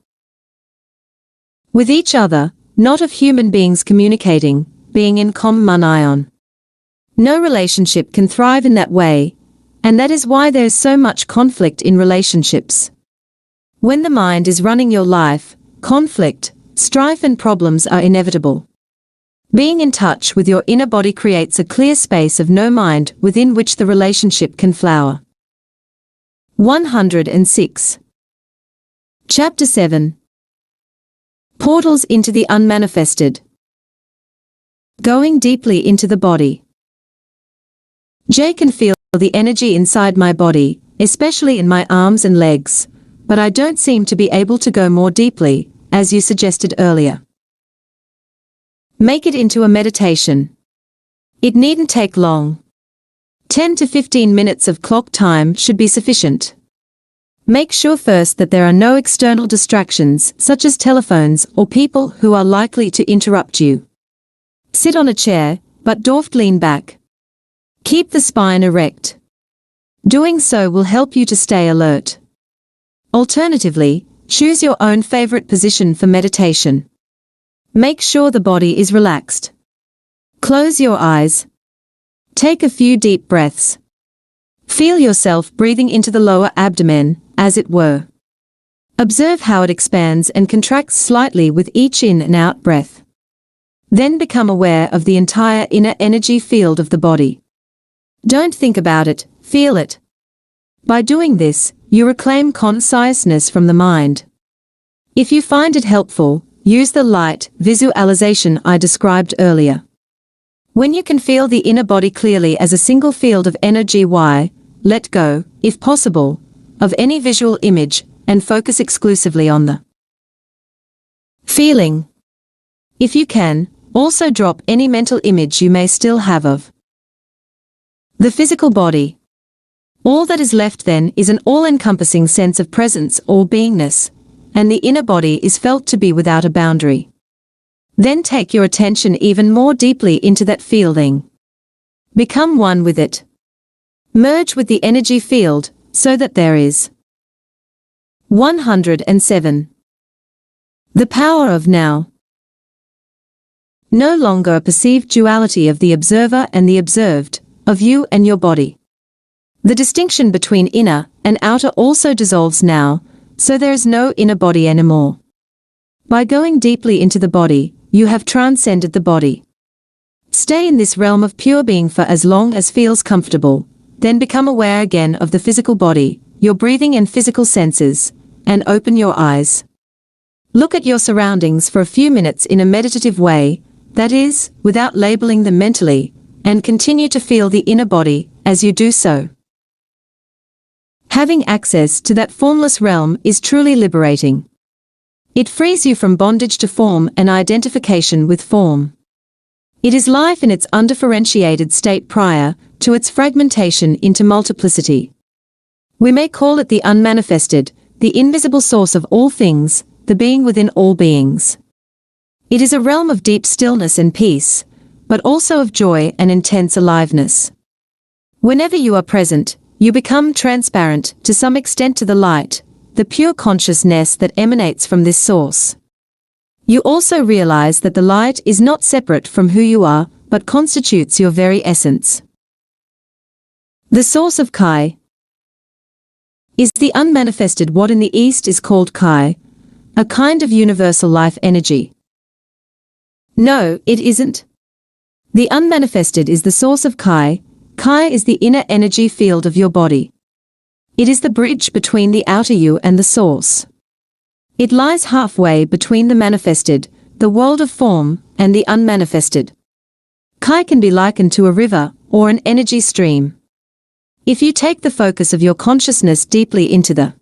With each other, not of human beings communicating, being in common ion. No relationship can thrive in that way, and that is why there is so much conflict in relationships. When the mind is running your life, conflict, strife and problems are inevitable. Being in touch with your inner body creates a clear space of no mind within which the relationship can flower. 106. Chapter 7. Portals into the unmanifested. Going deeply into the body. Jay can feel the energy inside my body, especially in my arms and legs, but I don't seem to be able to go more deeply, as you suggested earlier. Make it into a meditation. It needn't take long. 10 to 15 minutes of clock time should be sufficient. Make sure first that there are no external distractions, such as telephones or people who are likely to interrupt you. Sit on a chair, but don't lean back. Keep the spine erect. Doing so will help you to stay alert. Alternatively, choose your own favorite position for meditation. Make sure the body is relaxed. Close your eyes. Take a few deep breaths. Feel yourself breathing into the lower abdomen, as it were. Observe how it expands and contracts slightly with each in and out breath. Then become aware of the entire inner energy field of the body. Don't think about it, feel it. By doing this, you reclaim consciousness from the mind. If you find it helpful, use the light visualization I described earlier. When you can feel the inner body clearly as a single field of energy, let go, if possible, of any visual image and focus exclusively on the feeling. If you can, also drop any mental image you may still have of the physical body. All that is left then is an all-encompassing sense of presence or beingness, and the inner body is felt to be without a boundary. Then take your attention even more deeply into that feeling. Become one with it. Merge with the energy field, so that there is 107. The power of now. No longer a perceived duality of the observer and the observed, of you and your body. The distinction between inner and outer also dissolves now, so there is no inner body anymore. By going deeply into the body, you have transcended the body. Stay in this realm of pure being for as long as feels comfortable, then become aware again of the physical body, your breathing and physical senses, and open your eyes. Look at your surroundings for a few minutes in a meditative way, that is, without labeling them mentally, and continue to feel the inner body as you do so. Having access to that formless realm is truly liberating. It frees you from bondage to form and identification with form. It is life in its undifferentiated state prior to its fragmentation into multiplicity. We may call it the unmanifested, the invisible source of all things, the being within all beings. It is a realm of deep stillness and peace, but also of joy and intense aliveness. Whenever you are present, you become transparent to some extent to the light, the pure consciousness that emanates from this source. You also realize that the light is not separate from who you are, but constitutes your very essence. The source of Kai is the unmanifested, what in the East is called Kai, a kind of universal life energy. No, it isn't. The unmanifested is the source of Kai. Kai is the inner energy field of your body. It is the bridge between the outer you and the source. It lies halfway between the manifested, the world of form, and the unmanifested. Kai can be likened to a river or an energy stream. If you take the focus of your consciousness deeply into the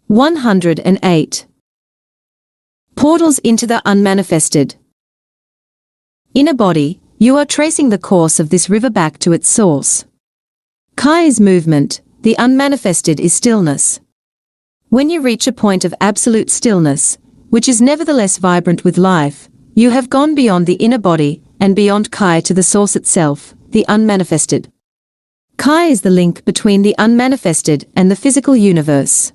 108 portals into the unmanifested inner body, you are tracing the course of this river back to its source. Kai is movement, the unmanifested is stillness. When you reach a point of absolute stillness, which is nevertheless vibrant with life, you have gone beyond the inner body and beyond Kai to the source itself, the unmanifested. Kai is the link between the unmanifested and the physical universe.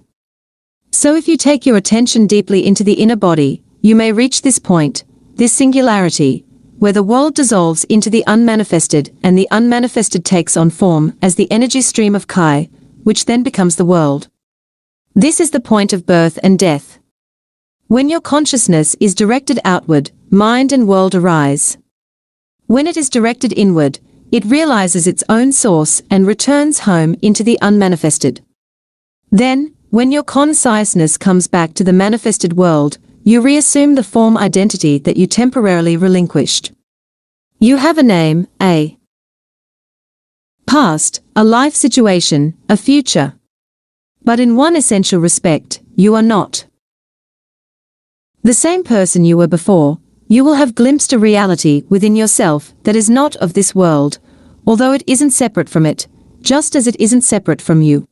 So if you take your attention deeply into the inner body, you may reach this point, this singularity, where the world dissolves into the unmanifested and the unmanifested takes on form as the energy stream of Kai, which then becomes the world. This is the point of birth and death. When your consciousness is directed outward, mind and world arise. When it is directed inward, it realizes its own source and returns home into the unmanifested. Then, when your consciousness comes back to the manifested world, you reassume the form identity that you temporarily relinquished. You have a name, a past, a life situation, a future. But in one essential respect, you are not the same person you were before. You will have glimpsed a reality within yourself that is not of this world, although it isn't separate from it, just as it isn't separate from you.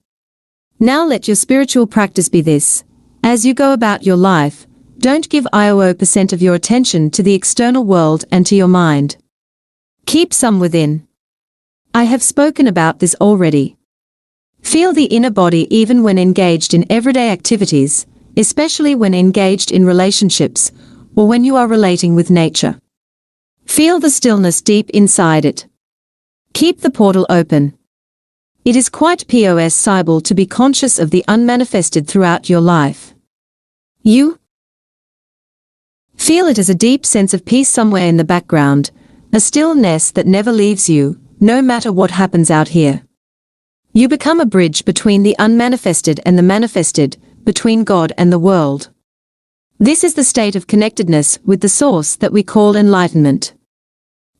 Now let your spiritual practice be this: as you go about your life, don't give 0% of your attention to the external world and to your mind. Keep some within. I have spoken about this already. Feel the inner body even when engaged in everyday activities, especially when engaged in relationships, or when you are relating with nature. Feel the stillness deep inside it. Keep the portal open. It is quite possible to be conscious of the unmanifested throughout your life. You feel it as a deep sense of peace somewhere in the background, a stillness that never leaves you, no matter what happens out here. You become a bridge between the unmanifested and the manifested, between God and the world. This is the state of connectedness with the source that we call enlightenment.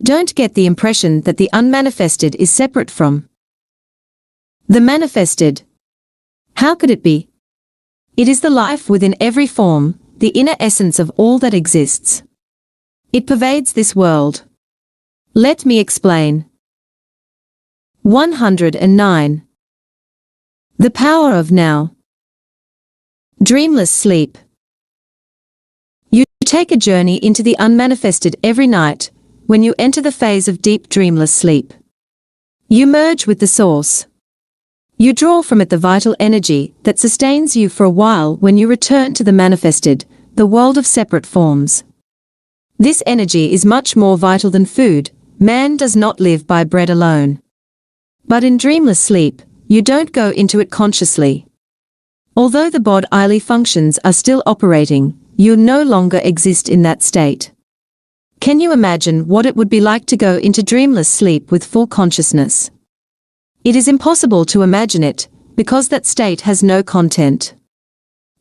Don't get the impression that the unmanifested is separate from the manifested. How could it be? It is the life within every form, the inner essence of all that exists. It pervades this world. Let me explain. 109. The power of now. Dreamless sleep. You take a journey into the unmanifested every night, when you enter the phase of deep dreamless sleep. You merge with the source. You draw from it the vital energy that sustains you for a while when you return to the manifested, the world of separate forms. This energy is much more vital than food. Man does not live by bread alone. But in dreamless sleep, you don't go into it consciously. Although the bodily functions are still operating, you no longer exist in that state. Can you imagine what it would be like to go into dreamless sleep with full consciousness? It is impossible to imagine it, because that state has no content.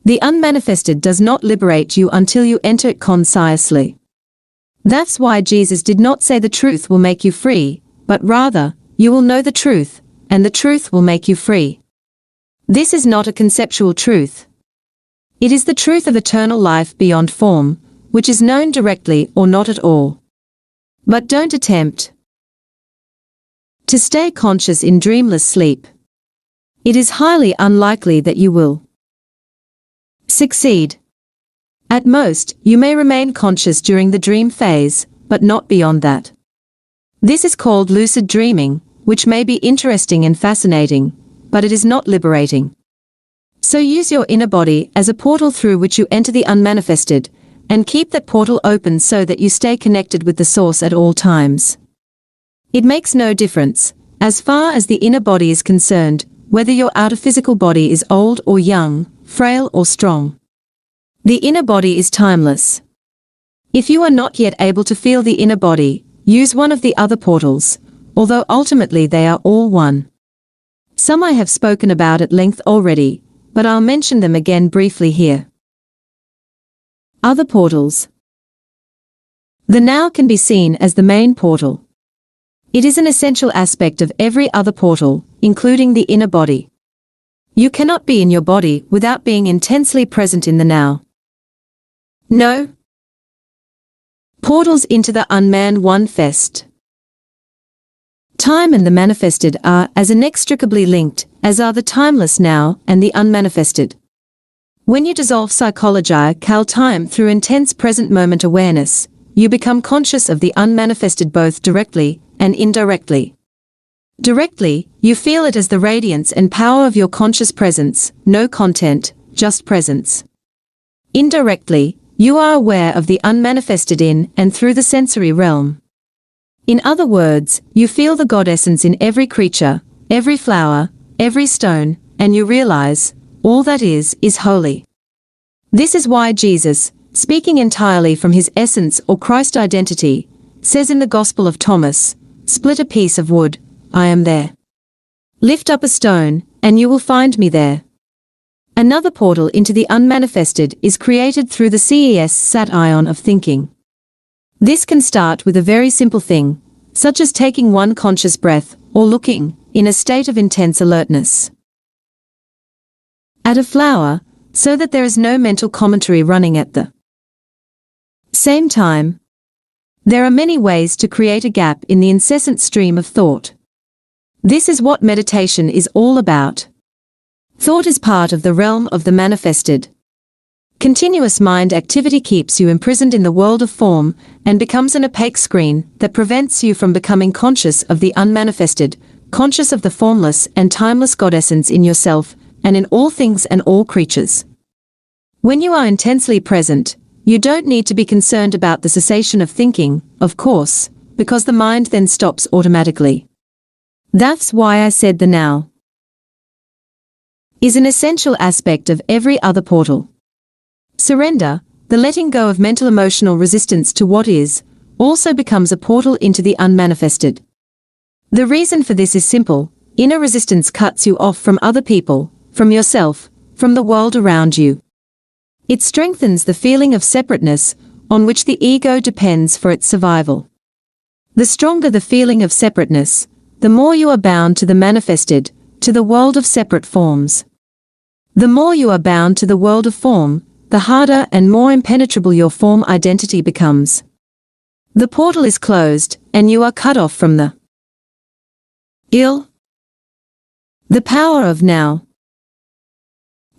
The unmanifested does not liberate you until you enter it consciously. That's why Jesus did not say the truth will make you free, but rather, you will know the truth, and the truth will make you free. This is not a conceptual truth. It is the truth of eternal life beyond form, which is known directly or not at all. But don't attempt to stay conscious in dreamless sleep. It is highly unlikely that you will succeed. At most, you may remain conscious during the dream phase, but not beyond that. This is called lucid dreaming, which may be interesting and fascinating, but it is not liberating. So use your inner body as a portal through which you enter the unmanifested, and keep that portal open so that you stay connected with the source at all times. It makes no difference, as far as the inner body is concerned, whether your outer physical body is old or young, frail or strong. The inner body is timeless. If you are not yet able to feel the inner body, use one of the other portals, although ultimately they are all one. Some I have spoken about at length already, but I'll mention them again briefly here. Other portals. The now can be seen as the main portal. It is an essential aspect of every other portal, including the inner body. You cannot be in your body without being intensely present in the now. No. Portals into the unmanned one fest. Time and the manifested are as inextricably linked as are the timeless now and the unmanifested. When you dissolve psychology time through intense present moment awareness, you become conscious of the unmanifested both directly and indirectly. Directly, you feel it as the radiance and power of your conscious presence, no content, just presence. Indirectly, you are aware of the unmanifested in and through the sensory realm. In other words, you feel the God essence in every creature, every flower, every stone, and you realize, all that is holy. This is why Jesus, speaking entirely from his essence or Christ identity, says in the Gospel of Thomas, "Split a piece of wood, I am there. Lift up a stone, and you will find me there." Another portal into the unmanifested is created through the CES-SAT ion of thinking. This can start with a very simple thing, such as taking one conscious breath, or looking, in a state of intense alertness, at a flower, so that there is no mental commentary running at the same time. There are many ways to create a gap in the incessant stream of thought. This is what meditation is all about. Thought is part of the realm of the manifested. Continuous mind activity keeps you imprisoned in the world of form and becomes an opaque screen that prevents you from becoming conscious of the unmanifested, conscious of the formless and timeless God essence in yourself and in all things and all creatures. When you are intensely present, you don't need to be concerned about the cessation of thinking, of course, because the mind then stops automatically. That's why I said the now is an essential aspect of every other portal. Surrender, the letting go of mental emotional resistance to what is, also becomes a portal into the unmanifested. The reason for this is simple: inner resistance cuts you off from other people, from yourself, from the world around you. It strengthens the feeling of separateness, on which the ego depends for its survival. The stronger the feeling of separateness, the more you are bound to the manifested, to the world of separate forms. The more you are bound to the world of form, the harder and more impenetrable your form identity becomes. The portal is closed, and you are cut off from the the power of now.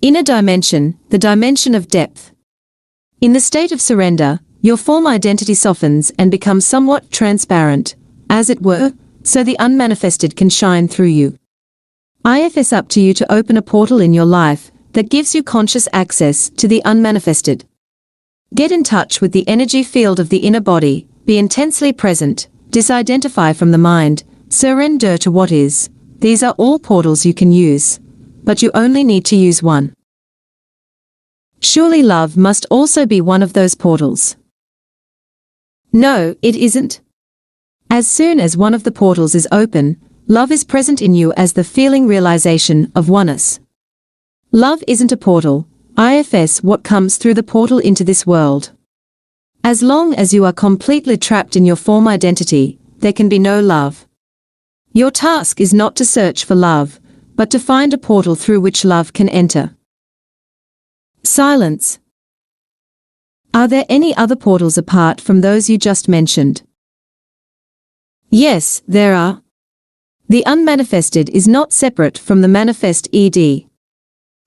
Inner dimension, the dimension of depth. In the state of surrender, your form identity softens and becomes somewhat transparent, as it were, so the unmanifested can shine through you. It's up to you to open a portal in your life that gives you conscious access to the unmanifested. Get in touch with the energy field of the inner body, be intensely present, disidentify from the mind, surrender to what is. These are all portals you can use, but you only need to use one. Surely love must also be one of those portals. No, it isn't. As soon as one of the portals is open, love is present in you as the feeling realization of oneness. Love isn't a portal, it's what comes through the portal into this world. As long as you are completely trapped in your form identity, there can be no love. Your task is not to search for love, but to find a portal through which love can enter. Silence. Are there any other portals apart from those you just mentioned? Yes, there are. The unmanifested is not separate from the manifest ed.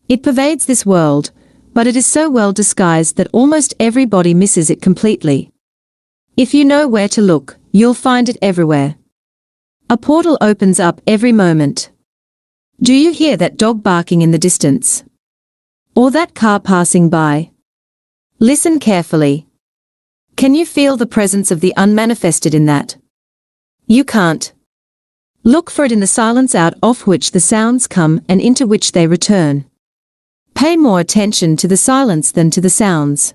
It pervades this world, but it is so well disguised that almost everybody misses it completely. If you know where to look, you'll find it everywhere. A portal opens up every moment. Do you hear that dog barking in the distance? Or that car passing by? Listen carefully. Can you feel the presence of the unmanifested in that? You can't. Look for it in the silence out of which the sounds come and into which they return. Pay more attention to the silence than to the sounds.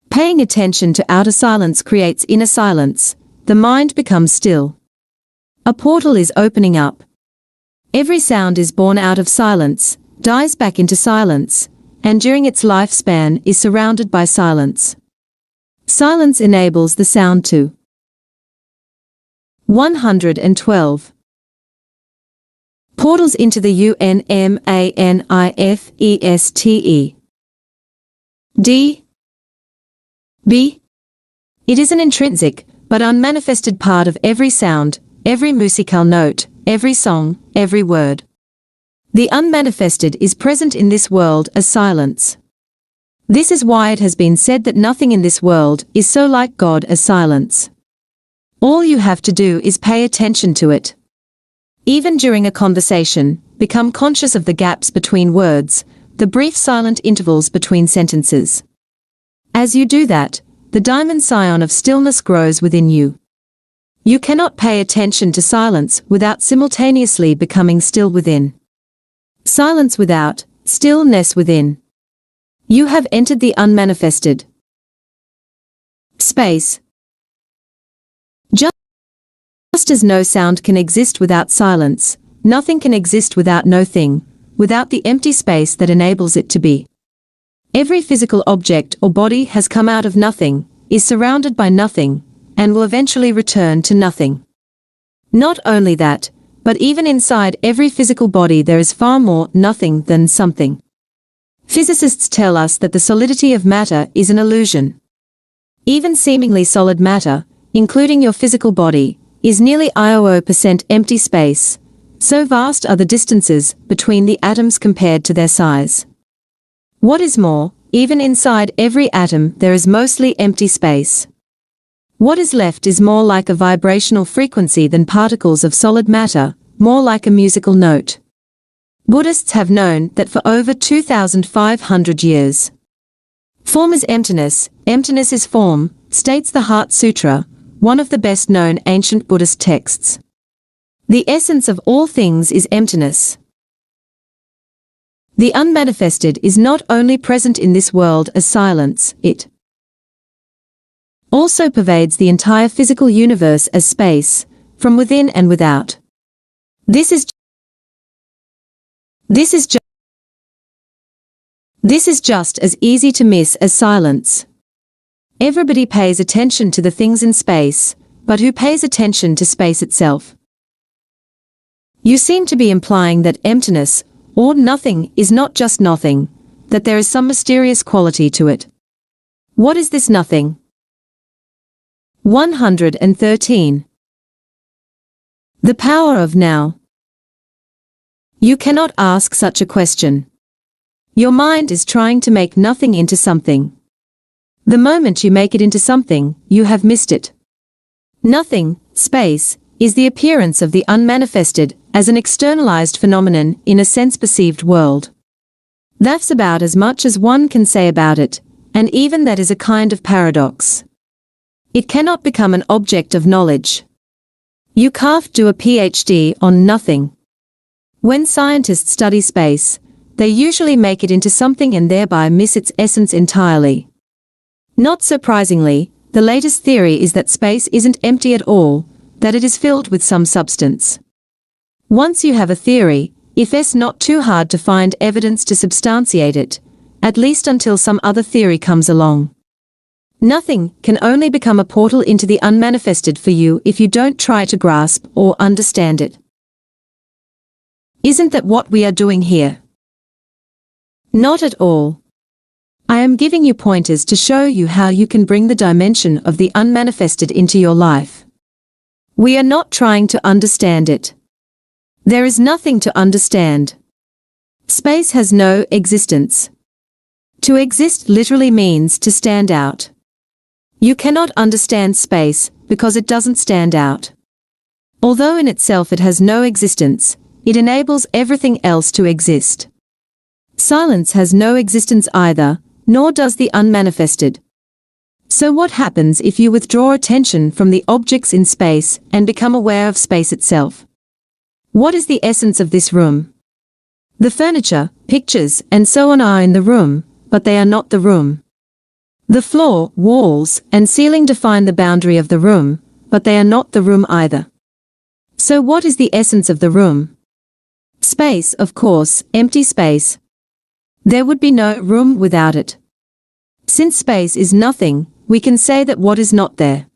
Paying attention to outer silence creates inner silence. The mind becomes still. A portal is opening up. Every sound is born out of silence, dies back into silence, and during its lifespan is surrounded by silence. Silence enables the sound to. 112. Portals into the unmanifeste. D. B. It is an intrinsic, but unmanifested part of every sound, every musical note, every song, every word. The unmanifested is present in this world as silence. This is why it has been said that nothing in this world is so like God as silence. All you have to do is pay attention to it. Even during a conversation, become conscious of the gaps between words, the brief silent intervals between sentences. As you do that, the diamond scion of stillness grows within you. You cannot pay attention to silence without simultaneously becoming still within. Silence without, stillness within. You have entered the unmanifested. Space. Just as no sound can exist without silence, nothing can exist without no thing, without the empty space that enables it to be. Every physical object or body has come out of nothing, is surrounded by nothing, and will eventually return to nothing. Not only that, but even inside every physical body there is far more nothing than something. Physicists tell us that the solidity of matter is an illusion. Even seemingly solid matter, including your physical body, is nearly %, empty space. So vast are the distances between the atoms compared to their size. What is more, even inside every atom there is mostly empty space. What is left is more like a vibrational frequency than particles of solid matter, more like a musical note. Buddhists have known that for over 2,500 years. Form is emptiness, emptiness is form, states the Heart Sutra, one of the best-known ancient Buddhist texts. The essence of all things is emptiness. The unmanifested is not only present in this world as silence, it also pervades the entire physical universe as space, from within and without. This is just as easy to miss as silence. Everybody pays attention to the things in space, but who pays attention to space itself? You seem to be implying that emptiness, or nothing, is not just nothing, that there is some mysterious quality to it. What is this nothing? 113. The power of now. You cannot ask such a question. Your mind is trying to make nothing into something. The moment you make it into something, you have missed it. Nothing, space, is the appearance of the unmanifested as an externalized phenomenon in a sense-perceived world. That's about as much as one can say about it, and even that is a kind of paradox. It cannot become an object of knowledge. You can't do a PhD on nothing. When scientists study space, they usually make it into something and thereby miss its essence entirely. Not surprisingly, the latest theory is that space isn't empty at all, that it is filled with some substance. Once you have a theory, if it's not too hard to find evidence to substantiate it, at least until some other theory comes along. Nothing can only become a portal into the unmanifested for you if you don't try to grasp or understand it. Isn't that what we are doing here? Not at all. I am giving you pointers to show you how you can bring the dimension of the unmanifested into your life. We are not trying to understand it. There is nothing to understand. Space has no existence. To exist literally means to stand out. You cannot understand space because it doesn't stand out. Although in itself it has no existence, it enables everything else to exist. Silence has no existence either, nor does the unmanifested. So what happens if you withdraw attention from the objects in space and become aware of space itself? What is the essence of this room? The furniture, pictures, and so on are in the room, but they are not the room. The floor, walls, and ceiling define the boundary of the room, but they are not the room either. So what is the essence of the room? Space, of course, empty space. There would be no room without it. Since space is nothing, we can say that what is not there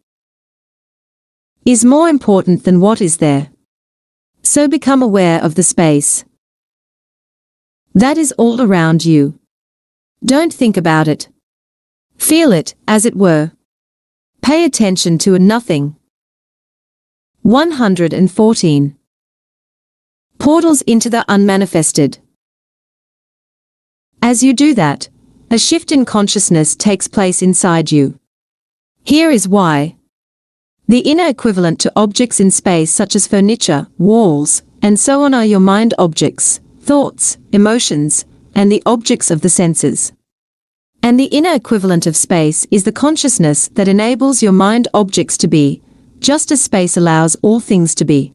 is more important than what is there. So become aware of the space that is all around you. Don't think about it. Feel it, as it were. Pay attention to a nothing. 114. Portals into the unmanifested. As you do that, a shift in consciousness takes place inside you. Here is why. The inner equivalent to objects in space such as furniture, walls, and so on are your mind objects, thoughts, emotions, and the objects of the senses. And the inner equivalent of space is the consciousness that enables your mind objects to be, just as space allows all things to be.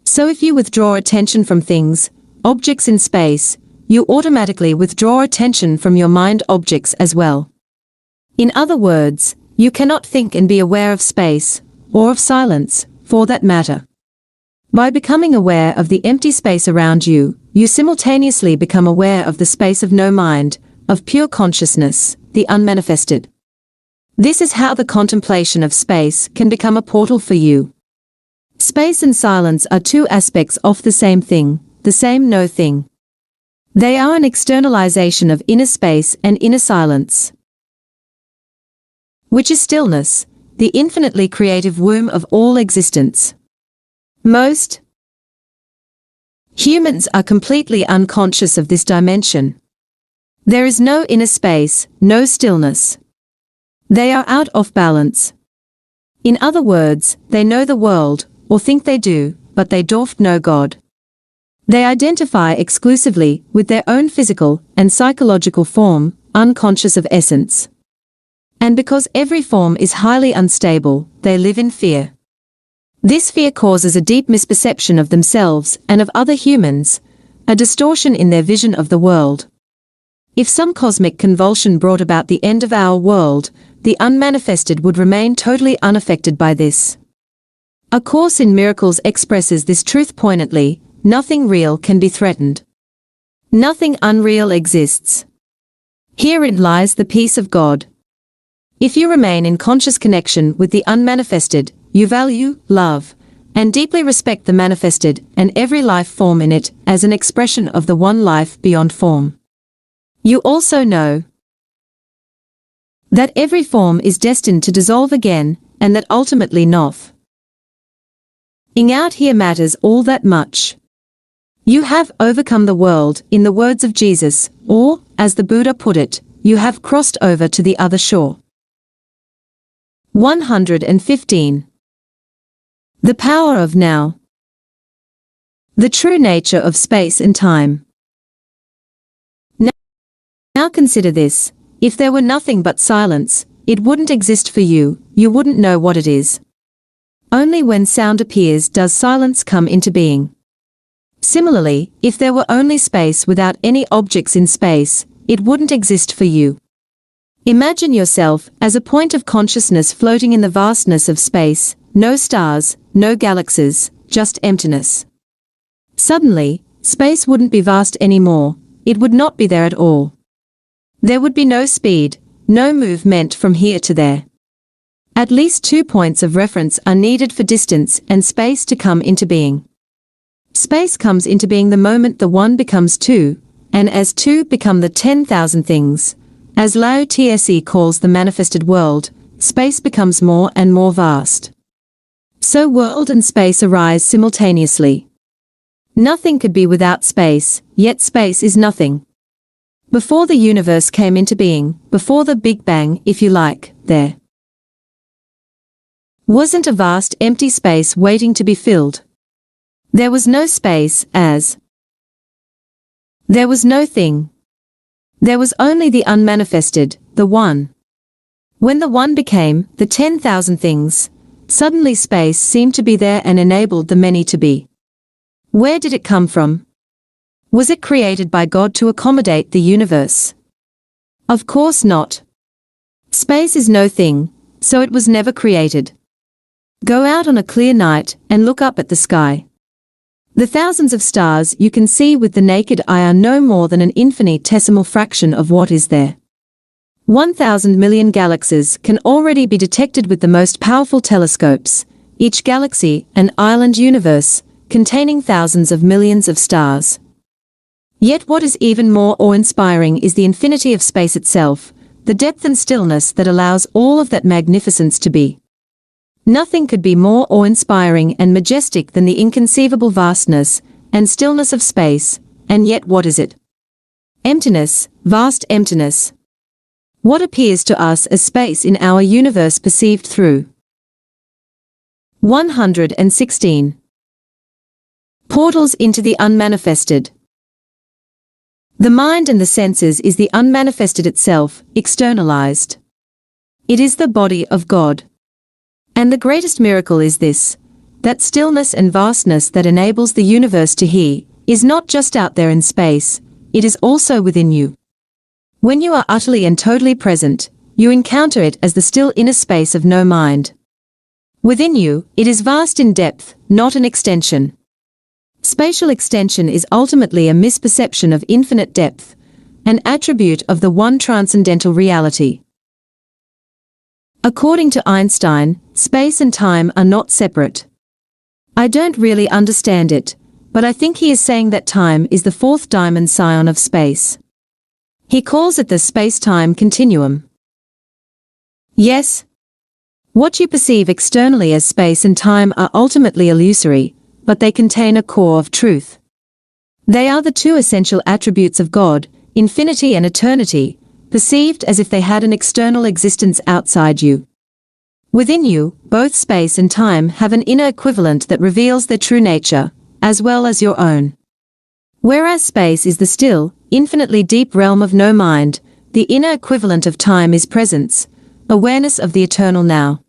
So if you withdraw attention from things, objects in space, you automatically withdraw attention from your mind objects as well. In other words, you cannot think and be aware of space, or of silence, for that matter. By becoming aware of the empty space around you, you simultaneously become aware of the space of no mind, of pure consciousness, the unmanifested. This is how the contemplation of space can become a portal for you. Space and silence are two aspects of the same thing, the same no thing. They are an externalization of inner space and inner silence, which is stillness, the infinitely creative womb of all existence. Most humans are completely unconscious of this dimension. There is no inner space, no stillness. They are out of balance. In other words, they know the world, or think they do, but they don't know God. They identify exclusively with their own physical and psychological form, unconscious of essence. And because every form is highly unstable, they live in fear. This fear causes a deep misperception of themselves and of other humans, a distortion in their vision of the world. If some cosmic convulsion brought about the end of our world, the unmanifested would remain totally unaffected by this. A Course in Miracles expresses this truth poignantly: nothing real can be threatened. Nothing unreal exists. Herein lies the peace of God. If you remain in conscious connection with the unmanifested, you value, love, and deeply respect the manifested and every life form in it as an expression of the one life beyond form. You also know that every form is destined to dissolve again, and that ultimately nothing out here matters all that much. You have overcome the world, in the words of Jesus, or, as the Buddha put it, you have crossed over to the other shore. 115. The power of now. The true nature of space and time. Now consider this: if there were nothing but silence, it wouldn't exist for you, you wouldn't know what it is. Only when sound appears does silence come into being. Similarly, if there were only space without any objects in space, it wouldn't exist for you. Imagine yourself as a point of consciousness floating in the vastness of space, no stars, no galaxies, just emptiness. Suddenly, space wouldn't be vast anymore, it would not be there at all. There would be no speed, no movement from here to there. At least 2 points of reference are needed for distance and space to come into being. Space comes into being the moment the one becomes two, and as two become the 10,000 things. As Lao Tse calls the manifested world, space becomes more and more vast. So world and space arise simultaneously. Nothing could be without space, yet space is nothing. Before the universe came into being, before the Big Bang, if you like, there Wasn't a vast empty space waiting to be filled. There was no space as. There was no thing. There was only the unmanifested, the One. When the One became the 10,000 things, suddenly space seemed to be there and enabled the many to be. Where did it come from? Was it created by God to accommodate the universe? Of course not. Space is no thing, so it was never created. Go out on a clear night and look up at the sky. The thousands of stars you can see with the naked eye are no more than an infinitesimal fraction of what is there. 1,000 million galaxies can already be detected with the most powerful telescopes, each galaxy an island universe, containing thousands of millions of stars. Yet what is even more awe-inspiring is the infinity of space itself, the depth and stillness that allows all of that magnificence to be. Nothing could be more awe-inspiring and majestic than the inconceivable vastness and stillness of space, and yet what is it? Emptiness, vast emptiness. What appears to us as space in our universe perceived through? 116. Portals into the unmanifested. The mind and the senses is the unmanifested itself, externalized. It is the body of God. And the greatest miracle is this, that stillness and vastness that enables the universe to hear, is not just out there in space, it is also within you. When you are utterly and totally present, you encounter it as the still inner space of no mind. Within you, it is vast in depth, not an extension. Spatial extension is ultimately a misperception of infinite depth, an attribute of the one transcendental reality. According to Einstein, space and time are not separate. I don't really understand it, but I think he is saying that time is the fourth diamond scion of space. He calls it the space-time continuum. Yes. What you perceive externally as space and time are ultimately illusory, but they contain a core of truth. They are the two essential attributes of God, infinity and eternity, perceived as if they had an external existence outside you. Within you, both space and time have an inner equivalent that reveals their true nature, as well as your own. Whereas space is the still, infinitely deep realm of no mind, the inner equivalent of time is presence, awareness of the eternal now.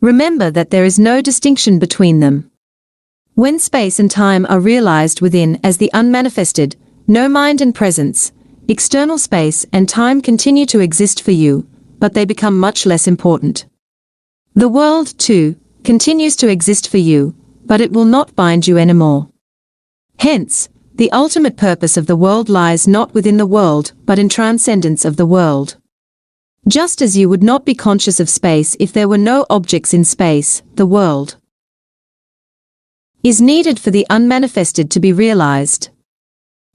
Remember that there is no distinction between them. When space and time are realized within as the unmanifested, no mind and presence, external space and time continue to exist for you, but they become much less important. The world, too, continues to exist for you, but it will not bind you anymore. Hence, the ultimate purpose of the world lies not within the world, but in transcendence of the world. Just as you would not be conscious of space if there were no objects in space, the world is needed for the unmanifested to be realized.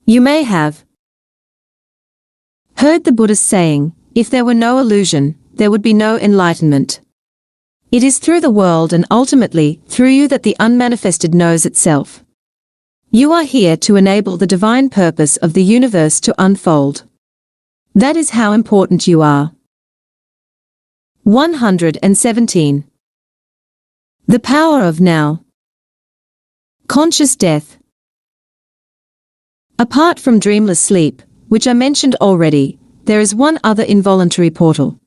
You may have heard the Buddhist saying, if there were no illusion, there would be no enlightenment. It is through the world and ultimately through you that the unmanifested knows itself. You are here to enable the divine purpose of the universe to unfold. That is how important you are. 117. The power of now. Conscious death. Apart from dreamless sleep, which I mentioned already, there is one other involuntary portal.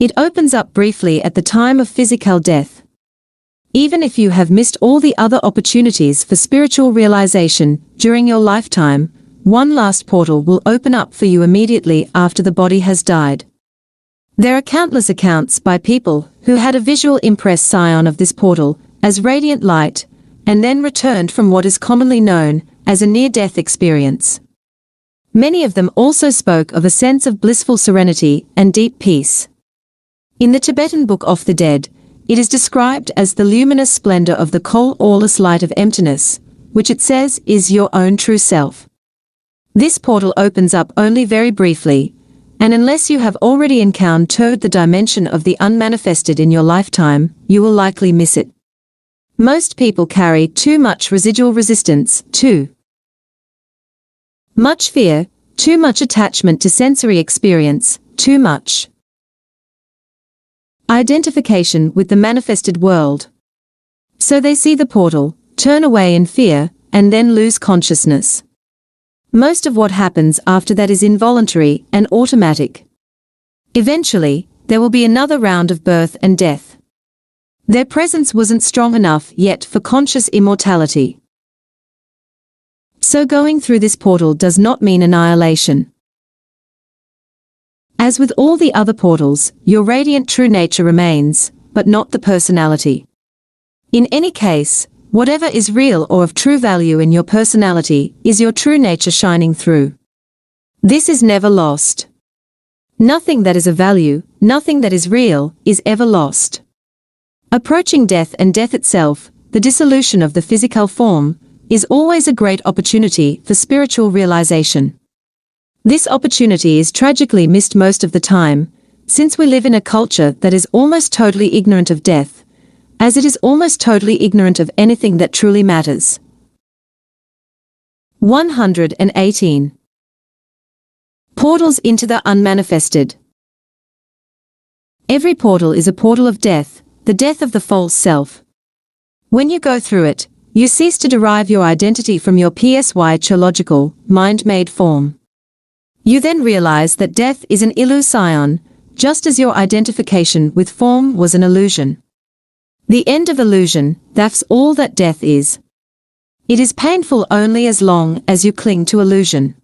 It opens up briefly at the time of physical death. Even if you have missed all the other opportunities for spiritual realization during your lifetime, one last portal will open up for you immediately after the body has died. There are countless accounts by people who had a visual impress scion of this portal as radiant light, and then returned from what is commonly known as a near-death experience. Many of them also spoke of a sense of blissful serenity and deep peace. In the Tibetan book Of the Dead, it is described as the luminous splendor of the all-less light of emptiness, which it says is your own true self. This portal opens up only very briefly, and unless you have already encountered the dimension of the unmanifested in your lifetime, you will likely miss it. Most people carry too much residual resistance, too much fear, too much attachment to sensory experience, too much identification with the manifested world. So they see the portal, turn away in fear, and then lose consciousness. Most of what happens after that is involuntary and automatic. Eventually, there will be another round of birth and death. Their presence wasn't strong enough yet for conscious immortality. So going through this portal does not mean annihilation. As with all the other portals, your radiant true nature remains, but not the personality. In any case, whatever is real or of true value in your personality is your true nature shining through. This is never lost. Nothing that is of value, nothing that is real, is ever lost. Approaching death and death itself, the dissolution of the physical form, is always a great opportunity for spiritual realization. This opportunity is tragically missed most of the time, since we live in a culture that is almost totally ignorant of death, as it is almost totally ignorant of anything that truly matters. 118. Portals into the unmanifested. Every portal is a portal of death, the death of the false self. When you go through it, you cease to derive your identity from your psychological, mind-made form. You then realize that death is an illusion, just as your identification with form was an illusion. The end of illusion, that's all that death is. It is painful only as long as you cling to illusion.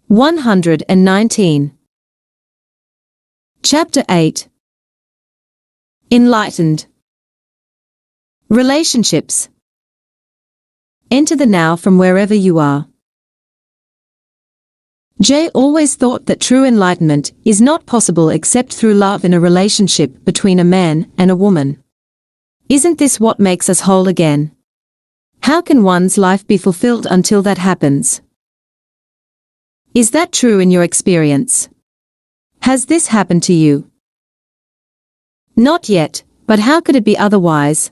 119. Chapter 8. Enlightened. Relationships. Enter the now from wherever you are. Jay always thought that true enlightenment is not possible except through love in a relationship between a man and a woman. Isn't this what makes us whole again? How can one's life be fulfilled until that happens? Is that true in your experience? Has this happened to you? Not yet, but how could it be otherwise?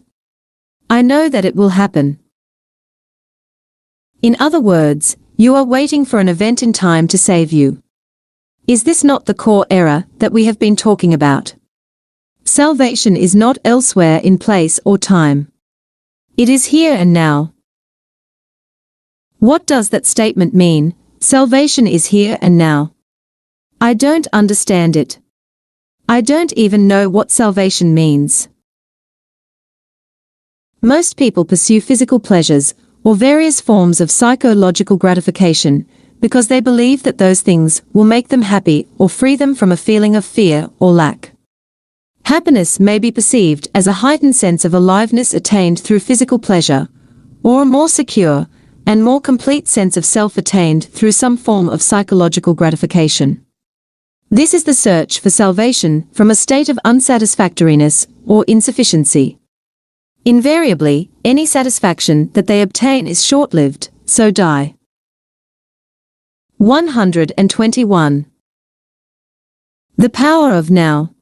I know that it will happen. In other words, you are waiting for an event in time to save you. Is this not the core error that we have been talking about? Salvation is not elsewhere in place or time. It is here and now. What does that statement mean? Salvation is here and now. I don't understand it. I don't even know what salvation means. Most people pursue physical pleasures, or various forms of psychological gratification, because they believe that those things will make them happy or free them from a feeling of fear or lack. Happiness may be perceived as a heightened sense of aliveness attained through physical pleasure, or a more secure and more complete sense of self attained through some form of psychological gratification. This is the search for salvation from a state of unsatisfactoriness or insufficiency. Invariably, any satisfaction that they obtain is short-lived, so die. 121. The power of now.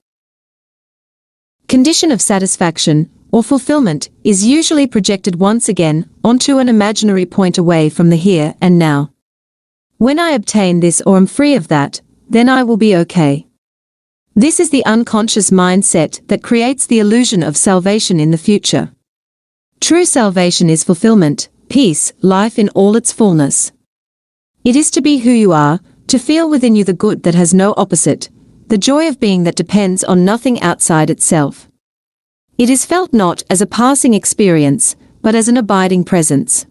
Condition of satisfaction, or fulfillment, is usually projected once again onto an imaginary point away from the here and now. When I obtain this or am free of that, then I will be okay. This is the unconscious mindset that creates the illusion of salvation in the future. True salvation is fulfillment, peace, life in all its fullness. It is to be who you are, to feel within you the good that has no opposite, the joy of being that depends on nothing outside itself. It is felt not as a passing experience, but as an abiding presence.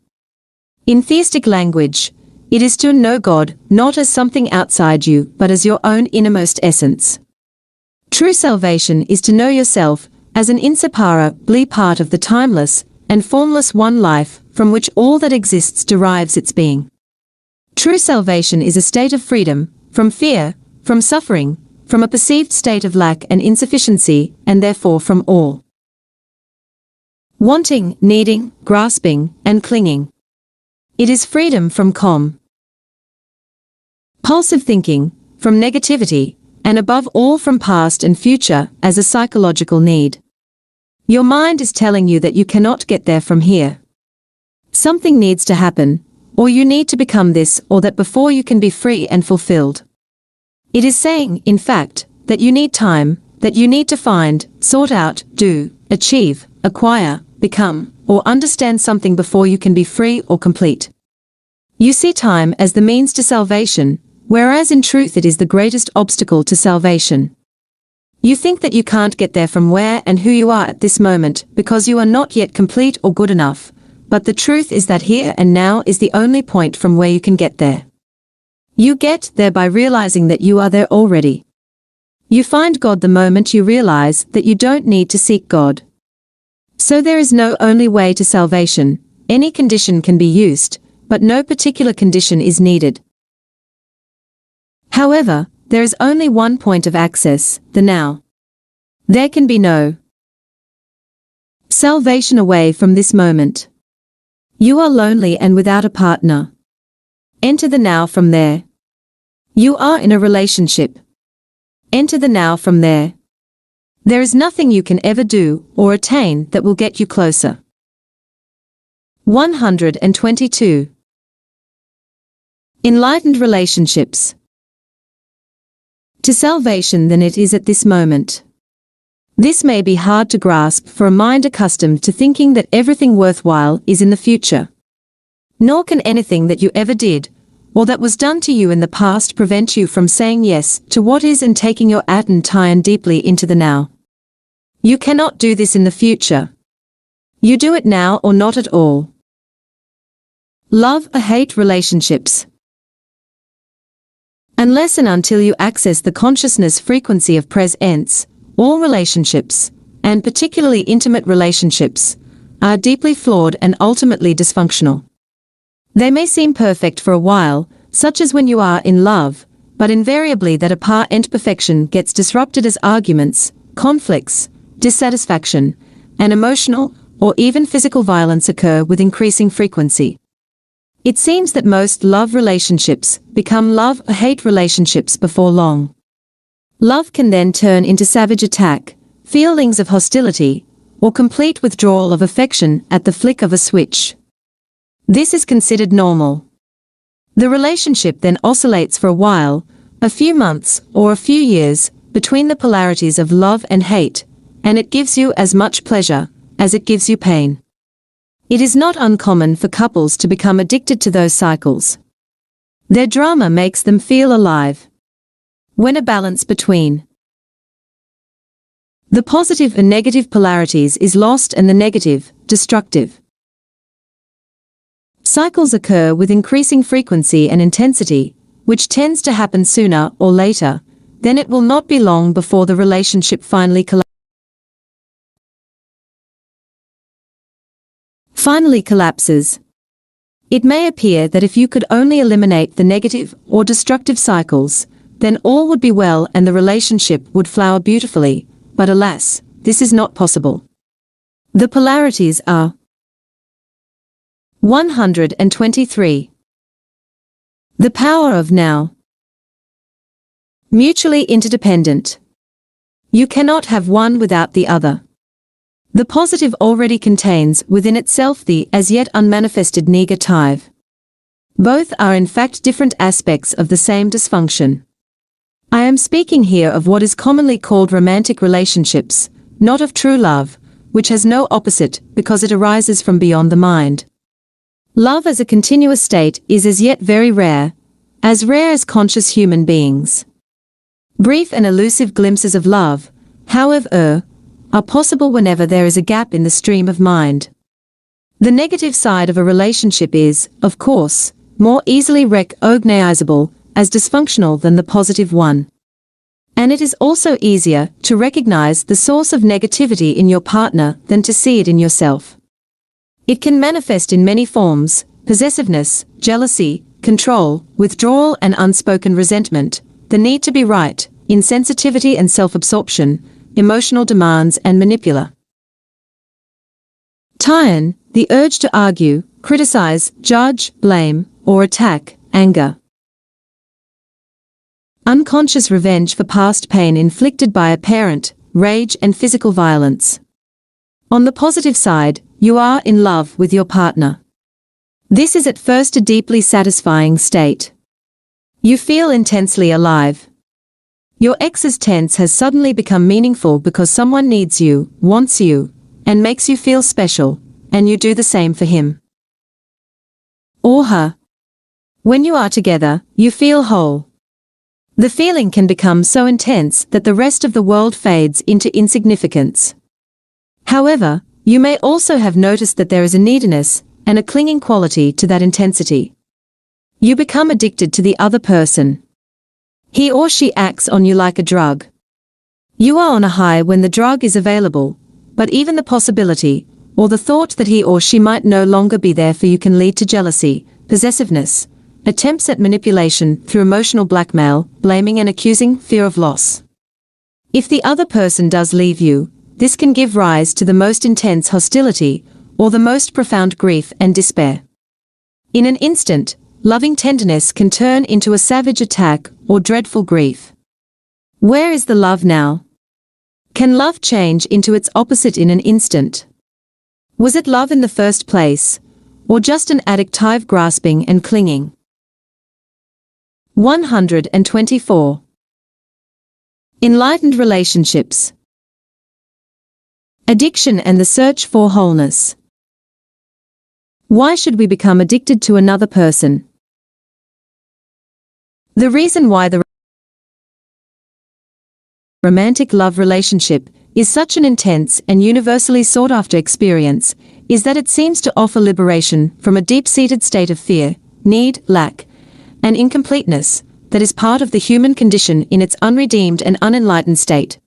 In theistic language, it is to know God, not as something outside you, but as your own innermost essence. True salvation is to know yourself as an inseparable part of the timeless and formless one life from which all that exists derives its being. True salvation is a state of freedom from fear, from suffering, from a perceived state of lack and insufficiency, and therefore from all wanting, needing, grasping, and clinging. It is freedom from compulsive thinking, from negativity, and above all from past and future as a psychological need. Your mind is telling you that you cannot get there from here. Something needs to happen, or you need to become this or that before you can be free and fulfilled. It is saying, in fact, that you need time, that you need to find, sort out, do, achieve, acquire, become, or understand something before you can be free or complete. You see time as the means to salvation, whereas in truth it is the greatest obstacle to salvation. You think that you can't get there from where and who you are at this moment because you are not yet complete or good enough, but the truth is that here and now is the only point from where you can get there. You get there by realizing that you are there already. You find God the moment you realize that you don't need to seek God. So there is no only way to salvation. Any condition can be used, but no particular condition is needed. However, there is only one point of access, the now. There can be no salvation away from this moment. You are lonely and without a partner. Enter the now from there. You are in a relationship. Enter the now from there. There is nothing you can ever do or attain that will get you closer. 122. Enlightened relationships. To salvation than it is at this moment. This may be hard to grasp for a mind accustomed to thinking that everything worthwhile is in the future. Nor can anything that you ever did, or that was done to you in the past prevent you from saying yes to what is and taking your attention deeply into the now. You cannot do this in the future. You do it now or not at all. Love or hate relationships. Unless and until you access the consciousness frequency of presence, all relationships, and particularly intimate relationships, are deeply flawed and ultimately dysfunctional. They may seem perfect for a while, such as when you are in love, but invariably that apparent perfection gets disrupted as arguments, conflicts, dissatisfaction, and emotional or even physical violence occur with increasing frequency. It seems that most love relationships become love or hate relationships before long. Love can then turn into savage attack, feelings of hostility, or complete withdrawal of affection at the flick of a switch. This is considered normal. The relationship then oscillates for a while, a few months or a few years, between the polarities of love and hate, and it gives you as much pleasure as it gives you pain. It is not uncommon for couples to become addicted to those cycles. Their drama makes them feel alive. When a balance between the positive and negative polarities is lost and the negative, destructive cycles occur with increasing frequency and intensity, which tends to happen sooner or later, then it will not be long before the relationship finally collapses. It may appear that if you could only eliminate the negative or destructive cycles, then all would be well and the relationship would flower beautifully, but alas, this is not possible. The polarities are 123. The power of now. Mutually interdependent. You cannot have one without the other. The positive already contains within itself the as yet unmanifested negative. Both are in fact different aspects of the same dysfunction. I am speaking here of what is commonly called romantic relationships, not of true love, which has no opposite because it arises from beyond the mind. Love as a continuous state is as yet very rare as conscious human beings. Brief and elusive glimpses of love, however, are possible whenever there is a gap in the stream of mind. The negative side of a relationship is, of course, more easily recognizable as dysfunctional than the positive one. And it is also easier to recognize the source of negativity in your partner than to see it in yourself. It can manifest in many forms: possessiveness, jealousy, control, withdrawal and unspoken resentment, the need to be right, insensitivity and self-absorption, emotional demands and manipulation. The urge to argue, criticize, judge, blame, or attack, anger. Unconscious revenge for past pain inflicted by a parent, rage and physical violence. On the positive side, you are in love with your partner. This is at first a deeply satisfying state. You feel intensely alive. Your ex's tense has suddenly become meaningful because someone needs you, wants you, and makes you feel special, and you do the same for him or her. When you are together, you feel whole. The feeling can become so intense that the rest of the world fades into insignificance. However, you may also have noticed that there is a neediness and a clinging quality to that intensity. You become addicted to the other person. He or she acts on you like a drug. You are on a high when the drug is available, but even the possibility, or the thought that he or she might no longer be there for you can lead to jealousy, possessiveness, attempts at manipulation through emotional blackmail, blaming and accusing, fear of loss. If the other person does leave you, this can give rise to the most intense hostility, or the most profound grief and despair. In an instant, loving tenderness can turn into a savage attack or dreadful grief. Where is the love now? Can love change into its opposite in an instant? Was it love in the first place, or just an addictive grasping and clinging? 124. Enlightened relationships. Addiction and the search for wholeness. Why should we become addicted to another person? The reason why the romantic love relationship is such an intense and universally sought-after experience is that it seems to offer liberation from a deep-seated state of fear, need, lack, and incompleteness that is part of the human condition in its unredeemed and unenlightened state.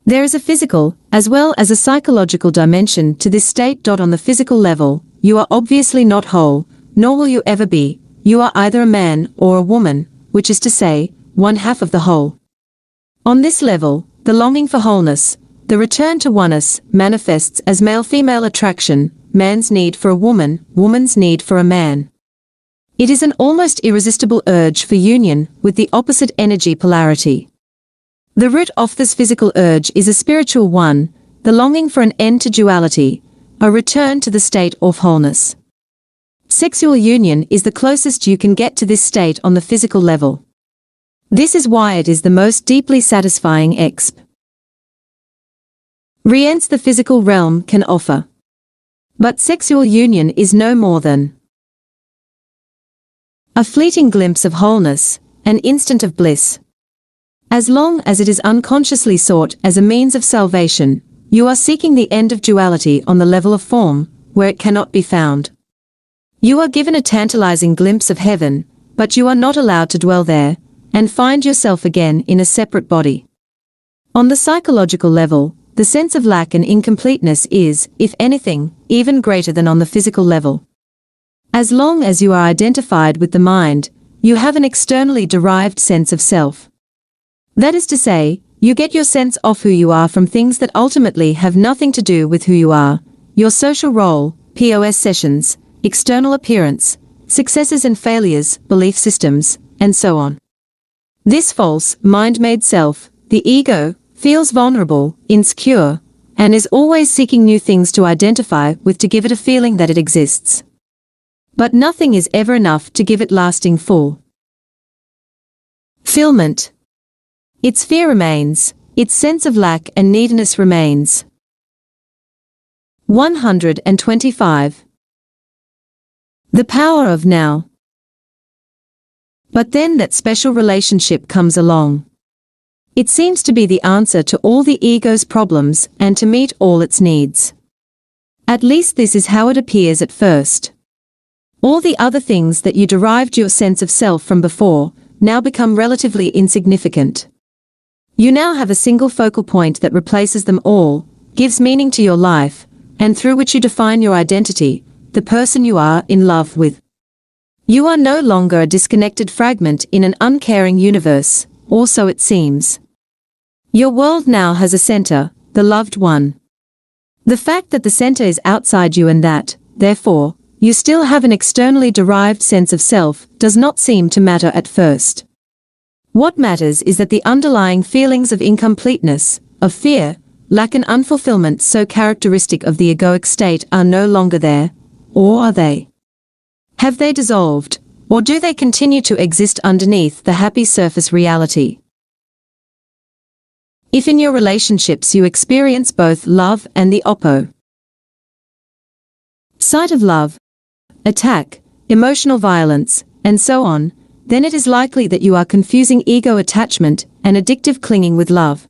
There is a physical, as well as a psychological dimension to this state. On the physical level, you are obviously not whole, nor will you ever be. You are either a man or a woman, which is to say, one half of the whole. On this level, the longing for wholeness, the return to oneness, manifests as male-female attraction, man's need for a woman, woman's need for a man. It is an almost irresistible urge for union with the opposite energy polarity. The root of this physical urge is a spiritual one, the longing for an end to duality, a return to the state of wholeness. Sexual union is the closest you can get to this state on the physical level. This is why it is the most deeply satisfying exp. Rience the physical realm can offer. But sexual union is no more than a fleeting glimpse of wholeness, an instant of bliss. As long as it is unconsciously sought as a means of salvation, you are seeking the end of duality on the level of form, where it cannot be found. You are given a tantalizing glimpse of heaven, but you are not allowed to dwell there, and find yourself again in a separate body. On the psychological level, the sense of lack and incompleteness is, if anything, even greater than on the physical level. As long as you are identified with the mind, you have an externally derived sense of self. That is to say, you get your sense of who you are from things that ultimately have nothing to do with who you are, your social role, POS sessions, external appearance, successes and failures, belief systems, and so on. This false, mind-made self, the ego, feels vulnerable, insecure, and is always seeking new things to identify with to give it a feeling that it exists. But nothing is ever enough to give it lasting fulfillment. Its fear remains, its sense of lack and neediness remains. 125. The power of now. But then that special relationship comes along. It seems to be the answer to all the ego's problems and to meet all its needs. At least this is how it appears at first. All the other things that you derived your sense of self from before now become relatively insignificant. You now have a single focal point that replaces them all, gives meaning to your life, and through which you define your identity, the person you are in love with. You are no longer a disconnected fragment in an uncaring universe, or so it seems. Your world now has a center, the loved one. The fact that the center is outside you and that, therefore, you still have an externally derived sense of self does not seem to matter at first. What matters is that the underlying feelings of incompleteness, of fear, lack and unfulfillment so characteristic of the egoic state are no longer there, or are they? Have they dissolved, or do they continue to exist underneath the happy surface reality? If in your relationships you experience both love and the opposite side of love, attack, emotional violence, and so on, then it is likely that you are confusing ego attachment and addictive clinging with love.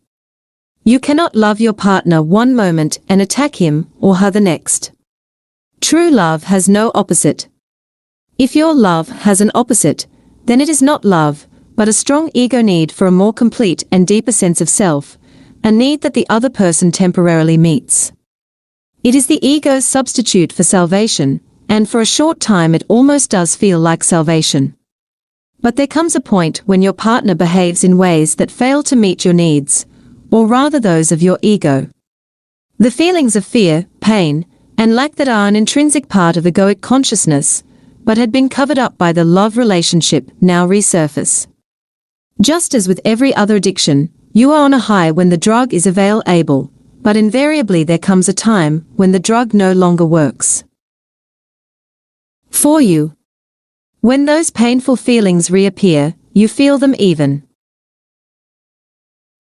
You cannot love your partner one moment and attack him or her the next. True love has no opposite. If your love has an opposite, then it is not love, but a strong ego need for a more complete and deeper sense of self, a need that the other person temporarily meets. It is the ego's substitute for salvation, and for a short time it almost does feel like salvation. But there comes a point when your partner behaves in ways that fail to meet your needs, or rather those of your ego. The feelings of fear, pain, and lack that are an intrinsic part of egoic consciousness, but had been covered up by the love relationship, now resurface. Just as with every other addiction, you are on a high when the drug is available, but invariably there comes a time when the drug no longer works for you. When those painful feelings reappear, you feel them even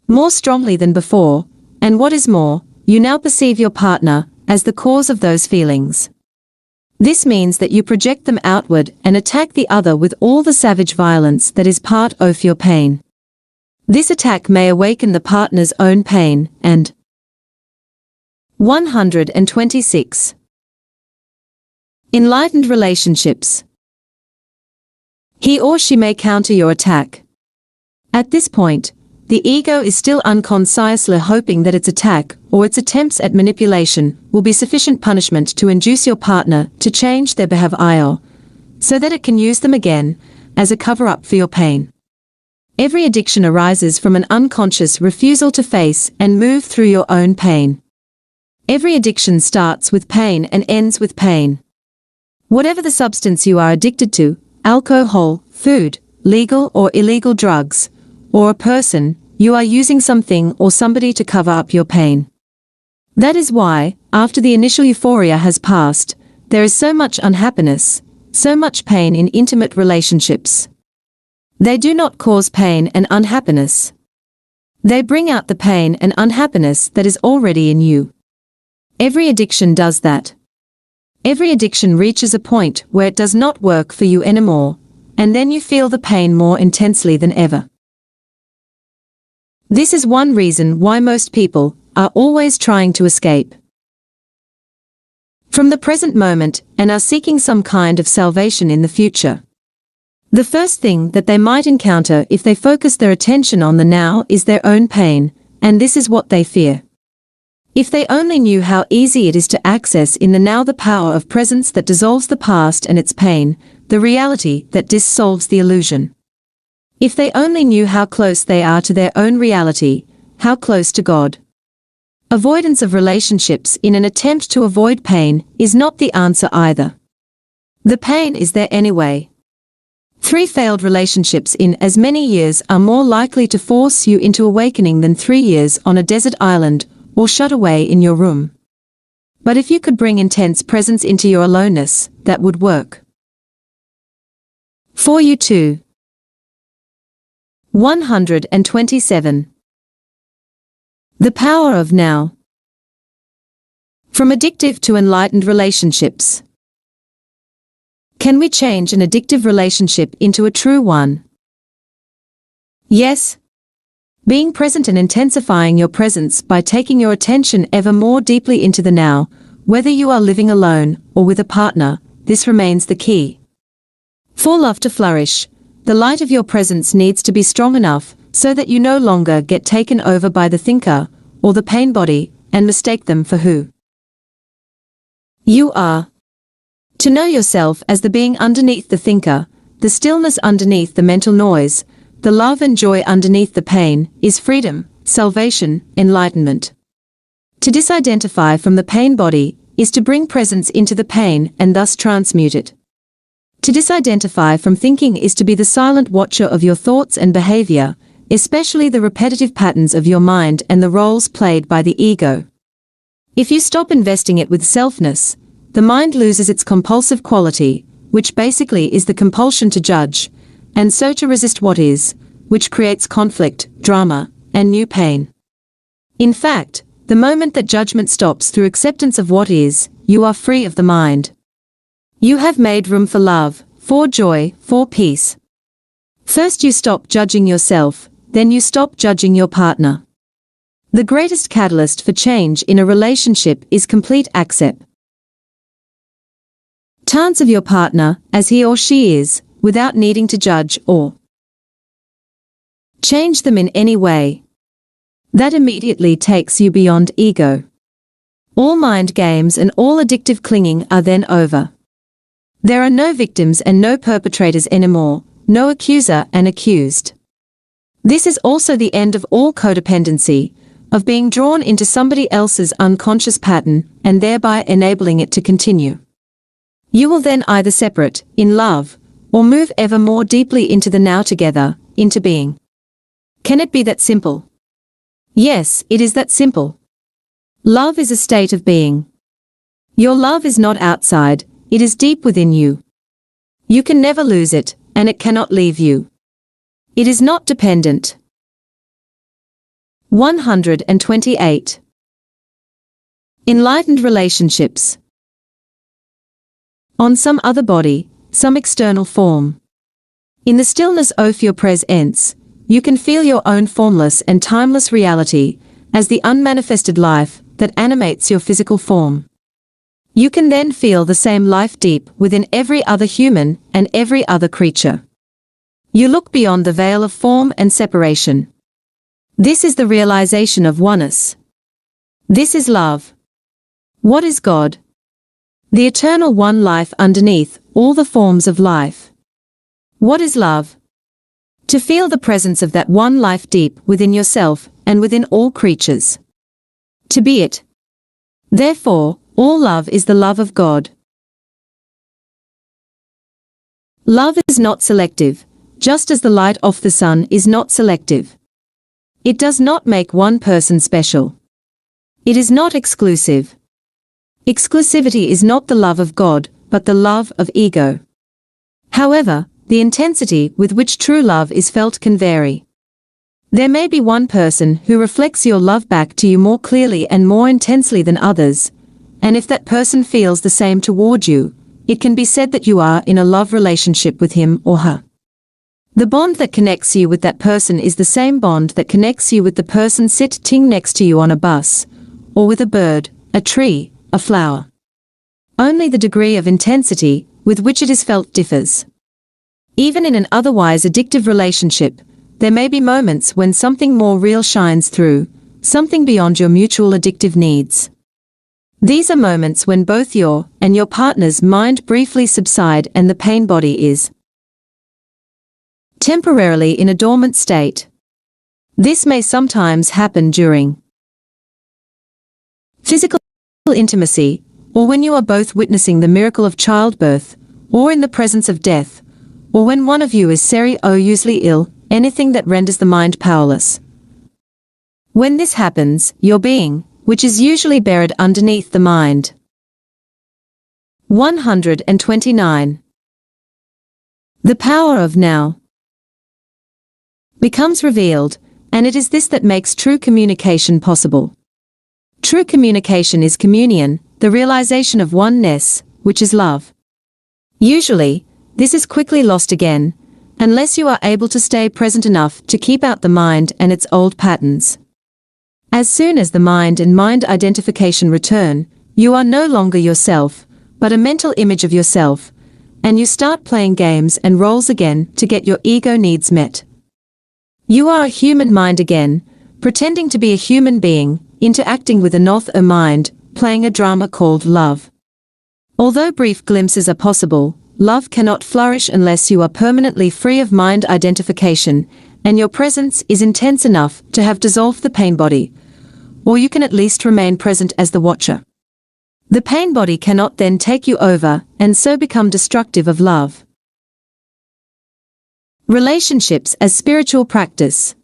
more strongly than before, and what is more, you now perceive your partner as the cause of those feelings. This means that you project them outward and attack the other with all the savage violence that is part of your pain. This attack may awaken the partner's own pain and 126. Enlightened relationships. He or she may counter your attack. At this point, the ego is still unconsciously hoping that its attack, or its attempts at manipulation, will be sufficient punishment to induce your partner to change their behavior, so that it can use them again, as a cover-up for your pain. Every addiction arises from an unconscious refusal to face and move through your own pain. Every addiction starts with pain and ends with pain. Whatever the substance you are addicted to, alcohol, food, legal or illegal drugs, or a person, you are using something or somebody to cover up your pain. That is why, after the initial euphoria has passed, there is so much unhappiness, so much pain in intimate relationships. They do not cause pain and unhappiness. They bring out the pain and unhappiness that is already in you. Every addiction does that. Every addiction reaches a point where it does not work for you anymore, and then you feel the pain more intensely than ever. This is one reason why most people are always trying to escape from the present moment and are seeking some kind of salvation in the future. The first thing that they might encounter if they focus their attention on the now is their own pain, and this is what they fear. If they only knew how easy it is to access in the now the power of presence that dissolves the past and its pain, the reality that dissolves the illusion. If they only knew how close they are to their own reality, how close to God. Avoidance of relationships in an attempt to avoid pain is not the answer either. The pain is there anyway. 3 failed relationships in as many years are more likely to force you into awakening than 3 years on a desert island or shut away in your room. But if you could bring intense presence into your aloneness, that would work for you too. 127. The power of now. From addictive to enlightened relationships. Can we change an addictive relationship into a true one? Yes. Being present and intensifying your presence by taking your attention ever more deeply into the now, whether you are living alone or with a partner, this remains the key. For love to flourish, the light of your presence needs to be strong enough so that you no longer get taken over by the thinker or the pain body and mistake them for who you are. To know yourself as the being underneath the thinker, the stillness underneath the mental noise, the love and joy underneath the pain, is freedom, salvation, enlightenment. To disidentify from the pain body is to bring presence into the pain and thus transmute it. To disidentify from thinking is to be the silent watcher of your thoughts and behavior, especially the repetitive patterns of your mind and the roles played by the ego. If you stop investing it with selfness, the mind loses its compulsive quality, which basically is the compulsion to judge, and so to resist what is, which creates conflict, drama, and new pain. In fact, the moment that judgment stops through acceptance of what is, you are free of the mind. You have made room for love, for joy, for peace. First you stop judging yourself, then you stop judging your partner. The greatest catalyst for change in a relationship is complete acceptance of your partner, as he or she is, without needing to judge or change them in any way. That immediately takes you beyond ego. All mind games and all addictive clinging are then over. There are no victims and no perpetrators anymore, no accuser and accused. This is also the end of all codependency, of being drawn into somebody else's unconscious pattern and thereby enabling it to continue. You will then either separate, in love, or move ever more deeply into the now together, into being. Can it be that simple? Yes, it is that simple. Love is a state of being. Your love is not outside, it is deep within you. You can never lose it, and it cannot leave you. It is not dependent. 128. Enlightened relationships. On some other body, some external form. In the stillness of your presence, you can feel your own formless and timeless reality as the unmanifested life that animates your physical form. You can then feel the same life deep within every other human and every other creature. You look beyond the veil of form and separation. This is the realization of oneness. This is love. What is God? The eternal one life underneath all the forms of life. What is love? To feel the presence of that one life deep within yourself and within all creatures. To be it. Therefore, all love is the love of God. Love is not selective, just as the light of the sun is not selective. It does not make one person special. It is not exclusive. Exclusivity is not the love of God, but the love of ego. However, the intensity with which true love is felt can vary. There may be one person who reflects your love back to you more clearly and more intensely than others, and if that person feels the same toward you, it can be said that you are in a love relationship with him or her. The bond that connects you with that person is the same bond that connects you with the person sitting next to you on a bus, or with a bird, a tree, a flower. Only the degree of intensity with which it is felt differs. Even in an otherwise addictive relationship, there may be moments when something more real shines through, something beyond your mutual addictive needs. These are moments when both your and your partner's mind briefly subside and the pain body is temporarily in a dormant state. This may sometimes happen during physical intimacy, or when you are both witnessing the miracle of childbirth, or in the presence of death, or when one of you is seriously ill, anything that renders the mind powerless. When this happens, your being, which is usually buried underneath the mind. 129. The power of now becomes revealed, and it is this that makes true communication possible. True communication is communion, the realization of oneness, which is love. Usually, this is quickly lost again, unless you are able to stay present enough to keep out the mind and its old patterns. As soon as the mind and mind identification return, you are no longer yourself, but a mental image of yourself, and you start playing games and roles again to get your ego needs met. You are a human mind again, pretending to be a human being, interacting with another mind, playing a drama called love. Although brief glimpses are possible, love cannot flourish unless you are permanently free of mind identification, and your presence is intense enough to have dissolved the pain body, or you can at least remain present as the watcher. The pain body cannot then take you over, and so become destructive of love. Relationships as spiritual practice.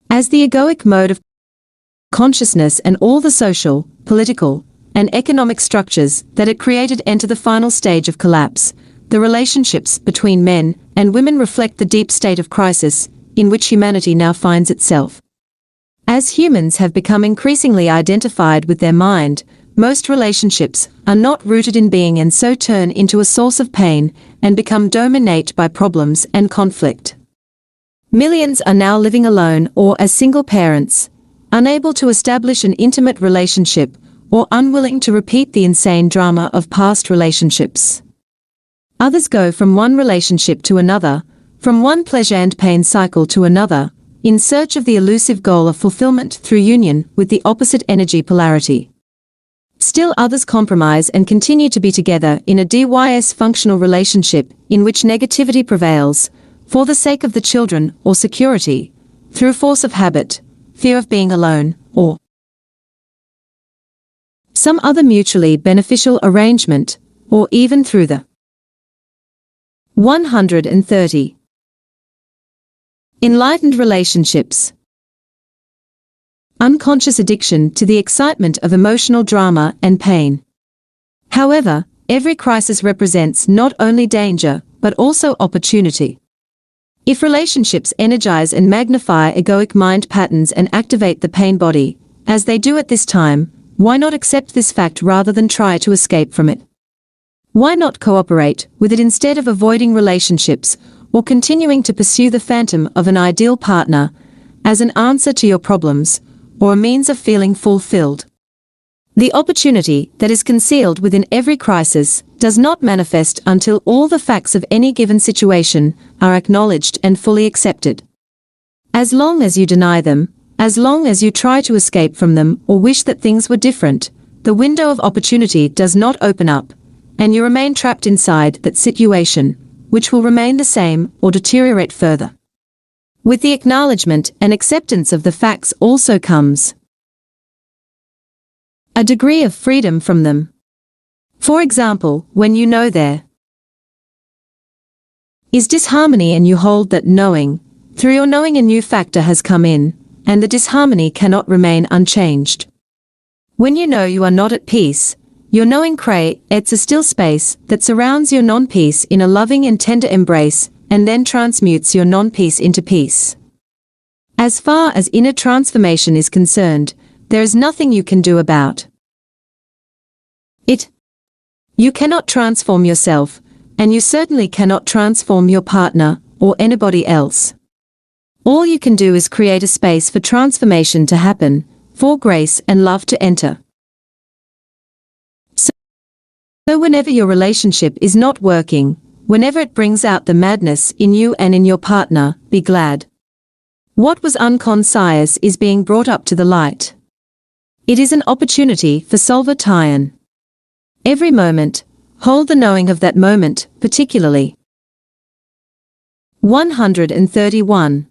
As the egoic mode of consciousness and all the social, political, and economic structures that it created enter the final stage of collapse, the relationships between men and women reflect the deep state of crisis in which humanity now finds itself. As humans have become increasingly identified with their mind, most relationships are not rooted in being and so turn into a source of pain and become dominated by problems and conflict. Millions are now living alone or as single parents, unable to establish an intimate relationship or unwilling to repeat the insane drama of past relationships. Others go from one relationship to another, from one pleasure and pain cycle to another, in search of the elusive goal of fulfillment through union with the opposite energy polarity. Still others compromise and continue to be together in a dysfunctional relationship in which negativity prevails, for the sake of the children or security, through force of habit, fear of being alone, or some other mutually beneficial arrangement, or even through the 130. Enlightened relationships. Unconscious addiction to the excitement of emotional drama and pain. However, every crisis represents not only danger, but also opportunity. If relationships energize and magnify egoic mind patterns and activate the pain body, as they do at this time, why not accept this fact rather than try to escape from it? Why not cooperate with it instead of avoiding relationships or continuing to pursue the phantom of an ideal partner as an answer to your problems or a means of feeling fulfilled? The opportunity that is concealed within every crisis does not manifest until all the facts of any given situation are acknowledged and fully accepted. As long as you deny them, as long as you try to escape from them or wish that things were different, the window of opportunity does not open up, and you remain trapped inside that situation, which will remain the same or deteriorate further. With the acknowledgement and acceptance of the facts also comes a degree of freedom from them. For example, when you know there is disharmony and you hold that knowing, through your knowing a new factor has come in, and the disharmony cannot remain unchanged. When you know you are not at peace, your knowing creates a still space that surrounds your non-peace in a loving and tender embrace, and then transmutes your non-peace into peace. As far as inner transformation is concerned, there is nothing you can do about it. You cannot transform yourself, and you certainly cannot transform your partner or anybody else. All you can do is create a space for transformation to happen, for grace and love to enter. So whenever your relationship is not working, whenever it brings out the madness in you and in your partner, be glad. What was unconscious is being brought up to the light. It is an opportunity for solvitation. Every moment, hold the knowing of that moment, particularly. 131.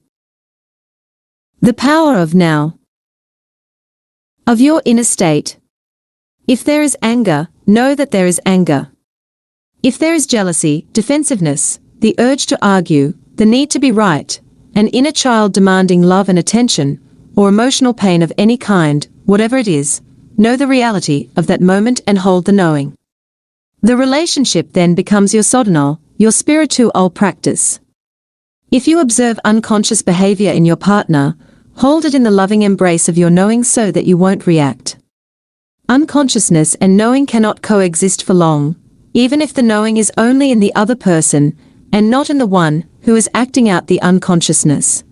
The power of now. Of your inner state. If there is anger, know that there is anger. If there is jealousy, defensiveness, the urge to argue, the need to be right, an inner child demanding love and attention, or emotional pain of any kind, whatever it is, know the reality of that moment and hold the knowing. The relationship then becomes your sadhana, your spiritual practice. If you observe unconscious behavior in your partner, hold it in the loving embrace of your knowing so that you won't react. Unconsciousness and knowing cannot coexist for long, even if the knowing is only in the other person, and not in the one who is acting out the unconsciousness.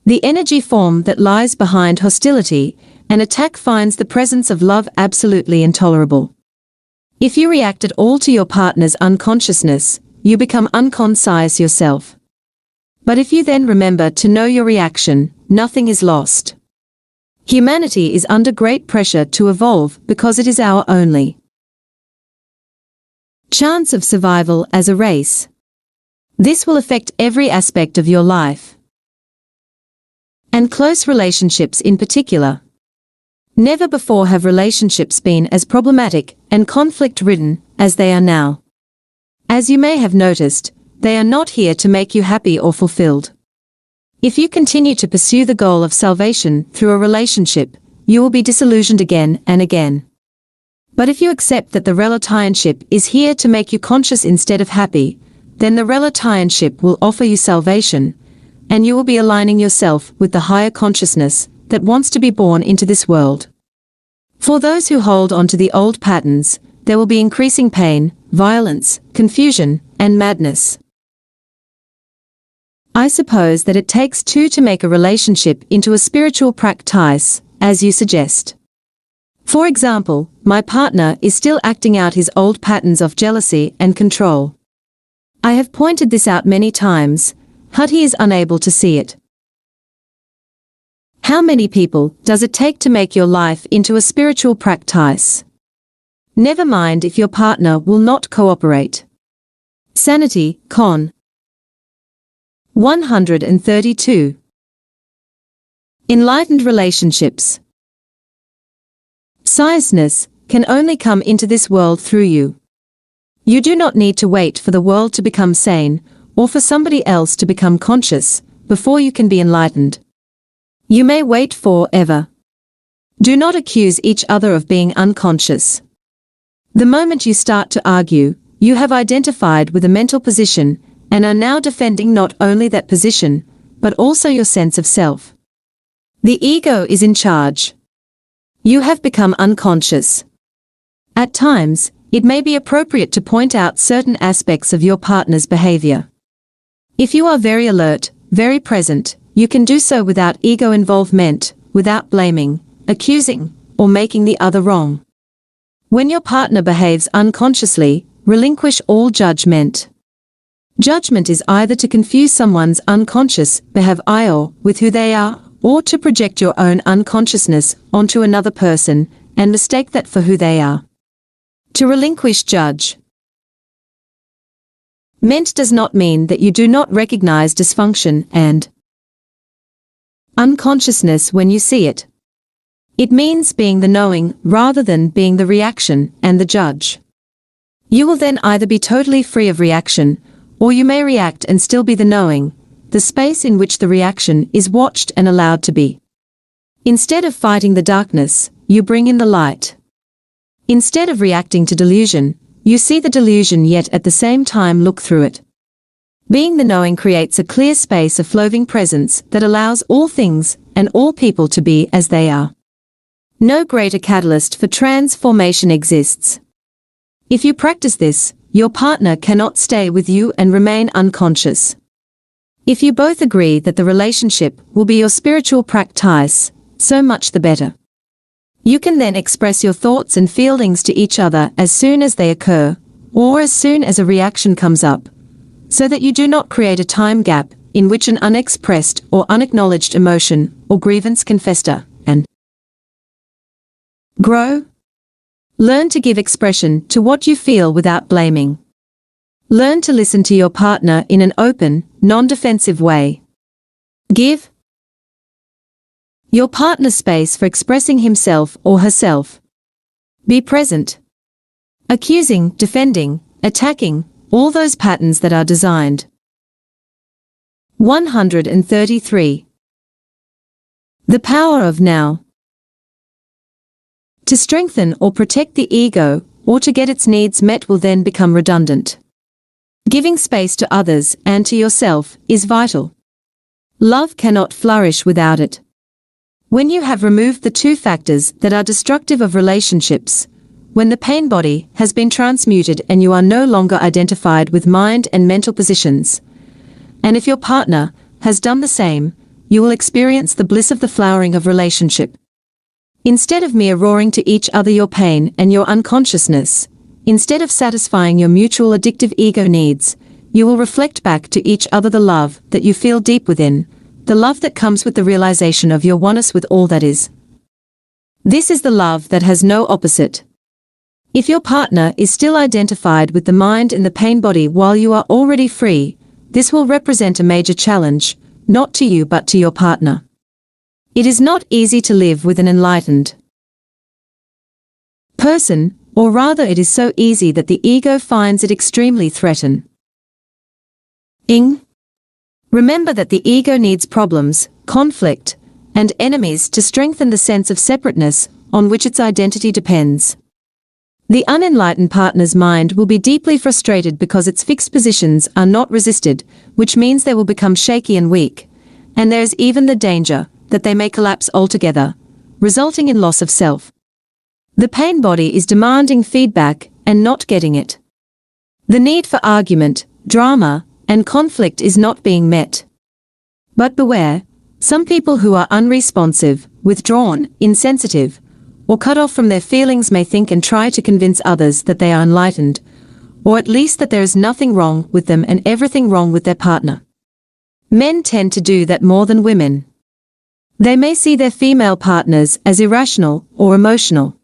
The energy form that lies behind hostility and attack finds the presence of love absolutely intolerable. If you react at all to your partner's unconsciousness, you become unconscious yourself. But if you then remember to know your reaction, nothing is lost. Humanity is under great pressure to evolve because it is our only chance of survival as a race. This will affect every aspect of your life, and close relationships in particular. Never before have relationships been as problematic and conflict-ridden as they are now. As you may have noticed, they are not here to make you happy or fulfilled. If you continue to pursue the goal of salvation through a relationship, you will be disillusioned again and again. But if you accept that the relationship is here to make you conscious instead of happy, then the relationship will offer you salvation, and you will be aligning yourself with the higher consciousness that wants to be born into this world. For those who hold on to the old patterns, there will be increasing pain, violence, confusion, and madness. I suppose that it takes two to make a relationship into a spiritual practice, as you suggest. For example, my partner is still acting out his old patterns of jealousy and control. I have pointed this out many times, but he is unable to see it. How many people does it take to make your life into a spiritual practice? Never mind if your partner will not cooperate. Sanity, Con. 132. Enlightened relationships. Seriousness can only come into this world through you. You do not need to wait for the world to become sane, or for somebody else to become conscious, before you can be enlightened. You may wait forever. Do not accuse each other of being unconscious. The moment you start to argue, you have identified with a mental position, and are now defending not only that position, but also your sense of self. The ego is in charge. You have become unconscious. At times, it may be appropriate to point out certain aspects of your partner's behavior. If you are very alert, very present, you can do so without ego involvement, without blaming, accusing, or making the other wrong. When your partner behaves unconsciously, relinquish all judgment. Judgment is either to confuse someone's unconscious behavior with who they are, or to project your own unconsciousness onto another person and mistake that for who they are. To relinquish judgment does not mean that you do not recognize dysfunction and unconsciousness when you see it. It means being the knowing rather than being the reaction and the judge. You will then either be totally free of reaction, or you may react and still be the knowing, the space in which the reaction is watched and allowed to be. Instead of fighting the darkness, you bring in the light. Instead of reacting to delusion, you see the delusion yet at the same time look through it. Being the knowing creates a clear space of flowing presence that allows all things and all people to be as they are. No greater catalyst for transformation exists. If you practice this, your partner cannot stay with you and remain unconscious. If you both agree that the relationship will be your spiritual practice, so much the better. You can then express your thoughts and feelings to each other as soon as they occur, or as soon as a reaction comes up, so that you do not create a time gap in which an unexpressed or unacknowledged emotion or grievance can fester and grow. Learn to give expression to what you feel without blaming. Learn to listen to your partner in an open, non-defensive way. Give your partner space for expressing himself or herself. Be present. Accusing, defending, attacking, all those patterns that are designed. 133. The power of now. To strengthen or protect the ego, or to get its needs met will then become redundant. Giving space to others and to yourself is vital. Love cannot flourish without it. When you have removed the two factors that are destructive of relationships, when the pain body has been transmuted and you are no longer identified with mind and mental positions, and if your partner has done the same, you will experience the bliss of the flowering of relationship. Instead of mere roaring to each other your pain and your unconsciousness, instead of satisfying your mutual addictive ego needs, you will reflect back to each other the love that you feel deep within, the love that comes with the realization of your oneness with all that is. This is the love that has no opposite. If your partner is still identified with the mind and the pain body while you are already free, this will represent a major challenge, not to you but to your partner. It is not easy to live with an enlightened person, or rather it is so easy that the ego finds it extremely threatening. Remember that the ego needs problems, conflict, and enemies to strengthen the sense of separateness on which its identity depends. The unenlightened partner's mind will be deeply frustrated because its fixed positions are not resisted, which means they will become shaky and weak, and there is even the danger that they may collapse altogether, resulting in loss of self. The pain body is demanding feedback and not getting it. The need for argument, drama, and conflict is not being met. But beware, some people who are unresponsive, withdrawn, insensitive, or cut off from their feelings may think and try to convince others that they are enlightened, or at least that there is nothing wrong with them and everything wrong with their partner. Men tend to do that more than women. They may see their female partners as irrational or emotional.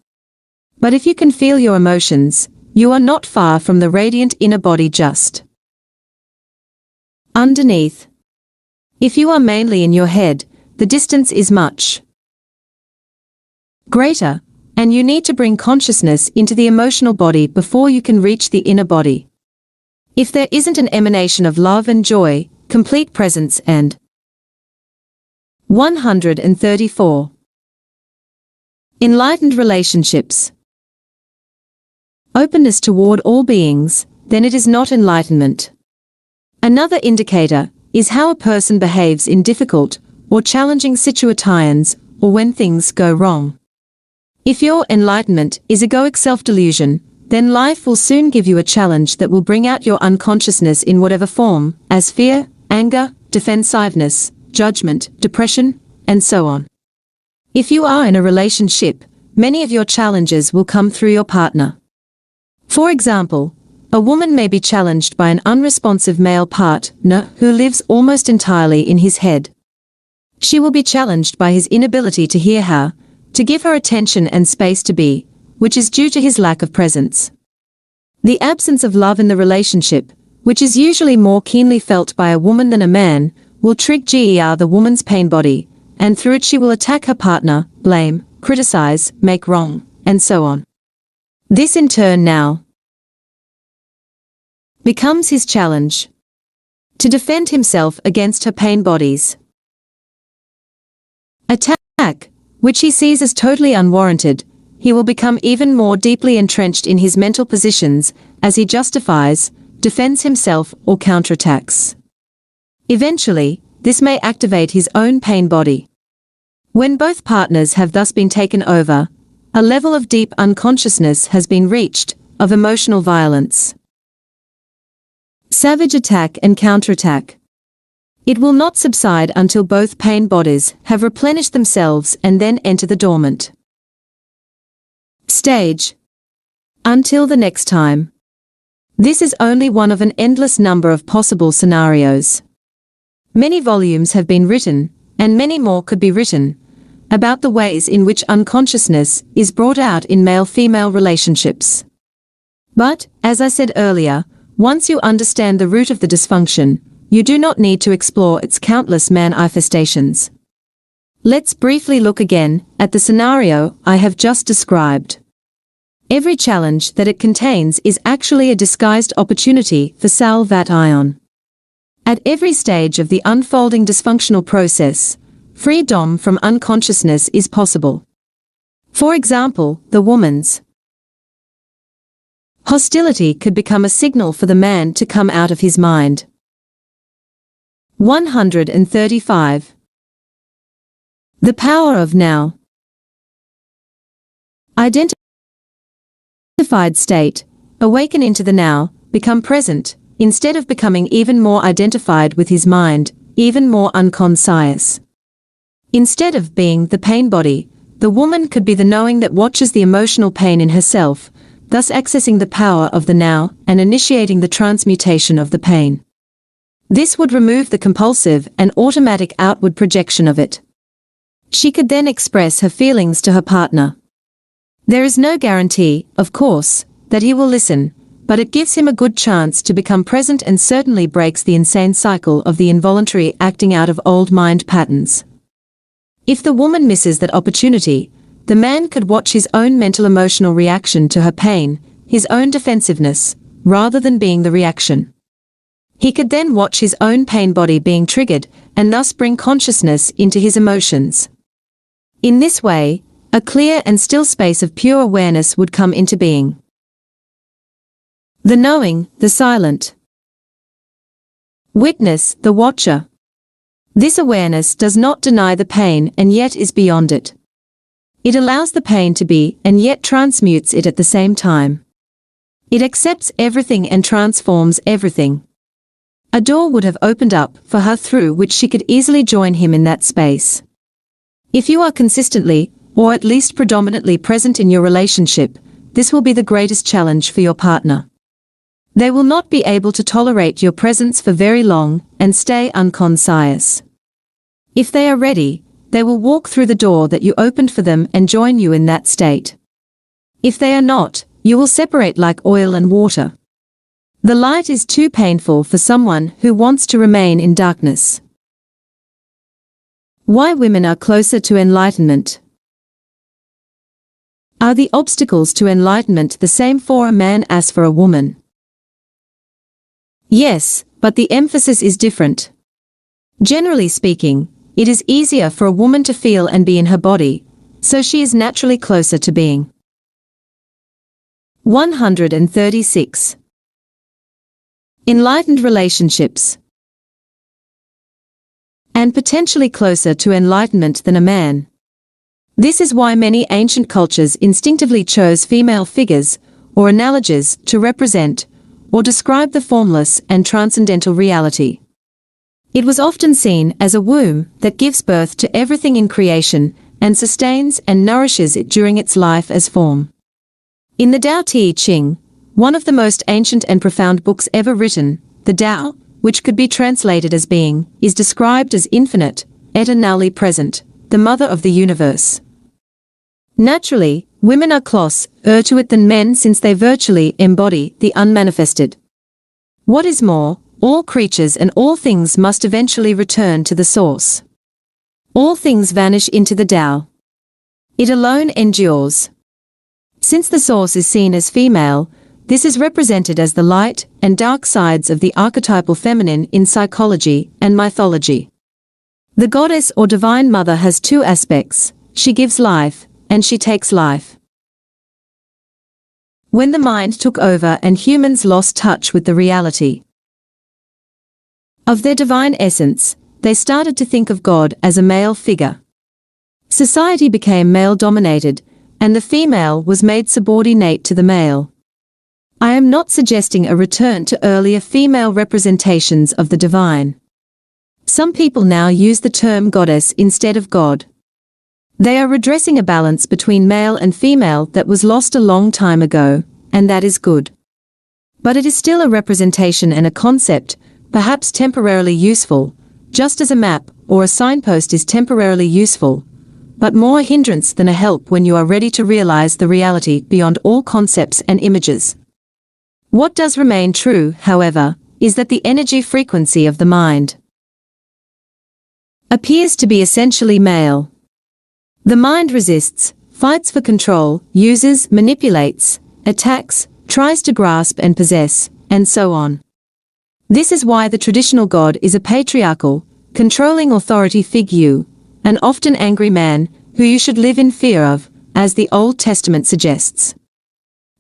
But if you can feel your emotions, you are not far from the radiant inner body just underneath. If you are mainly in your head, the distance is much greater, and you need to bring consciousness into the emotional body before you can reach the inner body. If there isn't an emanation of love and joy, complete presence and 134. Enlightened relationships. Openness toward all beings, then it is not enlightenment. Another indicator is how a person behaves in difficult or challenging situations or when things go wrong. If your enlightenment is egoic self-delusion, then life will soon give you a challenge that will bring out your unconsciousness in whatever form, as fear, anger, defensiveness, judgment, depression, and so on. If you are in a relationship, many of your challenges will come through your partner. For example, a woman may be challenged by an unresponsive male partner who lives almost entirely in his head. She will be challenged by his inability to hear her, to give her attention and space to be, which is due to his lack of presence. The absence of love in the relationship, which is usually more keenly felt by a woman than a man, will trigger the woman's pain body, and through it she will attack her partner, blame, criticize, make wrong, and so on. This in turn now becomes his challenge to defend himself against her pain body's attack, which he sees as totally unwarranted. He will become even more deeply entrenched in his mental positions as he justifies, defends himself, or counterattacks. Eventually, this may activate his own pain body. When both partners have thus been taken over, a level of deep unconsciousness has been reached, of emotional violence. Savage attack and counterattack. It will not subside until both pain bodies have replenished themselves and then enter the dormant stage. Until the next time. This is only one of an endless number of possible scenarios. Many volumes have been written, and many more could be written, about the ways in which unconsciousness is brought out in male-female relationships. But, as I said earlier, once you understand the root of the dysfunction, you do not need to explore its countless manifestations. Let's briefly look again at the scenario I have just described. Every challenge that it contains is actually a disguised opportunity for salvation. At every stage of the unfolding dysfunctional process, freedom from unconsciousness is possible. For example, the woman's hostility could become a signal for the man to come out of his mind. 135. The power of now. Identified state, awaken into the now, become present, instead of becoming even more identified with his mind, even more unconscious. Instead of being the pain body, the woman could be the knowing that watches the emotional pain in herself, thus accessing the power of the now and initiating the transmutation of the pain. This would remove the compulsive and automatic outward projection of it. She could then express her feelings to her partner. There is no guarantee, of course, that he will listen, but it gives him a good chance to become present and certainly breaks the insane cycle of the involuntary acting out of old mind patterns. If the woman misses that opportunity, the man could watch his own mental emotional reaction to her pain, his own defensiveness, rather than being the reaction. He could then watch his own pain body being triggered and thus bring consciousness into his emotions. In this way, a clear and still space of pure awareness would come into being. The knowing, the silent witness, the watcher. This awareness does not deny the pain and yet is beyond it. It allows the pain to be and yet transmutes it at the same time. It accepts everything and transforms everything. A door would have opened up for her through which she could easily join him in that space. If you are consistently, or at least predominantly present in your relationship, this will be the greatest challenge for your partner. They will not be able to tolerate your presence for very long and stay unconscious. If they are ready, they will walk through the door that you opened for them and join you in that state. If they are not, you will separate like oil and water. The light is too painful for someone who wants to remain in darkness. Why women are closer to enlightenment. Are the obstacles to enlightenment the same for a man as for a woman? Yes, but the emphasis is different. Generally speaking, it is easier for a woman to feel and be in her body, so she is naturally closer to being. 136. Enlightened relationships. And potentially closer to enlightenment than a man. This is why many ancient cultures instinctively chose female figures, or analogies, to represent, or describe the formless and transcendental reality. It was often seen as a womb that gives birth to everything in creation, and sustains and nourishes it during its life as form. In the Tao Te Ching, one of the most ancient and profound books ever written, the Tao, which could be translated as being, is described as infinite, eternally present, the mother of the universe. Naturally, women are closer to it than men since they virtually embody the unmanifested. What is more, all creatures and all things must eventually return to the source. All things vanish into the Tao. It alone endures. Since the source is seen as female, this is represented as the light and dark sides of the archetypal feminine in psychology and mythology. The goddess or divine mother has two aspects: she gives life, and she takes life. When the mind took over and humans lost touch with the reality of their divine essence, they started to think of God as a male figure. Society became male-dominated, and the female was made subordinate to the male. I am not suggesting a return to earlier female representations of the divine. Some people now use the term goddess instead of God. They are redressing a balance between male and female that was lost a long time ago, and that is good. But it is still a representation and a concept, perhaps temporarily useful, just as a map or a signpost is temporarily useful, but more a hindrance than a help when you are ready to realize the reality beyond all concepts and images. What does remain true, however, is that the energy frequency of the mind appears to be essentially male. The mind resists, fights for control, uses, manipulates, attacks, tries to grasp and possess, and so on. This is why the traditional god is a patriarchal, controlling authority figure, an often angry man, who you should live in fear of, as the Old Testament suggests.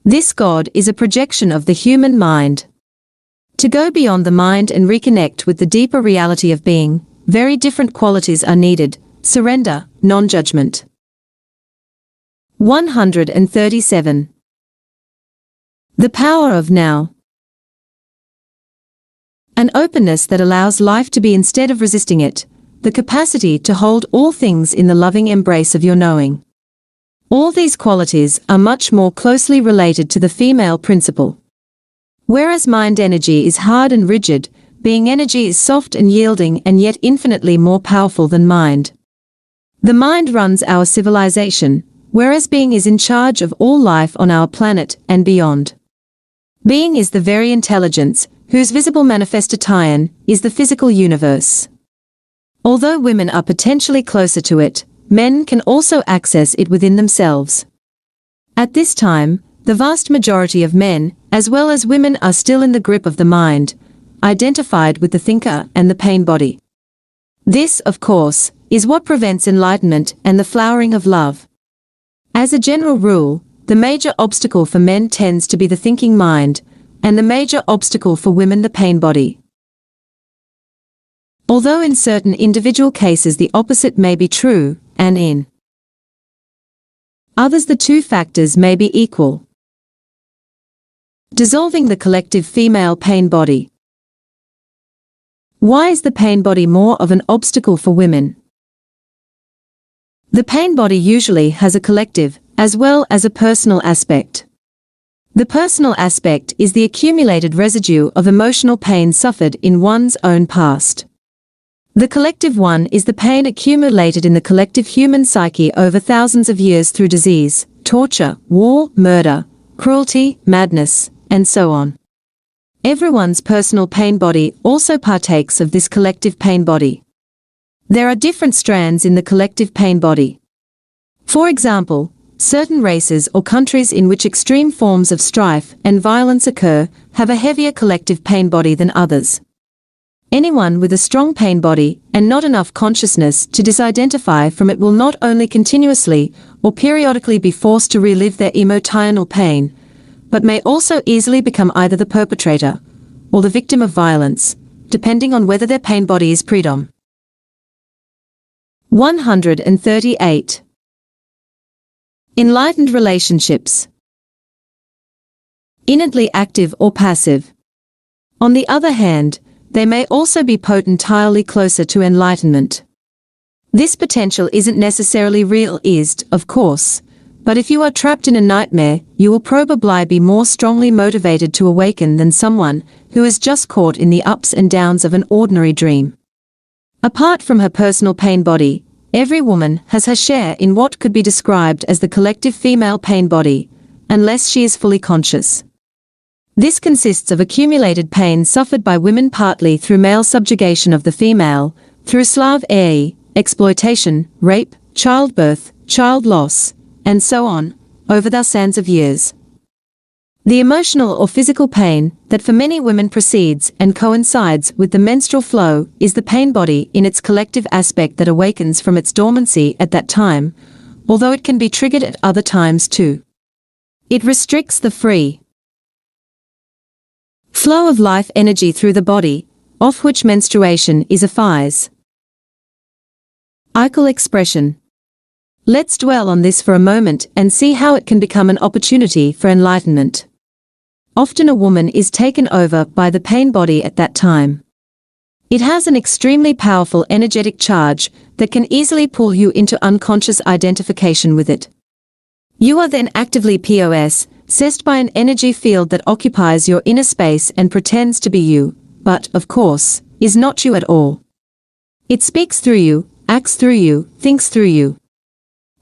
This god is a projection of the human mind. To go beyond the mind and reconnect with the deeper reality of being, very different qualities are needed: surrender, non-judgment. 137. The power of now. An openness that allows life to be instead of resisting it, the capacity to hold all things in the loving embrace of your knowing. All these qualities are much more closely related to the female principle. Whereas mind energy is hard and rigid, being energy is soft and yielding and yet infinitely more powerful than mind. The mind runs our civilization, whereas being is in charge of all life on our planet and beyond. Being is the very intelligence, whose visible manifestation is the physical universe. Although women are potentially closer to it, men can also access it within themselves. At this time, the vast majority of men, as well as women, are still in the grip of the mind, identified with the thinker and the pain body. This, of course, is what prevents enlightenment and the flowering of love. As a general rule, the major obstacle for men tends to be the thinking mind, and the major obstacle for women the pain body. although in certain individual cases the opposite may be true, and in others the two factors may be equal. Dissolving the collective female pain body. Why is the pain body more of an obstacle for women? The pain body usually has a collective, as well as a personal aspect. The personal aspect is the accumulated residue of emotional pain suffered in one's own past. The collective one is the pain accumulated in the collective human psyche over thousands of years through disease, torture, war, murder, cruelty, madness, and so on. Everyone's personal pain body also partakes of this collective pain body. There are different strands in the collective pain body. For example, certain races or countries in which extreme forms of strife and violence occur have a heavier collective pain body than others. Anyone with a strong pain body and not enough consciousness to disidentify from it will not only continuously or periodically be forced to relive their emotional pain, but may also easily become either the perpetrator or the victim of violence, depending on whether their pain body is predominant. 138. Enlightened relationships. Innately active or passive. On the other hand, they may also be potentially closer to enlightenment. This potential isn't necessarily realized, of course, but if you are trapped in a nightmare, you will probably be more strongly motivated to awaken than someone who is just caught in the ups and downs of an ordinary dream. Apart from her personal pain body, every woman has her share in what could be described as the collective female pain body, unless she is fully conscious. This consists of accumulated pain suffered by women partly through male subjugation of the female, through slavery, exploitation, rape, childbirth, child loss, and so on, over thousands of years. The emotional or physical pain that for many women precedes and coincides with the menstrual flow is the pain body in its collective aspect that awakens from its dormancy at that time, although it can be triggered at other times too. It restricts the free flow of life energy through the body, of which menstruation is a phase. Equal expression. Let's dwell on this for a moment and see how it can become an opportunity for enlightenment. Often a woman is taken over by the pain body at that time. It has an extremely powerful energetic charge that can easily pull you into unconscious identification with it. You are then actively possessed by an energy field that occupies your inner space and pretends to be you, but, of course, is not you at all. It speaks through you, acts through you, thinks through you.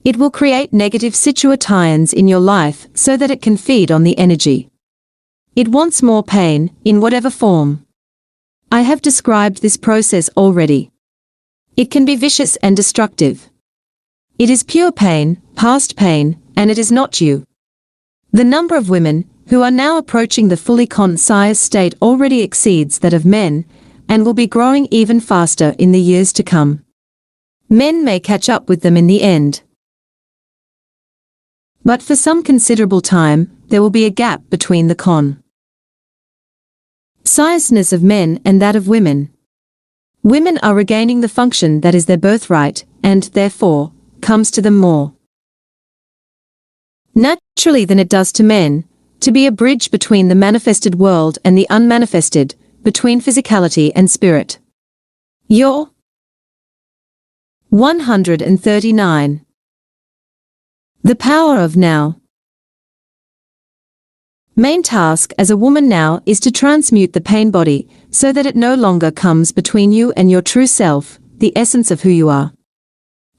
It will create negative situations in your life so that it can feed on the energy. It wants more pain, in whatever form. I have described this process already. It can be vicious and destructive. It is pure pain, past pain, and it is not you. The number of women who are now approaching the fully conscious state already exceeds that of men, and will be growing even faster in the years to come. Men may catch up with them in the end. But for some considerable time, there will be a gap between the consciousness of men and that of women. Women are regaining the function that is their birthright, and, therefore, comes to them more naturally than it does to men, to be a bridge between the manifested world and the unmanifested, between physicality and spirit. Your 139. The power of now. Main task as a woman now is to transmute the pain body so that it no longer comes between you and your true self, the essence of who you are.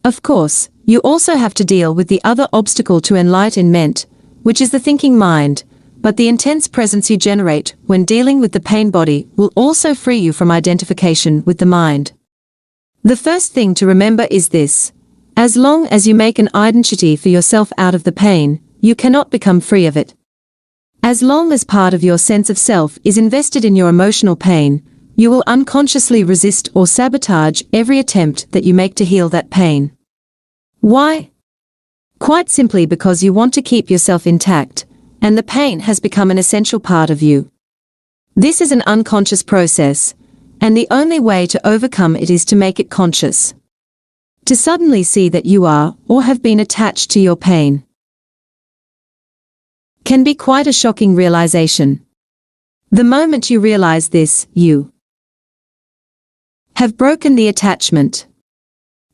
Of course, you also have to deal with the other obstacle to enlightenment, which is the thinking mind, but the intense presence you generate when dealing with the pain body will also free you from identification with the mind. The first thing to remember is this: as long as you make an identity for yourself out of the pain, you cannot become free of it. As long as part of your sense of self is invested in your emotional pain, you will unconsciously resist or sabotage every attempt that you make to heal that pain. Why? Quite simply because you want to keep yourself intact, and the pain has become an essential part of you. This is an unconscious process, and the only way to overcome it is to make it conscious. To suddenly see that you are, or have been attached to your pain, can be quite a shocking realization. The moment you realize this, you have broken the attachment.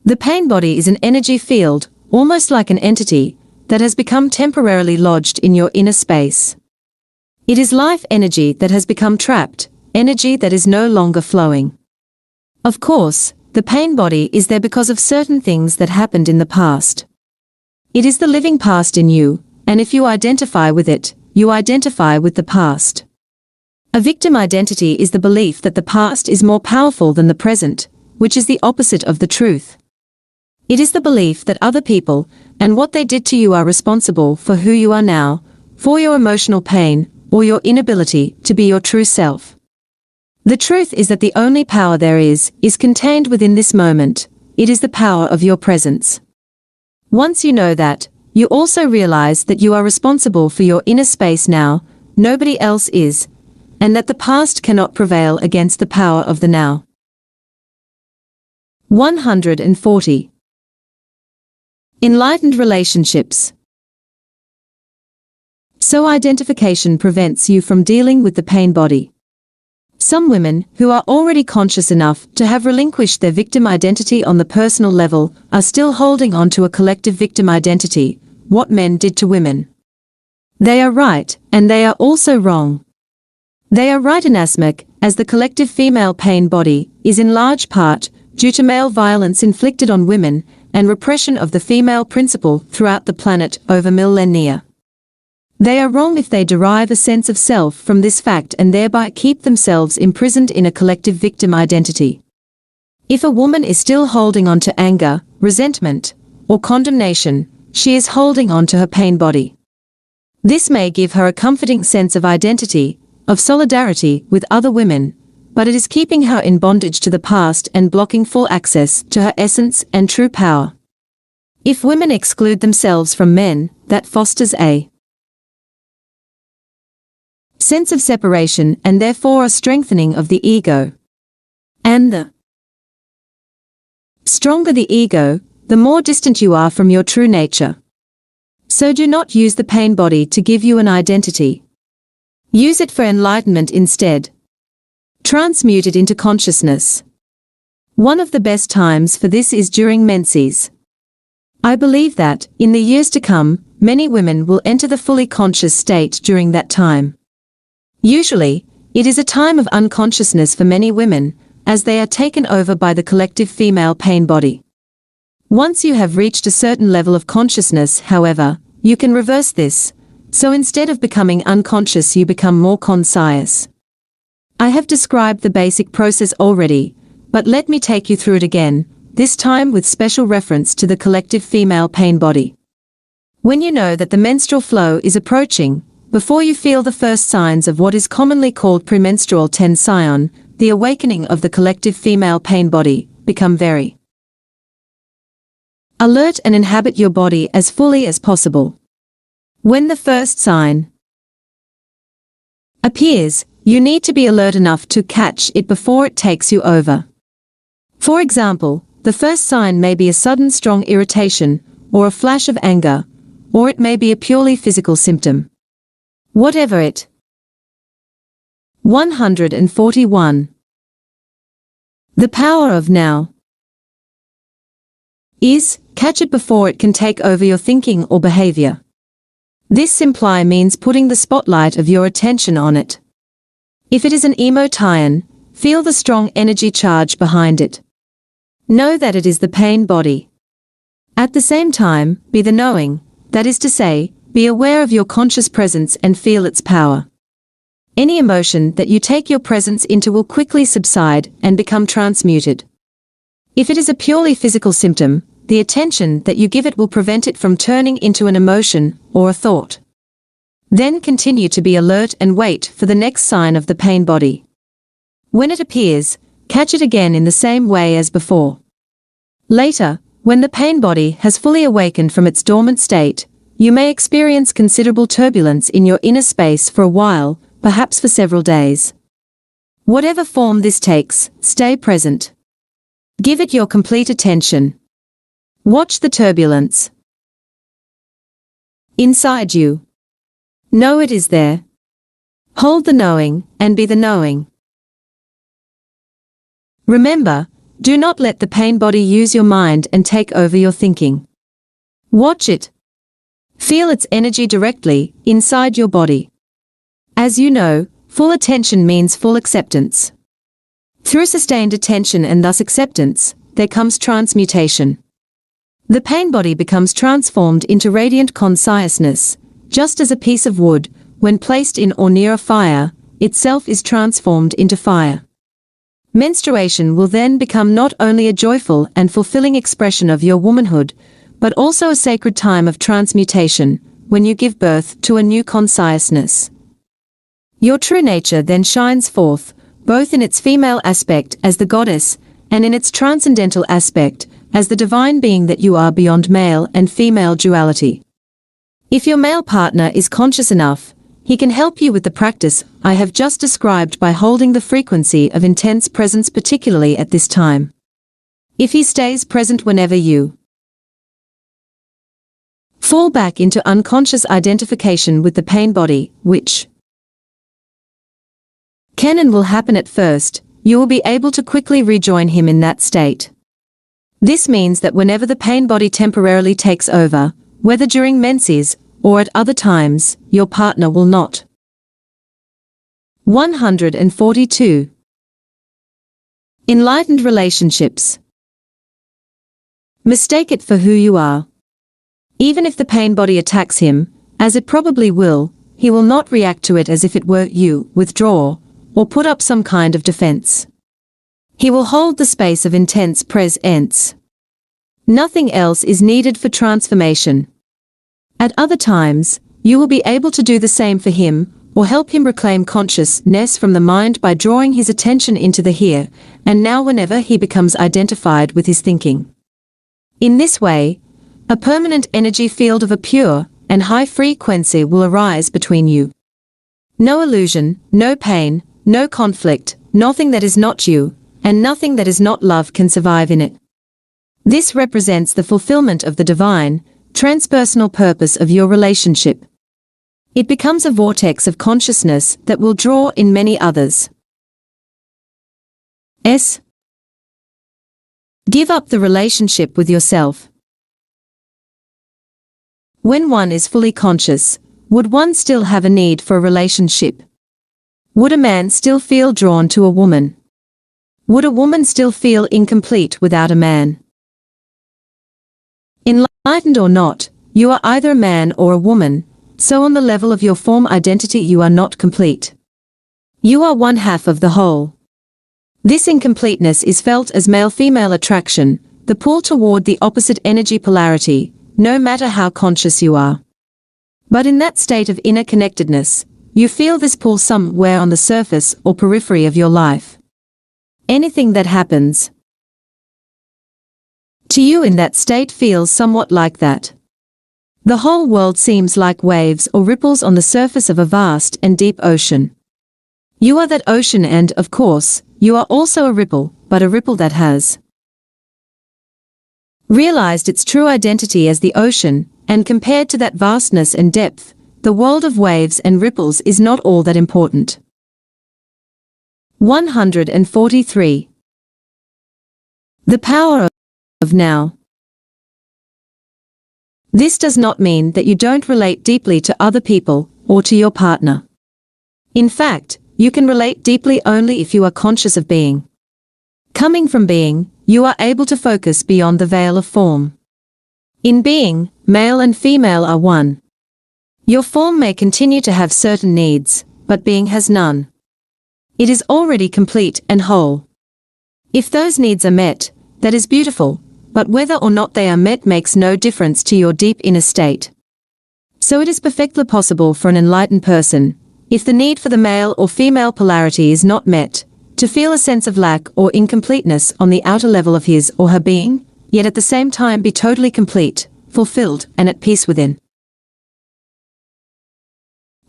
The pain body is an energy field, almost like an entity, that has become temporarily lodged in your inner space. It is life energy that has become trapped, energy that is no longer flowing. Of course, the pain body is there because of certain things that happened in the past. It is the living past in you, and if you identify with it, you identify with the past. A victim identity is the belief that the past is more powerful than the present, which is the opposite of the truth. It is the belief that other people, and what they did to you are responsible for who you are now, for your emotional pain, or your inability to be your true self. The truth is that the only power there is contained within this moment. It is the power of your presence. Once you know that, you also realize that you are responsible for your inner space now, nobody else is, and that the past cannot prevail against the power of the now. 140. Enlightened relationships. So identification prevents you from dealing with the pain body. Some women, who are already conscious enough to have relinquished their victim identity on the personal level, are still holding on to a collective victim identity, what men did to women. They are right, and they are also wrong. They are right inasmuch as the collective female pain body is in large part due to male violence inflicted on women and repression of the female principle throughout the planet over millennia. They are wrong if they derive a sense of self from this fact and thereby keep themselves imprisoned in a collective victim identity. If a woman is still holding on to anger, resentment, or condemnation, she is holding on to her pain body. This may give her a comforting sense of identity, of solidarity with other women, but it is keeping her in bondage to the past and blocking full access to her essence and true power. If women exclude themselves from men, that fosters a sense of separation and therefore a strengthening of the ego. And the stronger the ego, the more distant you are from your true nature. So do not use the pain body to give you an identity. Use it for enlightenment instead. Transmute it into consciousness. One of the best times for this is during menses. I believe that, in the years to come, many women will enter the fully conscious state during that time. Usually, it is a time of unconsciousness for many women, as they are taken over by the collective female pain body. Once you have reached a certain level of consciousness, however, you can reverse this, so instead of becoming unconscious you become more conscious. I have described the basic process already, but let me take you through it again, this time with special reference to the collective female pain body. When you know that the menstrual flow is approaching, before you feel the first signs of what is commonly called premenstrual tension, the awakening of the collective female pain body, become very alert and inhabit your body as fully as possible. When the first sign appears, you need to be alert enough to catch it before it takes you over. For example, the first sign may be a sudden strong irritation, or a flash of anger, or it may be a purely physical symptom. Whatever it. 141. The power of now is, catch it before it can take over your thinking or behavior. This simply means putting the spotlight of your attention on it. If it is an emotion, feel the strong energy charge behind it. Know that it is the pain body. At the same time, be the knowing, that is to say, be aware of your conscious presence and feel its power. Any emotion that you take your presence into will quickly subside and become transmuted. If it is a purely physical symptom, the attention that you give it will prevent it from turning into an emotion or a thought. Then continue to be alert and wait for the next sign of the pain body. When it appears, catch it again in the same way as before. Later, when the pain body has fully awakened from its dormant state, you may experience considerable turbulence in your inner space for a while, perhaps for several days. Whatever form this takes, stay present. Give it your complete attention. Watch the turbulence inside you. Know it is there. Hold the knowing, and be the knowing. Remember, do not let the pain body use your mind and take over your thinking. Watch it. Feel its energy directly, inside your body. As you know, full attention means full acceptance. Through sustained attention and thus acceptance, there comes transmutation. The pain body becomes transformed into radiant consciousness, just as a piece of wood, when placed in or near a fire, itself is transformed into fire. Menstruation will then become not only a joyful and fulfilling expression of your womanhood, but also a sacred time of transmutation, when you give birth to a new consciousness. Your true nature then shines forth, both in its female aspect as the goddess, and in its transcendental aspect, as the divine being that you are beyond male and female duality. If your male partner is conscious enough, he can help you with the practice I have just described by holding the frequency of intense presence, particularly at this time. If he stays present whenever you fall back into unconscious identification with the pain body, which can and will happen at first, you will be able to quickly rejoin him in that state. This means that whenever the pain body temporarily takes over, whether during menses or at other times, your partner will not. 142. Enlightened relationships. Mistake it for who you are. Even if the pain body attacks him, as it probably will, he will not react to it as if it were you, withdraw, or put up some kind of defense. He will hold the space of intense presence. Nothing else is needed for transformation. At other times, you will be able to do the same for him, or help him reclaim consciousness from the mind by drawing his attention into the here and now whenever he becomes identified with his thinking. In this way, a permanent energy field of a pure and high frequency will arise between you. No illusion, no pain, no conflict, nothing that is not you, and nothing that is not love can survive in it. This represents the fulfillment of the divine, transpersonal purpose of your relationship. It becomes a vortex of consciousness that will draw in many others. Give up the relationship with yourself. When one is fully conscious, would one still have a need for a relationship? Would a man still feel drawn to a woman? Would a woman still feel incomplete without a man? Enlightened or not, you are either a man or a woman, so on the level of your form identity you are not complete. You are one half of the whole. This incompleteness is felt as male-female attraction, the pull toward the opposite energy polarity, no matter how conscious you are. But in that state of inner connectedness, you feel this pull somewhere on the surface or periphery of your life. Anything that happens to you in that state feels somewhat like that. The whole world seems like waves or ripples on the surface of a vast and deep ocean. You are that ocean and, of course, you are also a ripple, but a ripple that has realized its true identity as the ocean, and compared to that vastness and depth, the world of waves and ripples is not all that important. 143. The power of now. This does not mean that you don't relate deeply to other people, or to your partner. In fact, you can relate deeply only if you are conscious of being. Coming from being, you are able to focus beyond the veil of form. In being, male and female are one. Your form may continue to have certain needs, but being has none. It is already complete and whole. If those needs are met, that is beautiful, but whether or not they are met makes no difference to your deep inner state. So it is perfectly possible for an enlightened person, if the need for the male or female polarity is not met, to feel a sense of lack or incompleteness on the outer level of his or her being, yet at the same time be totally complete, fulfilled, and at peace within.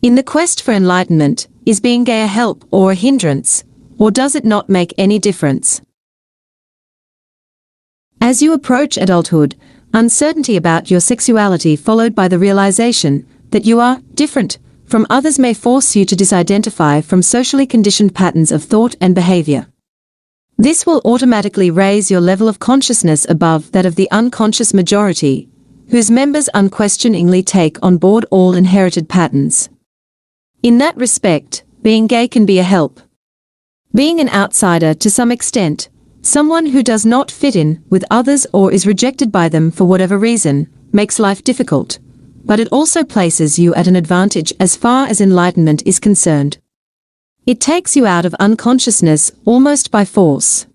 In the quest for enlightenment, is being gay a help or a hindrance, or does it not make any difference? As you approach adulthood, uncertainty about your sexuality followed by the realization that you are different from others may force you to disidentify from socially conditioned patterns of thought and behavior. This will automatically raise your level of consciousness above that of the unconscious majority, whose members unquestioningly take on board all inherited patterns. In that respect, being gay can be a help. Being an outsider to some extent, someone who does not fit in with others or is rejected by them for whatever reason, makes life difficult, but it also places you at an advantage as far as enlightenment is concerned. It takes you out of unconsciousness almost by force.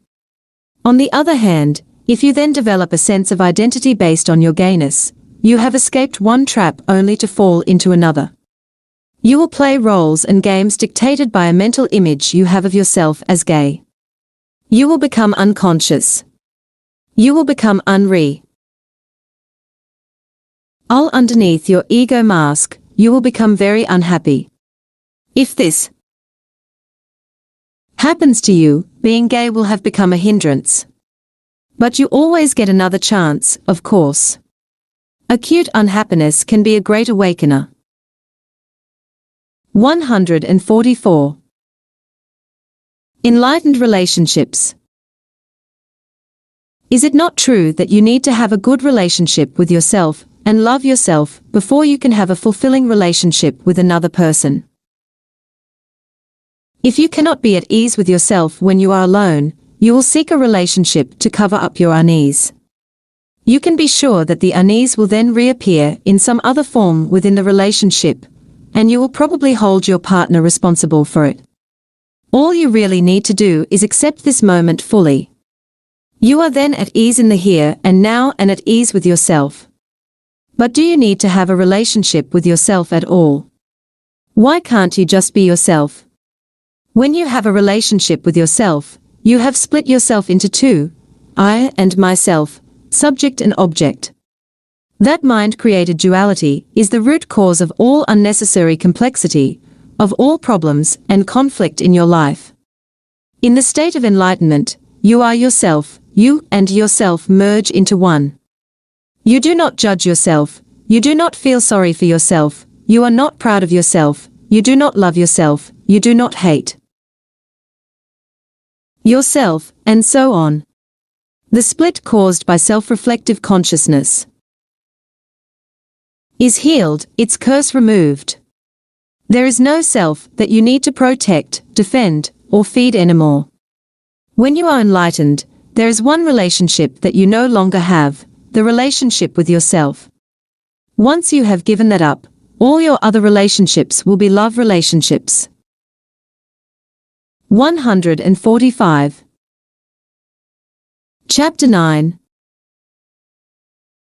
On the other hand, if you then develop a sense of identity based on your gayness, you have escaped one trap only to fall into another. You will play roles and games dictated by a mental image you have of yourself as gay. You will become unconscious. You will become unreal. All underneath your ego mask, you will become very unhappy. If this happens to you, being gay will have become a hindrance. But you always get another chance, of course. Acute unhappiness can be a great awakener. 144. Enlightened relationships. Is it not true that you need to have a good relationship with yourself and love yourself before you can have a fulfilling relationship with another person? If you cannot be at ease with yourself when you are alone, you will seek a relationship to cover up your unease. You can be sure that the unease will then reappear in some other form within the relationship, and you will probably hold your partner responsible for it. All you really need to do is accept this moment fully. You are then at ease in the here and now and at ease with yourself. But do you need to have a relationship with yourself at all? Why can't you just be yourself? When you have a relationship with yourself, you have split yourself into two, I and myself, subject and object. That mind-created duality is the root cause of all unnecessary complexity, of all problems and conflict in your life. In the state of enlightenment, you are yourself, you and yourself merge into one. You do not judge yourself, you do not feel sorry for yourself, you are not proud of yourself, you do not love yourself, you do not hate yourself, and so on. The split caused by self-reflective consciousness is healed, its curse removed. There is no self that you need to protect, defend, or feed anymore. When you are enlightened, there is one relationship that you no longer have, the relationship with yourself. Once you have given that up, all your other relationships will be love relationships. 145. Chapter 9.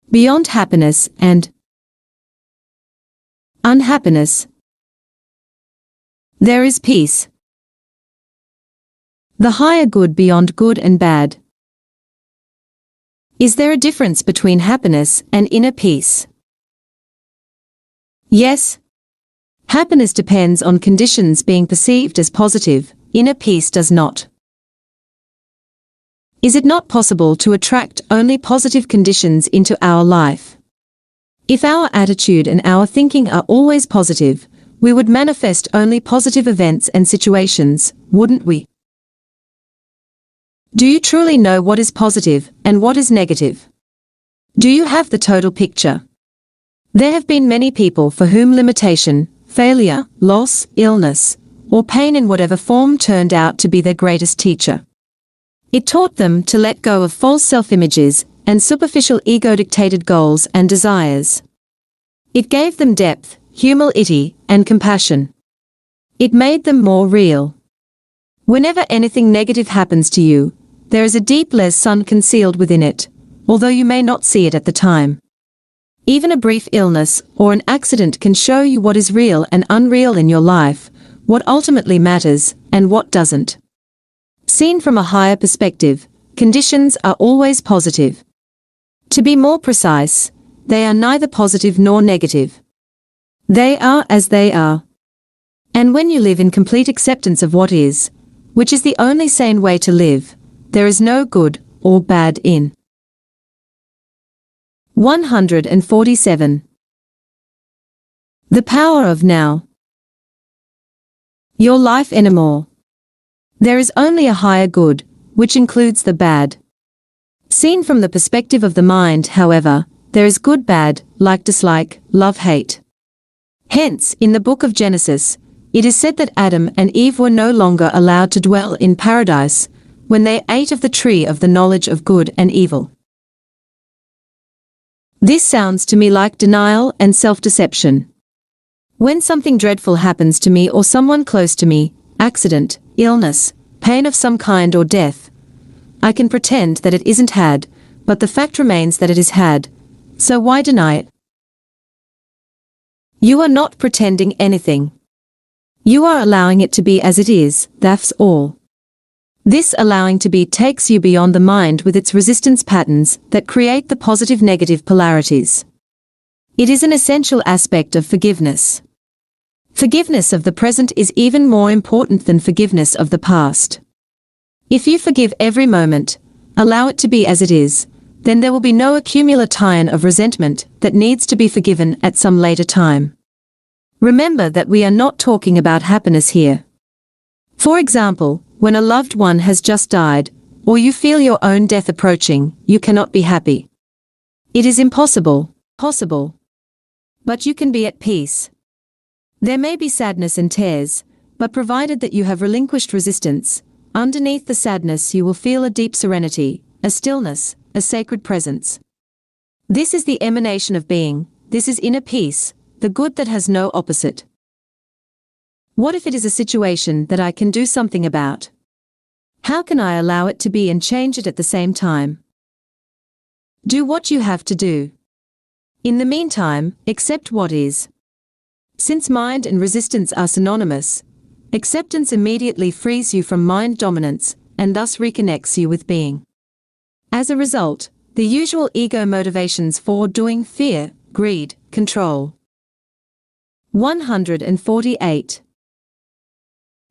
Beyond happiness and unhappiness, there is peace. The higher good beyond good and bad. Is there a difference between happiness and inner peace? Yes. Happiness depends on conditions being perceived as positive, inner peace does not. Is it not possible to attract only positive conditions into our life? If our attitude and our thinking are always positive, we would manifest only positive events and situations, wouldn't we? Do you truly know what is positive and what is negative? Do you have the total picture? There have been many people for whom limitation, failure, loss, illness, or pain in whatever form turned out to be their greatest teacher. It taught them to let go of false self-images and superficial ego-dictated goals and desires. It gave them depth, humility, and compassion. It made them more real. Whenever anything negative happens to you, there is a deep lesson concealed within it, although you may not see it at the time. Even a brief illness or an accident can show you what is real and unreal in your life, what ultimately matters, and what doesn't. Seen from a higher perspective, conditions are always positive. To be more precise, they are neither positive nor negative. They are as they are. And when you live in complete acceptance of what is, which is the only sane way to live. There is no good or bad in. 147. The power of now. Your life anymore. There is only a higher good, which includes the bad. Seen from the perspective of the mind, however, there is good, bad, like, dislike, love, hate. Hence, in the book of Genesis, it is said that Adam and Eve were no longer allowed to dwell in paradise when they ate of the tree of the knowledge of good and evil. This sounds to me like denial and self-deception. When something dreadful happens to me or someone close to me, accident, illness, pain of some kind or death, I can pretend that it isn't had, but the fact remains that it is had. So why deny it? You are not pretending anything. You are allowing it to be as it is, that's all. This allowing to be takes you beyond the mind with its resistance patterns that create the positive-negative polarities. It is an essential aspect of forgiveness. Forgiveness of the present is even more important than forgiveness of the past. If you forgive every moment, allow it to be as it is, then there will be no accumulation of resentment that needs to be forgiven at some later time. Remember that we are not talking about happiness here. For example, when a loved one has just died, or you feel your own death approaching, you cannot be happy. It is impossible. But you can be at peace. There may be sadness and tears, but provided that you have relinquished resistance, underneath the sadness you will feel a deep serenity, a stillness, a sacred presence. This is the emanation of being, this is inner peace, the good that has no opposite. What if it is a situation that I can do something about? How can I allow it to be and change it at the same time? Do what you have to do. In the meantime, accept what is. Since mind and resistance are synonymous, acceptance immediately frees you from mind dominance and thus reconnects you with being. As a result, the usual ego motivations for doing fear, greed, control. 148.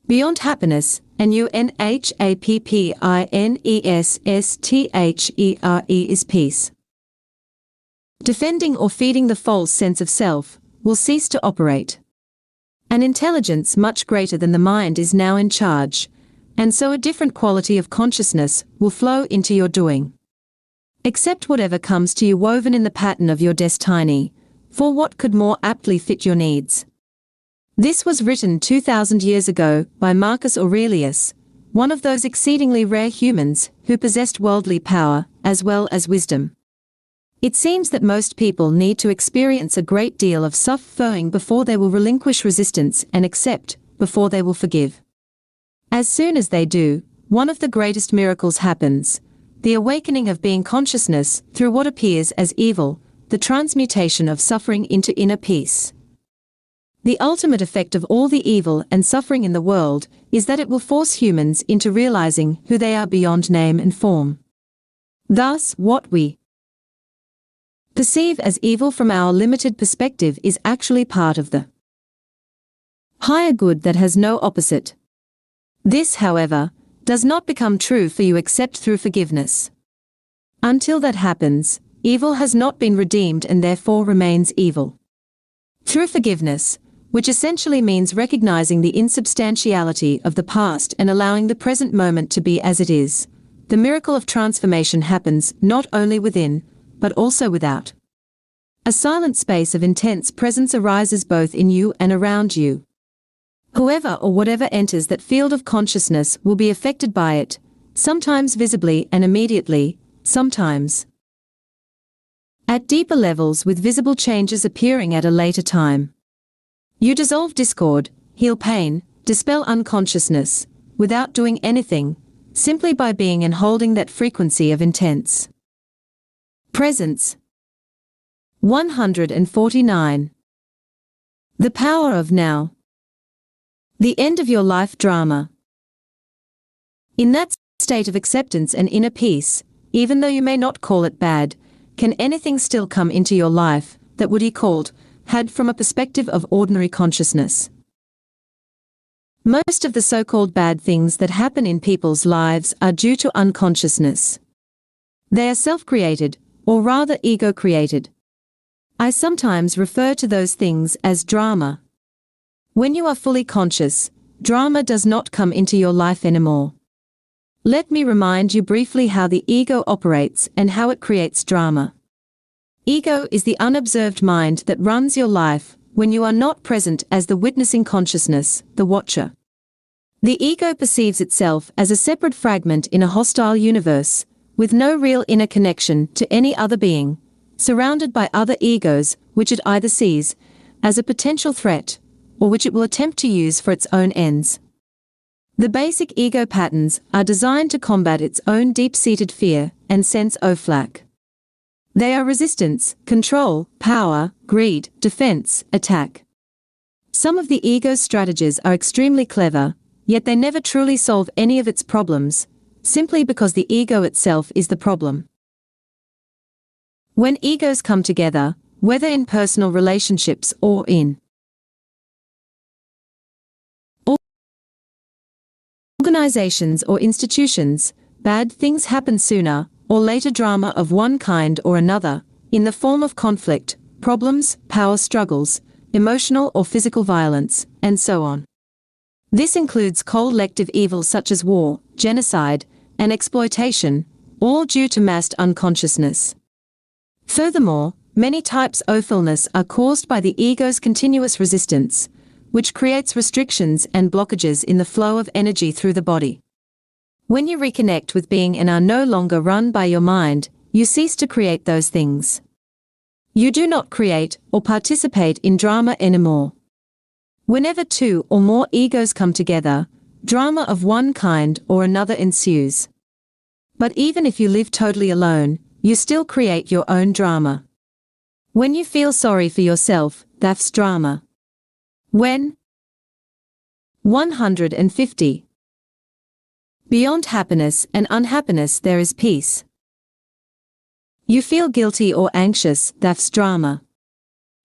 Beyond happiness, NUNHAPPINESSTHERE is peace. Defending or feeding the false sense of self will cease to operate. An intelligence much greater than the mind is now in charge, and so a different quality of consciousness will flow into your doing. Accept whatever comes to you woven in the pattern of your destiny, for what could more aptly fit your needs? This was written 2,000 years ago by Marcus Aurelius, one of those exceedingly rare humans who possessed worldly power as well as wisdom. It seems that most people need to experience a great deal of suffering before they will relinquish resistance and accept, before they will forgive. As soon as they do, one of the greatest miracles happens, the awakening of being consciousness through what appears as evil, the transmutation of suffering into inner peace. The ultimate effect of all the evil and suffering in the world is that it will force humans into realizing who they are beyond name and form. Thus, what we perceive as evil from our limited perspective is actually part of the higher good that has no opposite. This, however, does not become true for you except through forgiveness. Until that happens, evil has not been redeemed and therefore remains evil. Through forgiveness, which essentially means recognizing the insubstantiality of the past and allowing the present moment to be as it is, the miracle of transformation happens not only within, but also without. A silent space of intense presence arises both in you and around you. Whoever or whatever enters that field of consciousness will be affected by it, sometimes visibly and immediately, sometimes at deeper levels with visible changes appearing at a later time. You dissolve discord, heal pain, dispel unconsciousness, without doing anything, simply by being and holding that frequency of intense presence. 149. The power of now. The end of your life drama. In that state of acceptance and inner peace, even though you may not call it bad, can anything still come into your life that would be called had from a perspective of ordinary consciousness? Most of the so-called bad things that happen in people's lives are due to unconsciousness. They are self-created, or rather ego-created. I sometimes refer to those things as drama. When you are fully conscious, drama does not come into your life anymore. Let me remind you briefly how the ego operates and how it creates drama. Ego is the unobserved mind that runs your life when you are not present as the witnessing consciousness, the watcher. The ego perceives itself as a separate fragment in a hostile universe, with no real inner connection to any other being, surrounded by other egos which it either sees as a potential threat, or which it will attempt to use for its own ends. The basic ego patterns are designed to combat its own deep-seated fear and sense of lack. They are resistance, control, power, greed, defense, attack. Some of the ego's strategies are extremely clever, yet they never truly solve any of its problems, simply because the ego itself is the problem. When egos come together, whether in personal relationships or in organizations or institutions, bad things happen sooner or later. Drama of one kind or another, in the form of conflict, problems, power struggles, emotional or physical violence, and so on. This includes collective evils such as war, genocide, and exploitation, all due to massed unconsciousness. Furthermore, many types of illness are caused by the ego's continuous resistance, which creates restrictions and blockages in the flow of energy through the body. When you reconnect with being and are no longer run by your mind, you cease to create those things. You do not create or participate in drama anymore. Whenever two or more egos come together, drama of one kind or another ensues. But even if you live totally alone, you still create your own drama. When you feel sorry for yourself, that's drama. When 150. Beyond happiness and unhappiness there is peace. You feel guilty or anxious, that's drama.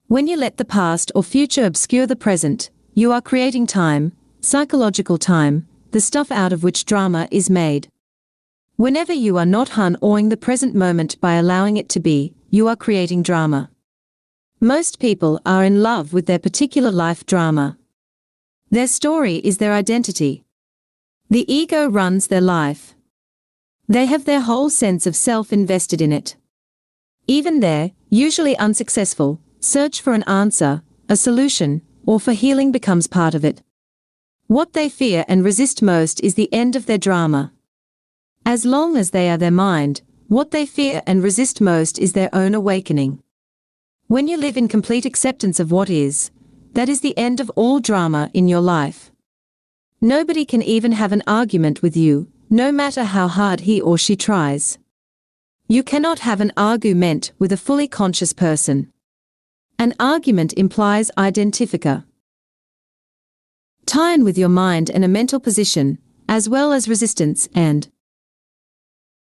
When you let the past or future obscure the present, you are creating time, psychological time, the stuff out of which drama is made. Whenever you are not honoring the present moment by allowing it to be, you are creating drama. Most people are in love with their particular life drama. Their story is their identity. The ego runs their life. They have their whole sense of self invested in it. Even their, usually unsuccessful, search for an answer, a solution, or for healing becomes part of it. What they fear and resist most is the end of their drama. As long as they are their mind, what they fear and resist most is their own awakening. When you live in complete acceptance of what is, that is the end of all drama in your life. Nobody can even have an argument with you, no matter how hard he or she tries. You cannot have an argument with a fully conscious person. An argument implies identification. Tie in with your mind and a mental position, as well as resistance and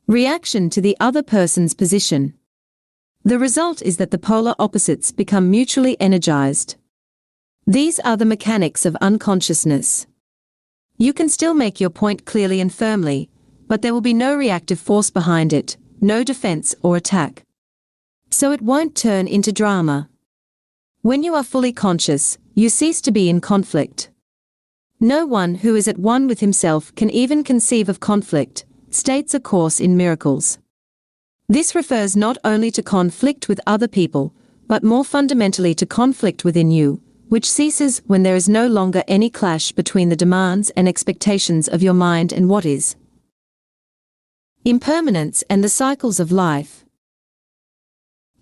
reaction to the other person's position. The result is that the polar opposites become mutually energized. These are the mechanics of unconsciousness. You can still make your point clearly and firmly, but there will be no reactive force behind it, no defense or attack. So it won't turn into drama. When you are fully conscious, you cease to be in conflict. No one who is at one with himself can even conceive of conflict, states A Course in Miracles. This refers not only to conflict with other people, but more fundamentally to conflict within you, which ceases when there is no longer any clash between the demands and expectations of your mind and what is. Impermanence and the cycles of life.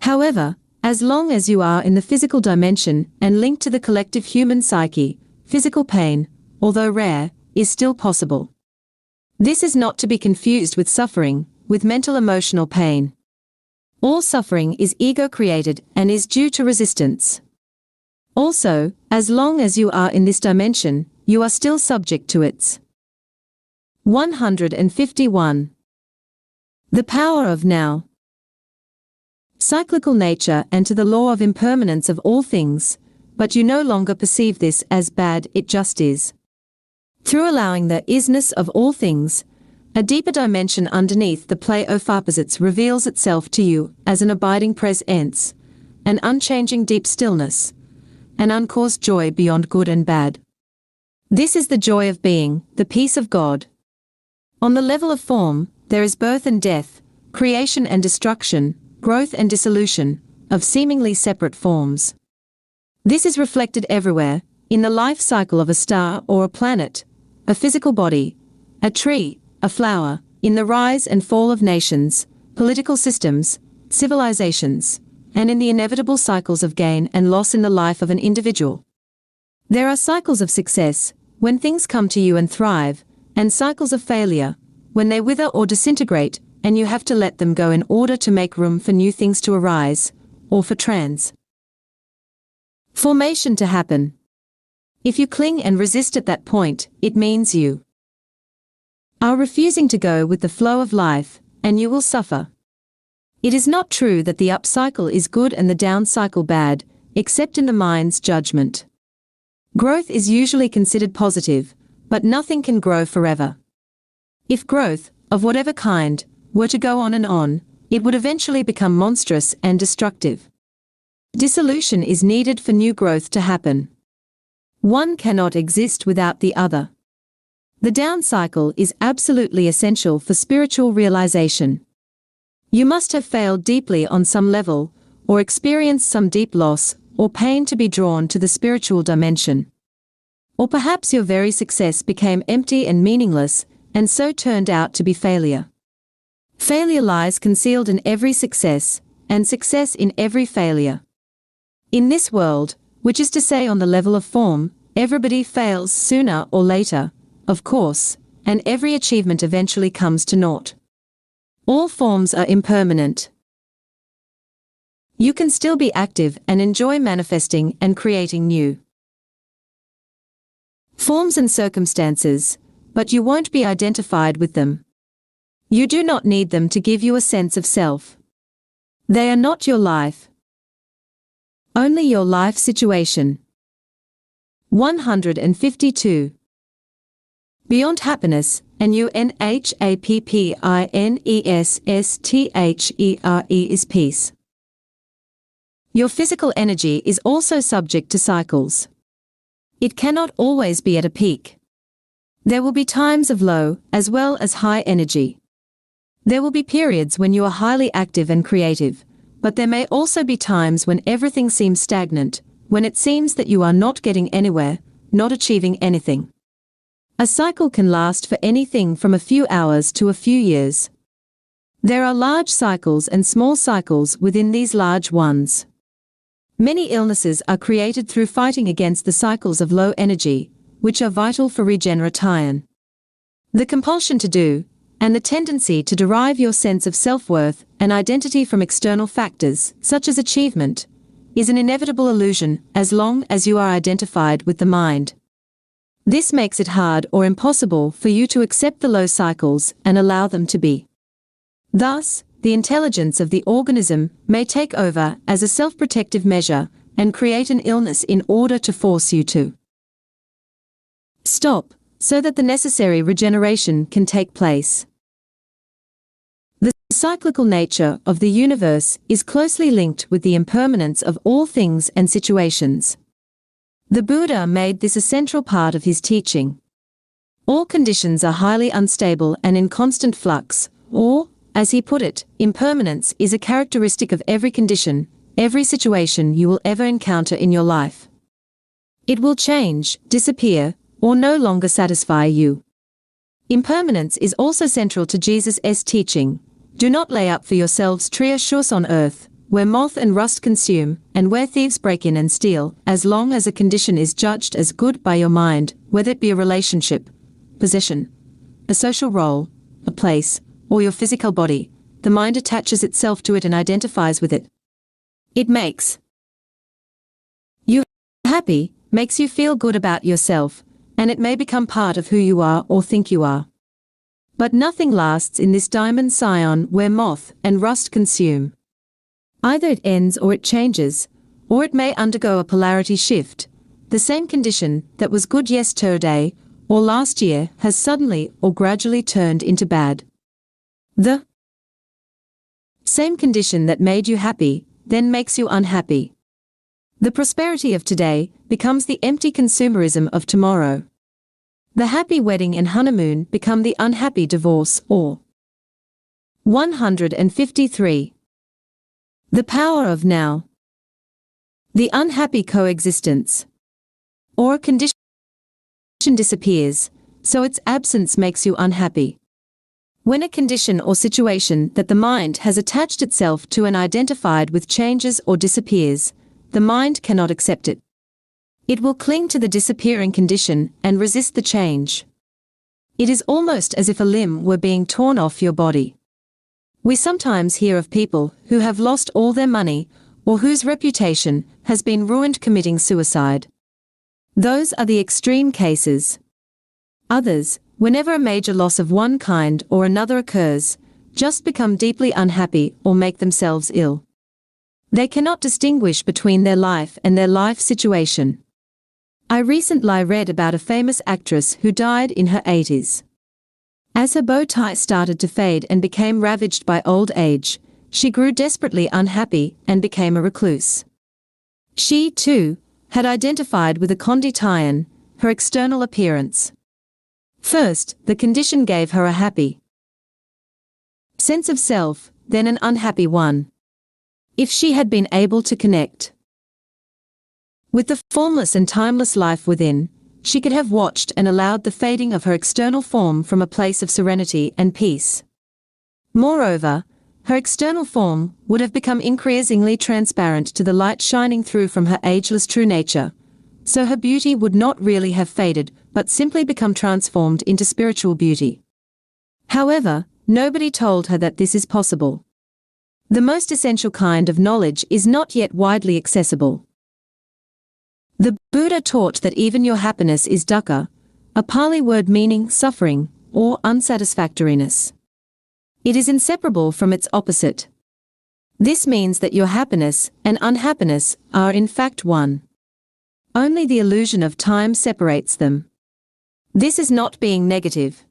However, as long as you are in the physical dimension and linked to the collective human psyche, physical pain, although rare, is still possible. This is not to be confused with suffering, with mental emotional pain. All suffering is ego-created and is due to resistance. Also, as long as you are in this dimension, you are still subject to its 151. The power of now. Cyclical nature and to the law of impermanence of all things, but you no longer perceive this as bad, it just is. Through allowing the isness of all things, a deeper dimension underneath the play of opposites reveals itself to you as an abiding presence, an unchanging deep stillness, an uncaused joy beyond good and bad. This is the joy of being, the peace of God. On the level of form, there is birth and death, creation and destruction, growth and dissolution, of seemingly separate forms. This is reflected everywhere, in the life cycle of a star or a planet, a physical body, a tree, a flower, in the rise and fall of nations, political systems, civilizations, and in the inevitable cycles of gain and loss in the life of an individual. There are cycles of success, when things come to you and thrive, and cycles of failure, when they wither or disintegrate, and you have to let them go in order to make room for new things to arise, or for transformation to happen. If you cling and resist at that point, it means you are refusing to go with the flow of life, and you will suffer. It is not true that the up cycle is good and the down cycle bad, except in the mind's judgment. Growth is usually considered positive, but nothing can grow forever. If growth, of whatever kind, were to go on, it would eventually become monstrous and destructive. Dissolution is needed for new growth to happen. One cannot exist without the other. The down cycle is absolutely essential for spiritual realization. You must have failed deeply on some level, or experienced some deep loss, or pain to be drawn to the spiritual dimension. Or perhaps your very success became empty and meaningless, and so turned out to be failure. Failure lies concealed in every success, and success in every failure. In this world, which is to say on the level of form, everybody fails sooner or later, of course, and every achievement eventually comes to naught. All forms are impermanent. You can still be active and enjoy manifesting and creating new forms and circumstances, but you won't be identified with them. You do not need them to give you a sense of self. They are not your life. Only your life situation. 152. Beyond happiness, unhappinesssthere is peace. Your physical energy is also subject to cycles. It cannot always be at a peak. There will be times of low, as well as high energy. There will be periods when you are highly active and creative, but there may also be times when everything seems stagnant, when it seems that you are not getting anywhere, not achieving anything. A cycle can last for anything from a few hours to a few years. There are large cycles and small cycles within these large ones. Many illnesses are created through fighting against the cycles of low energy, which are vital for regeneration. The compulsion to do, and the tendency to derive your sense of self-worth and identity from external factors, such as achievement, is an inevitable illusion as long as you are identified with the mind. This makes it hard or impossible for you to accept the low cycles and allow them to be. Thus, the intelligence of the organism may take over as a self-protective measure and create an illness in order to force you to stop, so that the necessary regeneration can take place. The cyclical nature of the universe is closely linked with the impermanence of all things and situations. The Buddha made this a central part of his teaching. All conditions are highly unstable and in constant flux, or, as he put it, impermanence is a characteristic of every condition, every situation you will ever encounter in your life. It will change, disappear, or no longer satisfy you. Impermanence is also central to Jesus' teaching. Do not lay up for yourselves treasures on earth, where moth and rust consume, and where thieves break in and steal, as long as a condition is judged as good by your mind, whether it be a relationship, possession, a social role, a place, or your physical body. The mind attaches itself to it and identifies with it. It makes you happy, makes you feel good about yourself, and it may become part of who you are or think you are. But nothing lasts in this diamond scion where moth and rust consume. Either it ends or it changes, or it may undergo a polarity shift. The same condition that was good yesterday or last year has suddenly or gradually turned into bad. The same condition that made you happy then makes you unhappy. The prosperity of today becomes the empty consumerism of tomorrow. The happy wedding and honeymoon become the unhappy divorce or 153. The power of now. The unhappy coexistence or a condition disappears, so its absence makes you unhappy. When a condition or situation that the mind has attached itself to and identified with changes or disappears, the mind cannot accept it. It will cling to the disappearing condition and resist the change. It is almost as if a limb were being torn off your body. We sometimes hear of people who have lost all their money or whose reputation has been ruined committing suicide. Those are the extreme cases. Others, whenever a major loss of one kind or another occurs, just become deeply unhappy or make themselves ill. They cannot distinguish between their life and their life situation. I recently read about a famous actress who died in her 80s. As her bow tie started to fade and became ravaged by old age, she grew desperately unhappy and became a recluse. She, too, had identified with a condition, her external appearance. First, the condition gave her a happy sense of self, then an unhappy one. If she had been able to connect with the formless and timeless life within, she could have watched and allowed the fading of her external form from a place of serenity and peace. Moreover, her external form would have become increasingly transparent to the light shining through from her ageless true nature, so her beauty would not really have faded but simply become transformed into spiritual beauty. However, nobody told her that this is possible. The most essential kind of knowledge is not yet widely accessible. The Buddha taught that even your happiness is dukkha, a Pali word meaning suffering or unsatisfactoriness. It is inseparable from its opposite. This means that your happiness and unhappiness are in fact one. Only the illusion of time separates them. This is not being negative.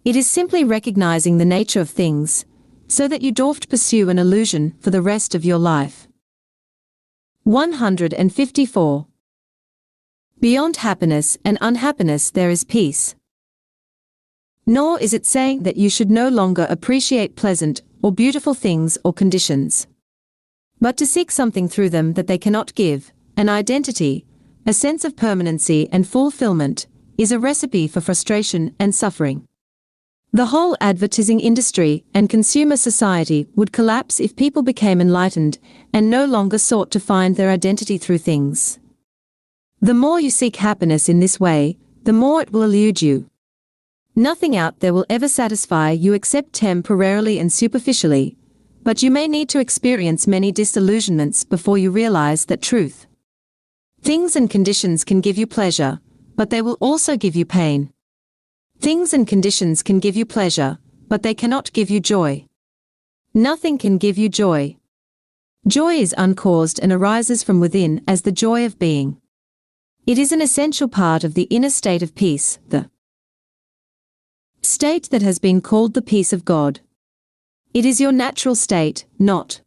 It is simply recognizing the nature of things, so that you don't pursue an illusion for the rest of your life. 154. Beyond happiness and unhappiness there is peace. Nor is it saying that you should no longer appreciate pleasant or beautiful things or conditions, but to seek something through them that they cannot give, an identity, a sense of permanency and fulfillment, is a recipe for frustration and suffering. The whole advertising industry and consumer society would collapse if people became enlightened and no longer sought to find their identity through things. The more you seek happiness in this way, the more it will elude you. Nothing out there will ever satisfy you except temporarily and superficially, but you may need to experience many disillusionments before you realize that truth. Things and conditions can give you pleasure, but they will also give you pain. Things and conditions can give you pleasure, but they cannot give you joy. Nothing can give you joy. Joy is uncaused and arises from within as the joy of being. It is an essential part of the inner state of peace, the state that has been called the peace of God. It is your natural state, not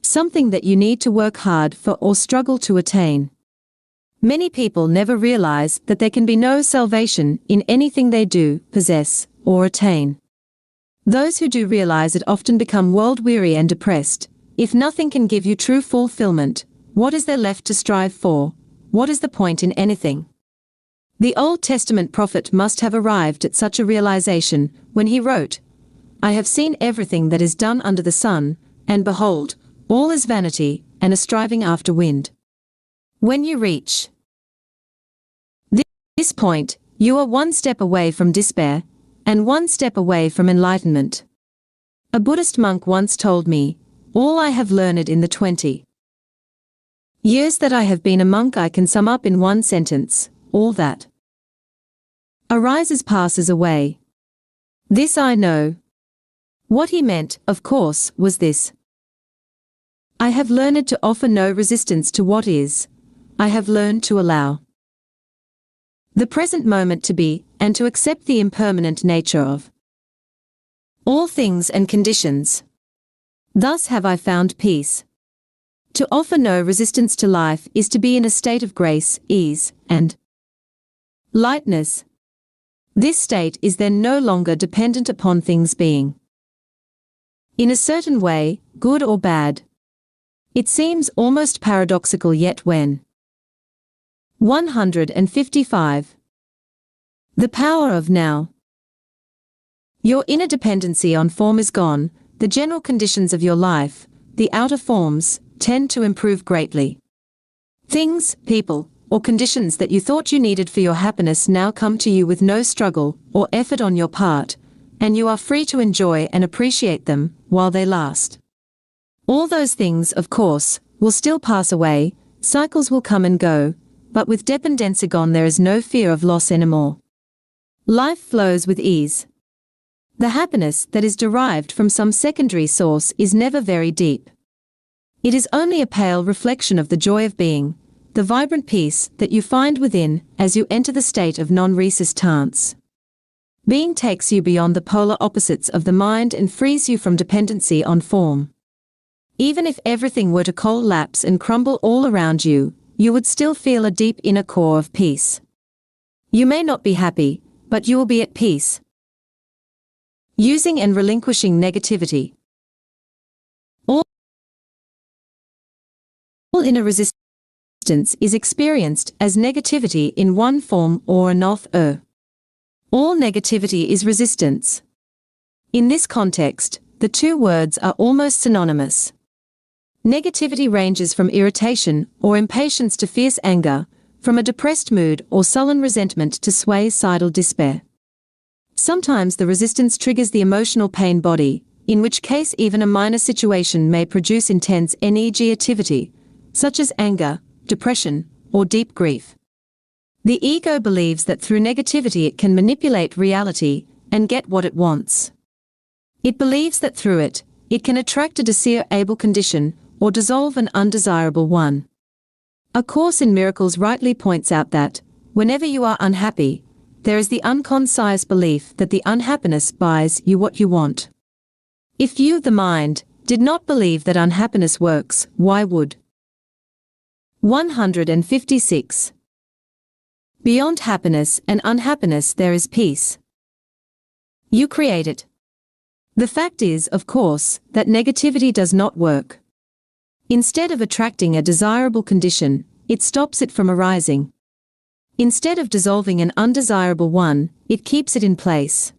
something that you need to work hard for or struggle to attain. Many people never realize that there can be no salvation in anything they do, possess, or attain. Those who do realize it often become world-weary and depressed. If nothing can give you true fulfillment, what is there left to strive for? What is the point in anything? The Old Testament prophet must have arrived at such a realization when he wrote, "I have seen everything that is done under the sun, and behold, all is vanity, and a striving after wind." When you reach this point, you are one step away from despair, and one step away from enlightenment. A Buddhist monk once told me, "All I have learned in the 20 years that I have been a monk I can sum up in one sentence: all that arises passes away. This I know." What he meant, of course, was this: I have learned to offer no resistance to what is. I have learned to allow the present moment to be, and to accept the impermanent nature of all things and conditions. Thus have I found peace. To offer no resistance to life is to be in a state of grace, ease, and lightness. This state is then no longer dependent upon things being in a certain way, good or bad. It seems almost paradoxical, yet when 155. The power of now. Your inner dependency on form is gone, the general conditions of your life, the outer forms, tend to improve greatly. Things, people, or conditions that you thought you needed for your happiness now come to you with no struggle or effort on your part, and you are free to enjoy and appreciate them while they last. All those things, of course, will still pass away, cycles will come and go, but with dependence gone there is no fear of loss anymore. Life flows with ease. The happiness that is derived from some secondary source is never very deep. It is only a pale reflection of the joy of being, the vibrant peace that you find within as you enter the state of non-resistance. Being takes you beyond the polar opposites of the mind and frees you from dependency on form. Even if everything were to collapse and crumble all around you, you would still feel a deep inner core of peace. You may not be happy, but you will be at peace. Using and relinquishing negativity. All inner resistance is experienced as negativity in one form or another. All negativity is resistance. In this context, the two words are almost synonymous. Negativity ranges from irritation or impatience to fierce anger, from a depressed mood or sullen resentment to suicidal despair. Sometimes the resistance triggers the emotional pain body, in which case even a minor situation may produce intense negativity, such as anger, depression, or deep grief. The ego believes that through negativity it can manipulate reality and get what it wants. It believes that through it, it can attract a desirable condition or dissolve an undesirable one. A Course in Miracles rightly points out that, whenever you are unhappy, there is the unconscious belief that the unhappiness buys you what you want. If you, the mind, did not believe that unhappiness works, why would? 156. Beyond happiness and unhappiness there is peace. You create it. The fact is, of course, that negativity does not work. Instead of attracting a desirable condition, it stops it from arising. Instead of dissolving an undesirable one, it keeps it in place.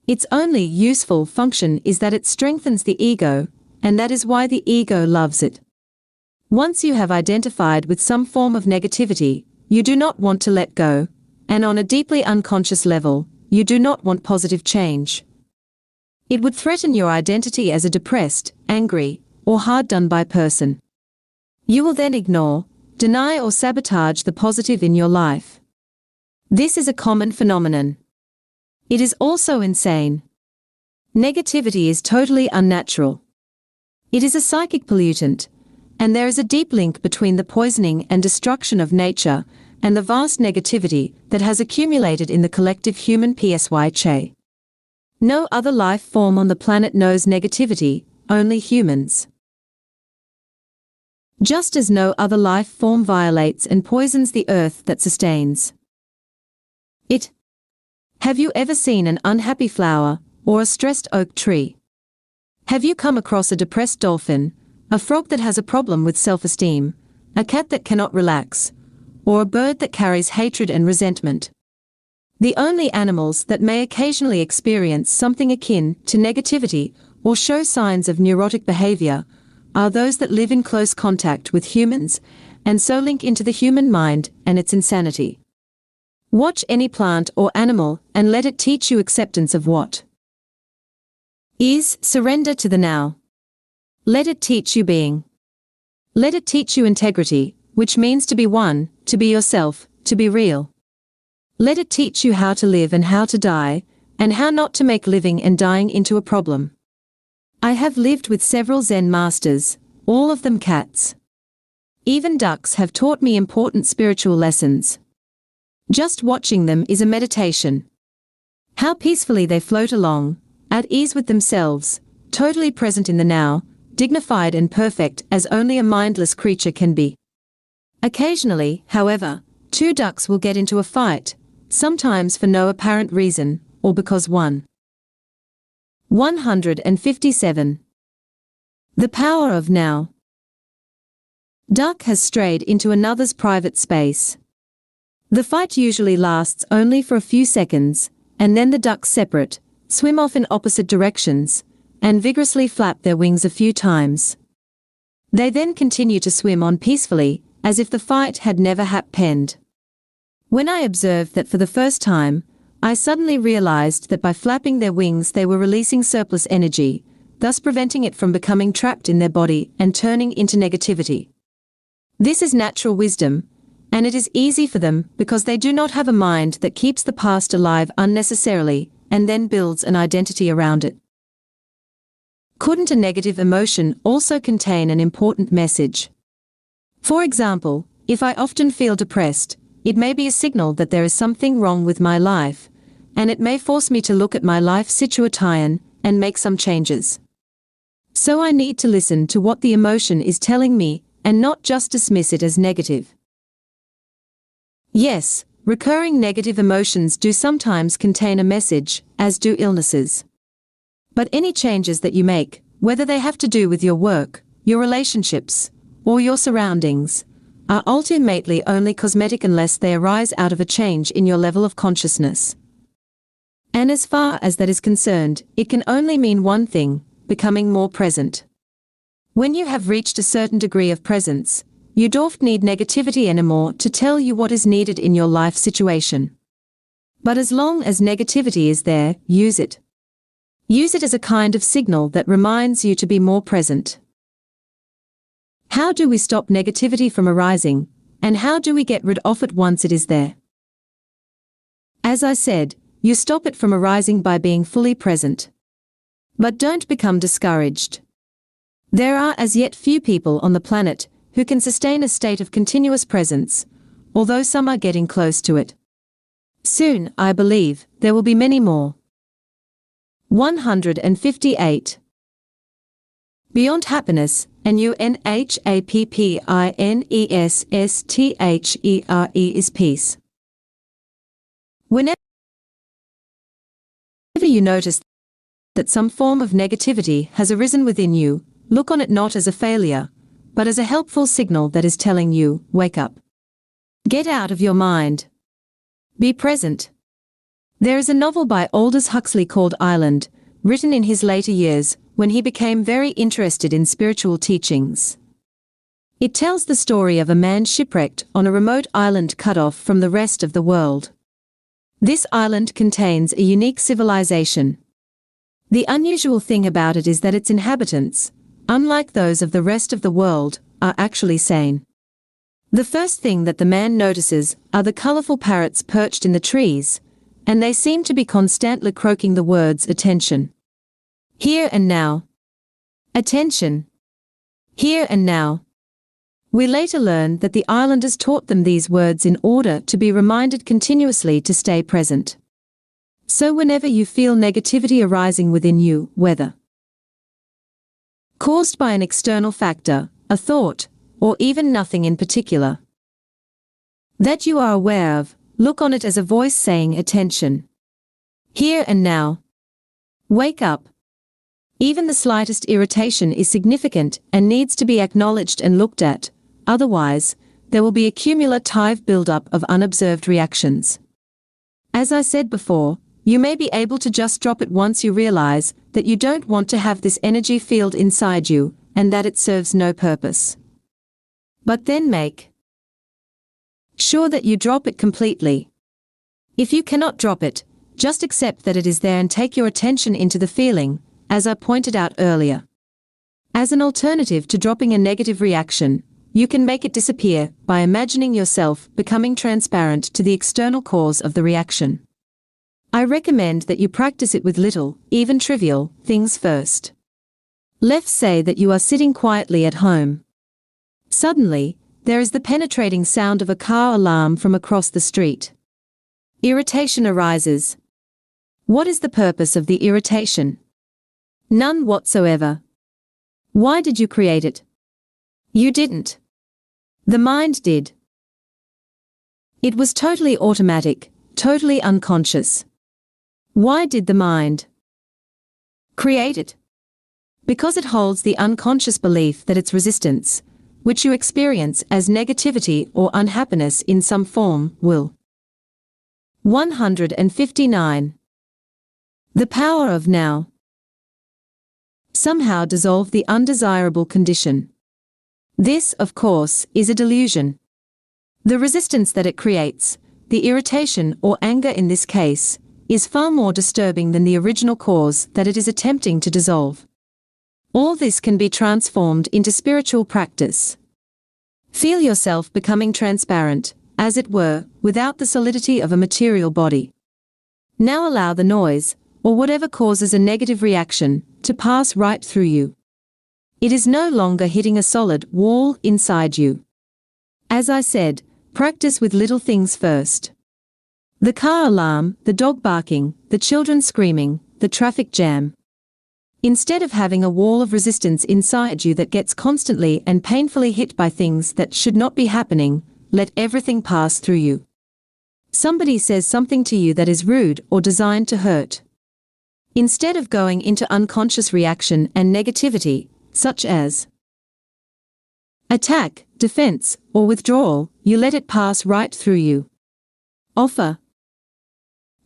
Its only useful function is that it strengthens the ego, and that is why the ego loves it. Once you have identified with some form of negativity, you do not want to let go, and on a deeply unconscious level, you do not want positive change. It would threaten your identity as a depressed, angry, or hard-done-by person. You will then ignore, deny or sabotage the positive in your life. This is a common phenomenon. It is also insane. Negativity is totally unnatural. It is a psychic pollutant, and there is a deep link between the poisoning and destruction of nature and the vast negativity that has accumulated in the collective human psyche. No other life form on the planet knows negativity, only humans. Just as no other life form violates and poisons the earth that sustains it. Have you ever seen an unhappy flower, or a stressed oak tree? Have you come across a depressed dolphin, a frog that has a problem with self-esteem, a cat that cannot relax, or a bird that carries hatred and resentment? The only animals that may occasionally experience something akin to negativity or show signs of neurotic behavior are those that live in close contact with humans and so link into the human mind and its insanity. Watch any plant or animal and let it teach you acceptance of what is, surrender to the now. Let it teach you being. Let it teach you integrity, which means to be one, to be yourself, to be real. Let it teach you how to live and how to die, and how not to make living and dying into a problem. I have lived with several Zen masters, all of them cats. Even ducks have taught me important spiritual lessons. Just watching them is a meditation. How peacefully they float along, at ease with themselves, totally present in the now, dignified and perfect as only a mindless creature can be. Occasionally, however, two ducks will get into a fight, sometimes for no apparent reason, or because 157. The power of now. Duck has strayed into another's private space. The fight usually lasts only for a few seconds, and then the ducks separate, swim off in opposite directions, and vigorously flap their wings a few times. They then continue to swim on peacefully, as if the fight had never happened. When I observed that for the first time, I suddenly realized that by flapping their wings they were releasing surplus energy, thus preventing it from becoming trapped in their body and turning into negativity. This is natural wisdom, and it is easy for them because they do not have a mind that keeps the past alive unnecessarily and then builds an identity around it. Couldn't a negative emotion also contain an important message? For example, if I often feel depressed, it may be a signal that there is something wrong with my life, and it may force me to look at my life situation and make some changes. So I need to listen to what the emotion is telling me and not just dismiss it as negative. Yes, recurring negative emotions do sometimes contain a message, as do illnesses. But any changes that you make, whether they have to do with your work, your relationships, or your surroundings, are ultimately only cosmetic unless they arise out of a change in your level of consciousness. And as far as that is concerned, it can only mean one thing: becoming more present. When you have reached a certain degree of presence, you don't need negativity anymore to tell you what is needed in your life situation. But as long as negativity is there, use it. Use it as a kind of signal that reminds you to be more present. How do we stop negativity from arising, and how do we get rid of it once it is there? As I said, you stop it from arising by being fully present. But don't become discouraged. There are as yet few people on the planet who can sustain a state of continuous presence, although some are getting close to it. Soon, I believe, there will be many more. 158. Beyond happiness, NUNHAPPINESSTHERE is peace. Whenever you notice that some form of negativity has arisen within you, look on it not as a failure, but as a helpful signal that is telling you, wake up. Get out of your mind. Be present. There is a novel by Aldous Huxley called Island, written in his later years, when he became very interested in spiritual teachings. It tells the story of a man shipwrecked on a remote island cut off from the rest of the world. This island contains a unique civilization. The unusual thing about it is that its inhabitants, unlike those of the rest of the world, are actually sane. The first thing that the man notices are the colorful parrots perched in the trees, and they seem to be constantly croaking the words attention. Here and now. Attention. Here and now. We later learn that the islanders taught them these words in order to be reminded continuously to stay present. So whenever you feel negativity arising within you, whether caused by an external factor, a thought, or even nothing in particular that you are aware of, look on it as a voice saying attention. Here and now. Wake up. Even the slightest irritation is significant and needs to be acknowledged and looked at, otherwise, there will be a cumulative build-up of unobserved reactions. As I said before, you may be able to just drop it once you realize that you don't want to have this energy field inside you, and that it serves no purpose. But then make sure that you drop it completely. If you cannot drop it, just accept that it is there and take your attention into the feeling, as I pointed out earlier. As an alternative to dropping a negative reaction, you can make it disappear by imagining yourself becoming transparent to the external cause of the reaction. I recommend that you practice it with little, even trivial, things first. Let's say that you are sitting quietly at home. Suddenly, there is the penetrating sound of a car alarm from across the street. Irritation arises. What is the purpose of the irritation? None whatsoever. Why did you create it? You didn't. The mind did. It was totally automatic, totally unconscious. Why did the mind create it? Because it holds the unconscious belief that its resistance, which you experience as negativity or unhappiness in some form, will. 159. The power of now. Somehow dissolve the undesirable condition. This, of course, is a delusion. The resistance that it creates, the irritation or anger in this case, is far more disturbing than the original cause that it is attempting to dissolve. All this can be transformed into spiritual practice. Feel yourself becoming transparent, as it were, without the solidity of a material body. Now allow the noise, or whatever causes a negative reaction, to pass right through you. It is no longer hitting a solid wall inside you. As I said, practice with little things first. The car alarm, the dog barking, the children screaming, the traffic jam. Instead of having a wall of resistance inside you that gets constantly and painfully hit by things that should not be happening, let everything pass through you. Somebody says something to you that is rude or designed to hurt. Instead of going into unconscious reaction and negativity, such as attack, defense, or withdrawal, you let it pass right through you. Offer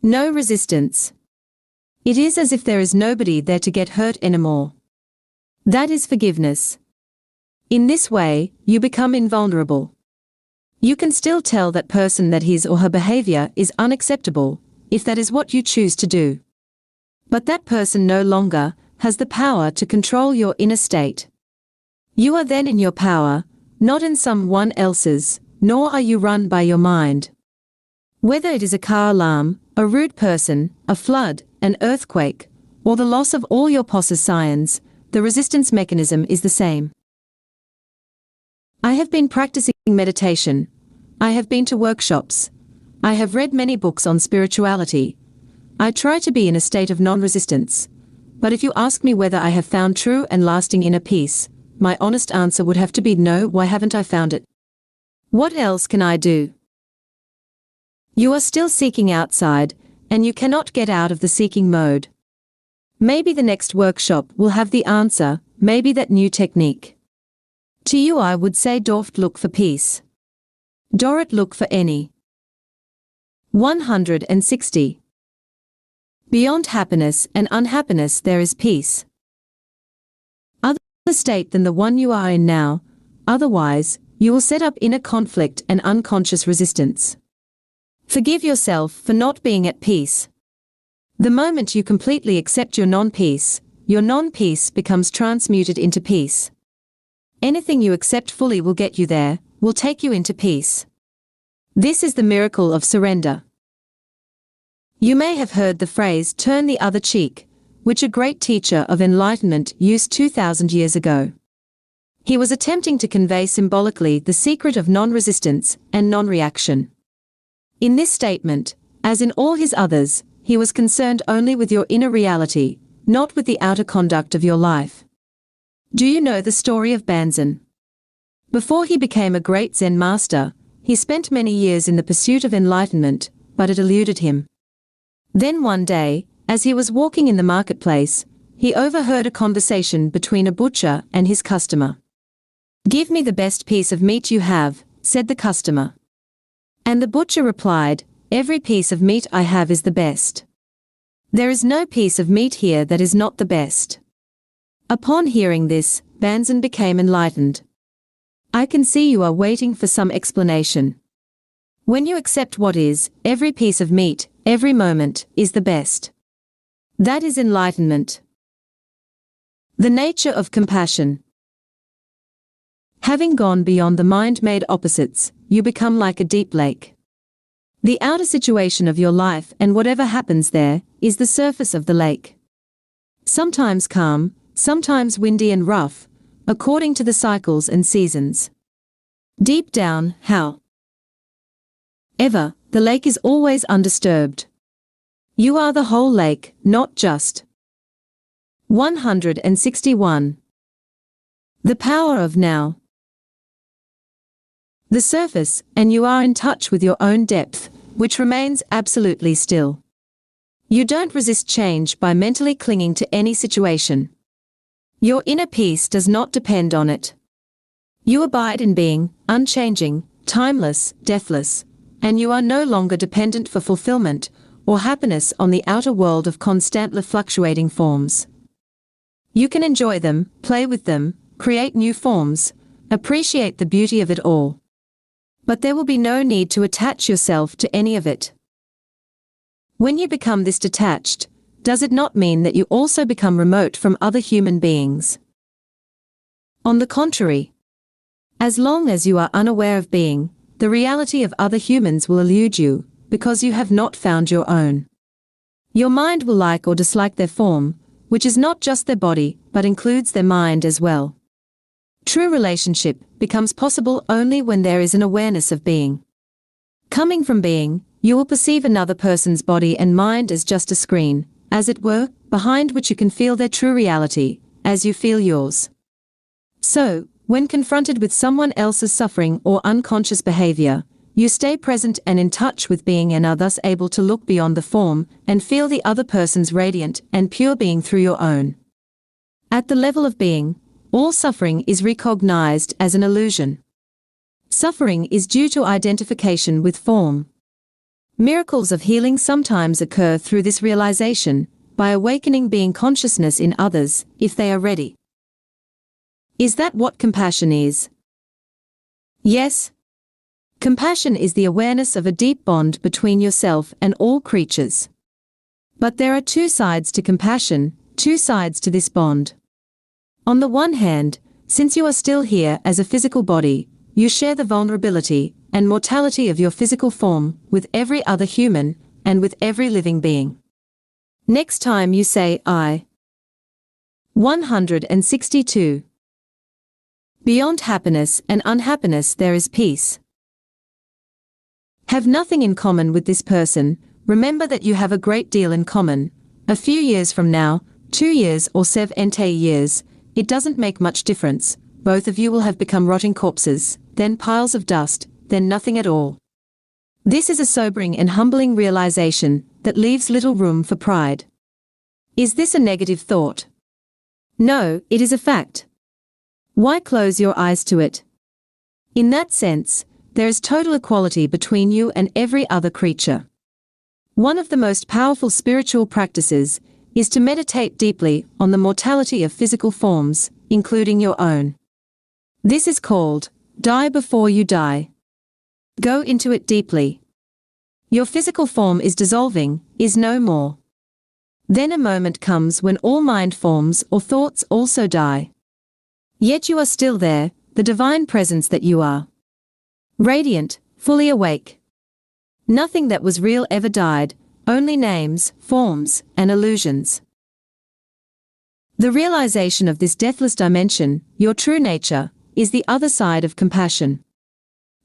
no resistance. It is as if there is nobody there to get hurt anymore. That is forgiveness. In this way, you become invulnerable. You can still tell that person that his or her behavior is unacceptable, if that is what you choose to do. But that person no longer has the power to control your inner state. You are then in your power, not in someone else's, nor are you run by your mind. Whether it is a car alarm, a rude person, a flood, an earthquake, or the loss of all your possessions, the resistance mechanism is the same. I have been practicing meditation. I have been to workshops. I have read many books on spirituality. I try to be in a state of non-resistance. But if you ask me whether I have found true and lasting inner peace, my honest answer would have to be no. Why haven't I found it? What else can I do? You are still seeking outside, and you cannot get out of the seeking mode. Maybe the next workshop will have the answer, maybe that new technique. To you I would say don't look for peace. Don't look for any. 160. Beyond happiness and unhappiness there is peace. Other state than the one you are in now, otherwise, you will set up inner conflict and unconscious resistance. Forgive yourself for not being at peace. The moment you completely accept your non-peace becomes transmuted into peace. Anything you accept fully will get you there, will take you into peace. This is the miracle of surrender. You may have heard the phrase turn the other cheek, which a great teacher of enlightenment used 2,000 years ago. He was attempting to convey symbolically the secret of non-resistance and non-reaction. In this statement, as in all his others, he was concerned only with your inner reality, not with the outer conduct of your life. Do you know the story of Banzan? Before he became a great Zen master, he spent many years in the pursuit of enlightenment, but it eluded him. Then one day, as he was walking in the marketplace, he overheard a conversation between a butcher and his customer. "Give me the best piece of meat you have," said the customer. And the butcher replied, "Every piece of meat I have is the best. There is no piece of meat here that is not the best." Upon hearing this, Banzan became enlightened. I can see you are waiting for some explanation. When you accept what is, every piece of meat, every moment, is the best. That is enlightenment. The nature of compassion. Having gone beyond the mind-made opposites, you become like a deep lake. The outer situation of your life and whatever happens there, is the surface of the lake. Sometimes calm, sometimes windy and rough, according to the cycles and seasons. Deep down, how? Ever, the lake is always undisturbed. You are the whole lake, not just. 161. The power of now. The surface, and you are in touch with your own depth, which remains absolutely still. You don't resist change by mentally clinging to any situation. Your inner peace does not depend on it. You abide in being, unchanging, timeless, deathless, and you are no longer dependent for fulfillment or happiness on the outer world of constantly fluctuating forms. You can enjoy them, play with them, create new forms, appreciate the beauty of it all. But there will be no need to attach yourself to any of it. When you become this detached, does it not mean that you also become remote from other human beings? On the contrary, as long as you are unaware of being, the reality of other humans will elude you, because you have not found your own. Your mind will like or dislike their form, which is not just their body, but includes their mind as well. True relationship becomes possible only when there is an awareness of being. Coming from being, you will perceive another person's body and mind as just a screen, as it were, behind which you can feel their true reality, as you feel yours. So, when confronted with someone else's suffering or unconscious behavior, you stay present and in touch with being and are thus able to look beyond the form and feel the other person's radiant and pure being through your own. At the level of being, all suffering is recognized as an illusion. Suffering is due to identification with form. Miracles of healing sometimes occur through this realization, by awakening being consciousness in others, if they are ready. Is that what compassion is? Yes. Compassion is the awareness of a deep bond between yourself and all creatures. But there are two sides to compassion, two sides to this bond. On the one hand, since you are still here as a physical body, you share the vulnerability and mortality of your physical form with every other human and with every living being. Next time you say I. 162. Beyond happiness and unhappiness there is peace. Have nothing in common with this person, remember that you have a great deal in common. A few years from now, 2 years or 70 years, it doesn't make much difference, both of you will have become rotting corpses, then piles of dust, then nothing at all. This is a sobering and humbling realization that leaves little room for pride. Is this a negative thought? No, it is a fact. Why close your eyes to it? In that sense, there is total equality between you and every other creature. One of the most powerful spiritual practices is to meditate deeply on the mortality of physical forms, including your own. This is called, die before you die. Go into it deeply. Your physical form is dissolving, is no more. Then a moment comes when all mind forms or thoughts also die. Yet you are still there, the divine presence that you are. Radiant, fully awake. Nothing that was real ever died, only names, forms, and illusions. The realization of this deathless dimension, your true nature, is the other side of compassion.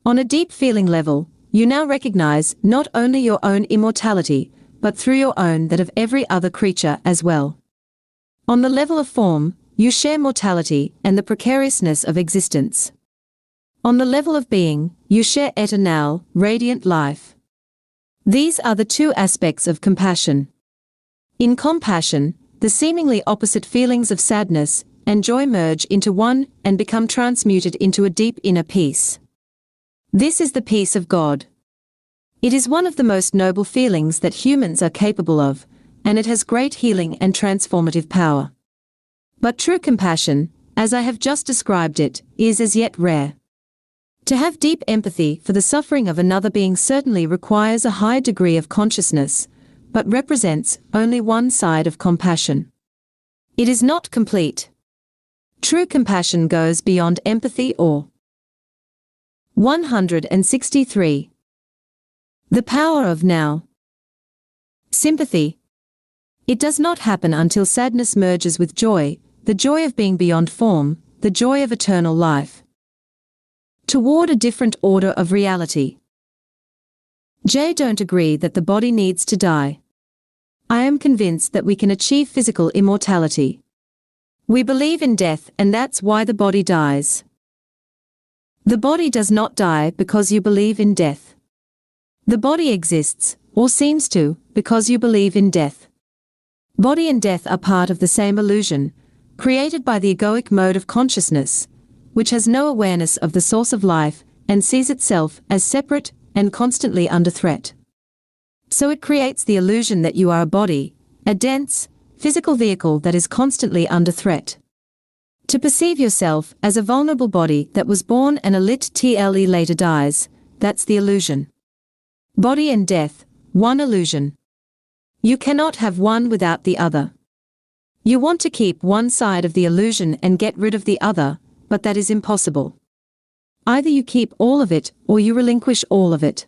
On a deep feeling level, you now recognize not only your own immortality, but through your own that of every other creature as well. On the level of form, you share mortality and the precariousness of existence. On the level of being, you share eternal, radiant life. These are the two aspects of compassion. In compassion, the seemingly opposite feelings of sadness and joy merge into one and become transmuted into a deep inner peace. This is the peace of God. It is one of the most noble feelings that humans are capable of, and it has great healing and transformative power. But true compassion, as I have just described it, is as yet rare. To have deep empathy for the suffering of another being certainly requires a high degree of consciousness, but represents only one side of compassion. It is not complete. True compassion goes beyond empathy or 163. The power of now. Sympathy. It does not happen until sadness merges with joy, the joy of being beyond form, the joy of eternal life. Toward a different order of reality. J. Don't agree that the body needs to die. I am convinced that we can achieve physical immortality. We believe in death, and that's why the body dies. The body does not die because you believe in death. The body exists, or seems to, because you believe in death. Body and death are part of the same illusion, created by the egoic mode of consciousness, which has no awareness of the source of life and sees itself as separate and constantly under threat. So it creates the illusion that you are a body, a dense, physical vehicle that is constantly under threat. To perceive yourself as a vulnerable body that was born and a lit TLE later dies, that's the illusion. Body and death, one illusion. You cannot have one without the other. You want to keep one side of the illusion and get rid of the other, but that is impossible. Either you keep all of it or you relinquish all of it.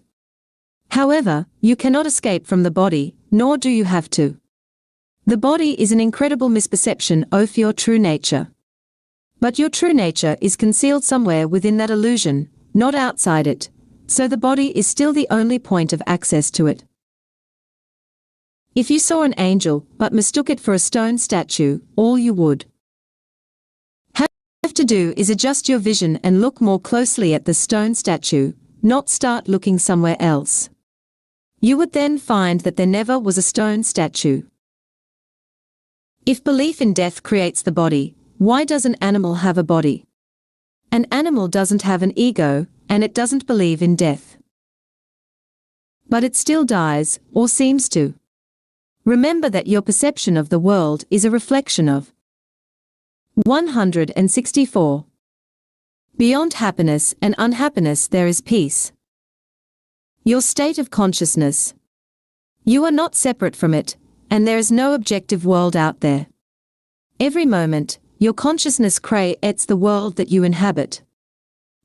However, you cannot escape from the body, nor do you have to. The body is an incredible misperception of your true nature. But your true nature is concealed somewhere within that illusion, not outside it, so the body is still the only point of access to it. If you saw an angel but mistook it for a stone statue, all you would have to do is adjust your vision and look more closely at the stone statue, not start looking somewhere else. You would then find that there never was a stone statue. If belief in death creates the body, why does an animal have a body? An animal doesn't have an ego, and it doesn't believe in death. But it still dies, or seems to. Remember that your perception of the world is a reflection of 164. Beyond happiness and unhappiness there is peace. Your state of consciousness. You are not separate from it, and there is no objective world out there. Every moment, your consciousness creates the world that you inhabit.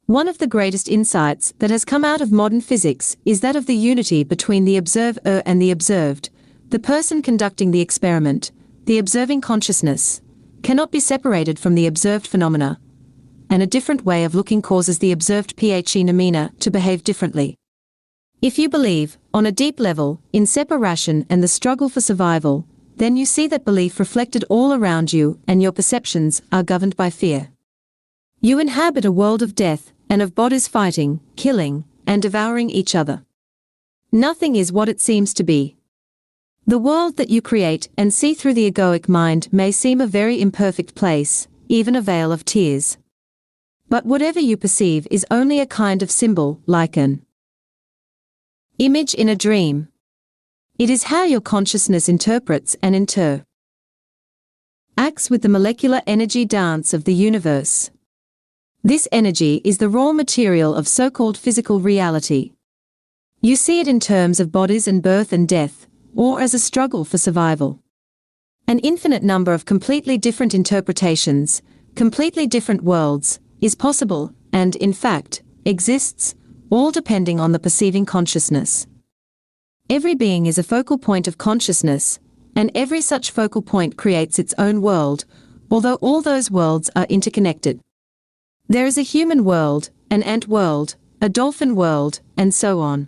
One of the greatest insights that has come out of modern physics is that of the unity between the observer and the observed. The person conducting the experiment, the observing consciousness, cannot be separated from the observed phenomena, and a different way of looking causes the observed phenomena to behave differently. If you believe, on a deep level, in separation and the struggle for survival, then you see that belief reflected all around you and your perceptions are governed by fear. You inhabit a world of death and of bodies fighting, killing, and devouring each other. Nothing is what it seems to be. The world that you create and see through the egoic mind may seem a very imperfect place, even a vale of tears. But whatever you perceive is only a kind of symbol, like an image in a dream. It is how your consciousness interprets and acts with the molecular energy dance of the universe. This energy is the raw material of so-called physical reality. You see it in terms of bodies and birth and death, or as a struggle for survival. An infinite number of completely different interpretations, completely different worlds, is possible, and in fact, exists, all depending on the perceiving consciousness. Every being is a focal point of consciousness, and every such focal point creates its own world, although all those worlds are interconnected. There is a human world, an ant world, a dolphin world, and so on.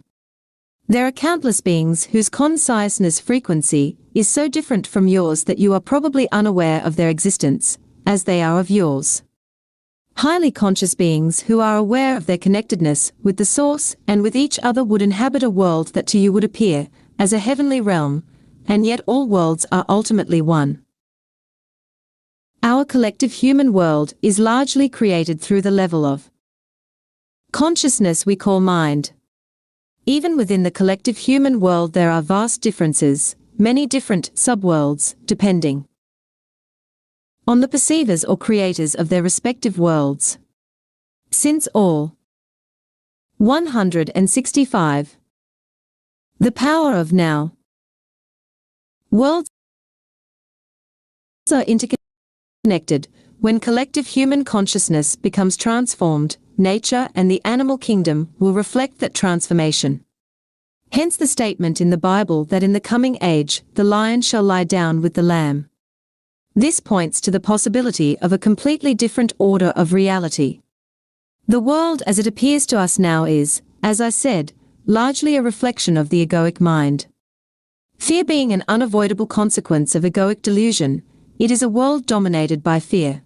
There are countless beings whose consciousness frequency is so different from yours that you are probably unaware of their existence, as they are of yours. Highly conscious beings who are aware of their connectedness with the source and with each other would inhabit a world that to you would appear as a heavenly realm, and yet all worlds are ultimately one. Our collective human world is largely created through the level of consciousness we call mind. Even within the collective human world there are vast differences, many different subworlds, depending on the perceivers or creators of their respective worlds. Since all 165. The power of now. Worlds are interconnected. When collective human consciousness becomes transformed, nature and the animal kingdom will reflect that transformation. Hence the statement in the Bible that in the coming age, the lion shall lie down with the lamb. This points to the possibility of a completely different order of reality. The world as it appears to us now is, as I said, largely a reflection of the egoic mind. Fear being an unavoidable consequence of egoic delusion, it is a world dominated by fear.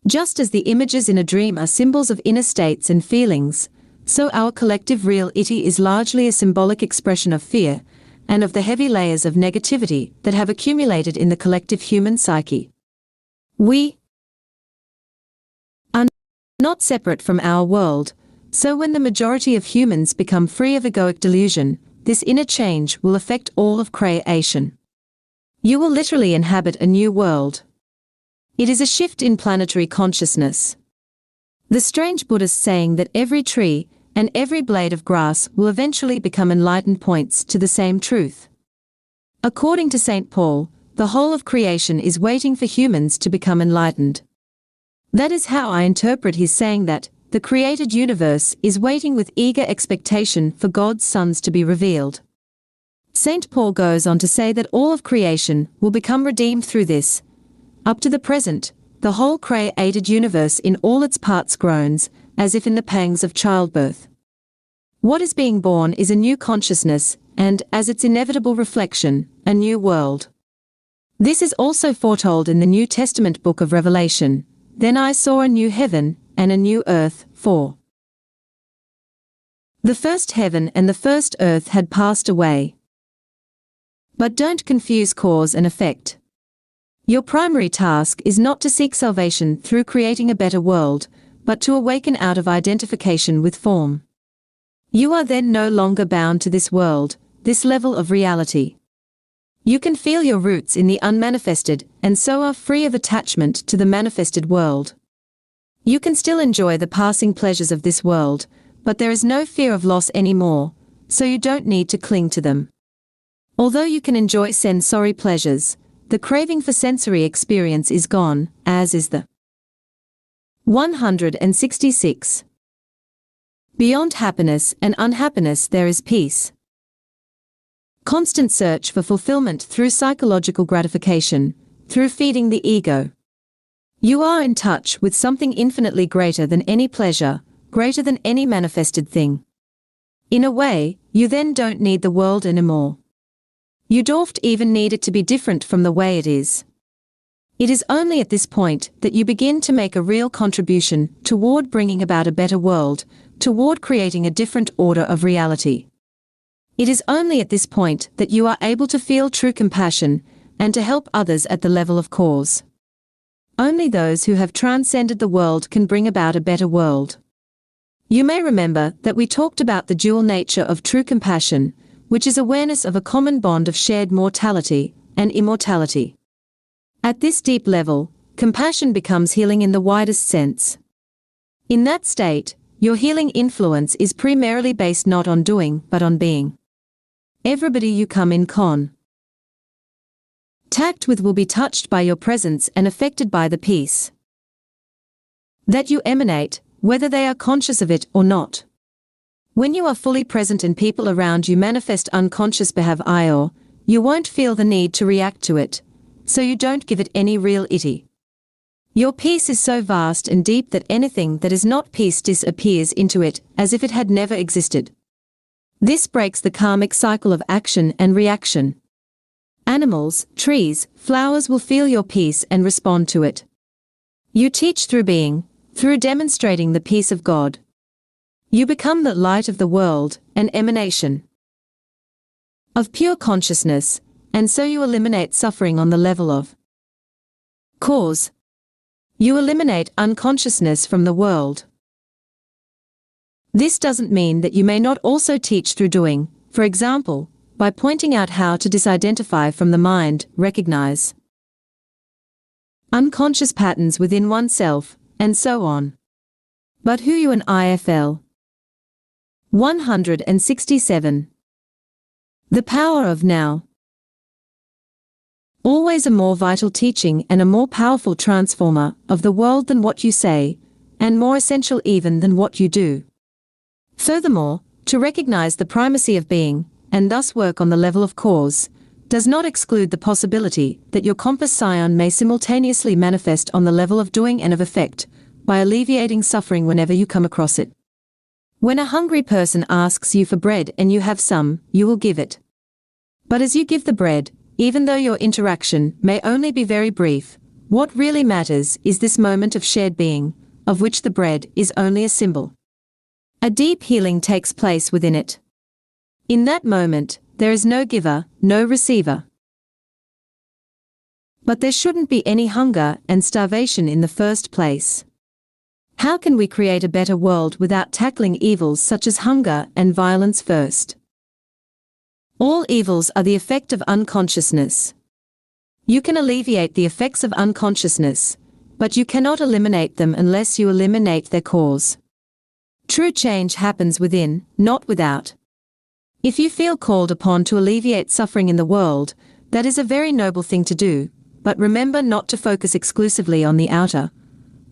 Just as the images in a dream are symbols of inner states and feelings, so our collective reality is largely a symbolic expression of fear, and of the heavy layers of negativity that have accumulated in the collective human psyche. We are not separate from our world, so when the majority of humans become free of egoic delusion, this inner change will affect all of creation. You will literally inhabit a new world. It is a shift in planetary consciousness. The strange Buddhist saying that every tree and every blade of grass will eventually become enlightened points to the same truth. According to St. Paul, the whole of creation is waiting for humans to become enlightened. That is how I interpret his saying that the created universe is waiting with eager expectation for God's sons to be revealed. St. Paul goes on to say that all of creation will become redeemed through this. Up to the present, the whole created universe in all its parts groans, as if in the pangs of childbirth. What is being born is a new consciousness, and, as its inevitable reflection, a new world. This is also foretold in the New Testament book of Revelation. Then I saw a new heaven and a new earth, for the first heaven and the first earth had passed away. But don't confuse cause and effect. Your primary task is not to seek salvation through creating a better world, but to awaken out of identification with form. You are then no longer bound to this world, this level of reality. You can feel your roots in the unmanifested, and so are free of attachment to the manifested world. You can still enjoy the passing pleasures of this world, but there is no fear of loss anymore, so you don't need to cling to them. Although you can enjoy sensory pleasures, the craving for sensory experience is gone, as is the 166. Beyond happiness and unhappiness there is peace. Constant search for fulfillment through psychological gratification, through feeding the ego. You are in touch with something infinitely greater than any pleasure, greater than any manifested thing. In a way, you then don't need the world anymore. You don't even need it to be different from the way it is. It is only at this point that you begin to make a real contribution toward bringing about a better world, toward creating a different order of reality. It is only at this point that you are able to feel true compassion and to help others at the level of cause. Only those who have transcended the world can bring about a better world. You may remember that we talked about the dual nature of true compassion, which is awareness of a common bond of shared mortality and immortality. At this deep level, compassion becomes healing in the widest sense. In that state, your healing influence is primarily based not on doing but on being. Everybody you come in contact with will be touched by your presence and affected by the peace that you emanate, whether they are conscious of it or not. When you are fully present and people around you manifest unconscious behavior, you won't feel the need to react to it, so you don't give it any real ity. Your peace is so vast and deep that anything that is not peace disappears into it, as if it had never existed. This breaks the karmic cycle of action and reaction. Animals, trees, flowers will feel your peace and respond to it. You teach through being, through demonstrating the peace of God. You become the light of the world, an emanation of pure consciousness, and so you eliminate suffering on the level of cause. You eliminate unconsciousness from the world. This doesn't mean that you may not also teach through doing, for example, by pointing out how to disidentify from the mind, recognize unconscious patterns within oneself, and so on. But who you and IFL 167. The power of now. Always a more vital teaching and a more powerful transformer of the world than what you say, and more essential even than what you do. Furthermore, to recognize the primacy of being, and thus work on the level of cause, does not exclude the possibility that your compass scion may simultaneously manifest on the level of doing and of effect, by alleviating suffering whenever you come across it. When a hungry person asks you for bread and you have some, you will give it. But as you give the bread, even though your interaction may only be very brief, what really matters is this moment of shared being, of which the bread is only a symbol. A deep healing takes place within it. In that moment, there is no giver, no receiver. But there shouldn't be any hunger and starvation in the first place. How can we create a better world without tackling evils such as hunger and violence first? All evils are the effect of unconsciousness. You can alleviate the effects of unconsciousness, but you cannot eliminate them unless you eliminate their cause. True change happens within, not without. If you feel called upon to alleviate suffering in the world, that is a very noble thing to do, but remember not to focus exclusively on the outer.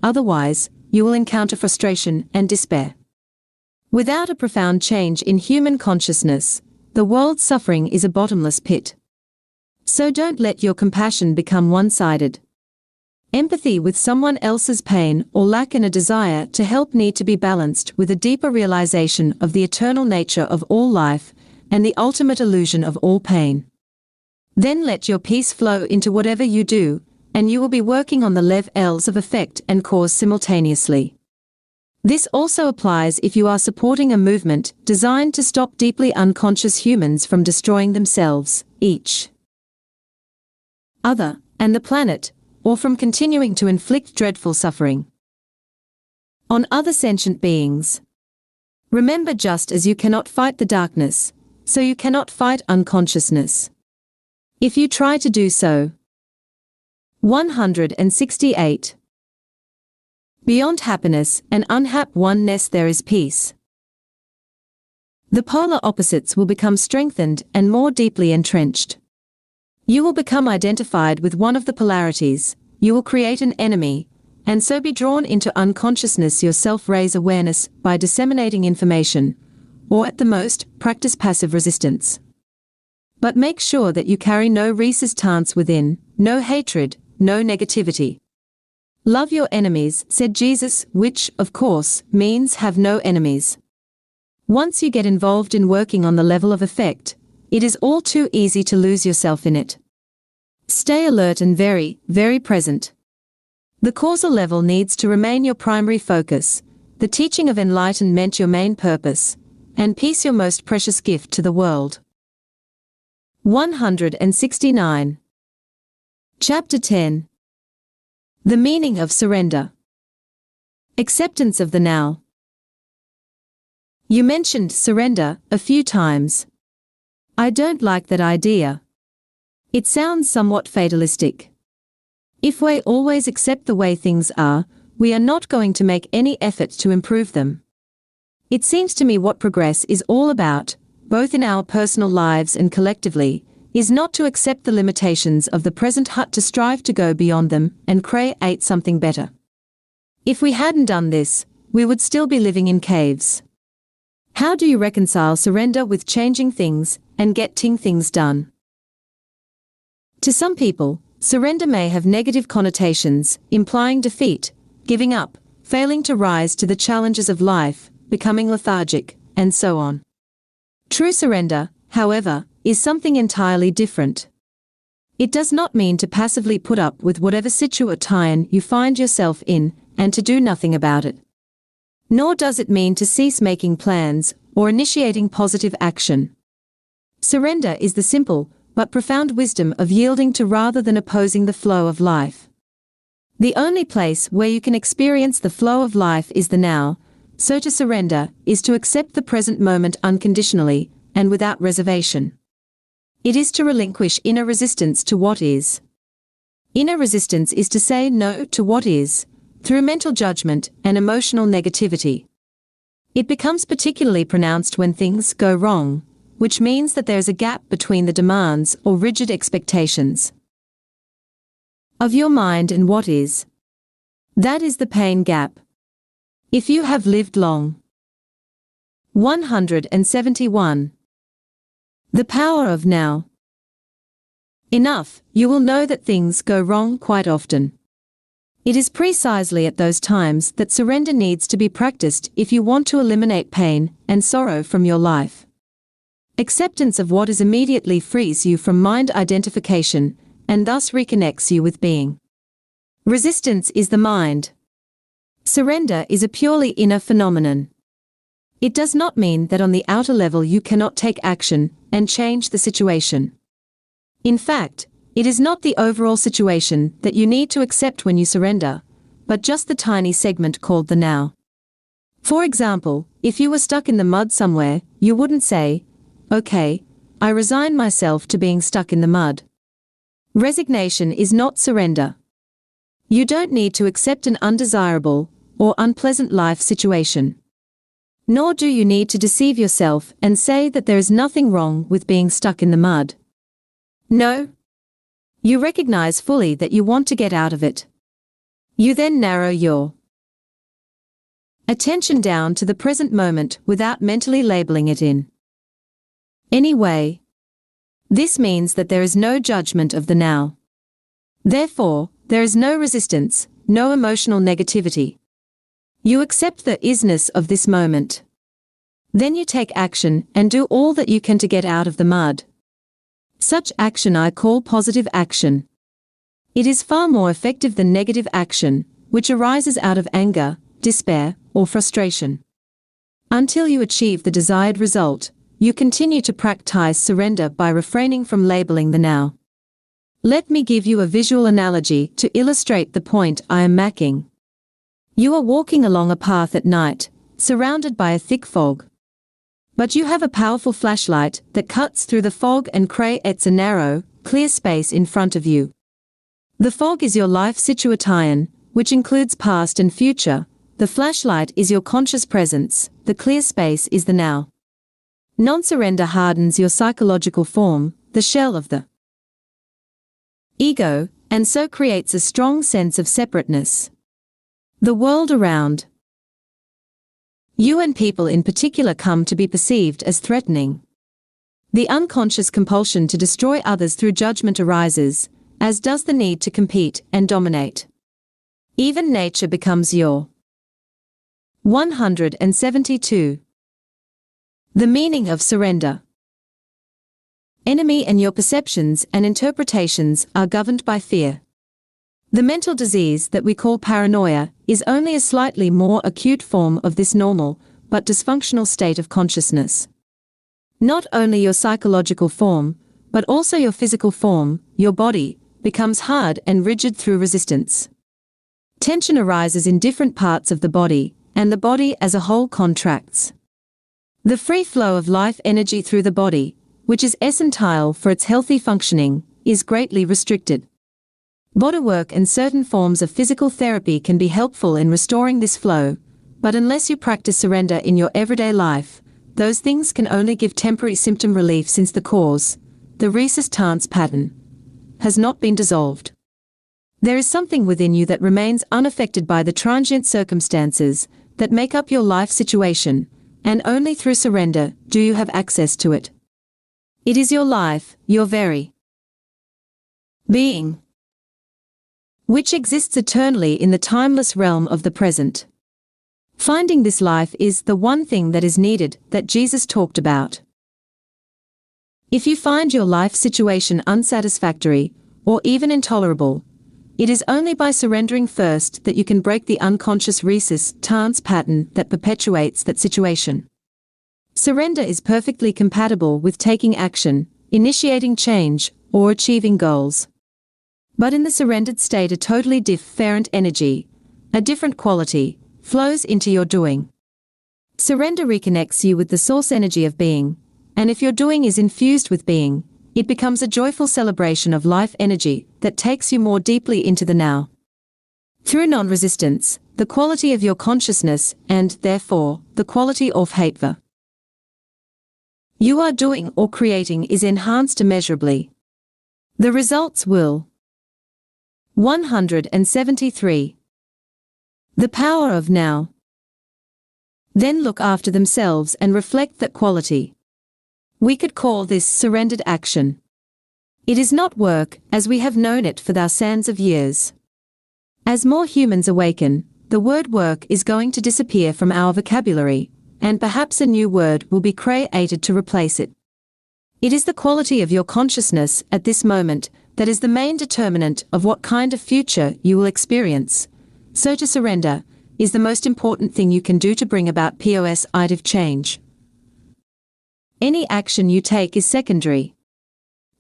Otherwise, you will encounter frustration and despair. Without a profound change in human consciousness, the world's suffering is a bottomless pit. So don't let your compassion become one-sided. Empathy with someone else's pain or lack in a desire to help need to be balanced with a deeper realization of the eternal nature of all life and the ultimate illusion of all pain. Then let your peace flow into whatever you do, and you will be working on the levels of effect and cause simultaneously. This also applies if you are supporting a movement designed to stop deeply unconscious humans from destroying themselves, each other, and the planet, or from continuing to inflict dreadful suffering on other sentient beings. Remember, just as you cannot fight the darkness, so you cannot fight unconsciousness. If you try to do so. 168. Beyond happiness and unhap oneness there is peace. The polar opposites will become strengthened and more deeply entrenched. You will become identified with one of the polarities, you will create an enemy, and so be drawn into unconsciousness yourself. Raise awareness by disseminating information, or at the most, practice passive resistance. But make sure that you carry no resistance within, no hatred, no negativity. Love your enemies, said Jesus, which, of course, means have no enemies. Once you get involved in working on the level of effect, it is all too easy to lose yourself in it. Stay alert and very, very present. The causal level needs to remain your primary focus, the teaching of enlightenment your main purpose, and peace your most precious gift to the world. 169. Chapter 10. The meaning of surrender. Acceptance of the now. You mentioned surrender a few times. I don't like that idea. It sounds somewhat fatalistic. If we always accept the way things are, we are not going to make any effort to improve them. It seems to me what progress is all about, both in our personal lives and collectively, is not to accept the limitations of the present but to strive to go beyond them and create something better. If we hadn't done this, we would still be living in caves. How do you reconcile surrender with changing things and getting things done? To some people, surrender may have negative connotations, implying defeat, giving up, failing to rise to the challenges of life, becoming lethargic, and so on. True surrender, however, is something entirely different. It does not mean to passively put up with whatever situation you find yourself in, and to do nothing about it. Nor does it mean to cease making plans, or initiating positive action. Surrender is the simple, but profound wisdom of yielding to rather than opposing the flow of life. The only place where you can experience the flow of life is the now, so to surrender is to accept the present moment unconditionally, and without reservation. It is to relinquish inner resistance to what is. Inner resistance is to say no to what is, through mental judgment and emotional negativity. It becomes particularly pronounced when things go wrong, which means that there is a gap between the demands or rigid expectations of your mind and what is. That is the pain gap. If you have lived long. 171. The power of now. Enough, you will know that things go wrong quite often. It is precisely at those times that surrender needs to be practiced if you want to eliminate pain and sorrow from your life. Acceptance of what is immediately frees you from mind identification and thus reconnects you with being. Resistance is the mind. Surrender is a purely inner phenomenon. It does not mean that on the outer level you cannot take action and change the situation. In fact, it is not the overall situation that you need to accept when you surrender, but just the tiny segment called the now. For example, if you were stuck in the mud somewhere, you wouldn't say, "Okay, I resign myself to being stuck in the mud." Resignation is not surrender. You don't need to accept an undesirable or unpleasant life situation. Nor do you need to deceive yourself and say that there is nothing wrong with being stuck in the mud. No. You recognize fully that you want to get out of it. You then narrow your attention down to the present moment without mentally labeling it in any way. This means that there is no judgment of the now. Therefore, there is no resistance, no emotional negativity. You accept the isness of this moment. Then you take action and do all that you can to get out of the mud. Such action I call positive action. It is far more effective than negative action, which arises out of anger, despair, or frustration. Until you achieve the desired result, you continue to practice surrender by refraining from labeling the now. Let me give you a visual analogy to illustrate the point I am making. You are walking along a path at night, surrounded by a thick fog. But you have a powerful flashlight that cuts through the fog and creates a narrow, clear space in front of you. The fog is your life situation, which includes past and future. The flashlight is your conscious presence, the clear space is the now. Non-surrender hardens your psychological form, the shell of the ego, and so creates a strong sense of separateness. The world around you and people in particular come to be perceived as threatening. The unconscious compulsion to destroy others through judgment arises, as does the need to compete and dominate. Even nature becomes your 172. The meaning of surrender. Enemy and your perceptions and interpretations are governed by fear. The mental disease that we call paranoia is only a slightly more acute form of this normal, but dysfunctional state of consciousness. Not only your psychological form, but also your physical form, your body, becomes hard and rigid through resistance. Tension arises in different parts of the body, and the body as a whole contracts. The free flow of life energy through the body, which is essential for its healthy functioning, is greatly restricted. Bodywork and certain forms of physical therapy can be helpful in restoring this flow, but unless you practice surrender in your everyday life, those things can only give temporary symptom relief since the cause, the resistance pattern, has not been dissolved. There is something within you that remains unaffected by the transient circumstances that make up your life situation, and only through surrender do you have access to it. It is your life, your very being, which exists eternally in the timeless realm of the present. Finding this life is the one thing that is needed that Jesus talked about. If you find your life situation unsatisfactory, or even intolerable, it is only by surrendering first that you can break the unconscious resistance pattern that perpetuates that situation. Surrender is perfectly compatible with taking action, initiating change, or achieving goals. But in the surrendered state a totally different energy, a different quality, flows into your doing. Surrender reconnects you with the source energy of being, and if your doing is infused with being, it becomes a joyful celebration of life energy that takes you more deeply into the now. Through non-resistance, the quality of your consciousness and, therefore, the quality of hatva you are doing or creating is enhanced immeasurably. The results will 173. The power of now. Then look after themselves and reflect that quality. We could call this surrendered action. It is not work, as we have known it for thousands of years. As more humans awaken, the word work is going to disappear from our vocabulary, and perhaps a new word will be created to replace it. It is the quality of your consciousness at this moment that is the main determinant of what kind of future you will experience. So to surrender is the most important thing you can do to bring about positive change. Any action you take is secondary.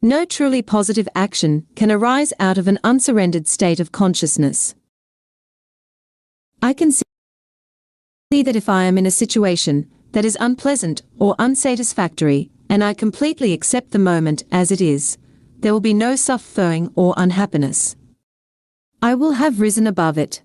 No truly positive action can arise out of an unsurrendered state of consciousness. I can see that if I am in a situation that is unpleasant or unsatisfactory, and I completely accept the moment as it is, there will be no suffering or unhappiness. I will have risen above it.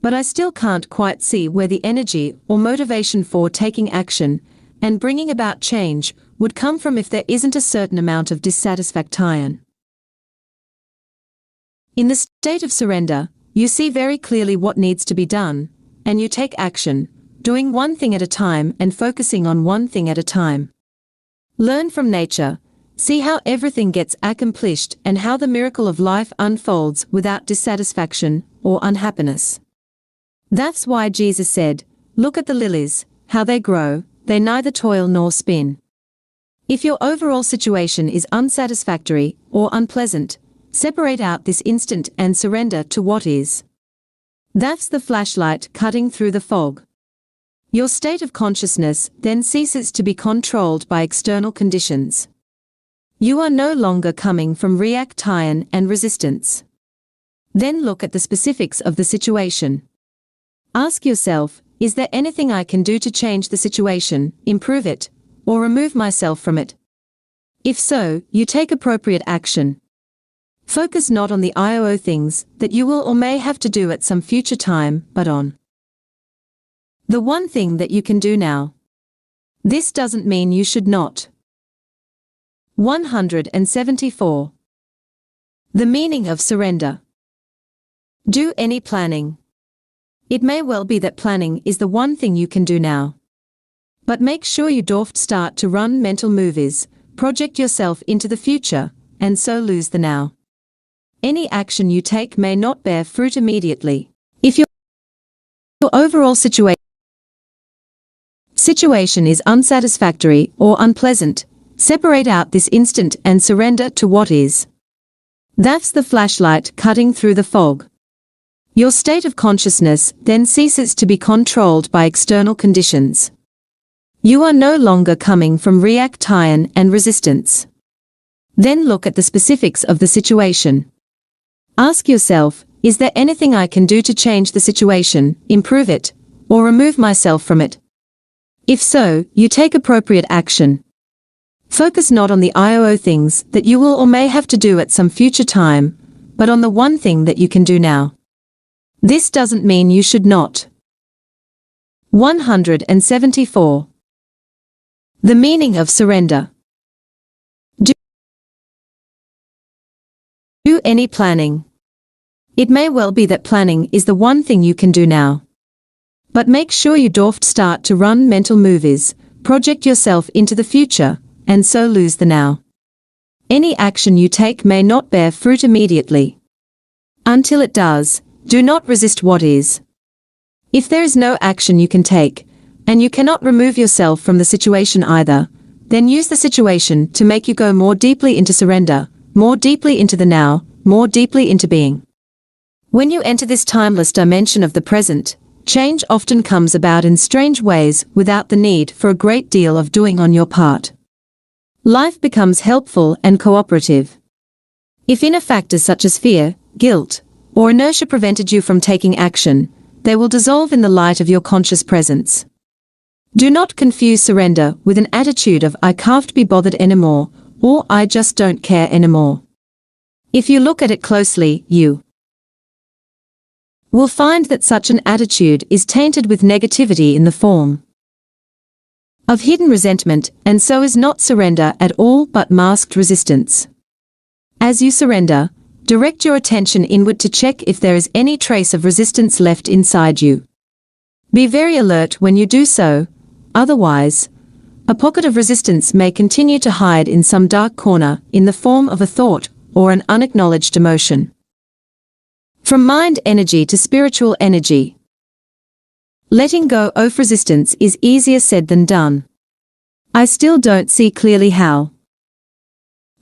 But I still can't quite see where the energy or motivation for taking action and bringing about change would come from if there isn't a certain amount of dissatisfaction. In the state of surrender, you see very clearly what needs to be done, and you take action, doing one thing at a time and focusing on one thing at a time. Learn from nature, see how everything gets accomplished and how the miracle of life unfolds without dissatisfaction or unhappiness. That's why Jesus said, "Look at the lilies, how they grow, they neither toil nor spin." If your overall situation is unsatisfactory or unpleasant, separate out this instant and surrender to what is. That's the flashlight cutting through the fog. Your state of consciousness then ceases to be controlled by external conditions. You are no longer coming from reaction and resistance. Then look at the specifics of the situation. Ask yourself, is there anything I can do to change the situation, improve it, or remove myself from it? If so, you take appropriate action. Focus not on the things that you will or may have to do at some future time, but on the one thing that you can do now. This doesn't mean you should not. 174. The meaning of surrender. Do any planning. It may well be that planning is the one thing you can do now. But make sure you don't start to run mental movies, project yourself into the future, and so lose the now. Any action you take may not bear fruit immediately. If your overall situation is unsatisfactory or unpleasant, separate out this instant and surrender to what is. That's the flashlight cutting through the fog. Your state of consciousness then ceases to be controlled by external conditions. You are no longer coming from reaction and resistance. Then look at the specifics of the situation. Ask yourself, is there anything I can do to change the situation, improve it, or remove myself from it? If so, you take appropriate action. Focus not on the things that you will or may have to do at some future time, but on the one thing that you can do now. This doesn't mean you should not. 174. The meaning of surrender. Do any planning. It may well be that planning is the one thing you can do now. But make sure you don't start to run mental movies, project yourself into the future, and so lose the now. Any action you take may not bear fruit immediately. Until it does, do not resist what is. If there is no action you can take, and you cannot remove yourself from the situation either, then use the situation to make you go more deeply into surrender, more deeply into the now, more deeply into being. When you enter this timeless dimension of the present, change often comes about in strange ways without the need for a great deal of doing on your part. Life becomes helpful and cooperative. If inner factors such as fear, guilt, or inertia prevented you from taking action, they will dissolve in the light of your conscious presence. Do not confuse surrender with an attitude of "I can't be bothered anymore," or "I just don't care anymore." If you look at it closely, you will find that such an attitude is tainted with negativity in the form of hidden resentment, and so is not surrender at all but masked resistance. As you surrender, direct your attention inward to check if there is any trace of resistance left inside you. Be very alert when you do so, otherwise, a pocket of resistance may continue to hide in some dark corner in the form of a thought or an unacknowledged emotion. From mind energy to spiritual energy. Letting go of resistance is easier said than done. I still don't see clearly how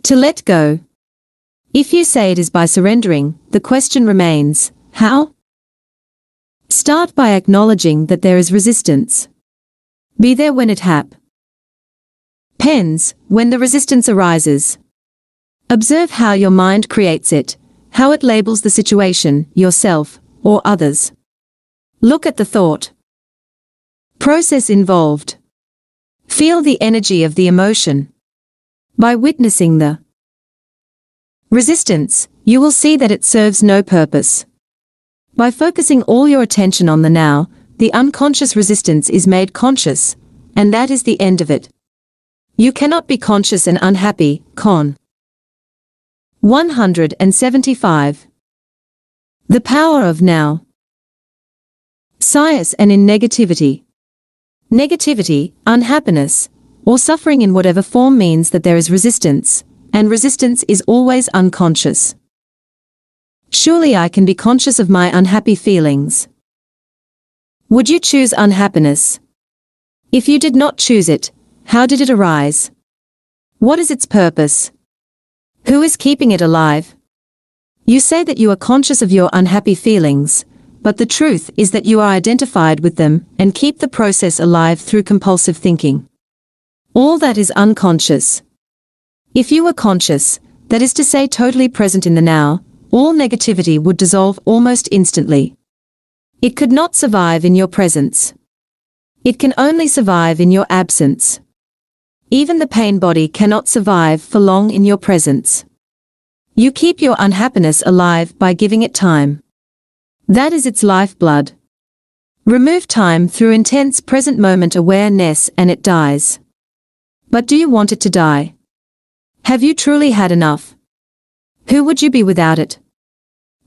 to let go. If you say it is by surrendering, the question remains, how? Start by acknowledging that there is resistance. Be there when it happens, when the resistance arises. Observe how your mind creates it, how it labels the situation, yourself, or others. Look at the thought process involved. Feel the energy of the emotion. By witnessing the resistance, you will see that it serves no purpose. By focusing all your attention on the now, the unconscious resistance is made conscious, and that is the end of it. You cannot be conscious and unhappy. Con. 175. The power of now. Science and in negativity. Negativity, unhappiness, or suffering in whatever form means that there is resistance, and resistance is always unconscious. Surely I can be conscious of my unhappy feelings. Would you choose unhappiness? If you did not choose it, how did it arise? What is its purpose? Who is keeping it alive? You say that you are conscious of your unhappy feelings, but the truth is that you are identified with them and keep the process alive through compulsive thinking. All that is unconscious. If you were conscious, that is to say totally present in the now, all negativity would dissolve almost instantly. It could not survive in your presence. It can only survive in your absence. Even the pain body cannot survive for long in your presence. You keep your unhappiness alive by giving it time. That is its lifeblood. Remove time through intense present moment awareness and it dies. But do you want it to die? Have you truly had enough? Who would you be without it?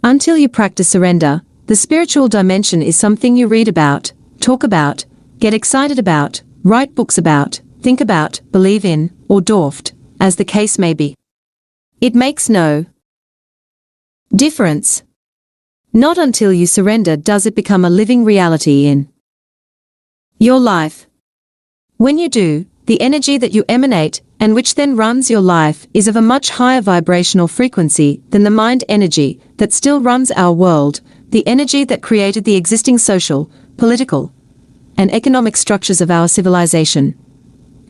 Until you practice surrender, the spiritual dimension is something you read about, talk about, get excited about, write books about, think about, believe in, or dwarfed, as the case may be. It makes no difference. Not until you surrender does it become a living reality in your life. When you do, the energy that you emanate, and which then runs your life, is of a much higher vibrational frequency than the mind energy that still runs our world, the energy that created the existing social, political, and economic structures of our civilization,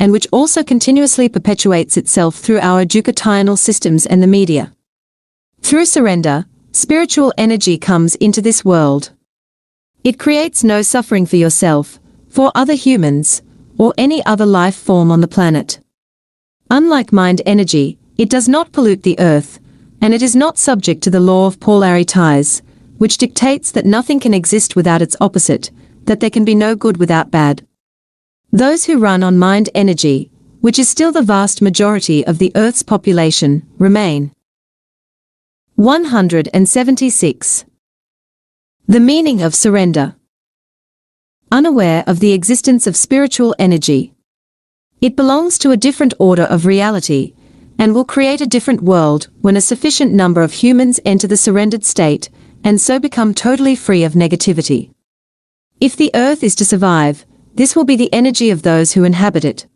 and which also continuously perpetuates itself through our educational systems and the media. Through surrender, spiritual energy comes into this world. It creates no suffering for yourself, for other humans, or any other life form on the planet. Unlike mind energy, it does not pollute the earth, and it is not subject to the law of polarities, which dictates that nothing can exist without its opposite, that there can be no good without bad. Those who run on mind energy, which is still the vast majority of the earth's population, remain. 176. The meaning of surrender. Unaware of the existence of spiritual energy. It belongs to a different order of reality, and will create a different world when a sufficient number of humans enter the surrendered state, and so become totally free of negativity. If the earth is to survive, this will be the energy of those who inhabit it.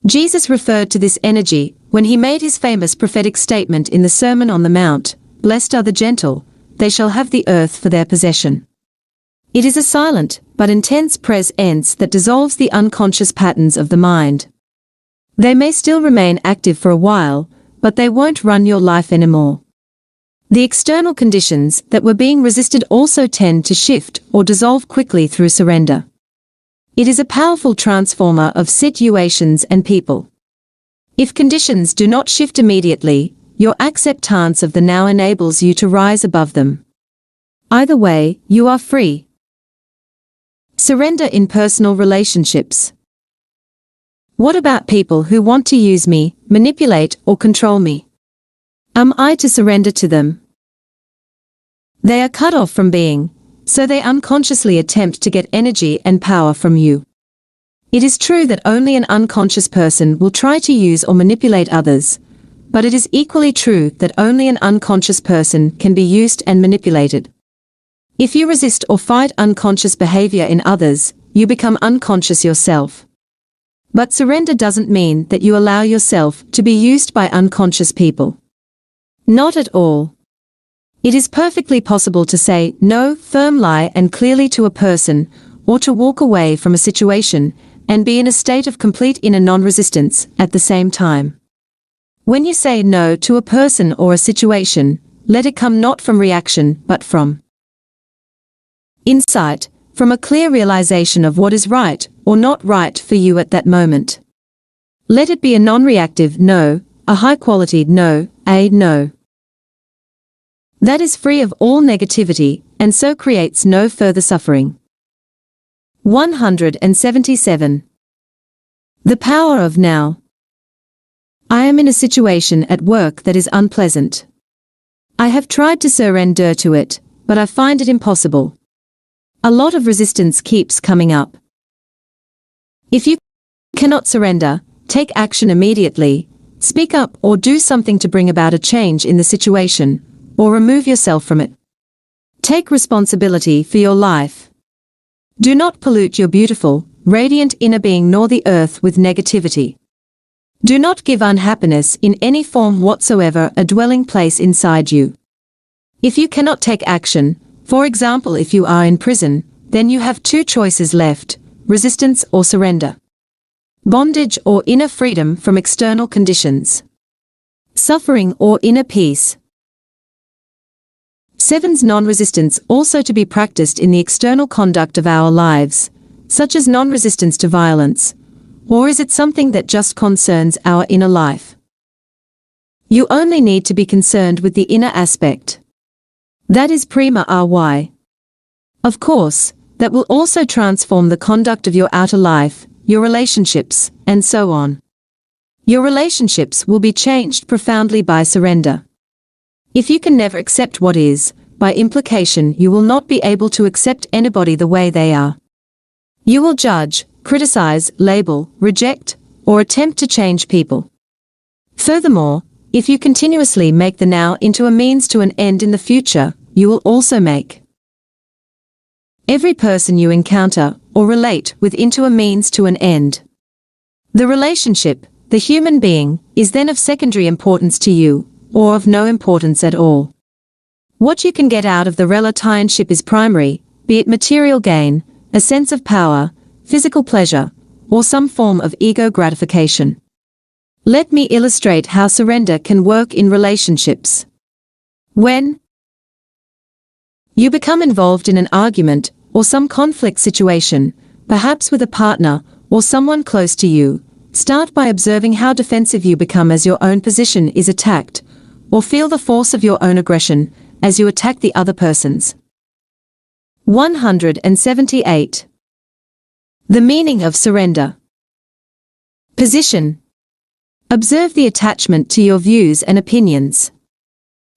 Jesus referred to this energy when he made his famous prophetic statement in the Sermon on the Mount, "Blessed are the gentle, they shall have the earth for their possession." It is a silent, but intense presence that dissolves the unconscious patterns of the mind. They may still remain active for a while, but they won't run your life anymore. The external conditions that were being resisted also tend to shift or dissolve quickly through surrender. It is a powerful transformer of situations and people. If conditions do not shift immediately, your acceptance of the now enables you to rise above them. Either way, you are free. Surrender in personal relationships. What about people who want to use me, manipulate, or control me? Am I to surrender to them? They are cut off from being, so they unconsciously attempt to get energy and power from you. It is true that only an unconscious person will try to use or manipulate others, but it is equally true that only an unconscious person can be used and manipulated. If you resist or fight unconscious behavior in others, you become unconscious yourself. But surrender doesn't mean that you allow yourself to be used by unconscious people. Not at all. It is perfectly possible to say no firmly and clearly to a person, or to walk away from a situation and be in a state of complete inner non-resistance at the same time. When you say no to a person or a situation, let it come not from reaction but from insight, from a clear realization of what is right or not right for you at that moment. Let it be a non-reactive no, a high-quality no, a no that is free of all negativity, and so creates no further suffering. 177. The power of now. I am in a situation at work that is unpleasant. I have tried to surrender to it, but I find it impossible. A lot of resistance keeps coming up. If you cannot surrender, take action immediately, speak up or do something to bring about a change in the situation, or remove yourself from it. Take responsibility for your life. Do not pollute your beautiful, radiant inner being nor the earth with negativity. Do not give unhappiness in any form whatsoever a dwelling place inside you. If you cannot take action, for example if you are in prison, then you have two choices left, resistance or surrender. Bondage or inner freedom from external conditions. Suffering or inner peace. 7's non-resistance also to be practiced in the external conduct of our lives, such as non-resistance to violence, or is it something that just concerns our inner life? You only need to be concerned with the inner aspect. That is prima RY. Of course, that will also transform the conduct of your outer life, your relationships, and so on. Your relationships will be changed profoundly by surrender. If you can never accept what is, by implication you will not be able to accept anybody the way they are. You will judge, criticize, label, reject, or attempt to change people. Furthermore, if you continuously make the now into a means to an end in the future, you will also make every person you encounter or relate with into a means to an end. The relationship, the human being, is then of secondary importance to you, or of no importance at all. What you can get out of the relationship is primary, be it material gain, a sense of power, physical pleasure, or some form of ego gratification. Let me illustrate how surrender can work in relationships. When you become involved in an argument or some conflict situation, perhaps with a partner or someone close to you, start by observing how defensive you become as your own position is attacked, or feel the force of your own aggression as you attack the other person's. 178. The meaning of surrender. Position. Observe the attachment to your views and opinions.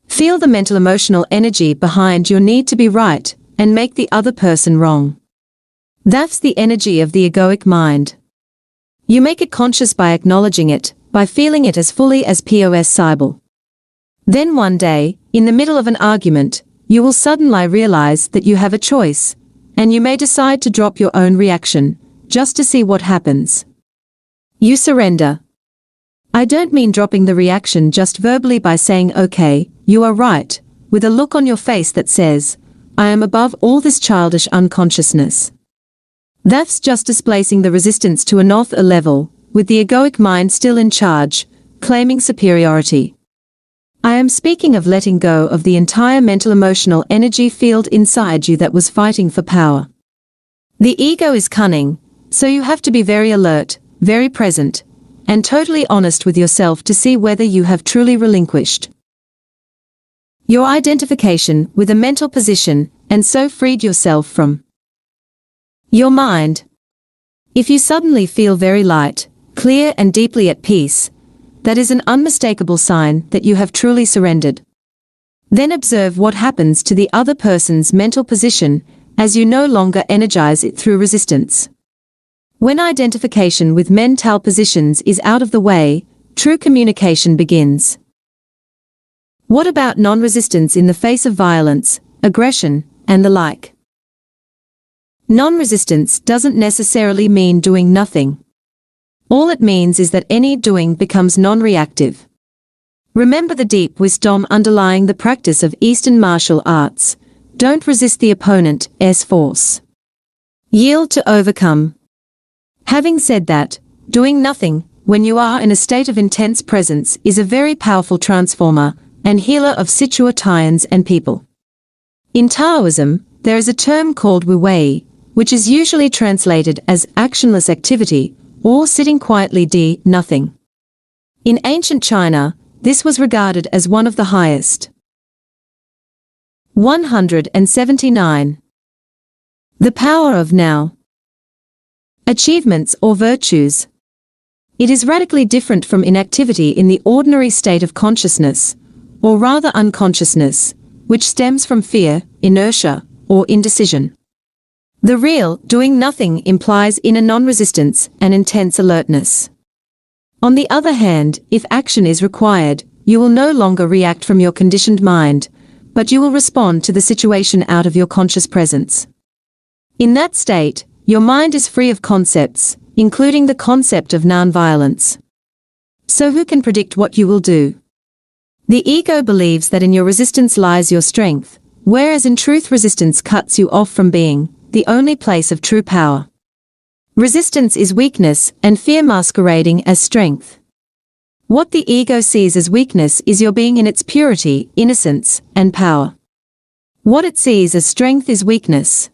Feel the mental emotional energy behind your need to be right and make the other person wrong. That's the energy of the egoic mind. You make it conscious by acknowledging it, by feeling it as fully as possible. Then one day, in the middle of an argument, you will suddenly realize that you have a choice, and you may decide to drop your own reaction, just to see what happens. You surrender. I don't mean dropping the reaction just verbally by saying okay, you are right, with a look on your face that says, I am above all this childish unconsciousness. That's just displacing the resistance to another level, with the egoic mind still in charge, claiming superiority. I am speaking of letting go of the entire mental emotional energy field inside you that was fighting for power. The ego is cunning, so you have to be very alert, very present, and totally honest with yourself to see whether you have truly relinquished your identification with a mental position and so freed yourself from your mind. If you suddenly feel very light, clear and deeply at peace, that is an unmistakable sign that you have truly surrendered. Then observe what happens to the other person's mental position as you no longer energize it through resistance. When identification with mental positions is out of the way, true communication begins. What about non-resistance in the face of violence, aggression, and the like? Non-resistance doesn't necessarily mean doing nothing. All it means is that any doing becomes non-reactive. Remember the deep wisdom underlying the practice of Eastern martial arts. Don't resist the opponent's force. Yield to overcome. Having said that, doing nothing, when you are in a state of intense presence, is a very powerful transformer and healer of situations and people. In Taoism, there is a term called wu wei, which is usually translated as actionless activity or sitting quietly nothing. In ancient China, this was regarded as one of the highest. 179. The power of now. Achievements or virtues. It is radically different from inactivity in the ordinary state of consciousness, or rather unconsciousness, which stems from fear, inertia, or indecision. The real doing nothing implies inner non-resistance and intense alertness. On the other hand, if action is required, you will no longer react from your conditioned mind, but you will respond to the situation out of your conscious presence. In that state, your mind is free of concepts, including the concept of non-violence. So who can predict what you will do? The ego believes that in your resistance lies your strength, whereas in truth resistance cuts you off from being the only place of true power. Resistance is weakness and fear masquerading as strength. What the ego sees as weakness is your being in its purity, innocence, and power. What it sees as strength is weakness.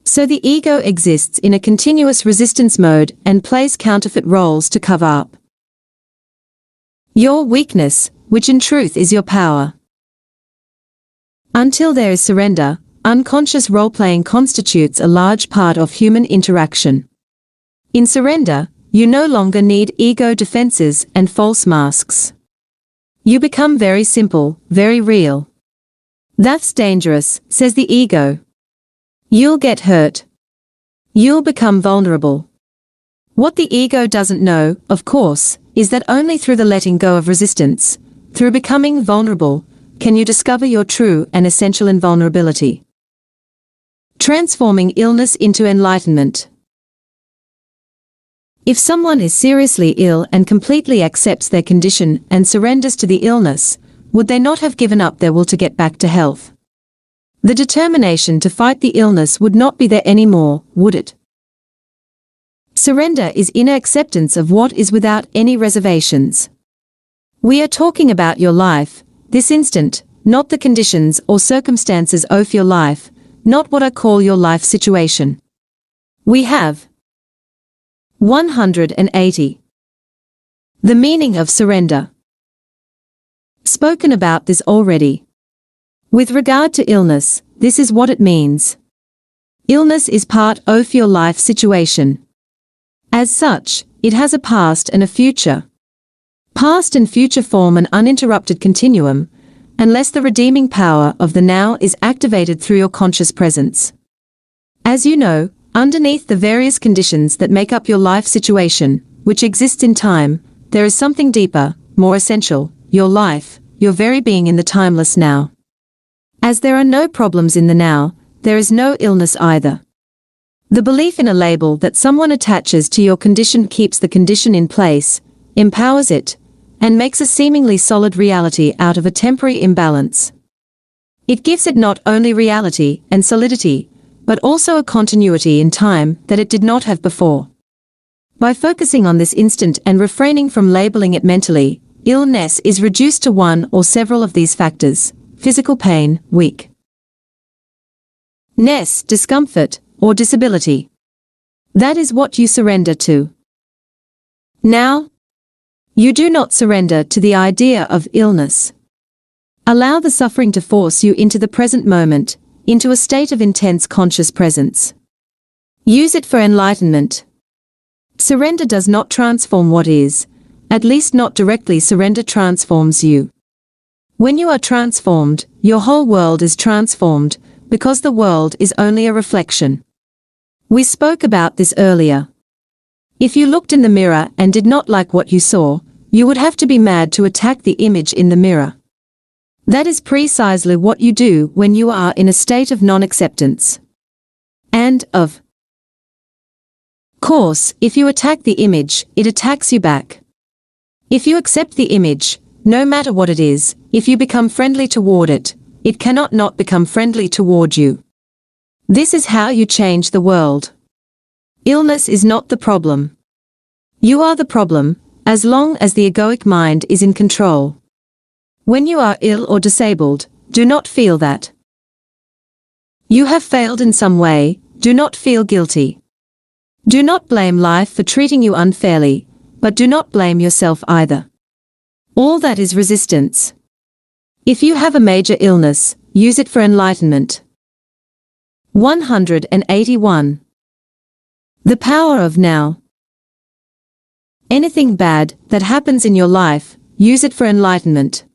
So the ego exists in a continuous resistance mode and plays counterfeit roles to cover up your weakness, which in truth is your power. Until there is surrender, unconscious role-playing constitutes a large part of human interaction. In surrender, you no longer need ego defenses and false masks. You become very simple, very real. That's dangerous, says the ego. You'll get hurt. You'll become vulnerable. What the ego doesn't know, of course, is that only through the letting go of resistance, through becoming vulnerable, can you discover your true and essential invulnerability. Transforming illness into enlightenment. If someone is seriously ill and completely accepts their condition and surrenders to the illness, would they not have given up their will to get back to health? The determination to fight the illness would not be there anymore, would it? Surrender is inner acceptance of what is without any reservations. We are talking about your life, this instant, not the conditions or circumstances of your life, not what I call your life situation. We have 180. The meaning of surrender. Spoken about this already. With regard to illness, this is what it means. Illness is part of your life situation. As such, it has a past and a future. Past and future form an uninterrupted continuum, unless the redeeming power of the now is activated through your conscious presence. As you know, underneath the various conditions that make up your life situation, which exists in time, there is something deeper, more essential, your life, your very being in the timeless now. As there are no problems in the now, there is no illness either. The belief in a label that someone attaches to your condition keeps the condition in place, empowers it, and makes a seemingly solid reality out of a temporary imbalance. It gives it not only reality and solidity, but also a continuity in time that it did not have before. By focusing on this instant and refraining from labeling it mentally, illness is reduced to one or several of these factors: physical pain, weakness, discomfort, or disability. That is what you surrender to. Now, you do not surrender to the idea of illness. Allow the suffering to force you into the present moment, into a state of intense conscious presence. Use it for enlightenment. Surrender does not transform what is, at least not directly. Surrender transforms you. When you are transformed, your whole world is transformed, because the world is only a reflection. We spoke about this earlier. If you looked in the mirror and did not like what you saw, you would have to be mad to attack the image in the mirror. That is precisely what you do when you are in a state of non-acceptance. And, of course, if you attack the image, it attacks you back. If you accept the image, no matter what it is, if you become friendly toward it, it cannot not become friendly toward you. This is how you change the world. Illness is not the problem. You are the problem, as long as the egoic mind is in control. When you are ill or disabled, do not feel that you have failed in some way, do not feel guilty. Do not blame life for treating you unfairly, but do not blame yourself either. All that is resistance. If you have a major illness, use it for enlightenment. 181. The power of now. Anything bad that happens in your life, use it for enlightenment.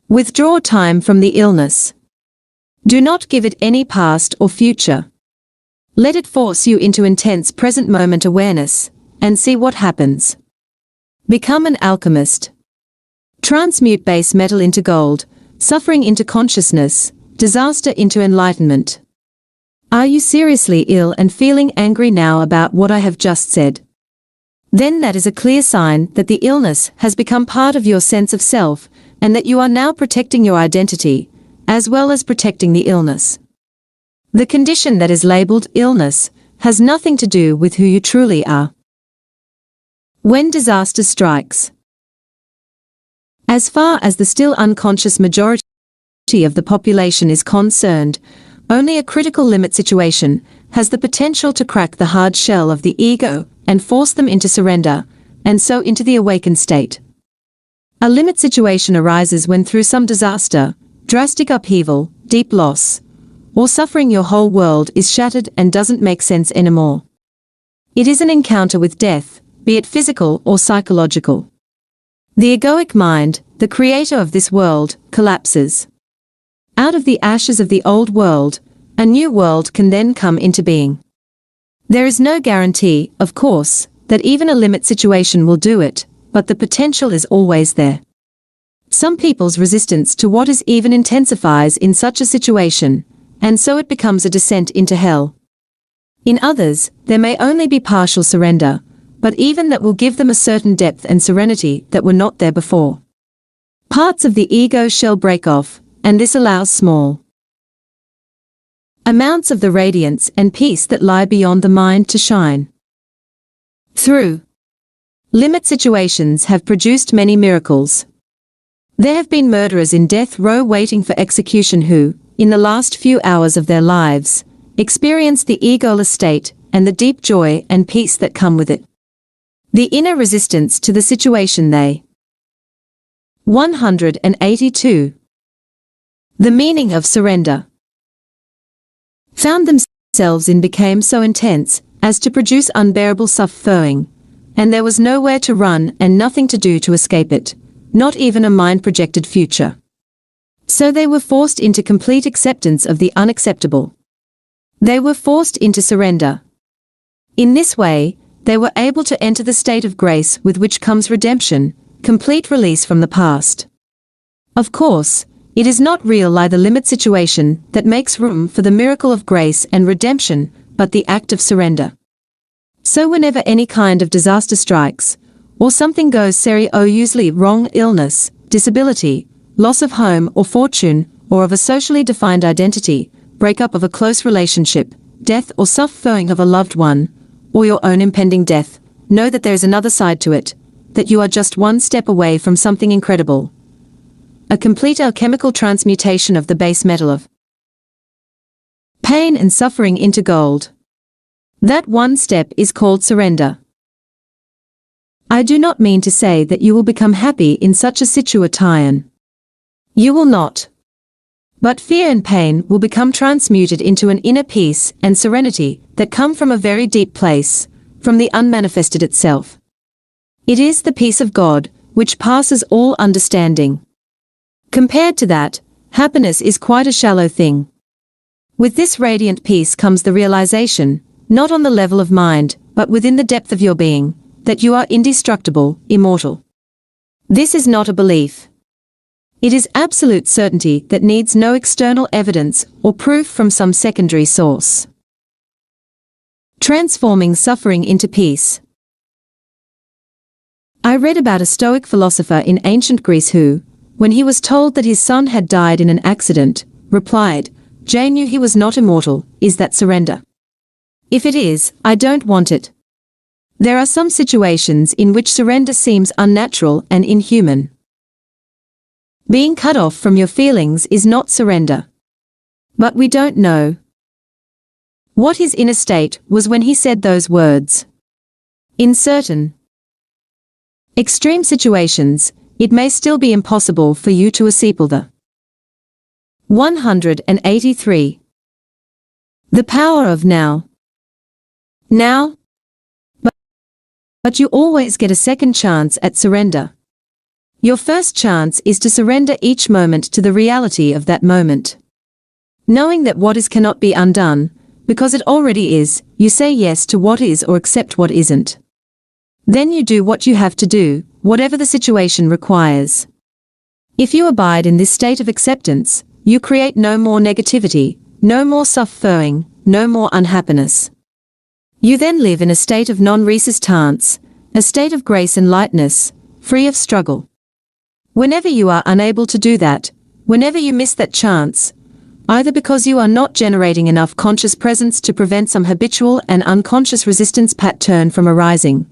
Withdraw time from the illness. Do not give it any past or future. Let it force you into intense present moment awareness, and see what happens. Become an alchemist. Transmute base metal into gold, suffering into consciousness, disaster into enlightenment. Are you seriously ill and feeling angry now about what I have just said? Then that is a clear sign that the illness has become part of your sense of self, and that you are now protecting your identity, as well as protecting the illness. The condition that is labeled illness has nothing to do with who you truly are. When disaster strikes. As far as the still unconscious majority of the population is concerned, only a critical limit situation has the potential to crack the hard shell of the ego and force them into surrender, and so into the awakened state. A limit situation arises when through some disaster, drastic upheaval, deep loss, or suffering your whole world is shattered and doesn't make sense anymore. It is an encounter with death, be it physical or psychological. The egoic mind, the creator of this world, collapses. Out of the ashes of the old world, a new world can then come into being. There is no guarantee, of course, that even a limit situation will do it, but the potential is always there. Some people's resistance to what is even intensifies in such a situation, and so it becomes a descent into hell. In others, there may only be partial surrender, but even that will give them a certain depth and serenity that were not there before. Parts of the ego shall break off, and this allows small amounts of the radiance and peace that lie beyond the mind to shine through. Limit situations have produced many miracles. There have been murderers in death row waiting for execution who, in the last few hours of their lives, experienced the egoless state and the deep joy and peace that come with it. The inner resistance to the situation they. 182. The meaning of surrender. Found themselves in became so intense as to produce unbearable suffering, and there was nowhere to run and nothing to do to escape it, not even a mind-projected future. So they were forced into complete acceptance of the unacceptable. They were forced into surrender. In this way, they were able to enter the state of grace with which comes redemption, complete release from the past. Of course, it is not real lie the limit situation that makes room for the miracle of grace and redemption, but the act of surrender. So whenever any kind of disaster strikes, or something goes seriously wrong, illness, disability, loss of home or fortune, or of a socially defined identity, breakup of a close relationship, death or suffering of a loved one, or your own impending death, know that there is another side to it, that you are just one step away from something incredible. A complete alchemical transmutation of the base metal of pain and suffering into gold. That one step is called surrender. I do not mean to say that you will become happy in such a situation. You will not. But fear and pain will become transmuted into an inner peace and serenity that come from a very deep place, from the unmanifested itself. It is the peace of God, which passes all understanding. Compared to that, happiness is quite a shallow thing. With this radiant peace comes the realization, not on the level of mind, but within the depth of your being, that you are indestructible, immortal. This is not a belief. It is absolute certainty that needs no external evidence or proof from some secondary source. Transforming suffering into peace. I read about a Stoic philosopher in ancient Greece who, when he was told that his son had died in an accident, replied, "Jay knew he was not immortal. Is that surrender? If it is, I don't want it." There are some situations in which surrender seems unnatural and inhuman. Being cut off from your feelings is not surrender. But we don't know what his inner state was when he said those words. In certain extreme situations, it may still be impossible for you to assemble the 183. The power of now. Now? But you always get a second chance at surrender. Your first chance is to surrender each moment to the reality of that moment. Knowing that what is cannot be undone, because it already is, you say yes to what is or accept what isn't. Then you do what you have to do, whatever the situation requires. If you abide in this state of acceptance, you create no more negativity, no more suffering, no more unhappiness. You then live in a state of non-resistance, a state of grace and lightness, free of struggle. Whenever you are unable to do that, whenever you miss that chance, either because you are not generating enough conscious presence to prevent some habitual and unconscious resistance pattern from arising,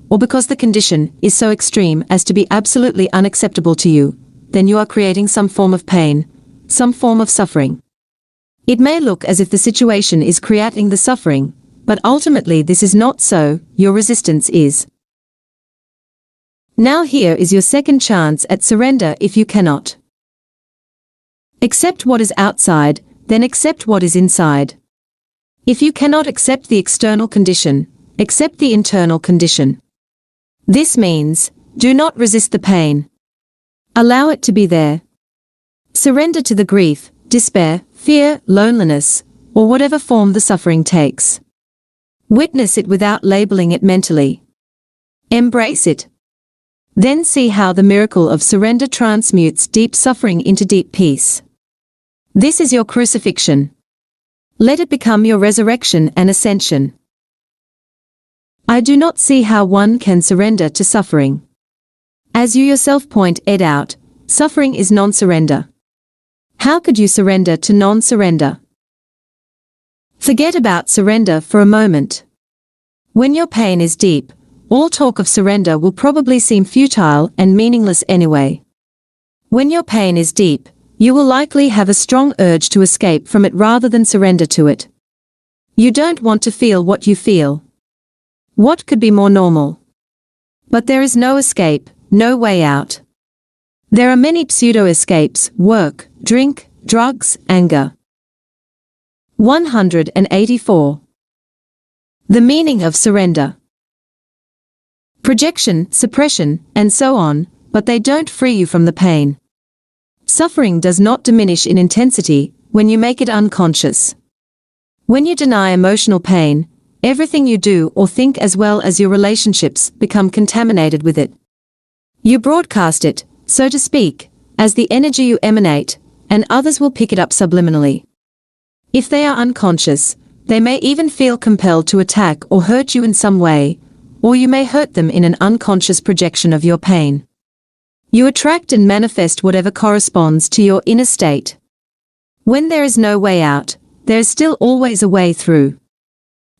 or because the condition is so extreme as to be absolutely unacceptable to you, then you are creating some form of pain, some form of suffering. It may look as if the situation is creating the suffering, but ultimately this is not so, your resistance is. Now here is your second chance at surrender if you cannot accept what is outside, then accept what is inside. If you cannot accept the external condition, accept the internal condition. This means, do not resist the pain. Allow it to be there. Surrender to the grief, despair, fear, loneliness, or whatever form the suffering takes. Witness it without labeling it mentally. Embrace it. Then see how the miracle of surrender transmutes deep suffering into deep peace. This is your crucifixion. Let it become your resurrection and ascension. I do not see how one can surrender to suffering. As you yourself point it out, suffering is non-surrender. How could you surrender to non-surrender? Forget about surrender for a moment. When your pain is deep, all talk of surrender will probably seem futile and meaningless anyway. When your pain is deep, you will likely have a strong urge to escape from it rather than surrender to it. You don't want to feel what you feel. What could be more normal? But there is no escape, no way out. There are many pseudo-escapes: work, drink, drugs, anger. 184. The meaning of surrender. Projection, suppression, and so on, but they don't free you from the pain. Suffering does not diminish in intensity when you make it unconscious. When you deny emotional pain, everything you do or think as well as your relationships become contaminated with it. You broadcast it, so to speak, as the energy you emanate, and others will pick it up subliminally. If they are unconscious, they may even feel compelled to attack or hurt you in some way, or you may hurt them in an unconscious projection of your pain. You attract and manifest whatever corresponds to your inner state. When there is no way out, there is still always a way through.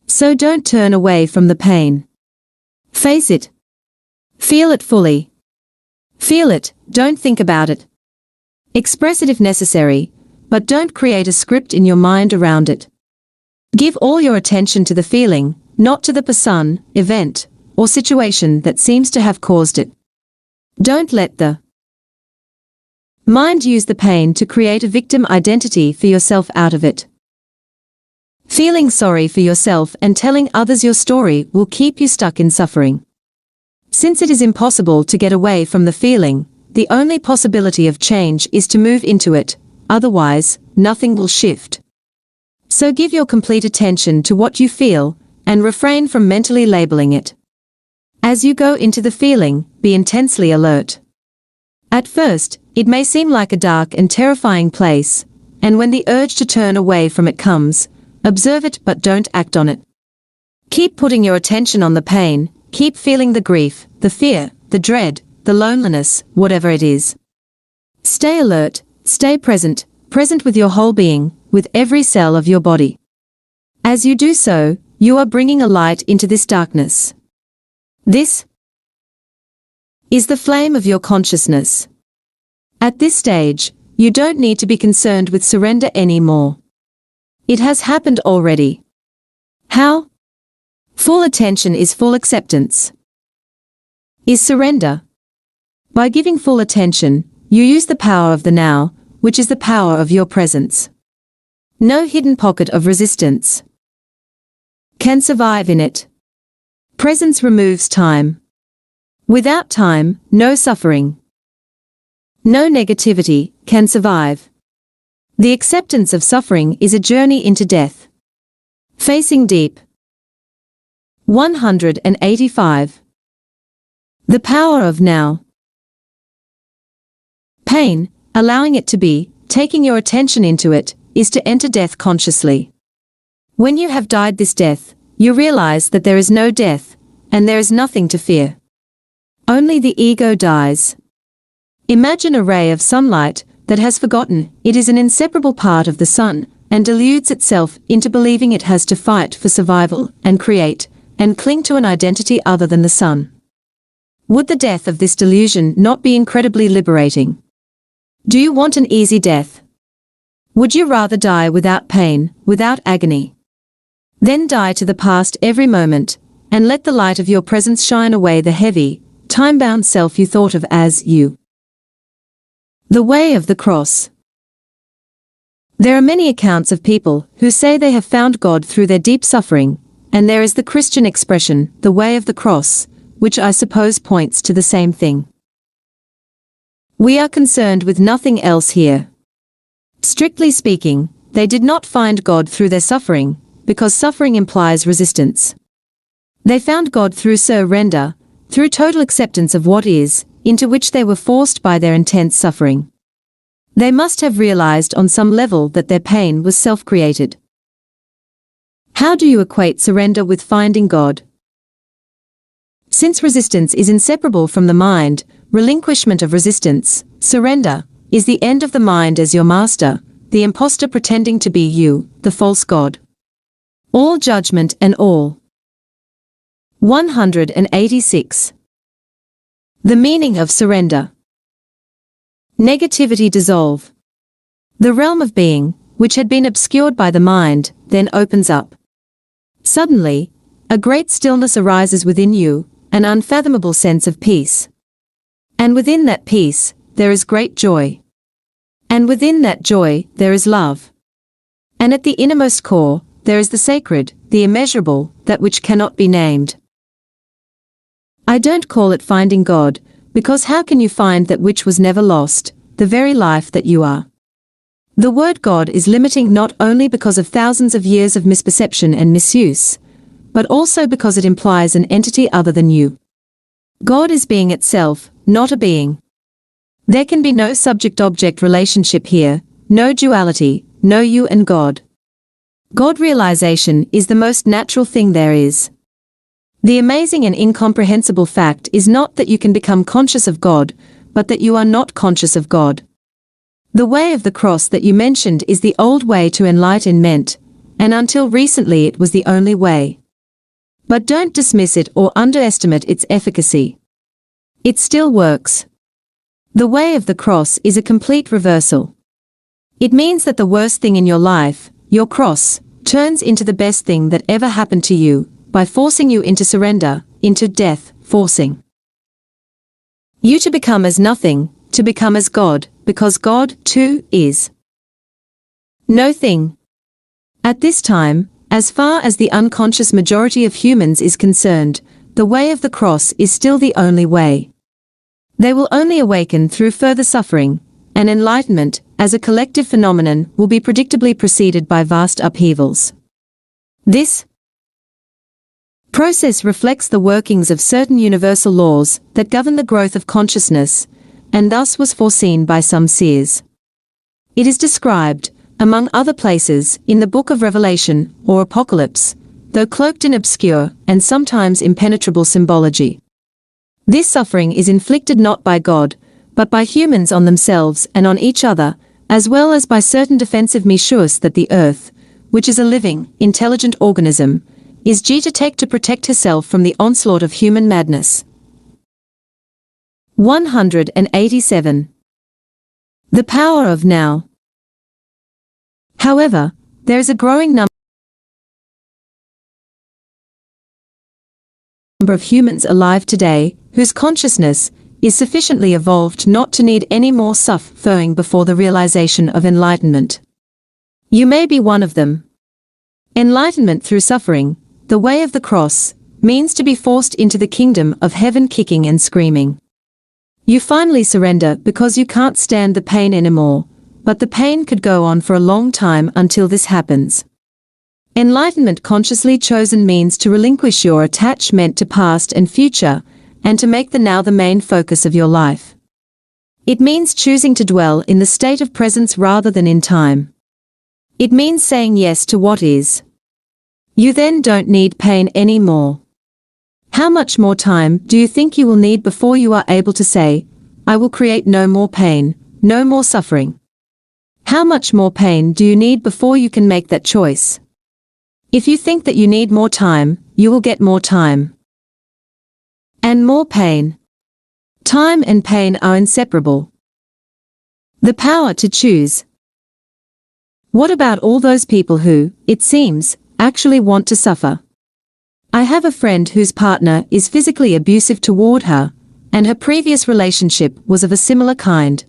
So don't turn away from the pain. Face it. Feel it fully. Feel it, don't think about it. Express it if necessary, but don't create a script in your mind around it. Give all your attention to the feeling, not to the person, event, or situation that seems to have caused it. Don't let the mind use the pain to create a victim identity for yourself out of it. Feeling sorry for yourself and telling others your story will keep you stuck in suffering. Since it is impossible to get away from the feeling, the only possibility of change is to move into it, otherwise, nothing will shift. So give your complete attention to what you feel, and refrain from mentally labeling it. As you go into the feeling, be intensely alert. At first, it may seem like a dark and terrifying place, and when the urge to turn away from it comes, observe it but don't act on it. Keep putting your attention on the pain, keep feeling the grief, the fear, the dread, the loneliness, whatever it is. Stay alert, stay present, present with your whole being, with every cell of your body. As you do so, you are bringing a light into this darkness. This is the flame of your consciousness. At this stage, you don't need to be concerned with surrender anymore. It has happened already. How? Full attention is full acceptance. Is surrender. By giving full attention, you use the power of the now, which is the power of your presence. No hidden pocket of resistance can survive in it. Presence removes time. Without time, no suffering, no negativity can survive. The acceptance of suffering is a journey into death. Facing deep. 185. The power of now. Pain, allowing it to be, taking your attention into it, is to enter death consciously. When you have died this death, you realize that there is no death, and there is nothing to fear. Only the ego dies. Imagine a ray of sunlight that has forgotten it is an inseparable part of the sun, and deludes itself into believing it has to fight for survival, and create, and cling to an identity other than the sun. Would the death of this delusion not be incredibly liberating? Do you want an easy death? Would you rather die without pain, without agony? Then die to the past every moment, and let the light of your presence shine away the heavy, time-bound self you thought of as you. The way of the cross. There are many accounts of people who say they have found God through their deep suffering, and there is the Christian expression, the way of the cross, which I suppose points to the same thing. We are concerned with nothing else here. Strictly speaking, they did not find God through their suffering, because suffering implies resistance. They found God through surrender, through total acceptance of what is, into which they were forced by their intense suffering. They must have realized on some level that their pain was self-created. How do you equate surrender with finding God? Since resistance is inseparable from the mind, relinquishment of resistance, surrender, is the end of the mind as your master, the imposter pretending to be you, the false God. All judgment and all. 186. The meaning of surrender. Negativity dissolve. The realm of being, which had been obscured by the mind, then opens up. Suddenly, a great stillness arises within you, an unfathomable sense of peace. And within that peace, there is great joy. And within that joy, there is love. And at the innermost core, there is the sacred, the immeasurable, that which cannot be named. I don't call it finding God, because how can you find that which was never lost, the very life that you are? The word God is limiting not only because of thousands of years of misperception and misuse, but also because it implies an entity other than you. God is being itself, not a being. There can be no subject-object relationship here, no duality, no you and God. God realization is the most natural thing there is. The amazing and incomprehensible fact is not that you can become conscious of God, but that you are not conscious of God. The way of the cross that you mentioned is the old way to enlightenment, and until recently it was the only way. But don't dismiss it or underestimate its efficacy. It still works. The way of the cross is a complete reversal. It means that the worst thing in your life, your cross, turns into the best thing that ever happened to you, by forcing you into surrender, into death, forcing you to become as nothing, to become as God, because God, too, is no thing. At this time, as far as the unconscious majority of humans is concerned, the way of the cross is still the only way. They will only awaken through further suffering, and enlightenment, as a collective phenomenon, will be predictably preceded by vast upheavals. This process reflects the workings of certain universal laws that govern the growth of consciousness, and thus was foreseen by some seers. It is described, among other places, in the book of Revelation, or Apocalypse, though cloaked in obscure and sometimes impenetrable symbology. This suffering is inflicted not by God, but by humans on themselves and on each other, as well as by certain defensive measures that the earth, which is a living, intelligent organism, is due to take to protect herself from the onslaught of human madness. 187. The power of now. However, there is a growing number of humans alive today whose consciousness is sufficiently evolved not to need any more suffering before the realization of enlightenment. You may be one of them. Enlightenment through suffering, the way of the cross, means to be forced into the kingdom of heaven kicking and screaming. You finally surrender because you can't stand the pain anymore, but the pain could go on for a long time until this happens. Enlightenment consciously chosen means to relinquish your attachment to past and future, and to make the now the main focus of your life. It means choosing to dwell in the state of presence rather than in time. It means saying yes to what is. You then don't need pain anymore. How much more time do you think you will need before you are able to say, I will create no more pain, no more suffering? How much more pain do you need before you can make that choice? If you think that you need more time, you will get more time. And more pain. Time and pain are inseparable. The power to choose. What about all those people who, it seems, actually want to suffer? I have a friend whose partner is physically abusive toward her, and her previous relationship was of a similar kind.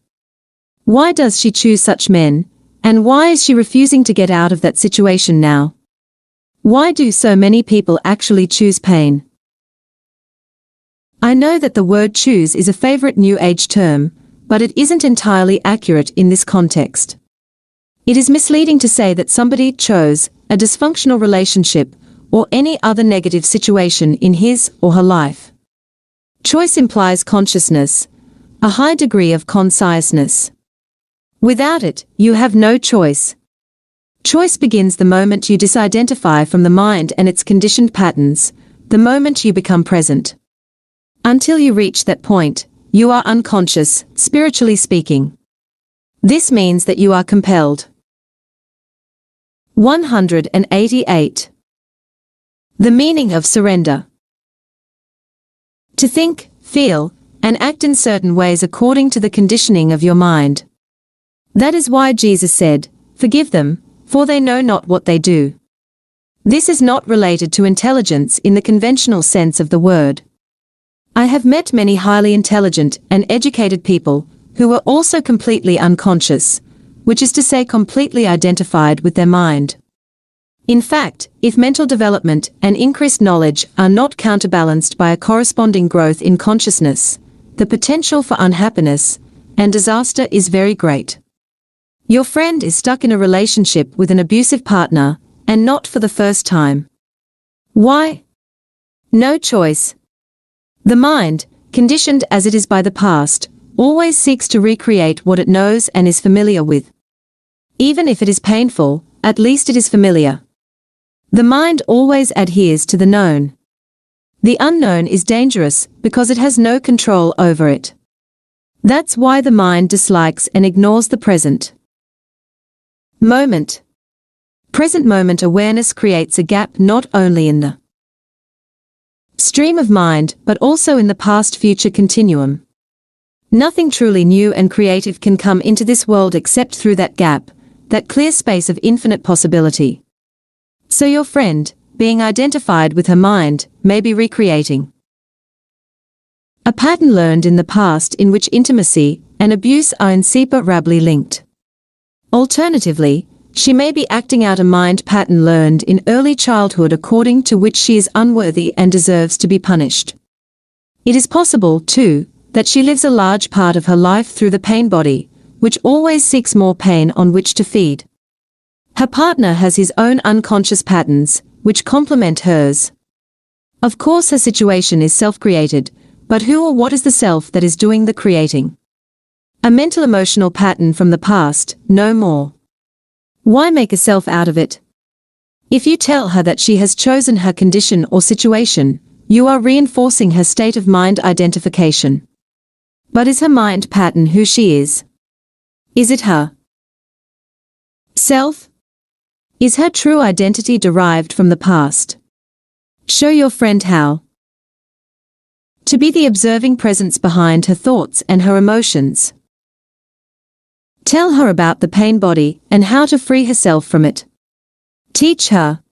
Why does she choose such men, and why is she refusing to get out of that situation now? Why do so many people actually choose pain? I know that the word choose is a favorite New Age term, but it isn't entirely accurate in this context. It is misleading to say that somebody chose a dysfunctional relationship or any other negative situation in his or her life. Choice implies consciousness, a high degree of consciousness. Without it, you have no choice. Choice begins the moment you disidentify from the mind and its conditioned patterns, the moment you become present. Until you reach that point, you are unconscious, spiritually speaking. This means that you are compelled. 188. The meaning of surrender. To think, feel, and act in certain ways according to the conditioning of your mind. That is why Jesus said, "Forgive them, for they know not what they do." This is not related to intelligence in the conventional sense of the word. I have met many highly intelligent and educated people who were also completely unconscious, which is to say completely identified with their mind. In fact, if mental development and increased knowledge are not counterbalanced by a corresponding growth in consciousness, the potential for unhappiness and disaster is very great. Your friend is stuck in a relationship with an abusive partner, and not for the first time. Why? No choice. The mind, conditioned as it is by the past, always seeks to recreate what it knows and is familiar with. Even if it is painful, at least it is familiar. The mind always adheres to the known. The unknown is dangerous because it has no control over it. That's why the mind dislikes and ignores the present moment. Present moment awareness creates a gap not only in the stream of mind, but also in the past-future continuum. Nothing truly new and creative can come into this world except through that gap, that clear space of infinite possibility. So your friend, being identified with her mind, may be recreating a pattern learned in the past in which intimacy and abuse are inseparably linked. Alternatively, she may be acting out a mind pattern learned in early childhood according to which she is unworthy and deserves to be punished. It is possible, too, that she lives a large part of her life through the pain body, which always seeks more pain on which to feed. Her partner has his own unconscious patterns, which complement hers. Of course her situation is self-created, but who or what is the self that is doing the creating? A mental emotional pattern from the past, no more. Why make a self out of it? If you tell her that she has chosen her condition or situation, you are reinforcing her state of mind identification. But is her mind pattern who she is? Is it her self? Is her true identity derived from the past? Show your friend how to be the observing presence behind her thoughts and her emotions. Tell her about the pain body and how to free herself from it. Teach her.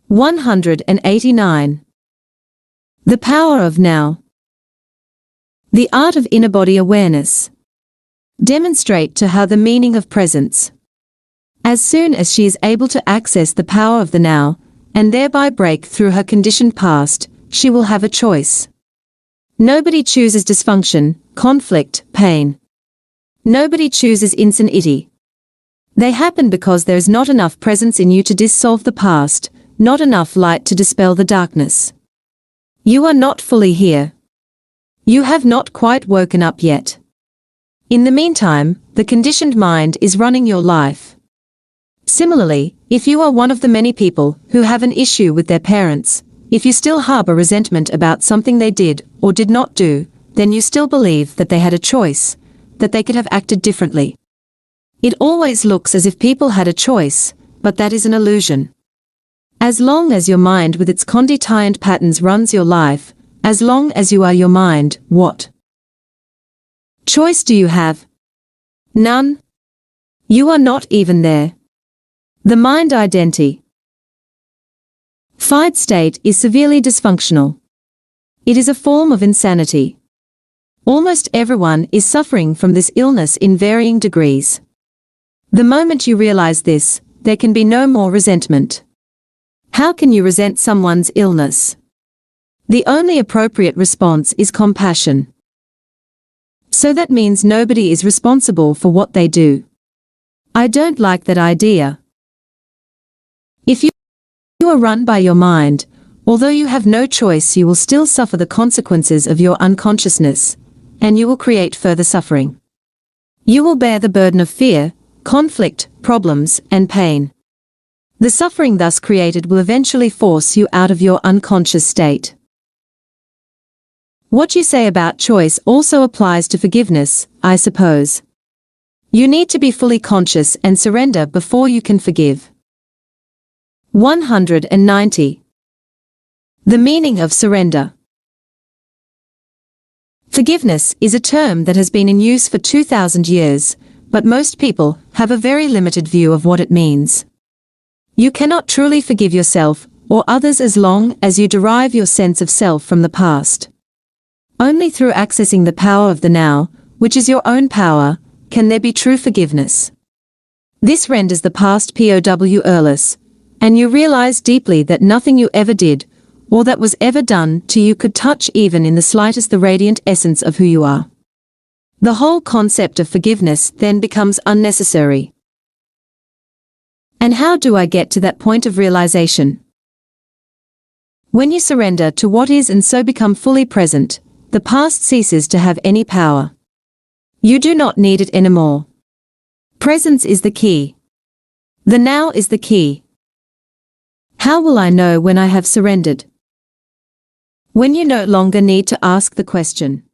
189. The power of now. The art of inner body awareness. Demonstrate to her the meaning of presence. As soon as she is able to access the power of the now, and thereby break through her conditioned past, she will have a choice. Nobody chooses dysfunction, conflict, pain. Nobody chooses insanity. They happen because there is not enough presence in you to dissolve the past, not enough light to dispel the darkness. You are not fully here. You have not quite woken up yet. In the meantime, the conditioned mind is running your life. Similarly, if you are one of the many people who have an issue with their parents, if you still harbor resentment about something they did or did not do, then you still believe that they had a choice, that they could have acted differently. It always looks as if people had a choice, but that is an illusion. As long as your mind with its conditioned patterns runs your life, as long as you are your mind, what choice do you have? None. You are not even there. The mind identity. Fied state is severely dysfunctional. It is a form of insanity. Almost everyone is suffering from this illness in varying degrees. The moment you realize this, there can be no more resentment. How can you resent someone's illness? The only appropriate response is compassion. So that means nobody is responsible for what they do. I don't like that idea. If you are run by your mind, although you have no choice, you will still suffer the consequences of your unconsciousness, and you will create further suffering. You will bear the burden of fear, conflict, problems, and pain. The suffering thus created will eventually force you out of your unconscious state. What you say about choice also applies to forgiveness, I suppose. You need to be fully conscious and surrender before you can forgive. 190. The meaning of surrender. Forgiveness is a term that has been in use for 2,000 years, but most people have a very limited view of what it means. You cannot truly forgive yourself or others as long as you derive your sense of self from the past. Only through accessing the power of the now, which is your own power, can there be true forgiveness. This renders the past powerless, and you realize deeply that nothing you ever did, or that was ever done to you could touch even in the slightest the radiant essence of who you are. The whole concept of forgiveness then becomes unnecessary. And how do I get to that point of realization? When you surrender to what is and so become fully present, the past ceases to have any power. You do not need it anymore. Presence is the key. The now is the key. How will I know when I have surrendered? When you no longer need to ask the question,